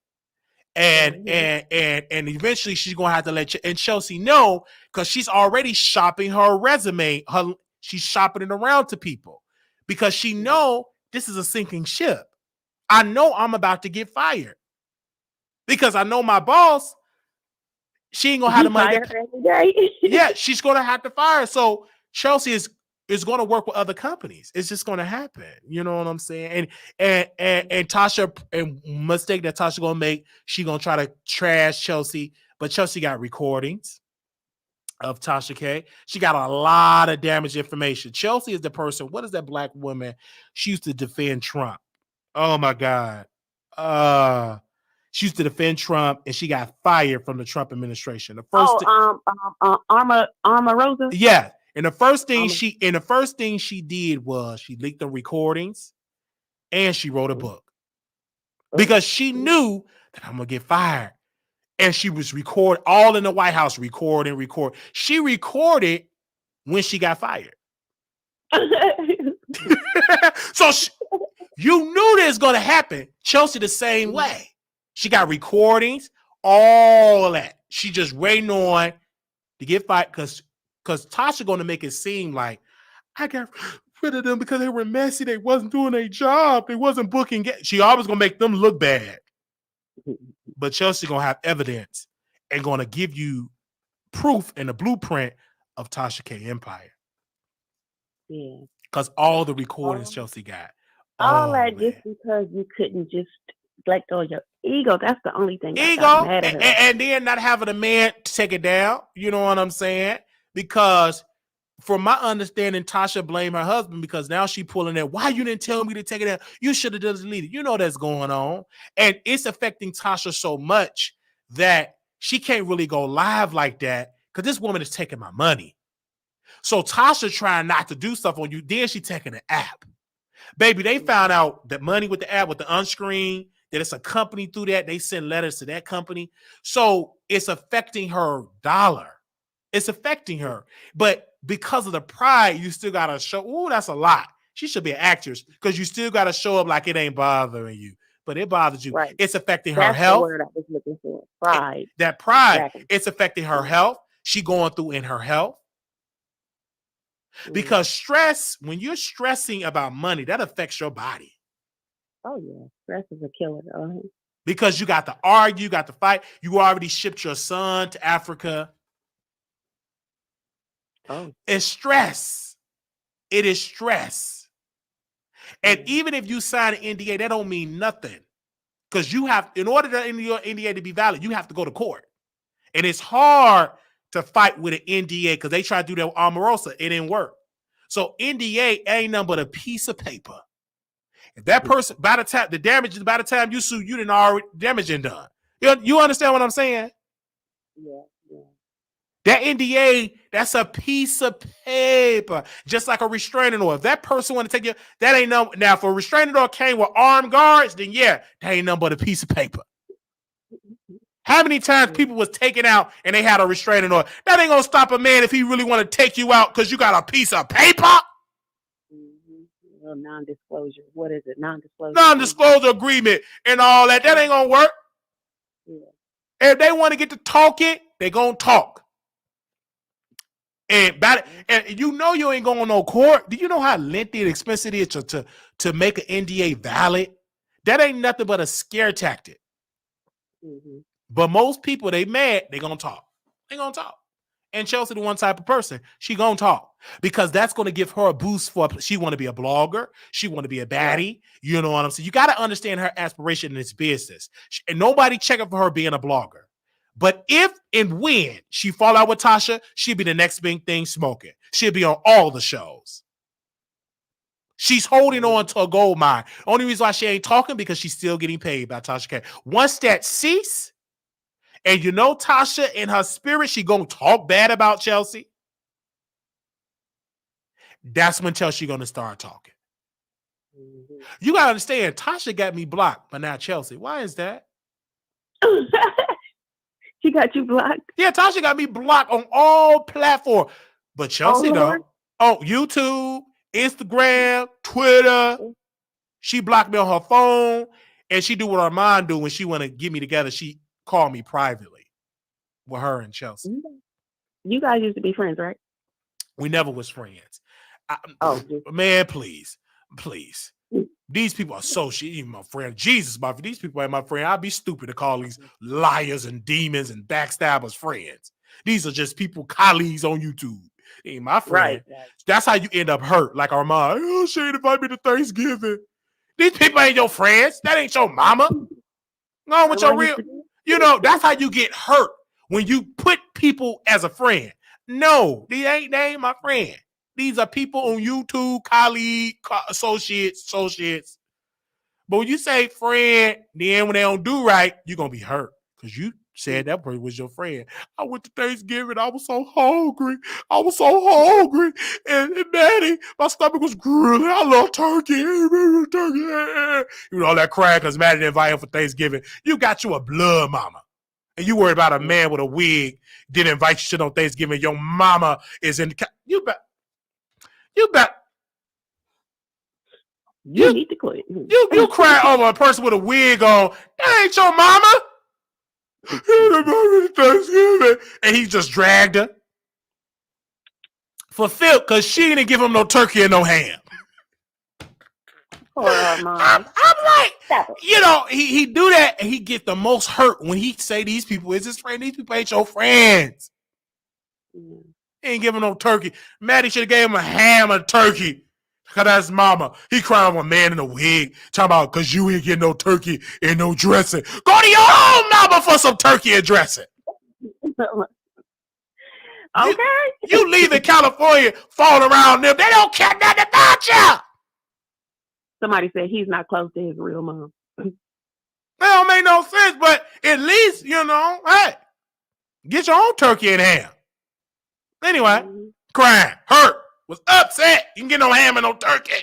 And eventually she's gonna have to let Chelsea know because she's already shopping her resume. She's shopping it around to people because she know this is a sinking ship. I know I'm about to get fired because I know my boss. She ain't gonna have the money. Yeah, she's gonna have to fire. So Chelsea is going to work with other companies. It's just going to happen. You know what I'm saying? And Tasha, and mistake that Tasha gonna make, she gonna try to trash Chelsea, but Chelsea got recordings of Tasha K. She got a lot of damaged information. Chelsea is the person. What is that black woman? She used to defend Trump. Oh my God. She used to defend Trump and she got fired from the Trump administration. The first Rosa. Yeah. And the first thing she did was she leaked the recordings and she wrote a book because she knew that I'm gonna get fired. And she was all in the White House recording. She recorded when she got fired. So you knew this was going to happen. Chelsea the same way. She got recordings, all that. She just waiting on to get fired because Tasha going to make it seem like I got rid of them because they were messy. They wasn't doing their job. They wasn't booking. She always going to make them look bad. But Chelsea going to have evidence and going to give you proof and a blueprint of Tasha K Empire. Yeah. Because all the recordings Chelsea got. All that just because you couldn't just let go of your ego. That's the only thing. Ego, and then not having a man to take it down. You know what I'm saying? Because from my understanding, Tasha blamed her husband because now she pulling that. Why you didn't tell me to take it down? You should have deleted. You know that's going on. And it's affecting Tasha so much that she can't really go live like that because this woman is taking my money. So Tasha trying not to do stuff on you. Then she taking an app. Baby, they found out that money with the app, with the unscreen, that it's a company through that. They send letters to that company. So it's affecting her dollar. It's affecting her. But because of the pride, you still got to show, ooh, that's a lot. She should be an actress because you still got to show up like it ain't bothering you. But it bothers you. Right. It's affecting her health. That's the word I was looking for. Pride. That pride. Exactly. It's affecting her health. She going through in her health. Because stress, when you're stressing about money, that affects your body. Oh, yeah. Stress is a killer. Because you got to argue, you got to fight. You already shipped your son to Africa. Oh. It's stress. It is stress. And even if you sign an NDA, that don't mean nothing. Because you have, in order for your NDA to be valid, you have to go to court. And it's hard to fight with an NDA because they try to do that with Omarosa. It didn't work. So NDA ain't nothing but a piece of paper. If that person, by the time you sue, you didn't already damage and done. You understand what I'm saying? Yeah. That NDA, that's a piece of paper, just like a restraining order. If that person want to take you, that ain't no. Now, if a restraining order came with armed guards, then yeah, that ain't nothing but a piece of paper. How many times people was taken out and they had a restraining order? That ain't gonna stop a man if he really want to take you out because you got a piece of paper. Well, non-disclosure. What is it? Non-disclosure agreement and all that. That ain't gonna work. Yeah. If they want to get to talking, they gonna talk. And you know you ain't going to no court. Do you know how lengthy and expensive it is to make an NDA valid? That ain't nothing but a scare tactic. Mm-hmm. But most people, they mad, they going to talk. They going to talk. And Chelsea, the one type of person, she going to talk. Because that's going to give her a boost for, she want to be a blogger. She want to be a baddie. You know what I'm saying? You got to understand her aspiration in this business. And nobody checking for her being a blogger. But if and when she fall out with Tasha, she'll be the next big thing smoking. She'll be on all the shows. She's holding on to a gold mine. Only reason why she ain't talking because she's still getting paid by Tasha K. Once that cease, and you know Tasha in her spirit, she gonna talk bad about Chelsea. That's when Chelsea gonna start talking. Mm-hmm. You gotta understand, Tasha got me blocked, but not Chelsea. Why is that? She got you blocked? Yeah, Tasha got me blocked on all platforms. But Chelsea don't. Oh, YouTube, Instagram, Twitter. She blocked me on her phone. And she do what her mom do when she want to get me together. She called me privately with her and Chelsea. You guys used to be friends, right? We never was friends. Man, please. These people are so shit. Even my friend, Jesus, these people ain't my friend. I'd be stupid to call these liars and demons and backstabbers friends. These are just people, colleagues on YouTube. They ain't my friend. Right. That's how you end up hurt. Like our mom, oh, she ain't invite me to Thanksgiving. These people ain't your friends. That ain't your mama. No, with your real, that's how you get hurt when you put people as a friend. No, they ain't my friend. These are people on YouTube, colleague, associates. But when you say friend, then when they don't do right, you're going to be hurt because you said that person was your friend. I went to Thanksgiving. I was so hungry. And Maddie, my stomach was grueling. I love turkey. You know, all that crying because Maddie didn't invite him for Thanksgiving. You got you a blood mama. And you worried about a man with a wig didn't invite you shit on Thanksgiving. Your mama is in the you bet. You need to quit. You cry over a person with a wig on. That ain't your mama. And he just dragged her for filth because she didn't give him no turkey and no ham. I'm like, you know, he do that and he get the most hurt when he say these people is his friend. These people ain't your friends. He ain't giving no turkey. Maddie should have gave him a ham and turkey. Cause that's mama. He crying over a man in a wig. Talking about cause you ain't getting no turkey and no dressing. Go to your own mama for some turkey and dressing. Okay. You leave in California, falling around them. They don't care nothing about you. Somebody said he's not close to his real mom. That don't make no sense, but at least, you know, hey, get your own turkey and ham. Anyway, crying, hurt, was upset. You can get no ham and no turkey.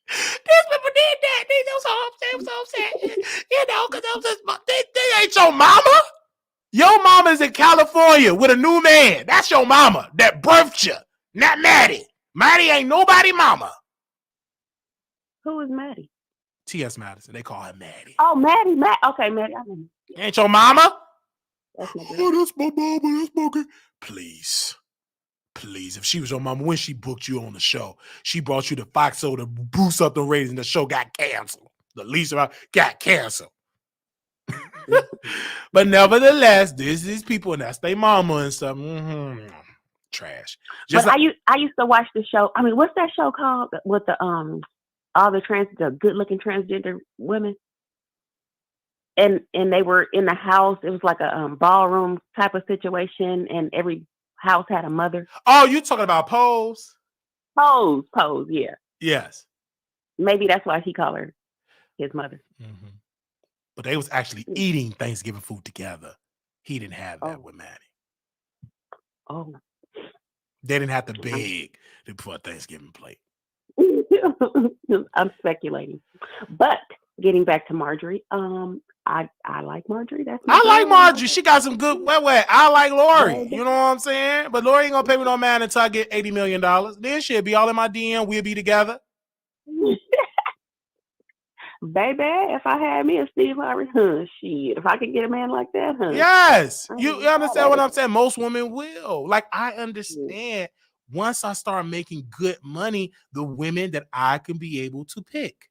These people did that. They was so upset. You know, because they ain't your mama. Your mama is in California with a new man. That's your mama that birthed you, not Maddie. Maddie ain't nobody mama. Who is Maddie? T.S. Madison. They call her Maddie. Oh, Maddie. Okay, Maddie. I mean, ain't your mama? That's my oh, that's my mama. That's my girl. Please. If she was your mama, when she booked you on the show, she brought you the Fox Soul to boost up the ratings and the show got canceled. The least about got canceled. But nevertheless, these people and that's their mama and stuff. Trash. Just but I used to watch the show. I mean, what's that show called with the all the good looking transgender women? And they were in the house. It was like a ballroom type of situation, and every house had a mother. Oh, you talking about Pose? Pose, yeah. Yes. Maybe that's why he called her his mother. Mm-hmm. But they was actually eating Thanksgiving food together. He didn't have that with Maddie. Oh. They didn't have to beg to put a Thanksgiving plate. I'm speculating. But getting back to Marjorie, I like Marjorie. I like Marjorie. She got some good wet. I like Lori. You know what I'm saying? But Lori ain't gonna pay me no man until I get $80 million. Then she'll be all in my DM. We'll be together. Baby, if I had me a Steve Harvey, shit. If I could get a man like that, Yes. You understand what I'm saying? Most women will. Like, I understand. Once I start making good money, the women that I can be able to pick.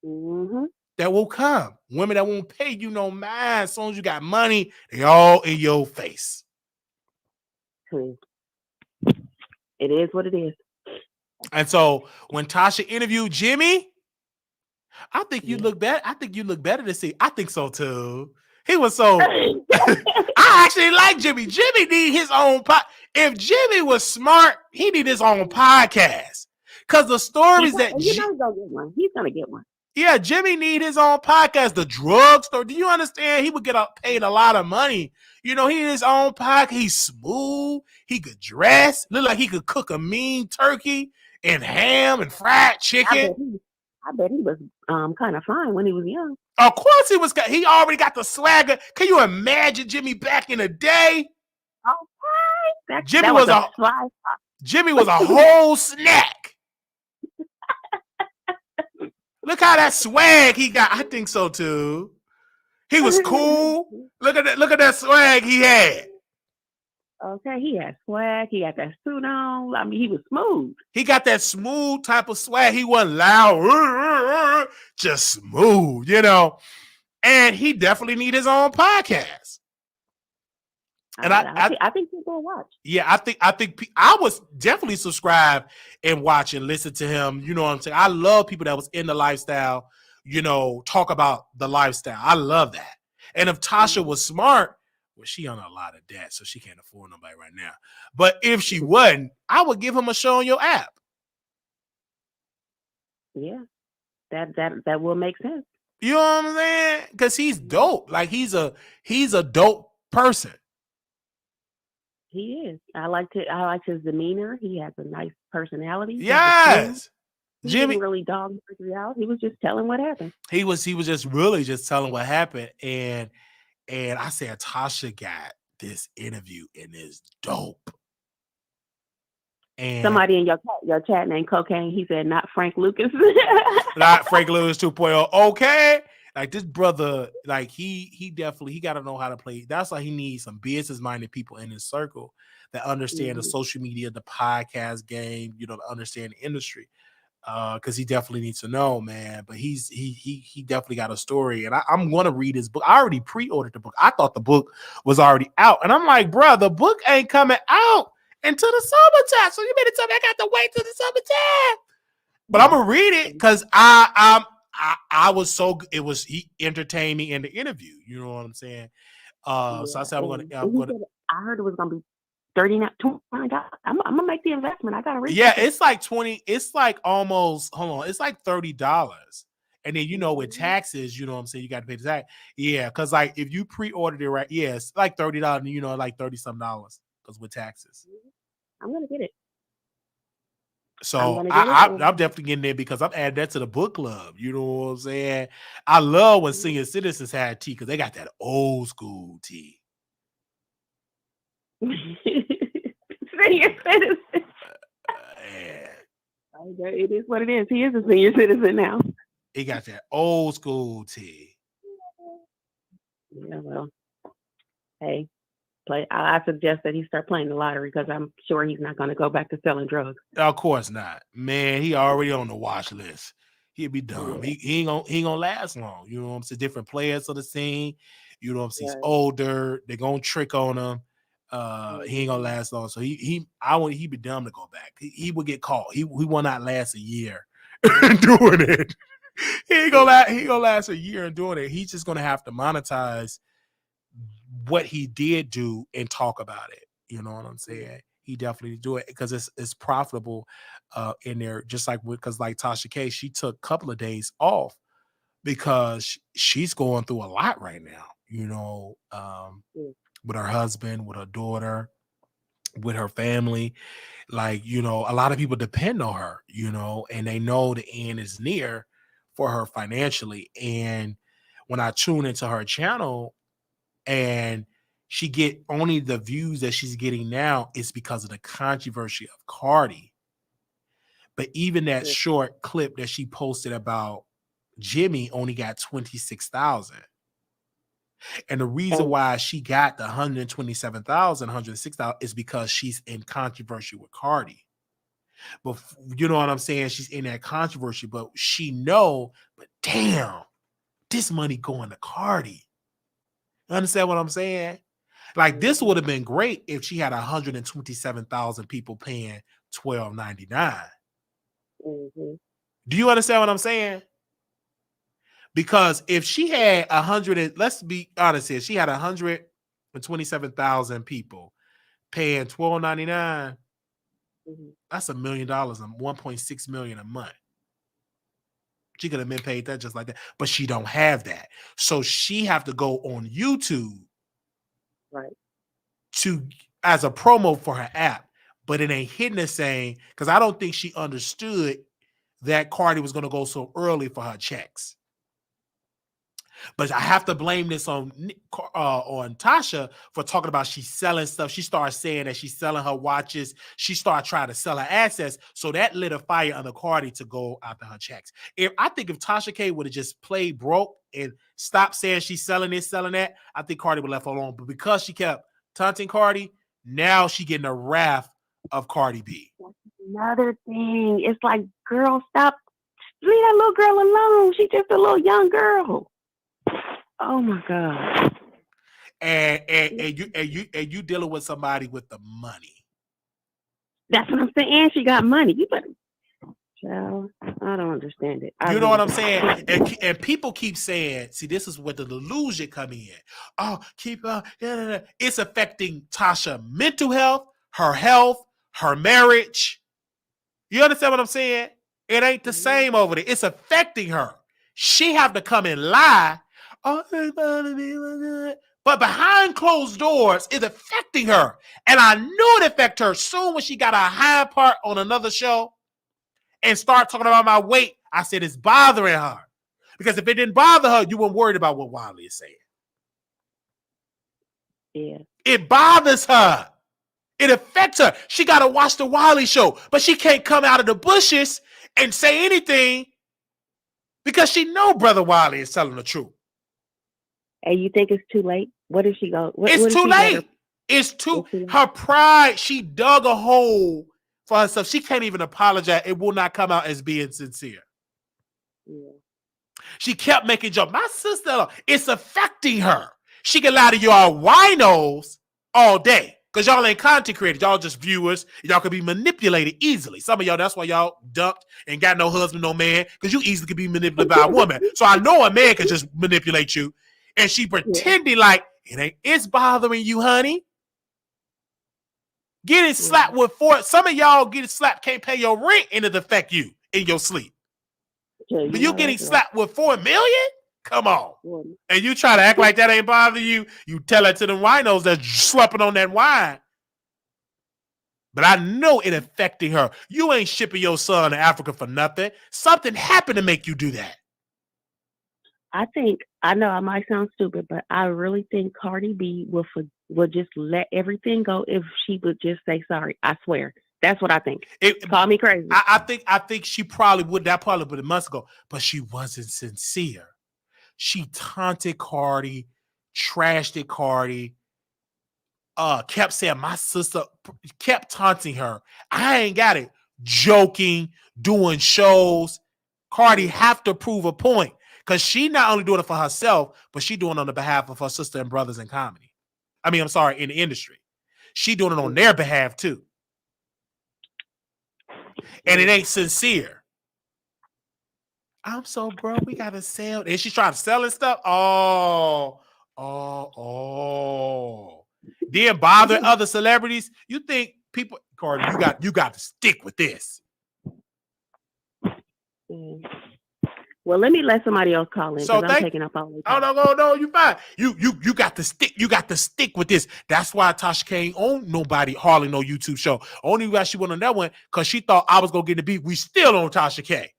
That will come. Women that won't pay you no mind. As soon as you got money, they all in your face. It is what it is. And so when Tasha interviewed Jimmy, I think you look better. I think you look better to see. I think so too. He was so. I actually like Jimmy. Jimmy need his own If Jimmy was smart, he need his own podcast. Because the stories that he's gonna get one. He's gonna get one. Yeah, Jimmy need his own podcast. The drugstore. Do you understand? He would get paid a lot of money. You know, he need his own podcast. He's smooth. He could dress. Look like he could cook a mean turkey and ham and fried chicken. I bet he was kind of fine when he was young. Of course he was. He already got the swagger. Can you imagine Jimmy back in the day? Okay. Jimmy was a whole snack. Look how that swag he got. I think so too. He was cool. Look at that swag he had. Okay, he had swag. He had that suit on. I mean, he was smooth. He got that smooth type of swag. He wasn't loud, just smooth, you know. And he definitely need his own podcast. And I think people will watch. Yeah, I think I was definitely subscribe and watch and listen to him. You know what I'm saying? I love people that was in the lifestyle, you know, talk about the lifestyle. I love that. And if Tasha was smart, well, she on a lot of debt, so she can't afford nobody right now. But if she wasn't, I would give him a show on your app. Yeah, that will make sense. You know what I'm saying? Because he's dope. Like he's a dope person. He is. I like his demeanor. He has a nice personality. Yes. Jimmy didn't really dog Marjorie out. He was just telling what happened. He was just really just telling what happened. And And I said, Tasha got this interview and it's dope. And somebody in your chat named Cocaine, he said, not Frank Lucas. not Frank Lewis 2.0. Okay. Like this brother, like he definitely, he got to know how to play. That's why he needs some business-minded people in his circle that understand the social media, the podcast game, to understand the industry. Because he definitely needs to know, man. But he definitely got a story, and I'm going to read his book. I already pre-ordered the book. I thought the book was already out, and I'm like, bro, the book ain't coming out until the summertime. So you mean to tell me I got to wait till the summertime? But I'm gonna read it because I was he entertained me in the interview. You know what I'm saying? So I said I heard it was gonna be $39. I'm gonna make the investment. I gotta read. Yeah, it's like 20. It's like almost. Hold on, it's like $30. And then with taxes, you know what I'm saying, you got to pay the tax. Yeah, because like if you pre-ordered it right, yeah, it's like $30. Like $30-some because with taxes. I'm gonna get it. So I'm definitely getting there because I'm adding that to the book club. You know what I'm saying? I love when senior citizens had tea because they got that old school tea. Senior citizen. It is what it is. He is a senior citizen now. He got that old school tea. Yeah, well, hey, I suggest that he start playing the lottery because I'm sure he's not going to go back to selling drugs. Of course not, man. He already on the watch list. He'll be dumb. Yeah. He ain't gonna last long. You know what I'm saying? Different players of the scene. You know what I'm saying? He's older. They're gonna trick on him. He ain't gonna last long. So he'd be dumb to go back. He would get caught. He will not last a year doing it. He ain't gonna last a year in doing it. He's just gonna have to monetize what he did do and talk about it. You know what I'm saying? He definitely do it because it's profitable in there. Just like because like Tasha K, she took a couple of days off because she's going through a lot right now. With her husband, with her daughter, with her family. Like, a lot of people depend on her, and they know the end is near for her financially. And when I tune into her channel and she get only the views that she's getting now is because of the controversy of Cardi. But even that short clip that she posted about Jimmy only got 26,000. And the reason why she got the 127,000, 106,000 is because she's in controversy with Cardi. But you know what I'm saying? She's in that controversy, but but damn, this money going to Cardi. You understand what I'm saying? Like this would have been great if she had 127,000 people paying $12.99. Do you understand what I'm saying? Because if she had 100, let's be honest here, she had 127,000 people paying $12.99. That's $1 million and $1.6 million a month. She could have been paid that just like that, but she don't have that. So she have to go on YouTube, right, as a promo for her app. But it ain't hitting the same because I don't think she understood that Cardi was going to go so early for her checks. But I have to blame this on Tasha for talking about she's selling stuff. She started saying that she's selling her watches. She started trying to sell her assets. So that lit a fire under Cardi to go after her checks. I think if Tasha K would have just played broke and stopped saying she's selling this, selling that, I think Cardi would have left her alone. But because she kept taunting Cardi, now she getting the wrath of Cardi B. Another thing, it's like, girl, stop. Leave that little girl alone. She's just a little young girl. Oh my God! And you dealing with somebody with the money. That's what I'm saying. And she got money. You better, child. I don't understand it. You know what I'm saying? And people keep saying, see, this is where the delusion come in. Oh, it's affecting Tasha's mental health, her marriage. You understand what I'm saying? It ain't the same over there. It's affecting her. She have to come and lie. Oh, but behind closed doors, it's affecting her. And I knew it affected her soon when she got a high part on another show and start talking about my weight. I said it's bothering her. Because if it didn't bother her, you weren't worried about what Wiley is saying. Yeah. It bothers her. It affects her. She got to watch the Wiley Show, but she can't come out of the bushes and say anything because she know Brother Wiley is telling the truth. And you think it's too late? What if she go? It's too late. It's too late. Her pride, she dug a hole for herself. She can't even apologize. It will not come out as being sincere. Yeah. She kept making jokes. My sister, it's affecting her. She can lie to y'all winos all day because y'all ain't content creators. Y'all just viewers. Y'all can be manipulated easily. Some of y'all, that's why y'all ducked and got no husband, no man, because you easily could be manipulated by a woman. So I know a man can just manipulate you. And she pretending like it's bothering you, honey. Getting slapped with force. Some of y'all getting slapped, can't pay your rent, and it affect you in your sleep. But you getting slapped with $4 million? Come on. And you try to act like that ain't bothering you. You tell it to them winos that's slumping on that wine. But I know it affecting her. You ain't shipping your son to Africa for nothing. Something happened to make you do that. I know I might sound stupid, but I really think Cardi B will just let everything go if she would just say sorry. I swear. That's what I think. Call me crazy. I think she probably would. That probably would a month ago, but she wasn't sincere. She taunted Cardi, trashed it Cardi, kept saying my sister, kept taunting her. I ain't got it. Joking, doing shows. Cardi have to prove a point because she not only doing it for herself, but she doing it on the behalf of her sister and brothers in comedy. I mean, I'm sorry, in the industry. She doing it on their behalf too. And it ain't sincere. I'm so broke. We gotta sell. And she's trying to sell and stuff. Then bother other celebrities. You think people, Cardi, you got to stick with this. Well, let me let somebody else call in because I'm taking up all the time. No, you fine. You got to stick. You got to stick with this. That's why Tasha K ain't own nobody, hardly no YouTube show. Only why she went on that one because she thought I was gonna get the beat. We still on Tasha K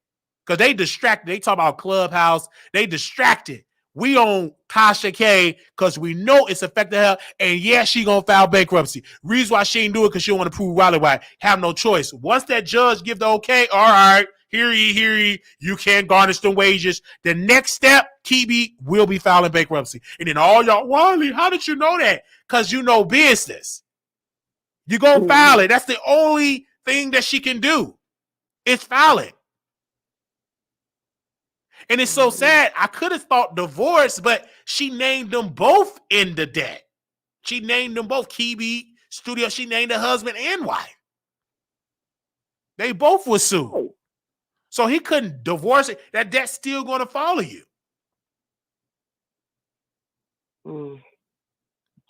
because they distracted. They talk about Clubhouse. They distracted. We on Tasha K because we know it's affecting her. And yeah, she gonna file bankruptcy. Reason why she ain't do it because she don't want to prove Wiley White. Have no choice. Once that judge give the okay, all right. Hear ye, you can't garnish the wages. The next step, Kibi will be filing bankruptcy. And then all y'all, Wiley, how did you know that? Because you know business. You go file it. That's the only thing that she can do. It's file it. And it's so sad. I could have thought divorce, but she named them both in the debt. She named them both. Kibi Studio, she named the husband and wife. They both were sued. So he couldn't divorce it. That debt's still going to follow you.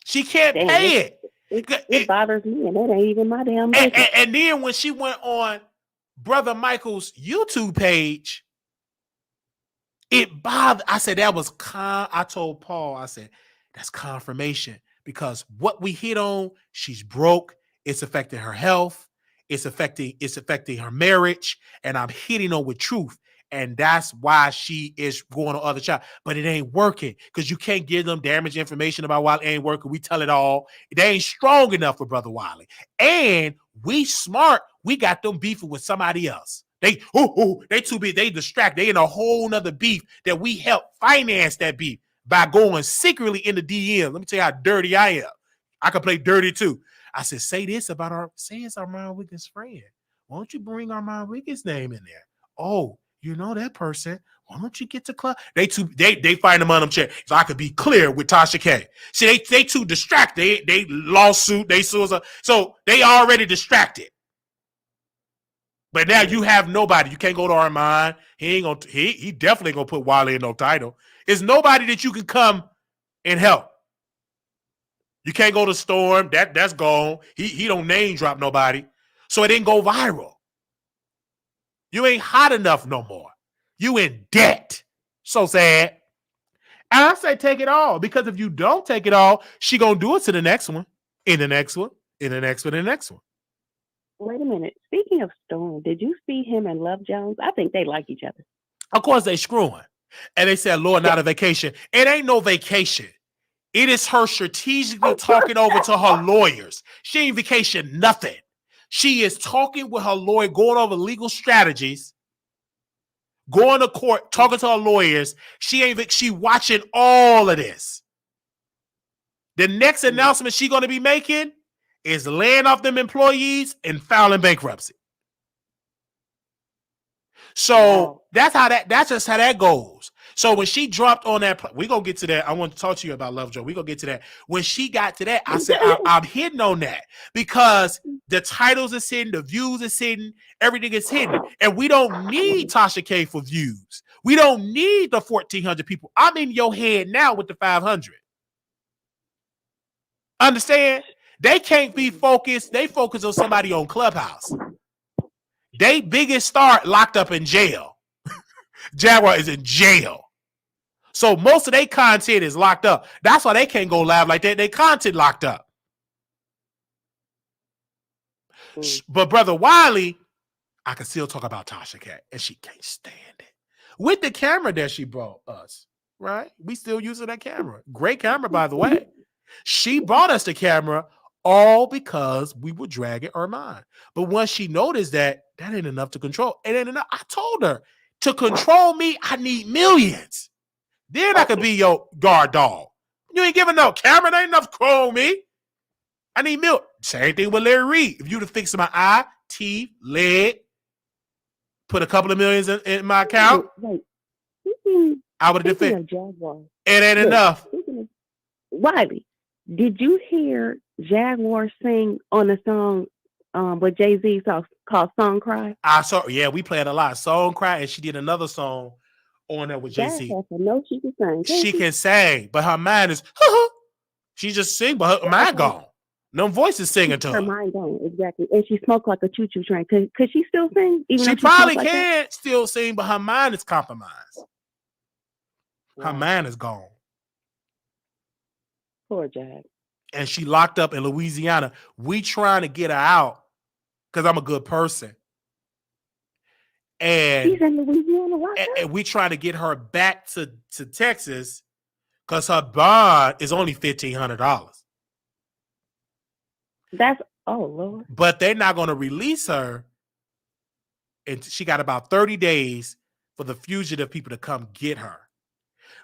She can't pay it. It bothers me, and that ain't even my damn business. And then when she went on Brother Michael's YouTube page, it bothered. I said that was I told Paul, I said, that's confirmation because what we hit on, she's broke. It's affecting her health. It's affecting her marriage, and I'm hitting her with truth. And that's why she is going on other child. But it ain't working because you can't give them damaged information about why it ain't working. We tell it all. They ain't strong enough for Brother Wiley. And we smart. We got them beefing with somebody else. They too big. They distract. They in a whole nother beef that we help finance that beef by going secretly in the DM. Let me tell you how dirty I am. I can play dirty too. I said, say it's Armand Wiggins' friend. Why don't you bring Armand Wiggins' name in there? Oh, you know that person. Why don't you get to club? They find them on them chair. So I could be clear with Tasha K. See, they too distracted. They lawsuit, they suicide. So they already distracted. But now you have nobody. You can't go to Armand. He definitely gonna put Wiley in no title. It's nobody that you can come and help. You can't go to Storm. That's gone. He don't name drop nobody. So it didn't go viral. You ain't hot enough no more. You in debt. So sad. And I say take it all. Because if you don't take it all, she gonna do it to the next one. In the next one. In the next one. In the next one. Wait a minute. Speaking of Storm, did you see him and Love Jones? I think they like each other. Of course they screwing. And they said, Lord, not a vacation. It ain't no vacation. It is her strategically talking over to her lawyers. She ain't vacation nothing. She is talking with her lawyer, going over legal strategies, going to court, talking to her lawyers. She watching all of this. The next announcement she's going to be making is laying off them employees and filing bankruptcy. So that's just how that goes. So when she dropped on that, we're going to get to that. I want to talk to you about Lovejoy. We're going to get to that. When she got to that, I said, I'm hitting on that because the titles is hidden, the views is hidden, everything is hidden. And we don't need Tasha K for views. We don't need the 1,400 people. I'm in your head now with the 500. Understand? They can't be focused. They focus on somebody on Clubhouse. They biggest star locked up in jail. Jaguar is in jail. So most of their content is locked up. That's why they can't go live like that. Their content locked up. But Brother Wiley, I can still talk about Tasha K, and she can't stand it. With the camera that she brought us, right? We still using that camera. Great camera, by the way. She brought us the camera all because we were dragging Ermine. But once she noticed that ain't enough to control, it ain't enough. I told her, to control me, I need millions. Then I could be your guard dog. You ain't giving no camera, there ain't enough to control me. I need milk. Same thing with Larry Reed. If you'd have fixed my eye, teeth, leg, put a couple of millions in my account, I would have defended. It ain't enough. Wiley, did you hear Jaguar sing on the song what Jay-Z called Song Cry? I saw, yeah, we played a lot. Song Cry, and she did another song on there with Jay-Z. No, she can sing. She can sing, but her mind is, she just sing, but her mind gone. No voice is singing to her. Her mind gone, exactly. And she smoked like a choo-choo train. Could she still sing? Even she probably can still sing, but her mind is compromised. Her mind is gone. Poor Jag. And she locked up in Louisiana. We trying to get her out because I'm a good person. And she's in Louisiana locked up? And we trying to get her back to Texas because her bond is only $1,500. That's, oh Lord. But they're not going to release her. And she got about 30 days for the fugitive people to come get her.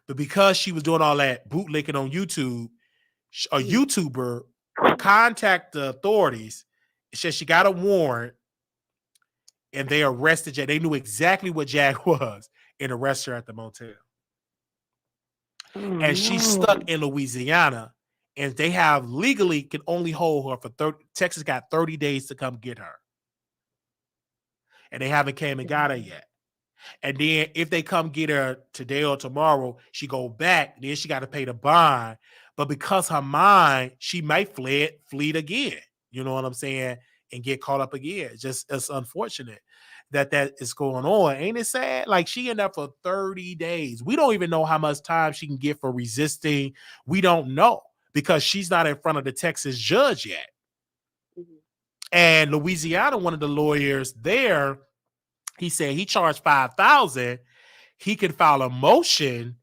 But because she was doing all that bootlicking on YouTube, a YouTuber contacted the authorities. It said she got a warrant and they arrested Jack. They knew exactly what Jack was and arrested her at the motel. And she's stuck in Louisiana, and they have legally can only hold her for 30. Texas got 30 days to come get her. And they haven't came and got her yet. And then if they come get her today or tomorrow, she go back, then she got to pay the bond. But because her mind, she might flee again. You know what I'm saying? And get caught up again. It's unfortunate that is going on. Ain't it sad? Like she in there for 30 days. We don't even know how much time she can get for resisting. We don't know because she's not in front of the Texas judge yet. Mm-hmm. And Louisiana, one of the lawyers there, he said he charged $5,000. He can file a motion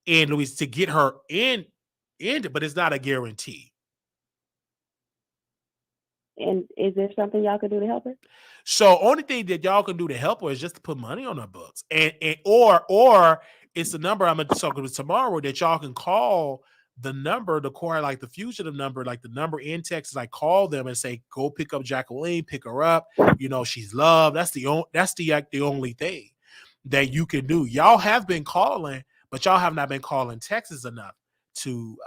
in Louisiana to get her in, but it's not a guarantee. And is there something y'all can do to help her? So only thing that y'all can do to help her is just to put money on her books. Or it's the number I'm going to talk about tomorrow that y'all can call the number, the core, like the fugitive number, like the number in Texas, like call them and say, go pick up Jacqueline, pick her up. You know, she's loved. That's the only thing that you can do. Y'all have been calling, but y'all have not been calling Texas enough to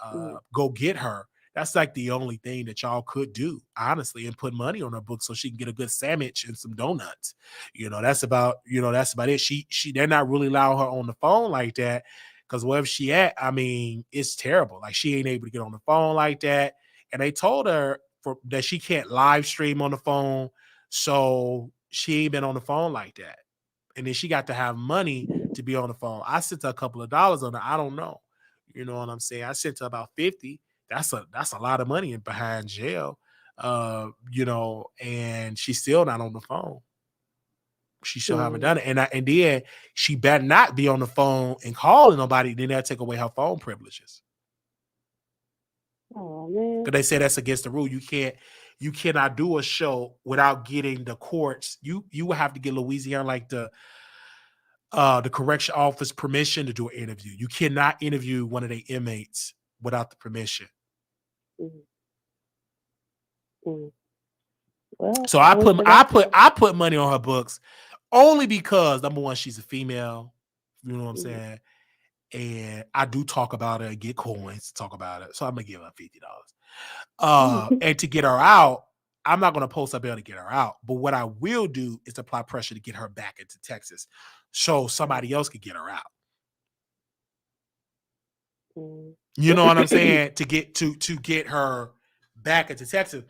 go get her. That's like the only thing that y'all could do, honestly, and put money on her book so she can get a good sandwich and some donuts. You know, that's about it. They're not really allowing her on the phone like that because wherever she at, I mean, it's terrible. Like she ain't able to get on the phone like that. And they told her that she can't live stream on the phone. So she ain't been on the phone like that. And then she got to have money to be on the phone. I sent her a couple of dollars on her. I don't know. You know what I'm saying? I sent her about 50. That's a lot of money behind jail, you know, and she's still not on the phone. She still haven't done it. And then she better not be on the phone and calling nobody, then they'll take away her phone privileges. Oh man. Because they say that's against the rule. You cannot do a show without getting the courts. You will have to get Louisiana, like the correction office, permission to do an interview. You cannot interview one of the inmates without the permission. Mm-hmm. Mm-hmm. Well, So I put money on her books only because, number one, she's a female. You know what I'm saying? And I do talk about it and get coins to talk about it. So I'm gonna give her $50. And to get her out, I'm not gonna post a bill to get her out. But what I will do is apply pressure to get her back into Texas, so somebody else could get her out. You know what I'm saying? To get her back into Texas.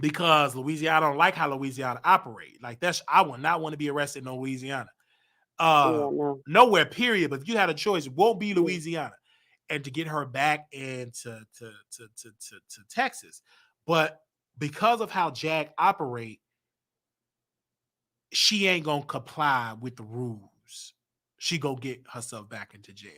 Because Louisiana, I don't like how Louisiana operate. Like I would not want to be arrested in Louisiana. no. Nowhere, period. But if you had a choice, it won't be Louisiana. And to get her back into to Texas. But because of how JAG operate, she ain't gonna comply with the rules. She gonna get herself back into jail.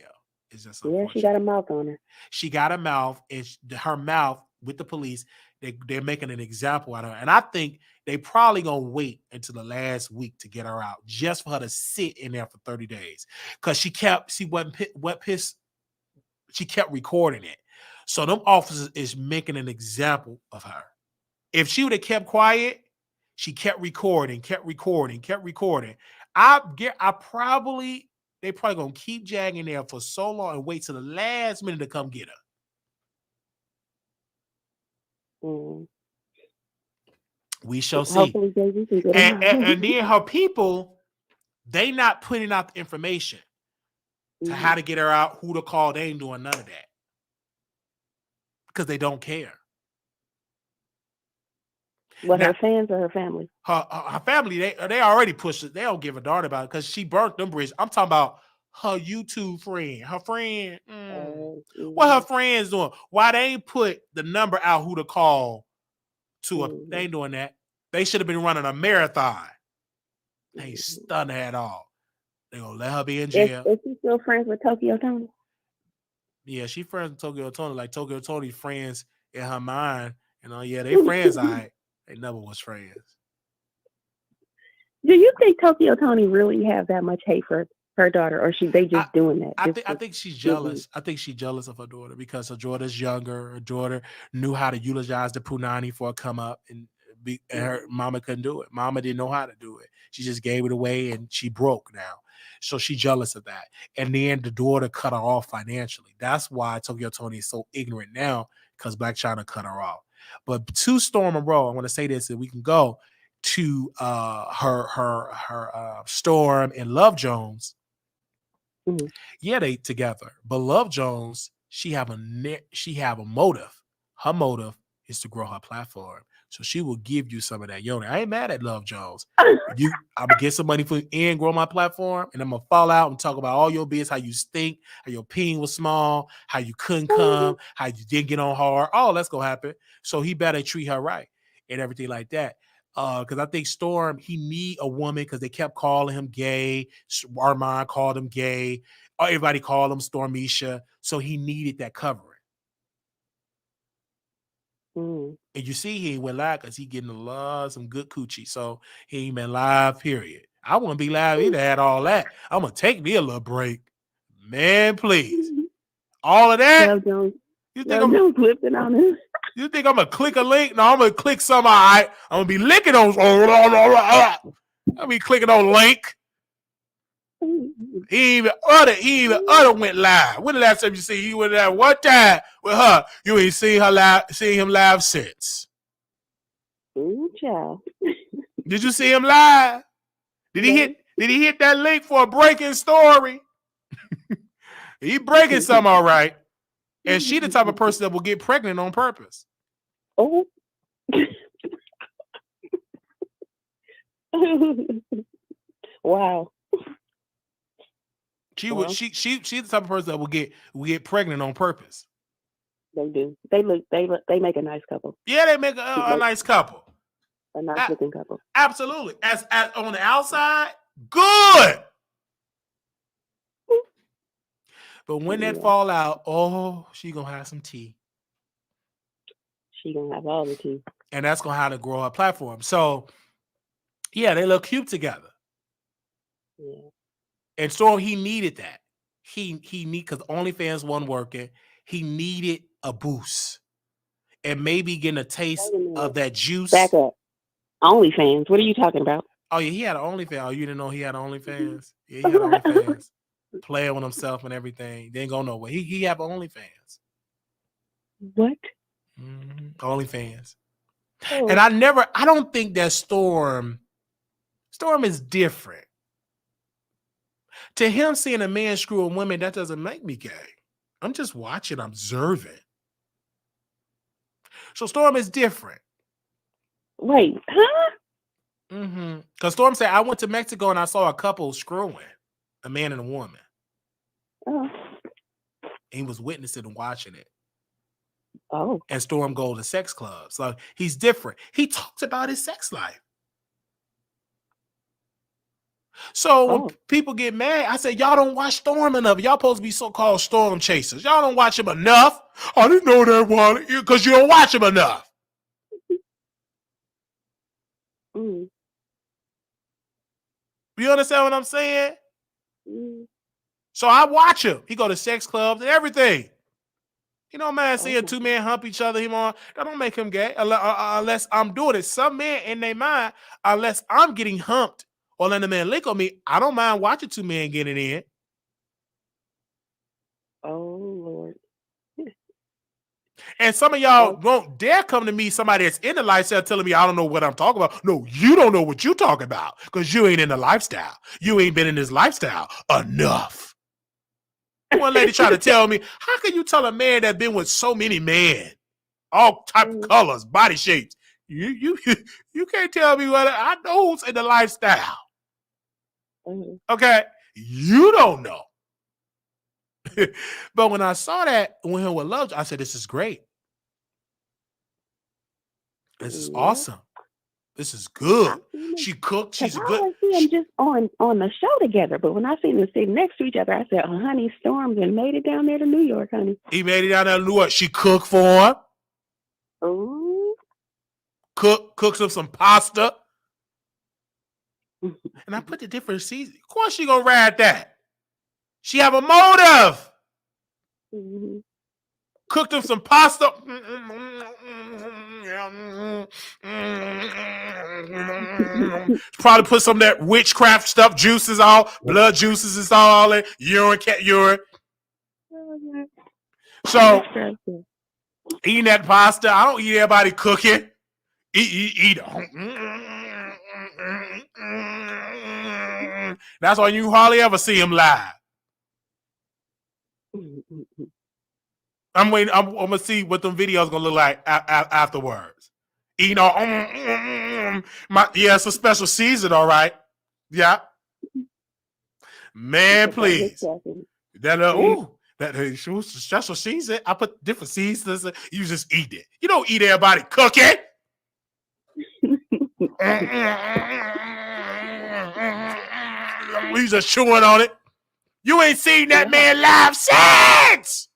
It's just she got a mouth on her. She got a mouth, and her mouth with the police. They're making an example out of her, and I think they probably gonna wait until the last week to get her out, just for her to sit in there for 30 days, because she kept recording it. So them officers is making an example of her. If she would have kept quiet, she kept recording. They probably gonna keep jagging there for so long and wait till the last minute to come get her. We shall see. And then her people, they not putting out the information to how to get her out, who to call. They ain't doing none of that because they don't care. Well, her fans or her family? Her family, they already pushed it. They don't give a darn about it because she burnt them bridges. I'm talking about her YouTube friend. Her friend, what her friends doing? Why they ain't put the number out who to call to her? They ain't doing that. They should have been running a marathon. They ain't stunned her at all. They gonna let her be in jail. Is she still friends with Tokyo Tony? Yeah, she friends with Tokyo Tony. Like Tokyo Tony friends in her mind. Yeah, they friends. They never was friends. Do you think Tokyo Tony really have that much hate for her daughter, or they just doing that? I think she's jealous. I think she's jealous of her daughter because her daughter's younger. Her daughter knew how to utilize the punani for a come up, and her mama couldn't do it. Mama didn't know how to do it. She just gave it away, and she broke now. So she's jealous of that. And then the daughter cut her off financially. That's why Tokyo Tony is so ignorant now, because Black China cut her off. But to Storm and Roll, I want to say this, and we can go to her Storm and Love Jones. Yeah, they together. But Love Jones, she have a motive. Her motive is to grow her platform. So she will give you some of that yoni. I ain't mad at Love Jones. I'm gonna get some money for you and grow my platform, and I'm gonna fall out and talk about all your biz, how you stink, how your peen was small, how you couldn't come, how you didn't get on hard. Oh, that's gonna happen. So he better treat her right and everything like that. Because I think Storm, he need a woman because they kept calling him gay. Armand called him gay. Everybody called him Stormisha. So he needed that covering. And you see he went live because he getting some good coochie. So he ain't been live, period. I wouldn't be live either, had all that. I'm going to take me a little break. Man, please. All of that? You think I'm flipping on him? You think I'm going to click a link? No, I'm going to click something. All right. I'm going to be licking on. I'll be clicking on link. He even went live. When the last time you see he went live one time with her? You ain't seen him live since. Ooh, child. Did you see him live? Did he hit that link for a breaking story? He breaking something all right. And she the type of person that will get pregnant on purpose. Oh. Wow. She's the type of person that will get pregnant on purpose. They do. They make a nice couple. Yeah, they make a nice couple. A nice looking couple. Absolutely. As on the outside, good. But when that fall out, she gonna have some tea. She gonna have all the tea. And that's gonna how to grow her platform. So yeah, they look cute together. Yeah. And Storm, he needed that. He need because OnlyFans wasn't working. He needed a boost. And maybe getting a taste Wait a minute. of that juice. Back up. OnlyFans. What are you talking about? Oh yeah, he had an OnlyFans. Oh, you didn't know he had an OnlyFans? Yeah, he had an OnlyFans. Playing with himself and everything. They ain't go nowhere. He have OnlyFans. What? OnlyFans. Oh. And I don't think that Storm is different. To him, seeing a man screwing women, that doesn't make me gay. I'm just watching, observing. So Storm is different. Wait, huh? Because Storm said, I went to Mexico and I saw a couple screwing, a man and a woman. Oh. He was witnessing and watching it. Oh. And Storm go to sex clubs. So he's different. He talks about his sex life. So when people get mad, I say, y'all don't watch Storm enough. Y'all supposed to be so-called storm chasers. Y'all don't watch him enough. I didn't know that, Wiley, because you don't watch him enough. Mm. You understand what I'm saying? Mm. So I watch him. He go to sex clubs and everything. You know, man, seeing two men hump each other, that don't make him gay unless I'm doing it. Some men in their mind, unless I'm getting humped or letting the man lick on me, I don't mind watching two men getting in. Oh, Lord. And some of y'all won't dare come to me, somebody that's in the lifestyle, telling me I don't know what I'm talking about. No, you don't know what you're talking about because you ain't in the lifestyle. You ain't been in this lifestyle enough. One lady tried to tell me, how can you tell a man that been with so many men, all type of colors, body shapes? You can't tell me what I know who's in the lifestyle. Okay, you don't know. But when I saw that when him with love, I said, this is great. This is awesome. This is good. She cooked. She's a good. I see them just on the show together, but when I seen them sitting next to each other, I said, "Oh, honey, Storm and made it down there to New York, honey." He made it down there to New York. She cooked for him. Oh. Cooks him some pasta. And I put the different seasons. Of course she gonna ride that. She have a motive. Mm-hmm. Cooked him some pasta. Probably put some of that witchcraft stuff, juices, all blood juices and all that urine, cat urine. So eating that pasta, I don't eat everybody cooking. Eat. That's why you hardly ever see him live. I'm waiting. I'm gonna see what them videos gonna look like afterwards. You know, it's a special season, all right. Yeah, man, please. That special season. I put different seasons. You just eat it. You don't eat everybody cooking. You just chewing on it. You ain't seen that man live since.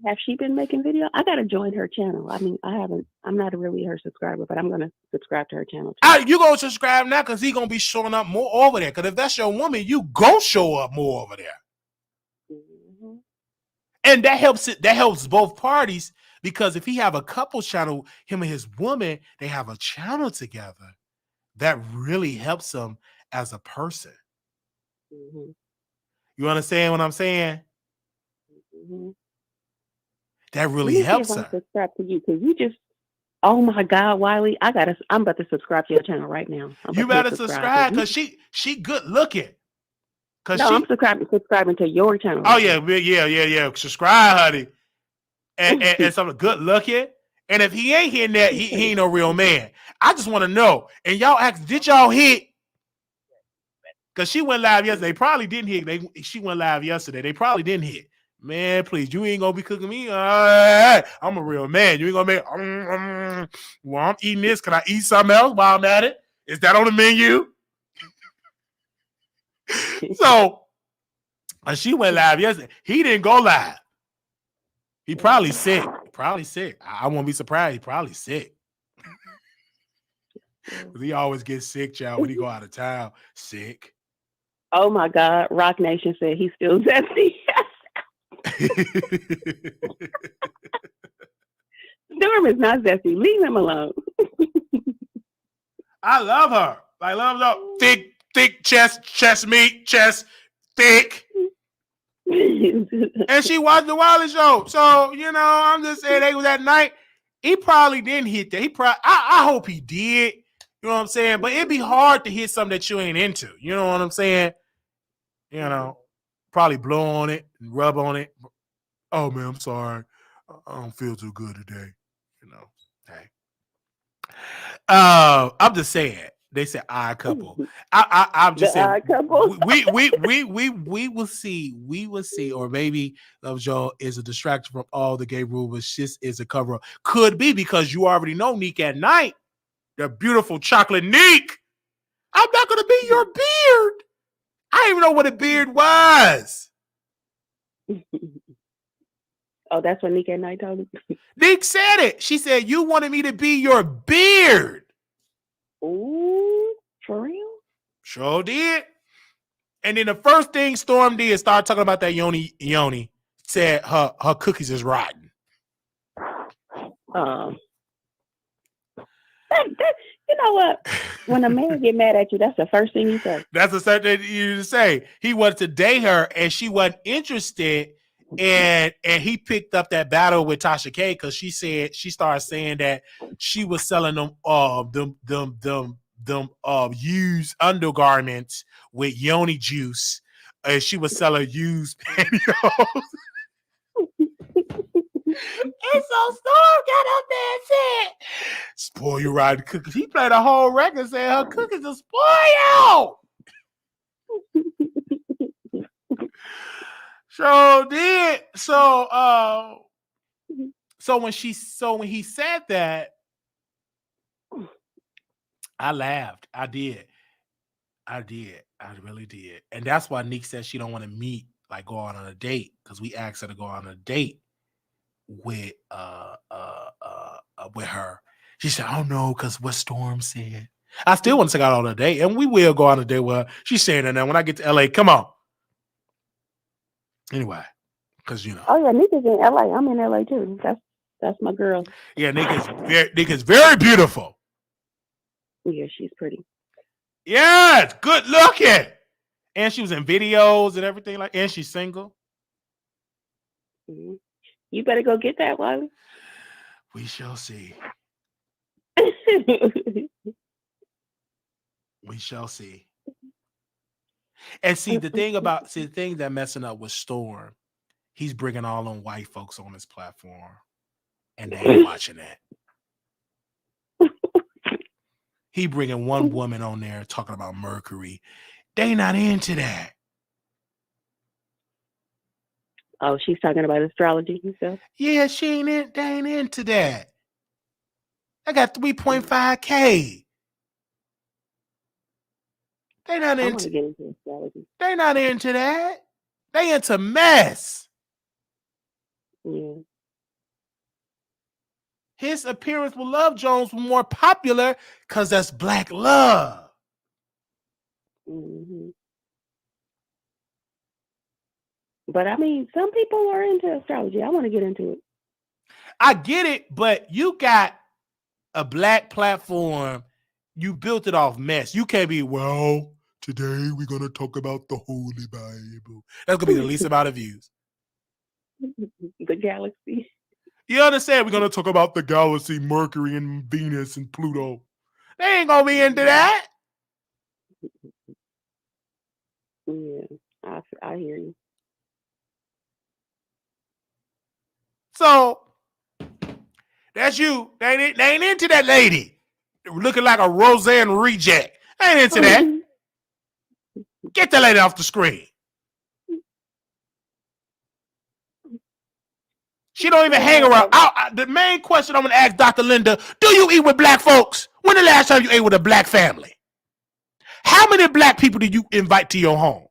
Have she been making video? I gotta join her channel. I mean, I'm not really her subscriber, but I'm gonna subscribe to her channel too. You gonna subscribe now because he gonna be showing up more over there. Because if that's your woman, you gonna show up more over there. Mm-hmm. And that helps both parties because if he have a couple channel, him and his woman, they have a channel together. That really helps him as a person. Mm-hmm. You understand what I'm saying? Mm-hmm. That really helps her. Subscribe to you because you just, oh my God, Wiley, I'm about to subscribe to your channel right now. You better subscribe because she good looking. I'm subscribing to your channel. Oh yeah. Subscribe, honey. And something good looking. And if he ain't hitting that, he ain't no real man. I just want to know. And y'all ask, did y'all hit? Because she went live yesterday. They probably didn't hit. She went live yesterday. They probably didn't hit. Man, please, you ain't gonna be cooking me. I'm a real man. You ain't gonna make. Well, I'm eating this. Can I eat something else while I'm at it? Is that on the menu? So, she went live yesterday. He didn't go live. He probably sick. Probably sick. I won't be surprised. He probably sick. He always gets sick, child, when he go out of town. Sick. Oh my God. Rock Nation said he's still zesty. Norm is not zesty. Leave him alone. I love her. I love her. Thick chest meat, chest thick. And she watched the Wiley Show. So, I'm just saying they was that night. He probably didn't hit that. I hope he did. You know what I'm saying? But it'd be hard to hit something that you ain't into. You know what I'm saying? Probably blow on it and rub on it. Oh man, I'm sorry. I don't feel too good today. Hey. I'm just saying. They said odd couple. I'm just saying. Odd couple. We will see. We will see. Or maybe Love Joe is a distraction from all the gay rumors. This is a cover up. Could be because you already know Neek at night. The beautiful chocolate Neek. I'm not gonna be your beard. I didn't even know what a beard was. Oh, that's what Nick at night told him. Nick said it. She said, you wanted me to be your beard. Ooh, for real? Sure did. And then the first thing Storm did start talking about that Yoni. Said her cookies is rotten. You know what? When a man get mad at you, that's the first thing you say. That's the first thing you say. He wanted to date her, and she wasn't interested. And he picked up that battle with Tasha K because she started saying that she was selling them used undergarments with yoni juice, and she was selling used pantyhose. And so Storm got up there and said, "Spoil your rotten cookies." He played a whole record saying her cookies are spoiled. So did so when he said that, I laughed. I did. I really did. And that's why Nick said she don't want to meet, like go on a date, because we asked her to go on a date with her. She said, "Oh no, because what Storm said." I still want to take out on a date, and we will go on a date with her. She's saying that now when I get to LA, come on. Anyway, because Oh yeah, Nick is in LA. I'm in LA too. That's my girl. Yeah, Nick is very beautiful. Yeah, she's pretty. Yes, good looking. And she was in videos and everything and she's single. Mm-hmm. You better go get that, Wiley. We shall see. We shall see. And see, the thing that messing up with Storm, he's bringing all them white folks on his platform, and they ain't watching that. He bringing one woman on there talking about Mercury. They not into that. Oh, she's talking about astrology and stuff? Yeah, they ain't into that. I got 3.5K. They not I into want to get into astrology. They not into that. They into mess. Yeah. His appearance with Love Jones was more popular because that's black love. Mm-hmm. But I mean, some people are into astrology. I want to get into it. I get it, but you got a black platform. You built it off mess. You can't be, well, today we're going to talk about the Holy Bible. That's going to be the least amount of views. The galaxy. You understand? We're going to talk about the galaxy, Mercury and Venus and Pluto. They ain't going to be into that. Yeah, I hear you. So, that's you. They ain't into that lady. Looking like a Roseanne reject. They ain't into that. Get that lady off the screen. She don't even hang around. The main question I'm going to ask Dr. Linda, do you eat with black folks? When the last time you ate with a black family? How many black people do you invite to your home?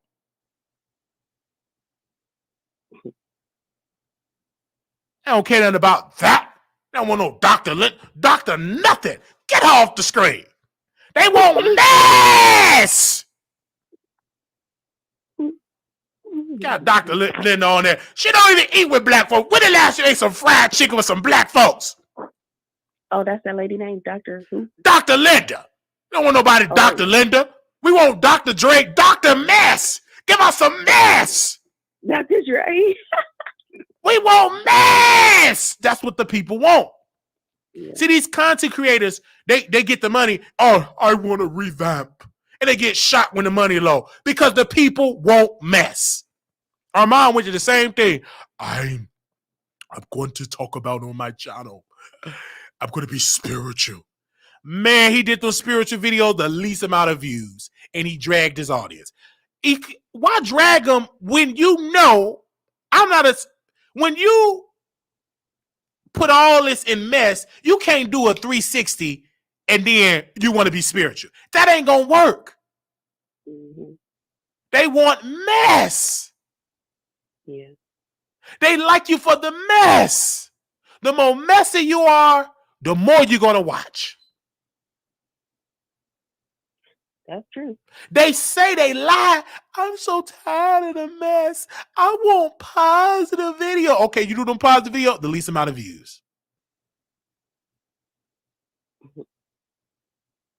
I don't care nothing about that. They don't want no doctor nothing. Get her off the screen. They want mess. Got Dr. Linda on there. She don't even eat with black folks. When the last you ate some fried chicken with some black folks? Oh, that's that lady named Dr. who? Dr. Linda. We don't want nobody Dr. Linda. We want Dr. Drake, Dr. Mess. Give us some mess. Dr. Dre. We want mess. That's what the people want. Yeah. See, these content creators, they get the money. Oh, I want to revamp. And they get shot when the money low because the people won't mess. Our mom went to the same thing. I'm going to talk about on my channel. I'm going to be spiritual. Man, he did those spiritual videos, the least amount of views, and he dragged his audience. Why drag them when you know when you put all this in mess, you can't do a 360 and then you want to be spiritual. That ain't going to work. Mm-hmm. They want mess. Yeah. They like you for the mess. The more messy you are, the more you're going to watch. That's true. They say they lie. I'm so tired of the mess. I want positive video. Okay, you do them positive video, the least amount of views.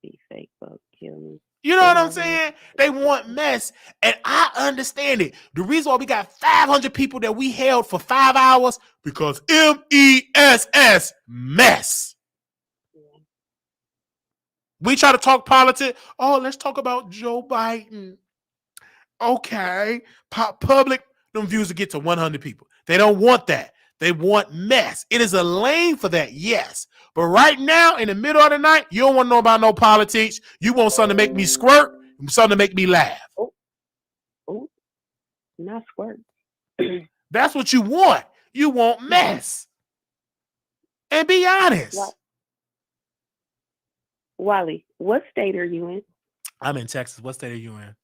Be fake, folks. Kill me. You know what I'm saying? They want mess. And I understand it. The reason why we got 500 people that we held for 5 hours, because MESS, mess. We try to talk politics. Oh, let's talk about Joe Biden. Okay. Public, them views to get to 100 people. They don't want that. They want mess. It is a lane for that, yes. But right now, in the middle of the night, you don't want to know about no politics. You want something to make me squirt, something to make me laugh. Oh, not squirt. That's what you want. You want mess. And be honest. Wiley, what state are you in? I'm in Texas. What state are you in?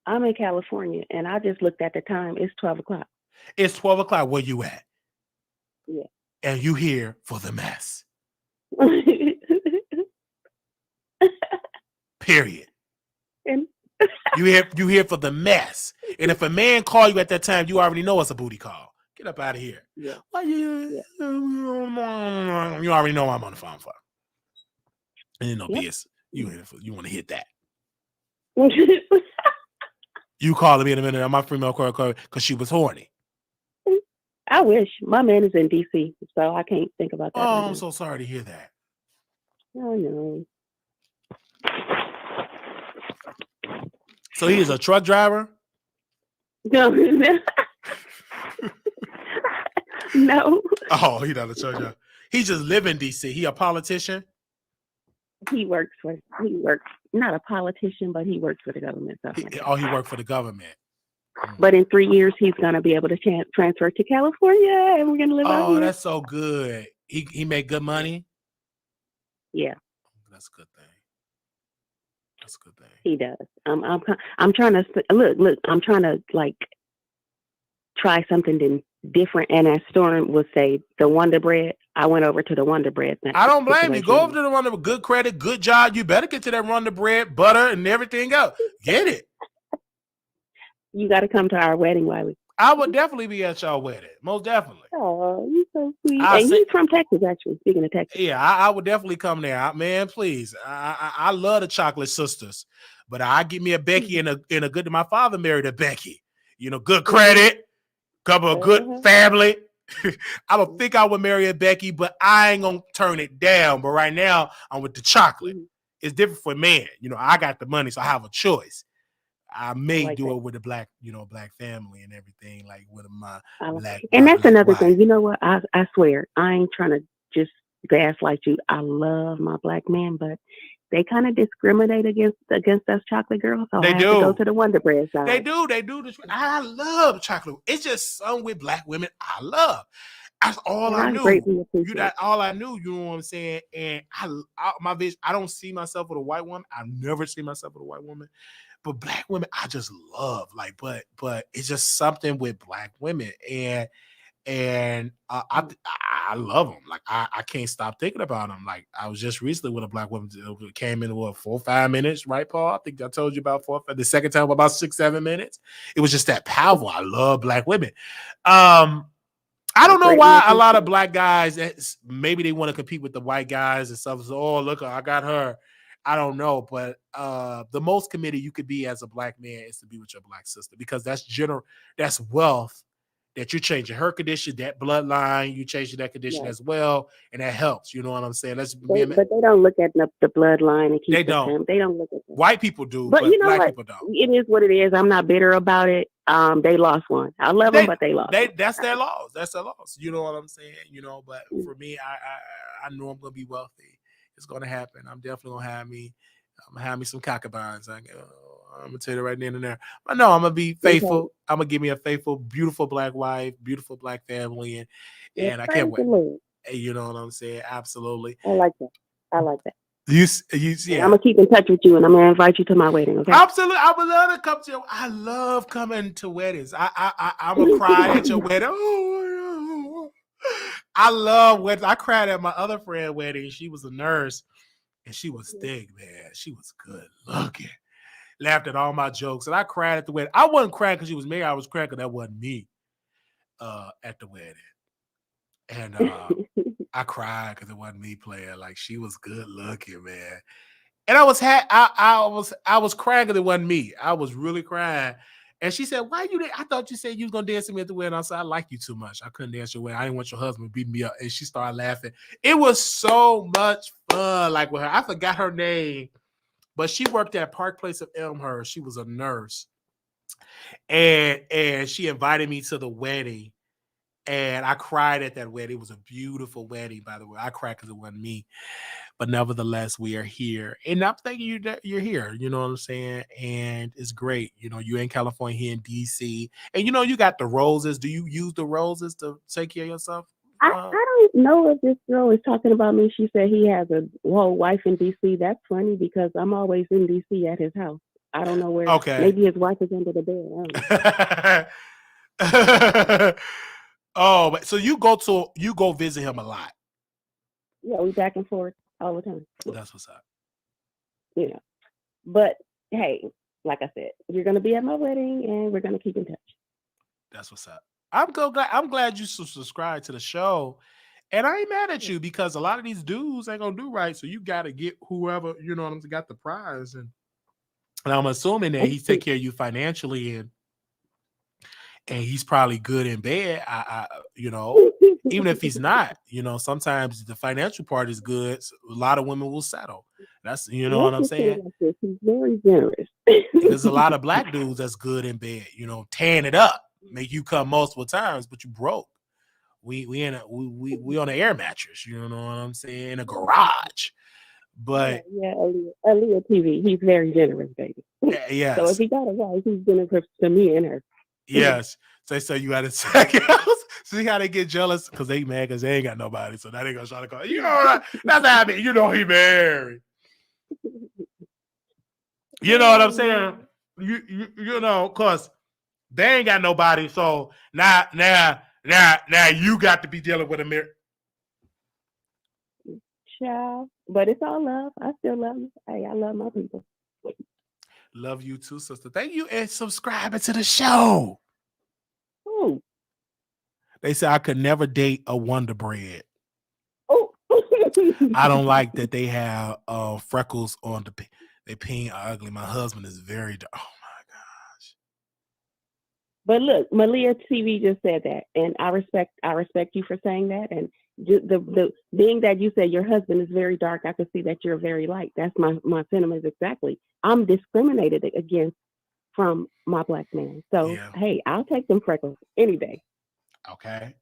I'm in California, and I just looked at the time. It's 12 o'clock. It's 12 o'clock. Where you at? Yeah. And you here for the mess. Period. And you here for the mess. And if a man call you at that time, you already know it's a booty call. Get up out of here. Yeah. Why you already know I'm on the phone for. And no BS. You want to hit that. You calling me in a minute on my female call because she was horny. I wish. My man is in DC, so I can't think about that. Oh, I'm so sorry to hear that. Oh, no. So he is a truck driver? No. No. Oh, he's not a truck driver. He just live in DC. He a politician? He works, not a politician, but he works for the government. So he worked for the government. But in 3 years, he's going to be able to transfer to California, and we're going to live out here. Oh, that's so good. He made good money? Yeah. That's a good thing. That's a good thing. He does. I'm trying to look. I'm trying to try something different. And as Storm would say, the Wonder Bread. I went over to the Wonder Bread. I don't blame you. Go over to the Wonder Bread. Good credit, good job. You better get to that Wonder Bread, butter, and everything else. Get it. You got to come to our wedding, Wiley. I would definitely be at y'all wedding. Most definitely. Oh, you're so sweet. And he's from Texas, actually. Speaking of Texas. Yeah, I would definitely come there. Man, please. I love the Chocolate Sisters. But I give me a Becky and a good. My father married a Becky. You know, good credit, couple of good family. I don't think I would marry a Becky, but I ain't gonna turn it down. But right now, I'm with the chocolate. It's different for men. You know, I got the money, so I have a choice. I may do it with a black family and everything, like with my black. And that's another thing. You know what? I swear, I ain't trying to just gaslight you. I love my black men, but they kind of discriminate against us chocolate girls. So I have to go to the Wonder Bread side. They do. I love chocolate. It's just something with black women I love. That's all I knew. That's all I knew. You know what I'm saying? And my vision. I don't see myself with a white woman. I've never seen myself with a white woman. But black women, I just love. But it's just something with black women. And And I love them. Like I can't stop thinking about them. Like I was just recently with a black woman that came in 4 or 5 minutes, right, Paul? I think I told you about 4. The second time about 6, 7 minutes. It was just that powerful. I love black women. I don't know why a lot of black guys, maybe they want to compete with the white guys and stuff. So, oh, look, I got her. I don't know, but the most committed you could be as a black man is to be with your black sister, because that's wealth that you're changing her condition, that bloodline, you changing that condition as well, and that helps. You know what I'm saying? But they don't look at the bloodline and keep They don't. They don't look at that. White people do, but you know black what? people don't. It is what it is. I'm not bitter about it. They lost one. I love them, but they lost. That's their loss. That's their loss. You know what I'm saying? You know, but for me, I know I'm gonna be wealthy. It's gonna happen. I'm definitely gonna have me. I'm gonna have me some concubines. I'm gonna tell you right then and there. But no, I'm gonna be faithful. Okay. I'm gonna give me a faithful, beautiful black wife, beautiful black family, and I can't wait. You know what I'm saying? Absolutely. I like that. I like that. Yeah. I'm gonna keep in touch with you, and I'm gonna invite you to my wedding. Okay. Absolutely, I would love to come to you. I love coming to weddings. I'm gonna cry at your wedding. Oh, I love weddings. I cried at my other friend's wedding. She was a nurse, and she was thick, man. She was good looking. Laughed at all my jokes, and I cried at the wedding. I wasn't crying because she was married. I was crying because that wasn't me at the wedding, and I cried because it wasn't me playing. Like, she was good looking, man. And I was crying because it wasn't me. I was really crying. And she said, "Why you? I thought you said you was gonna dance with me at the wedding." I said, "I like you too much. I couldn't dance your wedding. I didn't want your husband to beat me up." And she started laughing. It was so much fun. Like, with her, I forgot her name, but she worked at Park Place of Elmhurst. She was a nurse, and she invited me to the wedding. And I cried at that wedding. It was a beautiful wedding, by the way. I cried because it wasn't me. But nevertheless, we are here. And I'm thanking you that you're here. You know what I'm saying? And it's great. You know, you're in California, here in D.C. And, you know, you got the roses. Do you use the roses to take care of yourself? I don't know if this girl is talking about me. She said he has a whole wife in D.C. That's funny because I'm always in D.C. at his house. I don't know where. Okay. Maybe his wife is under the bed. Oh, so you go visit him a lot? Yeah, we back and forth all the time. That's what's up. You know, but hey, like I said, you're gonna be at my wedding, and we're gonna keep in touch. That's what's up. I'm glad you subscribe to the show, and I ain't mad at you because a lot of these dudes ain't gonna do right. So you got to get whoever got the prize, and I'm assuming that he's take care of you financially and he's probably good in bed. Even if he's not, sometimes the financial part is good. So a lot of women will settle. That's, what I'm saying? He's very generous. There's a lot of black dudes that's good in bed, tearing it up, make you come multiple times, but you broke. We on an air mattress, you know what I'm saying? In a garage. But Aaliyah TV, he's very generous, baby. Yes. So if he got a wife, he's generous to me and her. Yes. So they say you got a second house. See how they get jealous? Because they mad because they ain't got nobody. So now they gonna try to call. That's how I mean. He married. You know what I'm saying? Because they ain't got nobody. So now you got to be dealing with a mirror. Child. But it's all love. I still love you. Hey, I love my people. Love you too, sister. Thank you, and subscribing to the show. Ooh. They say I could never date a Wonder Bread. Oh. I don't like that they have freckles on they pink are ugly. My husband is very dark. Oh my gosh. But look, Malia TV just said that, and I respect you for saying that. And the being that you said your husband is very dark, I could see that you're very light. That's my sentiments exactly. I'm discriminated against from my black man. So hey, I'll take them freckles any day. Okay.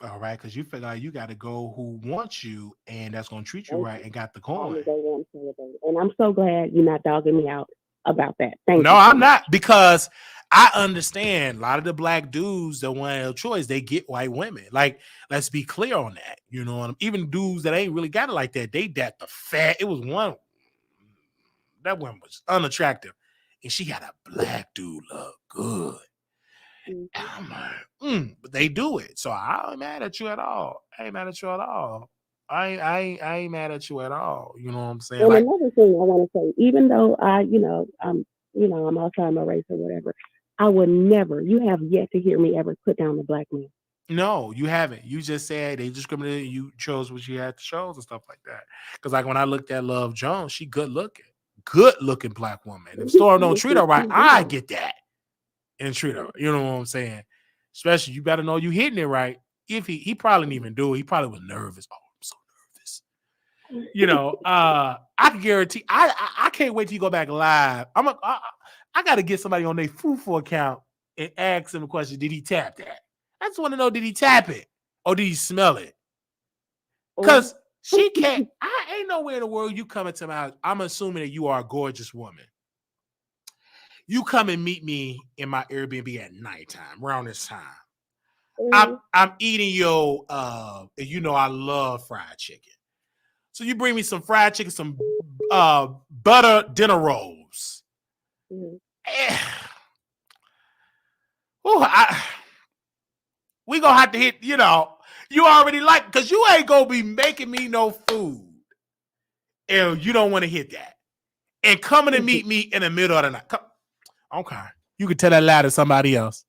All right, because you feel like you got to go who wants you, and that's going to treat you right and got the coin. And I'm so glad you're not dogging me out about that. Thank you. No, I'm not, because I understand a lot of the black dudes that want a choice, they get white women. Like, let's be clear on that. Even dudes that ain't really got it like that, they got the fat. It was one, that one was unattractive, and she got a black dude look good. I'm like, but they do it. So I ain't mad at you at all. I ain't mad at you at all. I ain't mad at you at all. You know what I'm saying? And Like, another thing I want to say, even though I'm also I'm a race or whatever, I would never. You have yet to hear me ever put down a black man. no, you haven't. You just said they discriminated. You chose what you had to choose and stuff like that. Because like when I looked at Love Jones, she good looking black woman. If Storm don't treat her right, I get that and treat her. You know what I'm saying? Especially you better know you hitting it right. If he probably didn't even do it, he probably was nervous. Oh, I'm so nervous. You know, I can guarantee. I can't wait till you go back live. I got to get somebody on their Fufu account and ask him a question. Did he tap that? I just want to know, did he tap it or did he smell it? Because she can't. I ain't nowhere in the world you come into my house. I'm assuming that you are a gorgeous woman. You come and meet me in my Airbnb at nighttime, around this time. I'm eating your you know I love fried chicken. So you bring me some fried chicken, some butter dinner rolls. We gonna have to hit, you already like, because you ain't gonna be making me no food. And you don't want to hit that. And coming to meet me in the middle of the night. Okay. You can tell that lie to somebody else.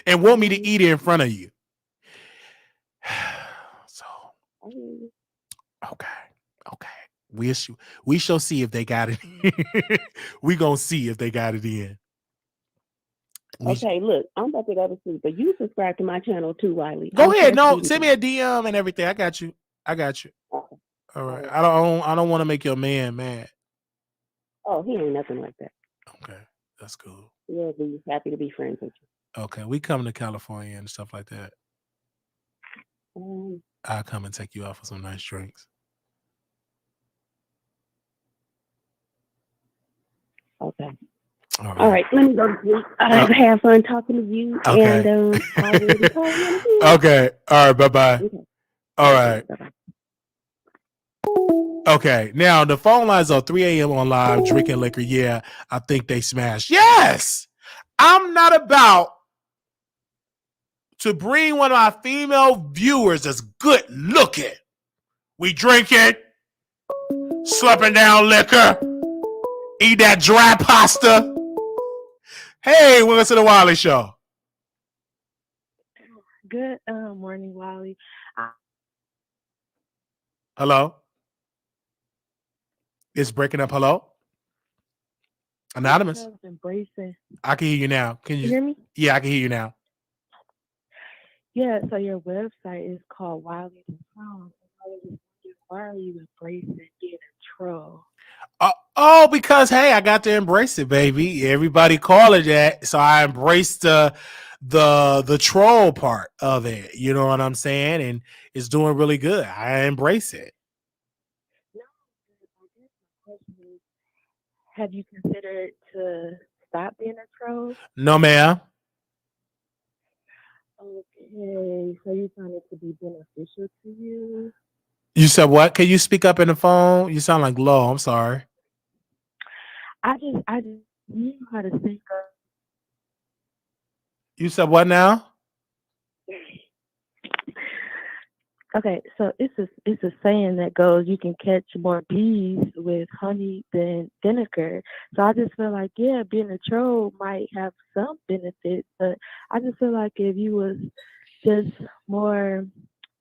And want me to eat it in front of you. So, okay. We shall see if they got it. We gonna see if they got it in. Okay, look, I'm about to go to sleep, but you subscribe to my channel too, Wiley. Go ahead. No, send me a DM and everything. I got you. Okay. All right. I don't want to make your man mad. Oh, he ain't nothing like that. Okay, that's cool. Yeah, be happy to be friends with you. Okay, we come to California and stuff like that. I'll come and take you out for some nice drinks. Okay. All right. Let me go to sleep. Have fun talking to you. Okay. And I will be calling you. Okay. All right. Bye-bye. Okay. All right. Bye-bye. Okay. Now, the phone lines are 3 a.m. on live, drinking liquor. Yeah, I think they smashed. Yes! I'm not about to bring one of my female viewers that's good looking. We drinking, slapping down liquor, eat that dry pasta. Hey, welcome to the Wiley Show. Good morning, Wiley. Hello? It's breaking up. Hello? Anonymous? Embracing. I can hear you now. Can you hear me? Yeah, I can hear you now. Yeah, so your website is called Wiley.com. Why are you embracing being a troll? Because hey, I got to embrace it, baby. Everybody call it that, so I embraced the troll part of it. You know what I'm saying? And it's doing really good. I embrace it. Have you considered to stop being a troll? No, ma'am. Okay, so you found it to be beneficial to you? You said what? Can you speak up in the phone? You sound like low. I'm sorry. I just knew how to speak up. You said what now? Okay, so it's a saying that goes, you can catch more bees with honey than vinegar. So I just feel like, yeah, being a troll might have some benefits, but I just feel like if you was just more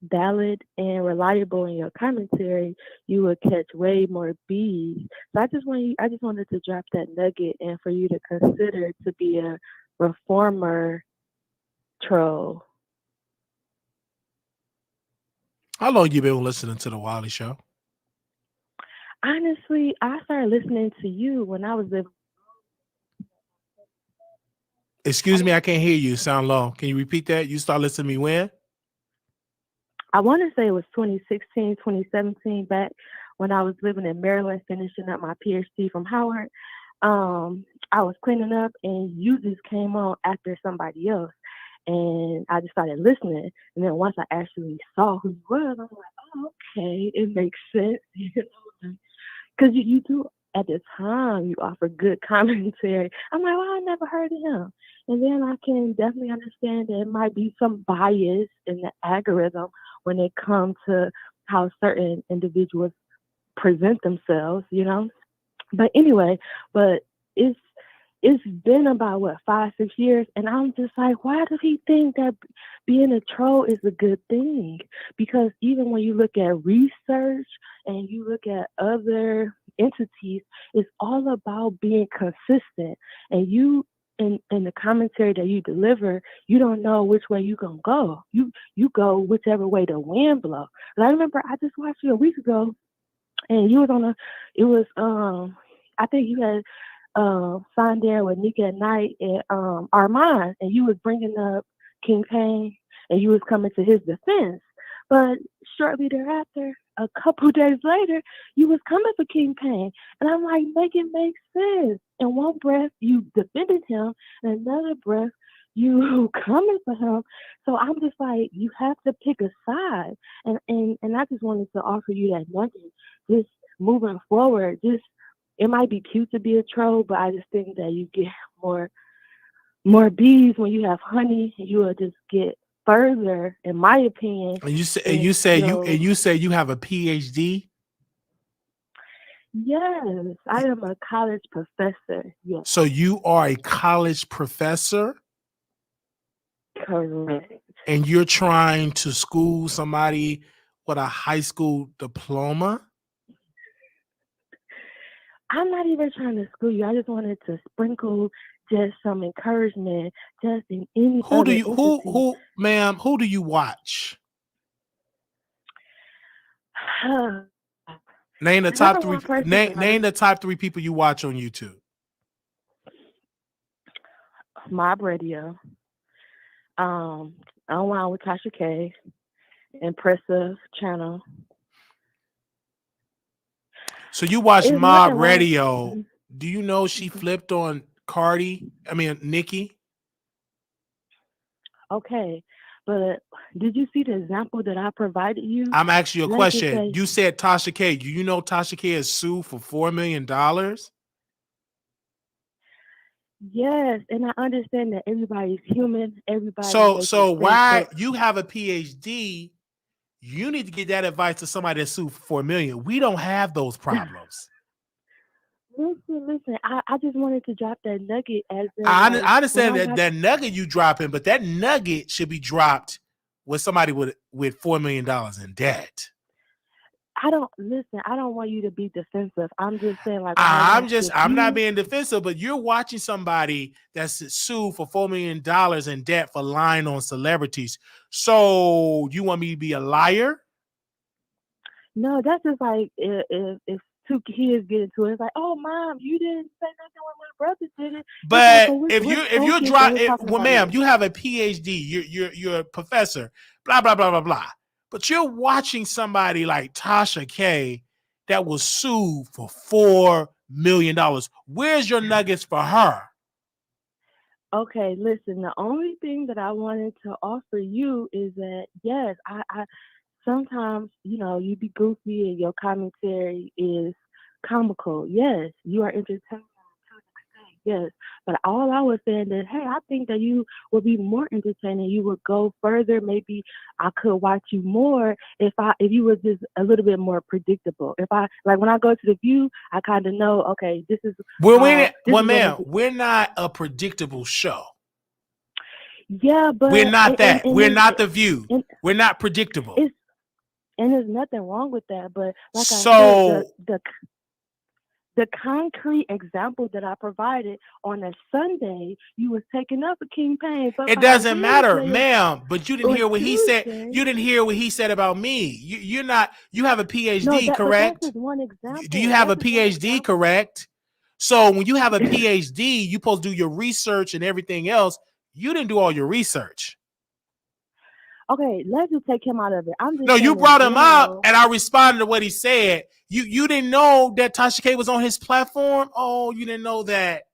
valid and reliable in your commentary, you would catch way more bees. So I just wanted to drop that nugget and for you to consider to be a reformer troll. How long you been listening to the Wiley Show? Honestly, I started listening to you when I was living. Excuse me, I can't hear you. You sound low. Can you repeat that? You start listening to me when? I want to say it was 2016, 2017, back when I was living in Maryland, finishing up my PhD from Howard. I was cleaning up and you just came on after somebody else. And I just started listening. And then once I actually saw who you was, I'm like, oh, okay, it makes sense. Because you do at the time you offer good commentary. I'm like, well, I never heard of him. And then I can definitely understand that it might be some bias in the algorithm when it comes to how certain individuals present themselves, you know. But anyway, but it's it's been about what 5, 6 years, and I'm just like, why does he think that being a troll is a good thing? Because even when you look at research and you look at other entities, it's all about being consistent. And you, in the commentary that you deliver, you don't know which way you gonna go. You go whichever way the wind blow. And I remember I just watched you a week ago, and you was on a. It was I think you had signed there with Nika at Night and Armand, and you was bringing up King Payne, and you was coming to his defense. But shortly thereafter, a couple days later, you was coming for King Payne, and I'm like, make it make sense. In one breath, you defended him, and another breath, you coming for him. So I'm just like, you have to pick a side, and I just wanted to offer you that nugget. Just moving forward, just it might be cute to be a troll, but I just think that you get more bees when you have honey. You will just get further, in my opinion. And you say you have a PhD. Yes, I am a college professor. Yes, So you are a college professor, correct. and you're trying to school somebody with a high school diploma. I'm not even trying to school you. I just wanted to sprinkle just some encouragement, just in any Who do other you entity. ma'am, who do you watch? Name the The top number three one person that name the top 3 people you watch on YouTube. Mob Radio, Online with Tasha K, Impressive Channel. So you watch It's Mob nothing wrong. Radio. Do you know she flipped on Nikki? Okay, but did you see the example that I provided you? I'm asking you a Let's just question. say, You said Tasha K. Do you know Tasha K is sued for $4 million? yes, and I understand that everybody's human, everybody So makes mistakes, why but you have a PhD? You need to get that advice to somebody that's sued for $4 million. We don't have those problems. listen, I just wanted to drop that nugget as in I like when understand I that watch. that nugget you dropping, but that nugget should be dropped with somebody with $4 million in debt. I don't listen. I don't want you to be defensive. I'm just saying, like when I watch the I'm not view. being defensive, but you're watching somebody that's sued for $4 million in debt for lying on celebrities. So you want me to be a liar? No, that's just like if two kids get into it, it's like, oh, mom, you didn't say nothing when my brother did it. It's like, But but if we're you're focused and we're talking well, about ma'am, it. you have a PhD, you're a professor, blah blah blah blah blah. But you're watching somebody like Tasha K that was sued for $4 million. Where's your nuggets for her? Okay, listen, the only thing that I wanted to offer you is that, yes, I sometimes, you be goofy and your commentary is comical. Yes, you are entertaining to an extent, yes. But all I was saying is, hey, I think that you would be more entertaining. You would go further. Maybe I could watch you more if you were just a little bit more predictable. If I like when I go to the view, I kind of know, okay, this is Ma'am, we're not a predictable show. yeah, but We're not that. We're not The View. and We're not predictable. and there's nothing wrong with that. But like So, I said, the concrete example that I provided on a Sunday, you was taking up a King Payne, but it by doesn't matter, Wednesday ma'am. But you didn't or hear what he said. Tuesday, You didn't hear what he said about me. You have a PhD, no, but that's correct? just one Do you example. have a That's just one PhD, example. correct? So when you have a PhD, you supposed to do your research and everything else. You didn't do all your research. Okay, let's just take him out of it. I'm just No, saying you in brought him up, general. and I responded to what he said. You didn't know that Tasha K was on his platform? Oh, you didn't know that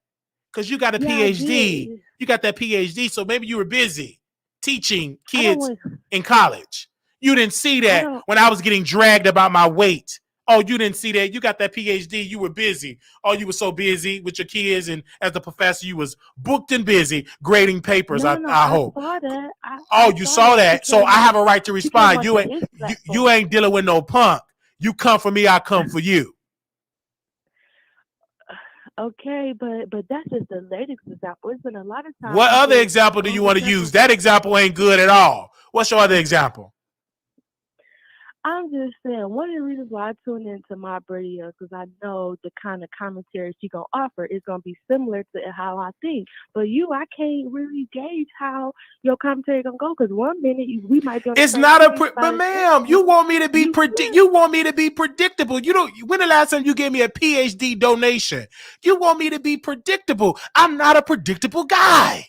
because you got a Yeah, I PhD. did. You got that PhD, so maybe you were busy teaching I don't kids want. in college. You didn't see I that don't. when I was getting dragged about my weight Oh, you didn't see that. You got that PhD. You were busy. Oh, you were so busy with your kids, and as the professor, you was booked and busy grading papers. No, I I hope. saw that. Oh, I you saw saw that. She So came I on. have a right to She came respond. on You to ain't his you, platform. you ain't dealing with no punk. You come for me, I come for you. Okay, but that's just the latest example. It's been a lot of times What you other gave example do you those want to examples. use? That example ain't good at all. What's your other example? I'm just saying, one of the reasons why I tune into my radio because I know the kind of commentary she gonna offer is gonna be similar to how I think. But I can't really gauge how your commentary gonna go because one minute we might be on the It's same not page but about it. ma'am, you want me to be You flip. you want me to be predictable. You don't. When the last time you gave me a PhD donation? You want me to be predictable. I'm not a predictable guy.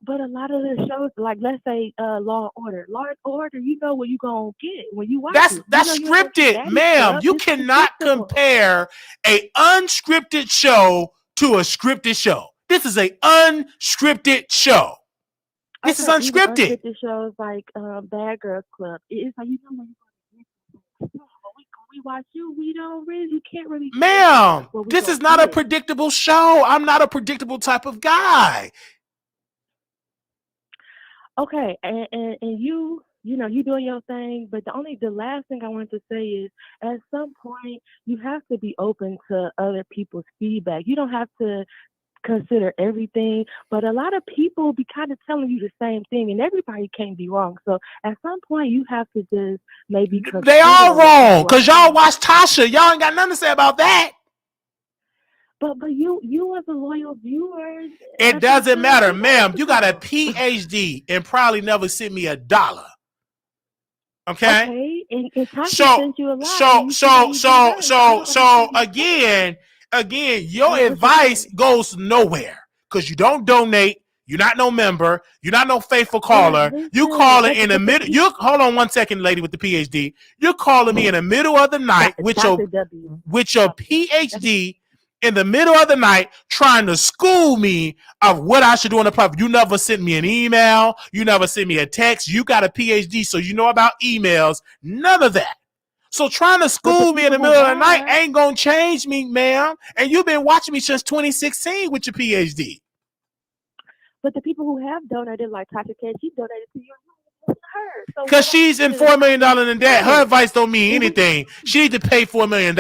But a lot of the shows, like let's say Law and Order, you know what you gonna get when you watch it. That's You ain't gonna get scripted, daddy ma'am. stuff. You It's cannot predictable. compare a unscripted show to a scripted show. This is a unscripted show. This is Okay, even unscripted. unscripted shows like Bad Girls Club. It's like you know when we watch you, we can't really. Ma'am, What we this gonna is not a get. predictable show. I'm not a predictable type of guy. Okay, and you doing your thing, but the last thing I want to say is at some point you have to be open to other people's feedback. You don't have to consider everything, but a lot of people be kind of telling you the same thing, and everybody can't be wrong. So at some point you have to just maybe consider They all what wrong people are because y'all saying. watch Tasha. Y'all ain't got nothing to say about that. But you as a loyal viewer, It at that doesn't time, matter, you ma'am. have You to got a go. PhD and probably never sent me $1. Okay. Okay, and Tasha So sent you a lot, so and you see how so you did so her. So I so don't so understand your point. again, your What's your advice point? goes nowhere because you don't donate. You're not no member. You're not no faithful But caller. You listen, calling in the but the middle. people, You hold on one second, lady with the PhD. You're calling me in the middle of the night Dr. W. with your Okay, PhD in the middle of the night trying to school me of what I should do on the platform. You never sent me an email. You never sent me a text. You got a PhD, so you know about emails. None of that. So trying to but the school me in people the who middle of the night have, ain't gonna change me, ma'am. And you've been watching me since 2016 with your PhD. but the people who have donated, like Tasha K, she donated to you. To her. So Because what I'm she's in saying is $4 how million you in debt. Her feel. advice don't mean And we anything. She need to pay $4 million.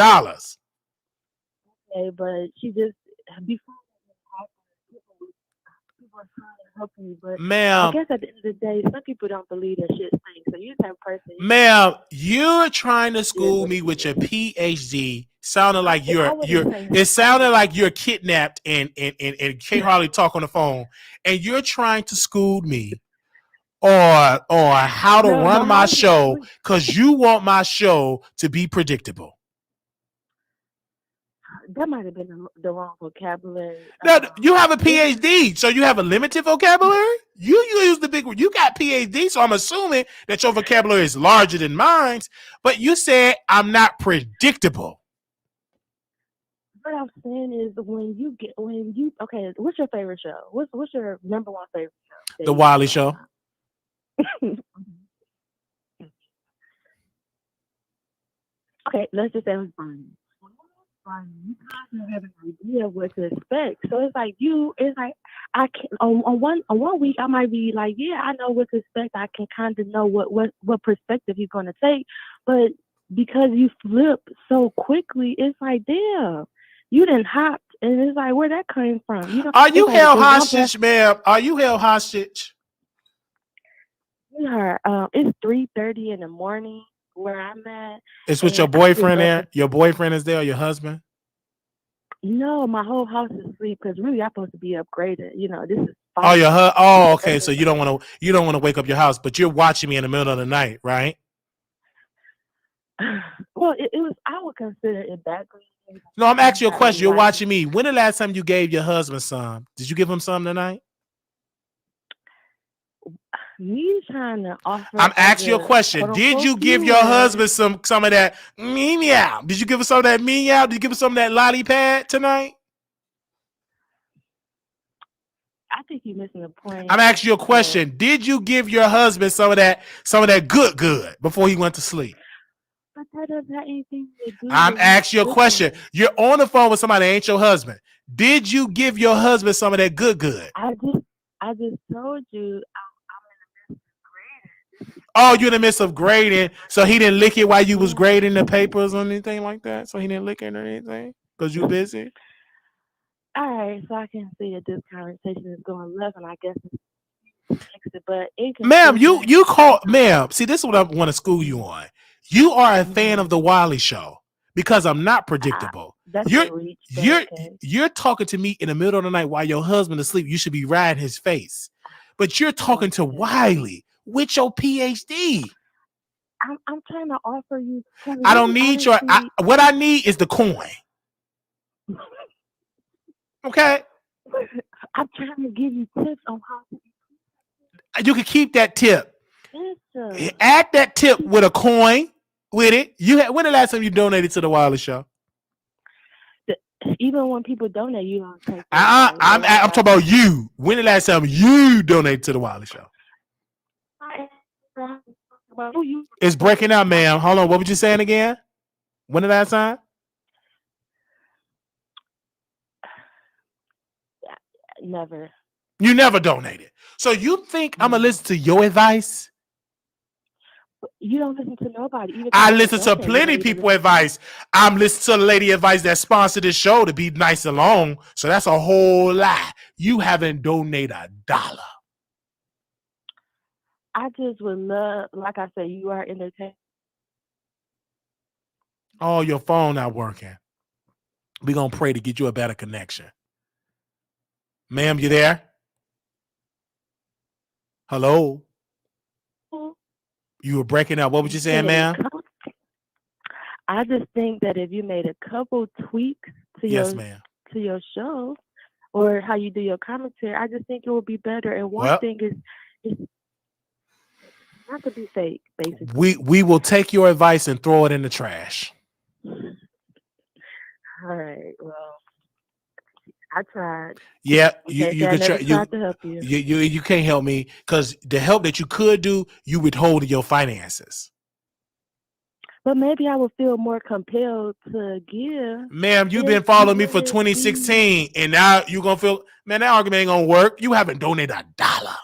okay, but she just before people are trying to help you, but I Ma'am, guess at the end of the day, some people don't believe that shit thing. So you the type of person ma'am, you're trying to is school what me it with your is. PhD. Sounded like I wouldn't say it sounded school. like you're kidnapped and can't hardly talk on the phone. And you're trying to school me or how to No, run my my house is show free. because you want my show to be predictable. That might have been the wrong vocabulary. Now, you have a It's PhD, so you have a limited vocabulary. You use the big word. You got PhD, so I'm assuming that your vocabulary is larger than mine. But you said I'm not predictable. what I'm saying is okay. What's your favorite show? What's your number one favorite show? The Wiley Show. Okay, let's just say it was funny. You kind of have an idea of what to expect. So it's like I can on one week I might be like, yeah, I know what to expect. I can kind of know what perspective he's gonna take. But because you flip so quickly, it's like, damn, you didn't hop, and it's like, where that came from? Are you It's like held the one person. hostage, ma'am? Are you held hostage? It's 3:30 in the morning where I'm at, It's with your and I just boyfriend left. there? Your boyfriend is there, or your husband? No, my whole house is asleep because really I'm supposed to be upgraded. This is Oh, fine. okay. So you don't want to wake up your house, but you're watching me in the middle of the night, right? Well, it was. I would consider it background. No, I'm asking you a Not really question. You're watching. watching me. When the last time you gave your husband some? Did you give him some tonight? Me trying to offer. I'm asking you a question. Did you give your husband some of that meow? Did you give him some of that meow? Did you give him some of that lolly pad tonight? I think you're missing the point. I'm asking you a question. Did you give your husband some of that good before he went to sleep? But That doesn't have anything to do I'm with asking you a question. listen. You're on the phone with somebody that ain't your husband. Did you give your husband some of that good? I just told you Oh, you're in the midst of grading, so he didn't lick it while you was grading the papers or anything like that? So he didn't lick it or anything? Because you busy? all right, so I can see that this conversation is going left, and I guess it's it. But in Ma'am, conclusion, you call, ma'am. See, this is what I want to school you on. You are a fan of the Wiley Show because I'm not predictable. that's You're a reach. But you're okay. you're talking to me in the middle of the night while your husband is asleep. You should be riding his face, but you're talking to Wiley with your PhD. I'm trying to offer you. I don't need your. What I need is the coin. Okay, I'm trying to give you tips on how to. you can keep that tip. Listen, Add that tip with a coin with it. When the last time you donated to the Wiley Show? even when people donate, you don't take. I'm talking about you. When the last time you donated to the Wiley Show? It's breaking out, ma'am. Hold on. What were you saying again? When the last time? Never. You never donated. So you think I'm gonna listen to your advice? You don't listen to nobody. Even I listen to plenty people advice. I'm listening to the lady advice that sponsored this show to be nice and long. So that's a whole lie. You haven't donated $1. I just would love, like I said, you are entertaining. Oh, your phone not working. We're gonna pray to get you a better connection. Ma'am, you there? Hello? You were breaking up. What was you saying, ma'am? I just think that if you made a couple tweaks to Yes, ma'am. to your show or how you do your commentary, I just think it would be better. And one thing is not to be fake, basically. We will take your advice and throw it in the trash. All right. Well, I tried. Yeah, you can try. Tried to help you. You can't help me because the help that you could do, you withhold your finances. But maybe I would feel more compelled to give. Ma'am, you've been following me for 2016, and now you're gonna feel, man, that argument ain't gonna work. You haven't donated $1.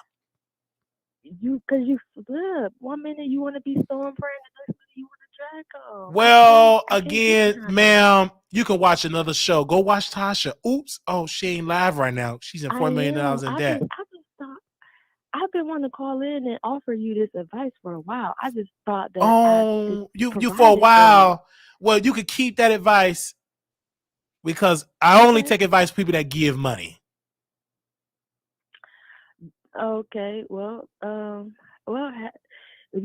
Because you flip. 1 minute you want to be Storm Friend, the next minute you want to drag on. Well, again, ma'am, you can watch another show. Go watch Tasha. Oops. Oh, she ain't live right now. She's in $4 million in debt. I've been wanting to call in and offer you this advice for a while. I just thought that. Oh, you for a while. Well, you could keep that advice because I only take advice from people that give money. Okay. Well, if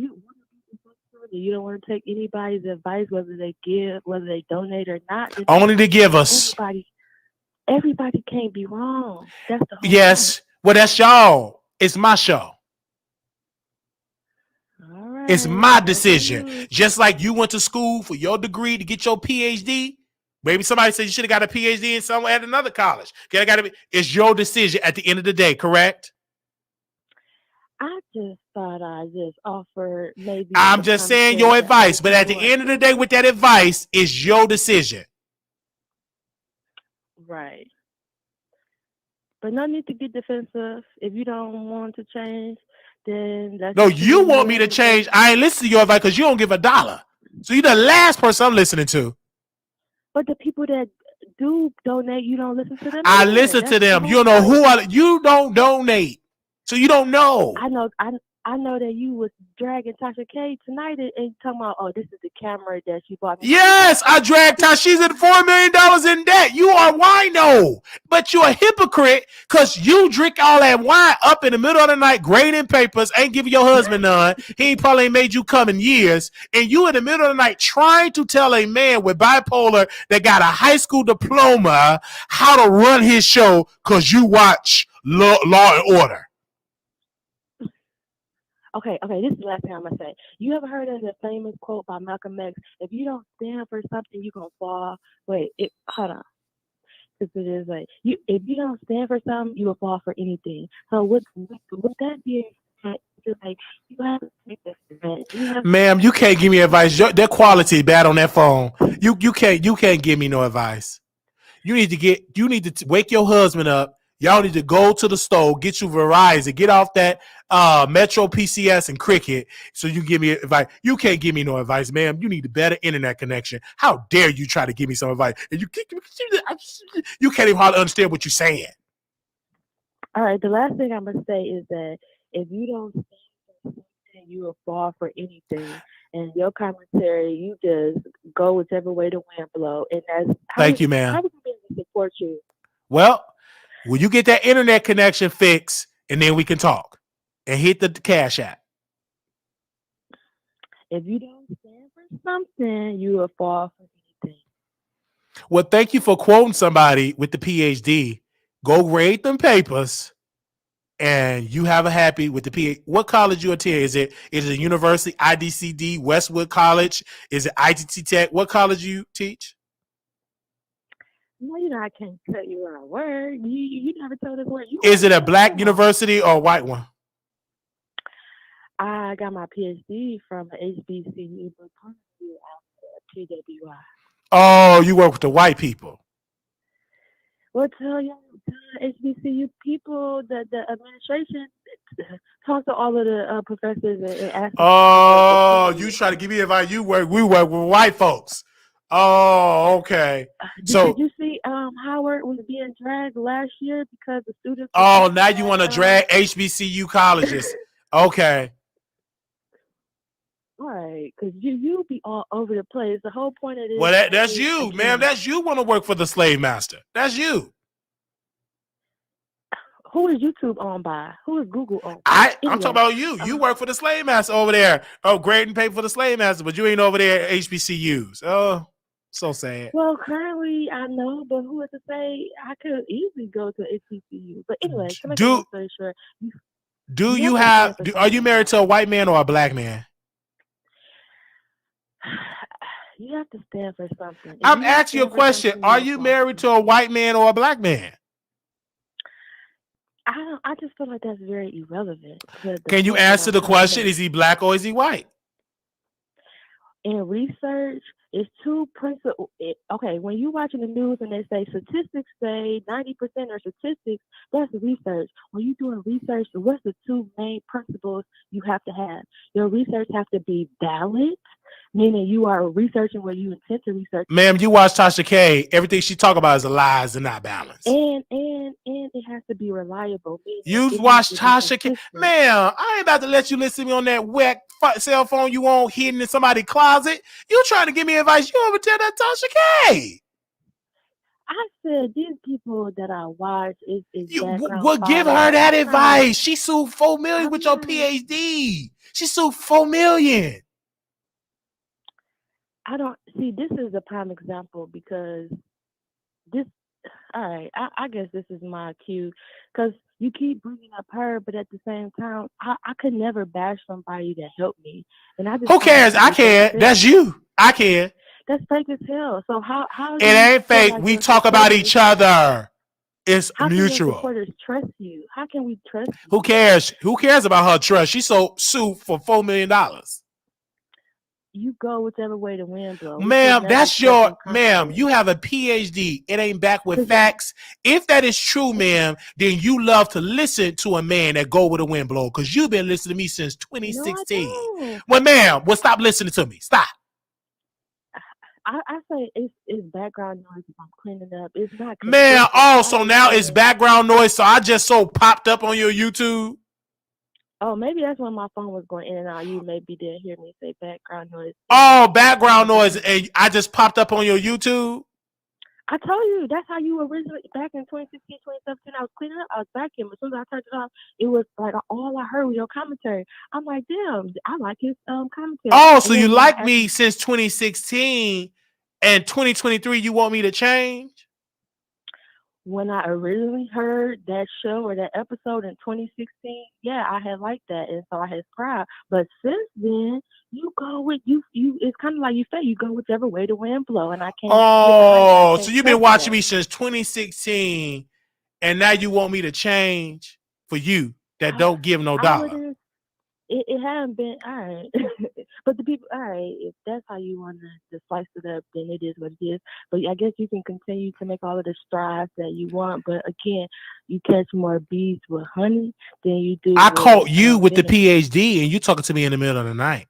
you don't want to take anybody's advice, whether they give, whether they donate or not. Only to give us. Everybody can't be wrong. That's the whole Yes. Point. Well, that's y'all. It's my show. All right. It's my decision. Just like you went to school for your degree to get your PhD. Maybe somebody said you should have got a PhD in somewhere at another college. Okay, it's your decision at the end of the day, correct? I just thought I just offered maybe. I'm just saying your advice, but at the end of the day, with that advice, is your decision. Right. But no need to get defensive. If you don't want to change, then that's. No, you want me to change. I ain't listening to your advice because you don't give $1. So you're the last person I'm listening to. But the people that do donate, you don't listen to them. I listen to them. You don't know who you don't donate. So you don't know. I know that you was dragging Tasha K tonight and talking about, oh, this is the camera that she bought me. Yes, I dragged Tasha. She's at $4 million in debt. You are wino, but you're a hypocrite because you drink all that wine up in the middle of the night, grading papers, ain't giving your husband none. He probably ain't made you come in years. And you in the middle of the night trying to tell a man with bipolar that got a high school diploma how to run his show because you watch Law and Order. Okay, this is the last thing I'm going to say. You ever heard of the famous quote by Malcolm X? If you don't stand for something, you're going to fall. Hold on. Because it is like, if you don't stand for something, you will fall for anything. So with that being, feel like you have to take this event. You have Ma'am, you can't give me advice. That quality bad on that phone. You can't give me no advice. You need to wake your husband up. Y'all need to go to the store, get you Verizon, get off that Metro PCS and Cricket, so you can give me advice. You can't give me no advice, ma'am. You need a better internet connection. How dare you try to give me some advice? And you can't even hardly understand what you're saying. All right, the last thing I'm gonna say is that if you don't stand for something, you will fall for anything. And your commentary, you just go whichever way the wind blow, and that's Thank you, ma'am. How would you be able to support you? Well, will you get that internet connection fixed, and then we can talk and hit the Cash App. If you don't stand for something, you will fall for anything. Well, thank you for quoting somebody with the PhD. Go grade them papers, and you have a happy with the PhD. What college you attend? Is it university, IDCD, Westwood College? Is it ITT Tech? What college you teach? No, you know I can't tell you our word. You never told us where you. Is it a black university or a white one? I got my PhD from HBCU, but currently I'm at PWI. Oh, you work with the white people. Well, tell HBCU people that the administration talk to all of the professors and ask. Oh, you try to give me advice. We work with white folks. Oh, okay. Did you see Howard was being dragged last year because the students? Oh, now you want to drag HBCU colleges? Okay. Right, because you be all over the place. The whole point of this. Well, that's you, ma'am. That's you want to work for the slave master. That's you. Who is YouTube owned by? Who is Google owned by? I'm talking about you. You work for the slave master over there. Oh, grading paper for the slave master, but you ain't over there at HBCUs. Oh, so sad. Well, currently I know, but who is to say I could easily go to HBCU? But anyway, to make a long story short, are you married to a white man or a black man? You have to stand for something. I'm asking you a question. Are you married to a white man or a black man? I just feel like that's very irrelevant. Can you answer the question? Is he black or is he white? In research, it's two principles. Okay, when you're watching the news and they say statistics say 90% are statistics, that's research. When you're doing research, what's the two main principles you have to have? Your research have to be valid, meaning you are researching where you intend to research. Ma'am, you watch Tasha K. Everything she talk about is lies and not balance. And it has to be reliable. You watch Tasha K. Ma'am, I ain't about to let you listen to me on that whack cell phone you own hidden in somebody's closet. You trying to give me advice. You over tell that Tasha K. I said these people that I watch is well, give her that advice. She sued $4 million with your PhD. She sued $4 million. I don't see. This is a prime example because this. All right, I guess this is my cue because you keep bringing up her, but at the same time, I could never bash somebody that helped me, and I just. Who cares? I can. That's you. I can. That's fake as hell. So how? It ain't fake. Like we talk about each other. It's mutual. How can supporters trust you? How can we trust you? Who cares? Who cares about her trust? She sued for $4 million. You go whichever way the wind blows. Ma'am, that's your, ma'am, you have a PhD. It ain't back with facts. If that is true, ma'am, then you love to listen to a man that go with the wind blow because you've been listening to me since 2016. No, well, ma'am, well, stop listening to me. Stop. I say it's background noise if I'm cleaning up. It's not. Ma'am, so now it's background noise. So I just popped up on your YouTube. Oh, maybe that's when my phone was going in and out. You maybe didn't hear me say background noise. Oh, background noise. And I just popped up on your YouTube? I told you. That's how you originally, back in 2016, 2017, I was cleaning up. I was vacuuming. As soon as I turned it off, it was like all I heard was your commentary. I'm like, damn, I like his commentary. Oh, so you like me since 2016 and 2023, you want me to change? When I originally heard that show or that episode in 2016, yeah, I had liked that, and so I had subscribed. But since then, you go with you. It's kind of like you say, you go whichever way the wind blow, and I can't. Oh, so you've been watching me since 2016, and now you want me to change for you that don't give no dollar. it hadn't been all right. But the people, all right, if that's how you want to slice it up, then it is what it is. But I guess you can continue to make all of the strides that you want. But again, you catch more bees with honey than you do I with caught you with the vinegar. PhD, and you talking to me in the middle of the night.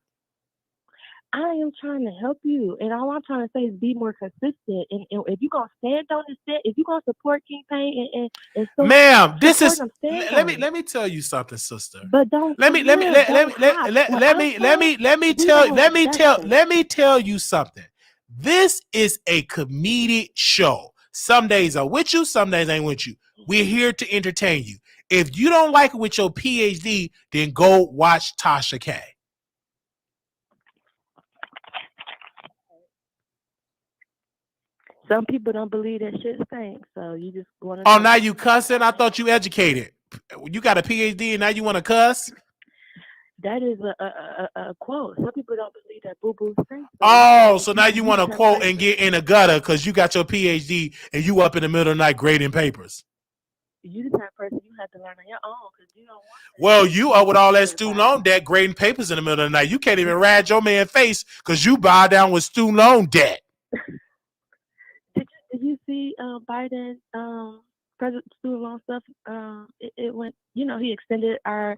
I am trying to help you, and all I'm trying to say is be more consistent. And if you're gonna stand on the set, if you're gonna support King Payne and Ma'am, this support is him, stand let on me it. let me tell you something, sister. But don't Let me let me flip, let, let, don't me- let, hop. let, When let I'm me let saying me let me we tell don't, that's it. let me tell you something. This is a comedic show. Some days are with you, some days ain't with you. We're here to entertain you. If you don't like it with your PhD, then go watch Tasha K. Some people don't believe that shit stinks, so you just want to Oh, know. now you cussing? I thought you educated. You got a PhD and now you want to cuss? That is a quote. Some people don't believe that boo boo stinks. So Oh, so now you you want the to type of quote and person. get in a gutter because you got your PhD and you up in the middle of the night grading papers. You the type of person you have to learn on your own because you don't want Well, you that up with all that educated student advice. loan debt grading papers in the middle of the night. You can't even ride your man face because you bow down with student loan debt. Did you see Biden president student loan stuff? It went. You know, he extended our,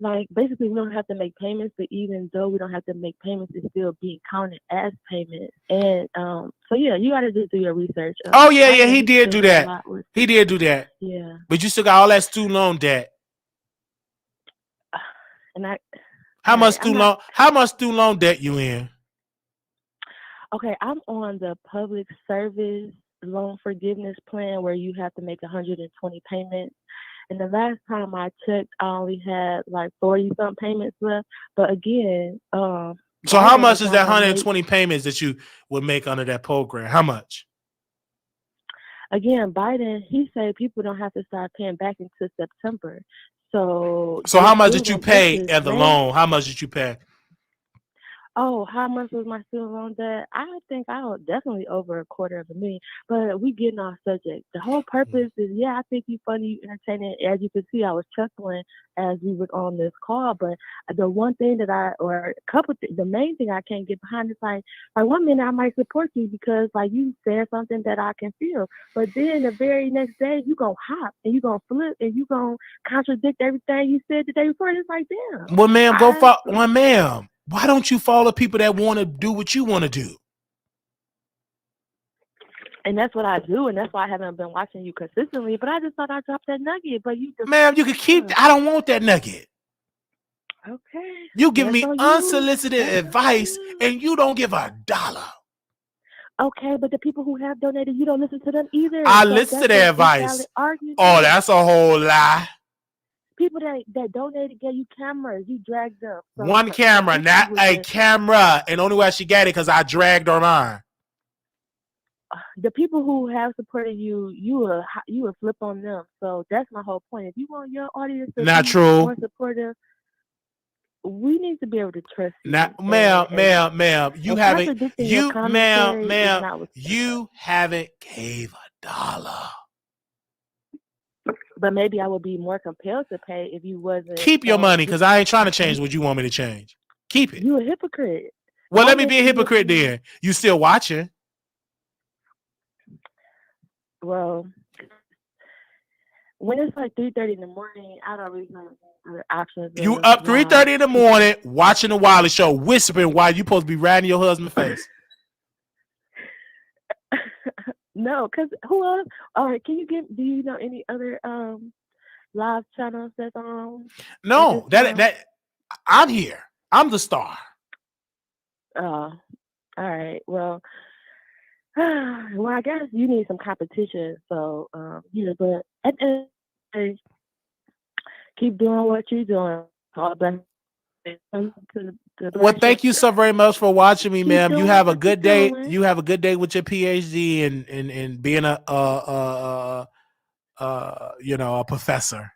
like, basically we don't have to make payments, but even though we don't have to make payments, it's still being counted as payments. And so yeah, you got to just do your research. Oh, yeah, Biden, he he did still do got a that. lot with He it. did do that. Yeah, But you still got all that student loan debt. and I. How All much right, I'm student not. loan? How much student loan debt you in? Okay, I'm on the public service loan forgiveness plan where you have to make 120 payments. And the last time I checked, I only had like 40 some payments left. But again, So how Biden much is is not that gonna make. 120 payments that you would make under that program? How much? Again, Biden, he said people don't have to start paying back until September. So So this how much student did you loan specialist pay at the May. loan? How much did you pay? Oh, how much was my student loan debt? I think I was definitely over $250,000. But we getting off subject. The whole purpose is, yeah, I think you funny, you entertaining. As you can see, I was chuckling as we were on this call. But the one thing that the main thing I can't get behind is like one minute I might support you because like you said something that I can feel, but then the very next day you gonna hop and you gonna flip and you gonna contradict everything you said the day before. And it's like, damn, Well, ma'am, go I follow. Well, ma'am, why don't you follow people that want to do what you want to do? And that's what I do, and that's why I haven't been watching you consistently. But I just thought I'd drop that nugget. But you just Ma'am, you can keep. I don't want that nugget. okay. You give That's me on you. unsolicited That's on advice you. and you don't give a dollar. Okay, but the people who have donated, you don't listen to them either. I So listen to that's their an advice. invalid Oh, argument. that's a whole lie. People that donated gave you cameras, you dragged them. So One camera, this is not what a camera. And only way she got it because I dragged her mine. the people who have supported you, you will flip on them. So that's my whole point. If you want your audience to Not be true. more supportive, we need to be able to trust you. Not, And ma'am. You haven't, contradicting your commentary is not what's you haven't gave a dollar. But maybe I would be more compelled to pay if you wasn't. Keep your money because I ain't trying to change what you want me to change. Keep it. You a hypocrite. Well, I let me be a mentioned hypocrite then. You still watching? Well, when it's like 3:30 in the morning, I don't really have other options You of up live 3:30 in the TV. morning watching the Wiley Show, whispering while you supposed to be riding your husband's face. No, because who else? All right, can you do you know any other live channels that's on at this No, time? that I'm here. I'm the star. All right. Well, I guess you need some competition. So, but at the end of the day, keep doing what you're doing. All the best to the Well, Black show. thank you so very much for watching me, Keep ma'am. You doing have a what you're good day. doing. You have a good day with your PhD and being a professor.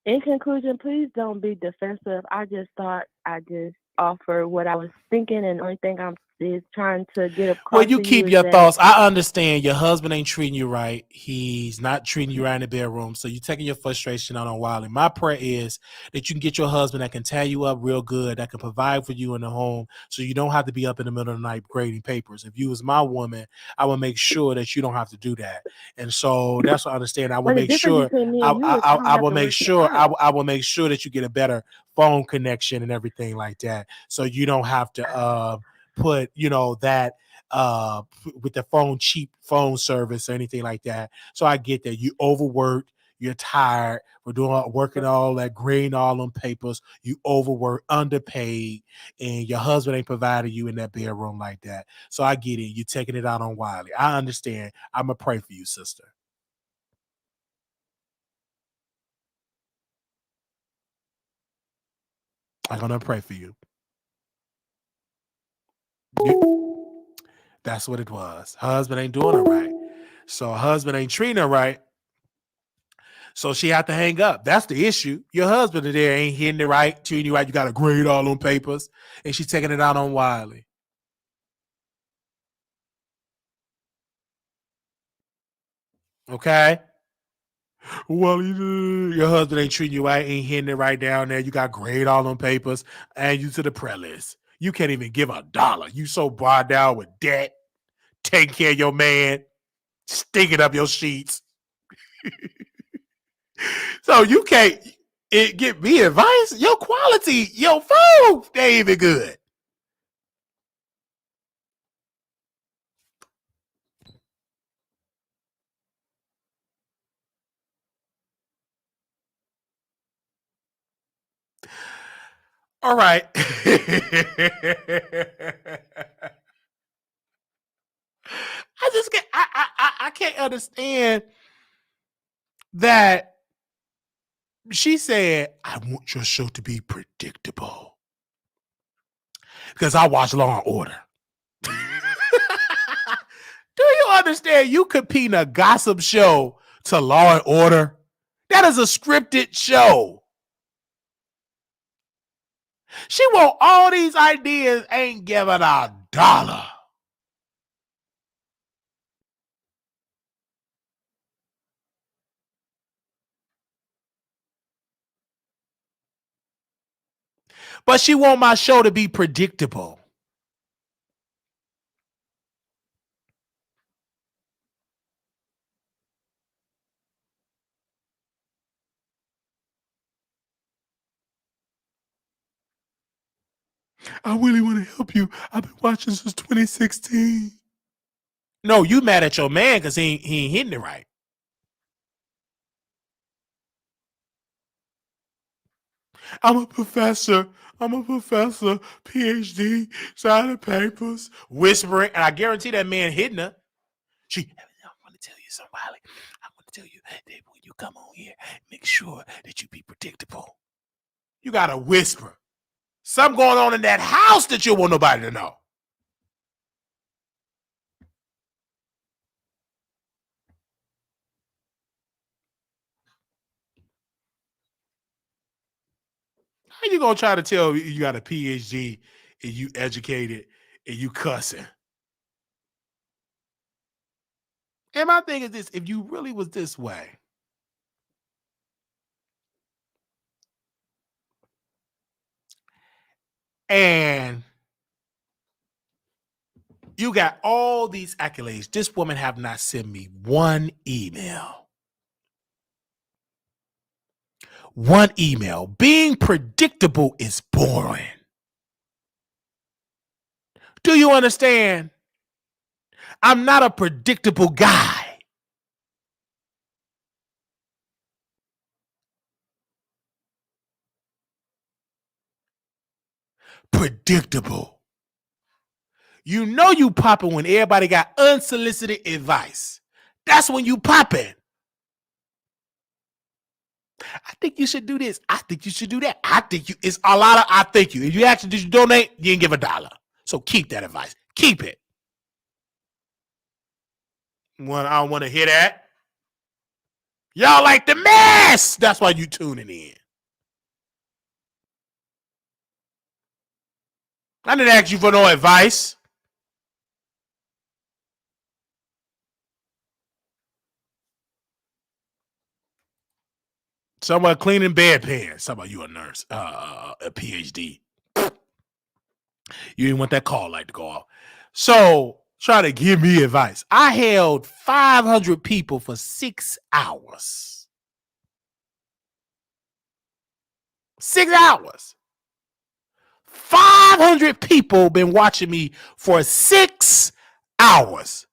In conclusion, please don't be defensive. I just thought I just offer what I was thinking, and the only thing I'm is trying to get across Well, you to keep you is your that thoughts. I understand your husband ain't treating you right. He's not treating you right in the bedroom. So you're taking your frustration out on Wiley. My prayer is that you can get your husband that can tie you up real good, that can provide for you in the home so you don't have to be up in the middle of the night grading papers. If you was my woman, I would make sure that you don't have to do that. And so that's what I understand. I will well, the make difference sure between me and you is I don't I have will to make work it sure out. I will make sure that you get a better phone connection and everything like that. So you don't have to put, that with the cheap phone service or anything like that. So I get that you overworked, you're tired, working all that, grading all them papers, you overwork, underpaid, and your husband ain't providing you in that bedroom like that. So I get it. You're taking it out on Wiley. I understand. I'm gonna pray for you, sister. I'm gonna pray for you. That's what it was. Husband ain't doing it right. So husband ain't treating her right. So she had to hang up. That's the issue. Your husband there ain't hitting it right, treating you right. You got to grade all on papers, and she's taking it out on Wiley. Okay? Well, your husband ain't treating you right, ain't hitting it right down there. You got grade all on papers, and you to the prayer list. You can't even give $1. You so bogged down with debt, taking care of your man, stinking up your sheets. So you can't get me advice. Your quality, your food, they ain't even good. All right. I just can't. I can't understand that she said, "I want your show to be predictable because I watch Law and Order." Do you understand? You competing a gossip show to Law and Order? That is a scripted show. She want all these ideas, ain't giving $1. But she want my show to be predictable. I really want to help you. I've been watching since 2016. No, you mad at your man because he ain't hitting it right. I'm a professor, PhD, signing papers, whispering, and I guarantee that man hitting her. I want to tell you something, Wiley. I want to tell you that when you come on here, make sure that you be predictable. You got to whisper. Something going on in that house that you want nobody to know. How you gonna try to tell me you got a PhD and you educated and you cussing? And my thing is this: if you really was this way, and you got all these accolades, this woman have not sent me one email. One email. Being predictable is boring. Do you understand? I'm not a predictable guy. Predictable. You know you popping when everybody got unsolicited advice. That's when you popping. I think you should do this. I think you should do that. It's a lot of I think you. If you actually did you donate, you didn't give $1. So keep that advice. Keep it. Well, I don't want to hear that. Y'all like the mess. That's why you tuning in. I didn't ask you for no advice. Somewhere cleaning bedpans. Somebody, you a nurse, a PhD. You didn't want that call light to go off. So try to give me advice. I held 500 people for 6 hours. 6 hours. 500 people been watching me for 6 hours.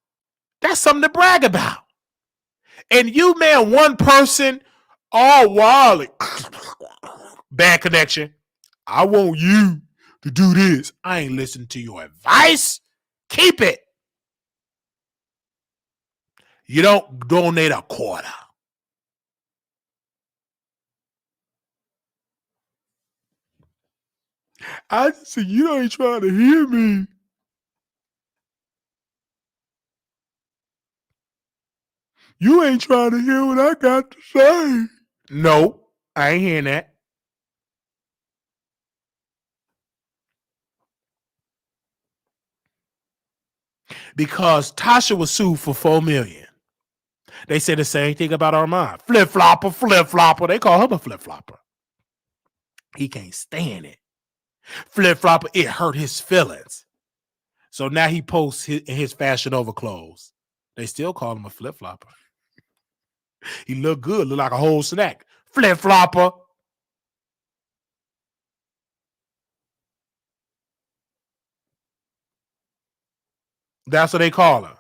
That's something to brag about. And you, man, one person, all Wiley, bad connection. I want you to do this. I ain't listening to your advice. Keep it. You don't donate a quarter. I just said, you ain't trying to hear me. You ain't trying to hear what I got to say. No, I ain't hearing that. Because Tasha was sued for $4 million. They said the same thing about Armand. Flip flopper, flip flopper. They call him a flip flopper. He can't stand it. Flip flopper, it hurt his feelings. So now he posts his Fashion Over clothes. They still call him a flip flopper. He look good, look like a whole snack. Flip flopper. That's what they call her.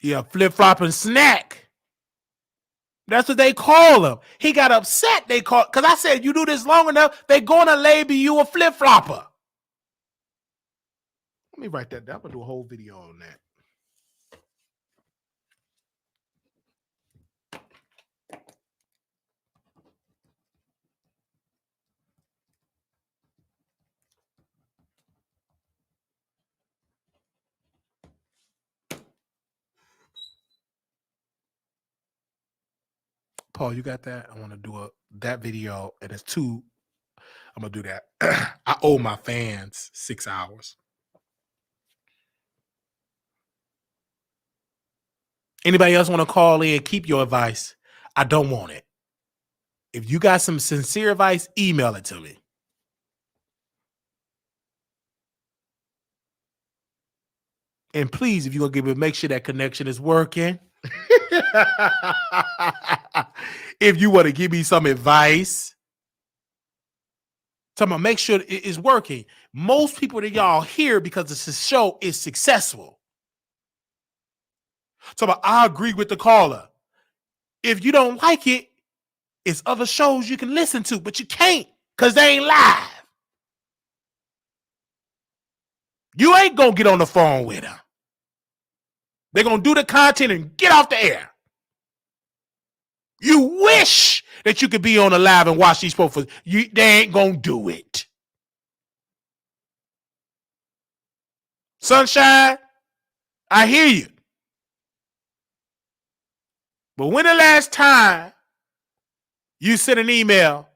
Yeah, flip flopping snack. That's what they call him. He got upset. They call because I said you do this long enough, they're gonna label you a flip flopper. Let me write that down. I'm gonna do a whole video on that. Paul, you got that? I want to do that video, and it's 2. I'm gonna do that. I owe my fans 6 hours. Anybody else want to call in? Keep your advice. I don't want it. If you got some sincere advice, email it to me. And please, if you're gonna give it, make sure that connection is working. If you want to give me some advice, tell me, make sure it is working. Most people that y'all hear because the show is successful. So I agree with the caller. If you don't like it, it's other shows you can listen to, but you can't because they ain't live. You ain't gonna get on the phone with them. They're gonna do the content and get off the air. You wish that you could be on the live and watch these folks. They ain't gonna do it. Sunshine, I hear you. But when the last time you sent an email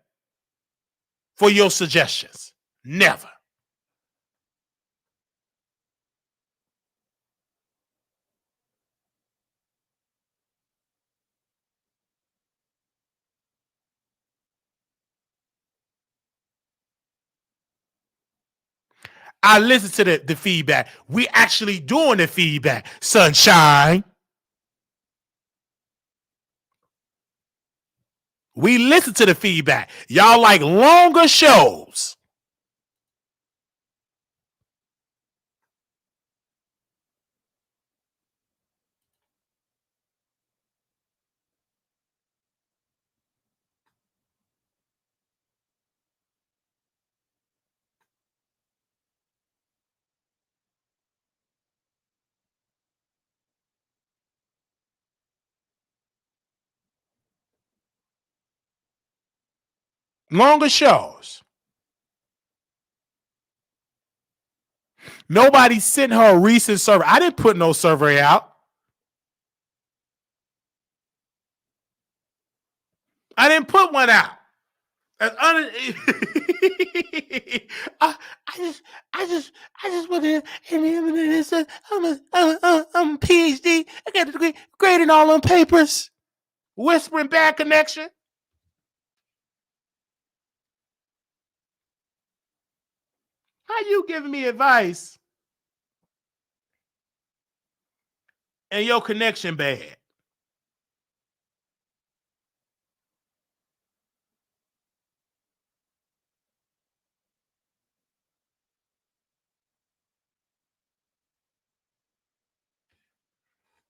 for your suggestions? Never. I listen to the feedback. We actually doing the feedback. Sunshine. We listen to the feedback. Y'all like longer shows. Longer shows. Nobody sent her a recent survey. I didn't put no survey out. I didn't put one out. I just want to. I'm a PhD. I got a degree, grading all on papers. Whispering bad connection. How you giving me advice and your connection bad?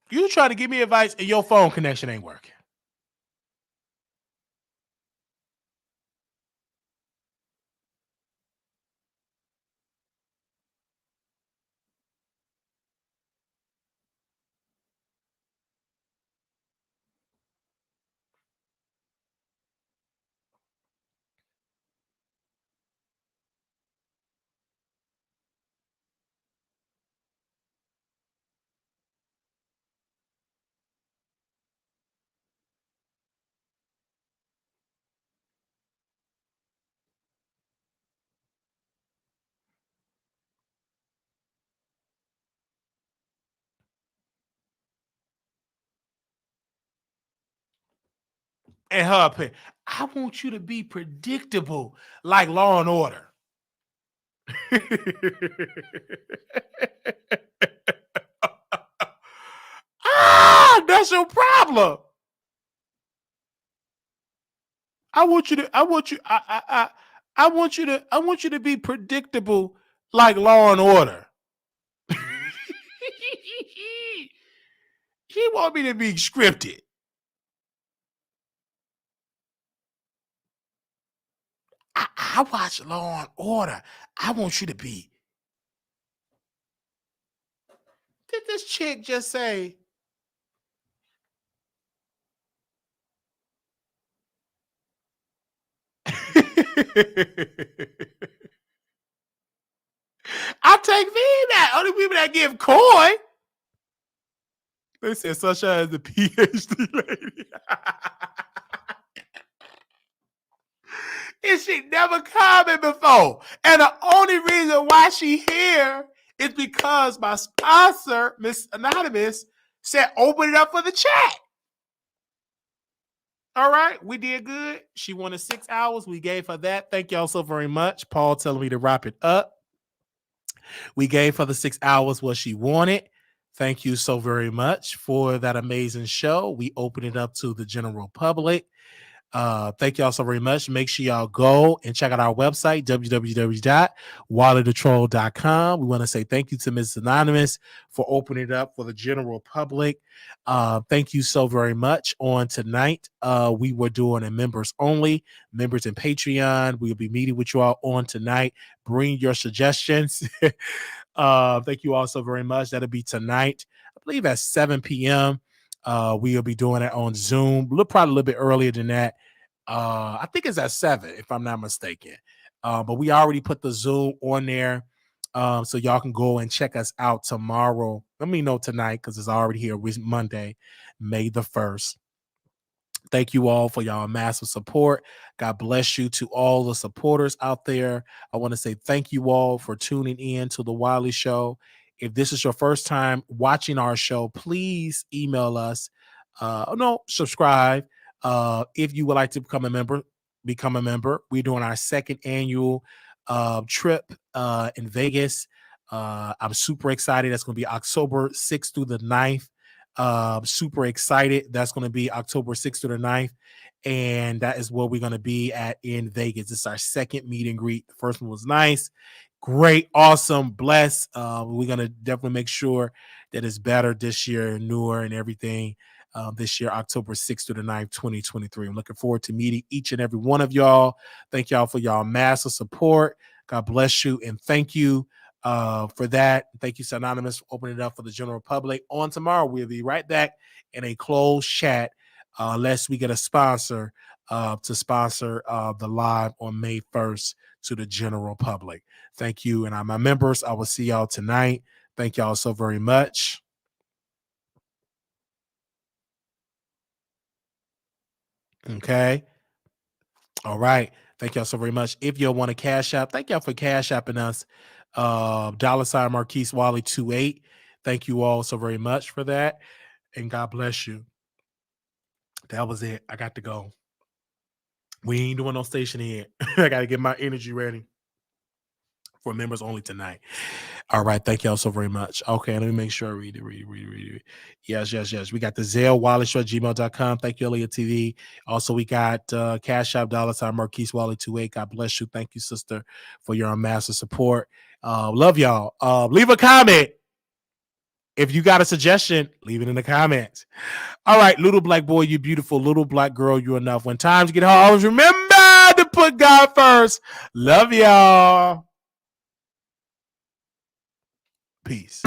You try to give me advice and your phone connection ain't working. And her opinion. I want you to be predictable like Law and Order. That's your problem. I want you to be predictable like Law and Order. He want me to be scripted. I watch Law and Order. I want you to be. Did this chick just say? I take feedback. Only people that give coy. They said Sunshine is a PhD lady. And she never commented before. And the only reason why she here is because my sponsor, Miss Anonymous, said open it up for the chat. All right, we did good. She wanted 6 hours. We gave her that. Thank y'all so very much. Paul telling me to wrap it up. We gave her the 6 hours what she wanted. Thank you so very much for that amazing show. We open it up to the general public. Thank y'all so very much. Make sure y'all go and check out our website, www.wileythetroll.com. We want to say thank you to Ms. Anonymous for opening it up for the general public. Thank you so very much. On tonight, we were doing a members only, members in Patreon. We'll be meeting with you all on tonight. Bring your suggestions. Thank you all so very much. That'll be tonight, I believe at 7 p.m. We'll be doing it on Zoom, probably a little bit earlier than that. I think it's at 7, if I'm not mistaken. But we already put the Zoom on there, so y'all can go and check us out tomorrow. Let me know tonight because it's already here. Monday, May the 1st. Thank you all for y'all massive support. God bless you to all the supporters out there. I want to say thank you all for tuning in to the Wiley Show. If this is your first time watching our show, please email us. Subscribe. If you would like to become a member. We're doing our second annual trip in Vegas. I'm super excited. That's going to be October 6th through the 9th. Super excited. That's going to be October 6th to the 9th. And that is where we're going to be at in Vegas. This is our second meet and greet. The first one was nice, great, awesome, blessed. We're going to definitely make sure that it's better this year, newer and everything. This year, October 6th to the 9th, 2023. I'm looking forward to meeting each and every one of y'all. Thank y'all for y'all massive support. God bless you. And thank you for that. Thank you to Anonymous for opening it up for the general public. On tomorrow, we'll be right back in a closed chat unless we get a sponsor to sponsor the live on May 1st to the general public. Thank you. And my members, I will see y'all tonight. Thank y'all so very much. Okay. All right. Thank y'all so very much. If y'all want to cash out, thank y'all for cash apping us. $ Marquise Wiley 28. Thank you all so very much for that. And God bless you. That was it. I got to go. We ain't doing no station here. I got to get my energy ready for members only tonight. All right. Thank y'all so very much. Okay. Let me make sure I read it. Yes. We got the Zelle, WileyShow@gmail.com. Thank you, Elliot TV. Also, we got Cash App, $ Marquise Wiley 28. God bless you. Thank you, sister, for your massive support. Love y'all. Leave a comment. If you got a suggestion, leave it in the comments. All right, little black boy, you beautiful. Little black girl, you enough. When times get hard, always remember to put God first. Love y'all. Peace.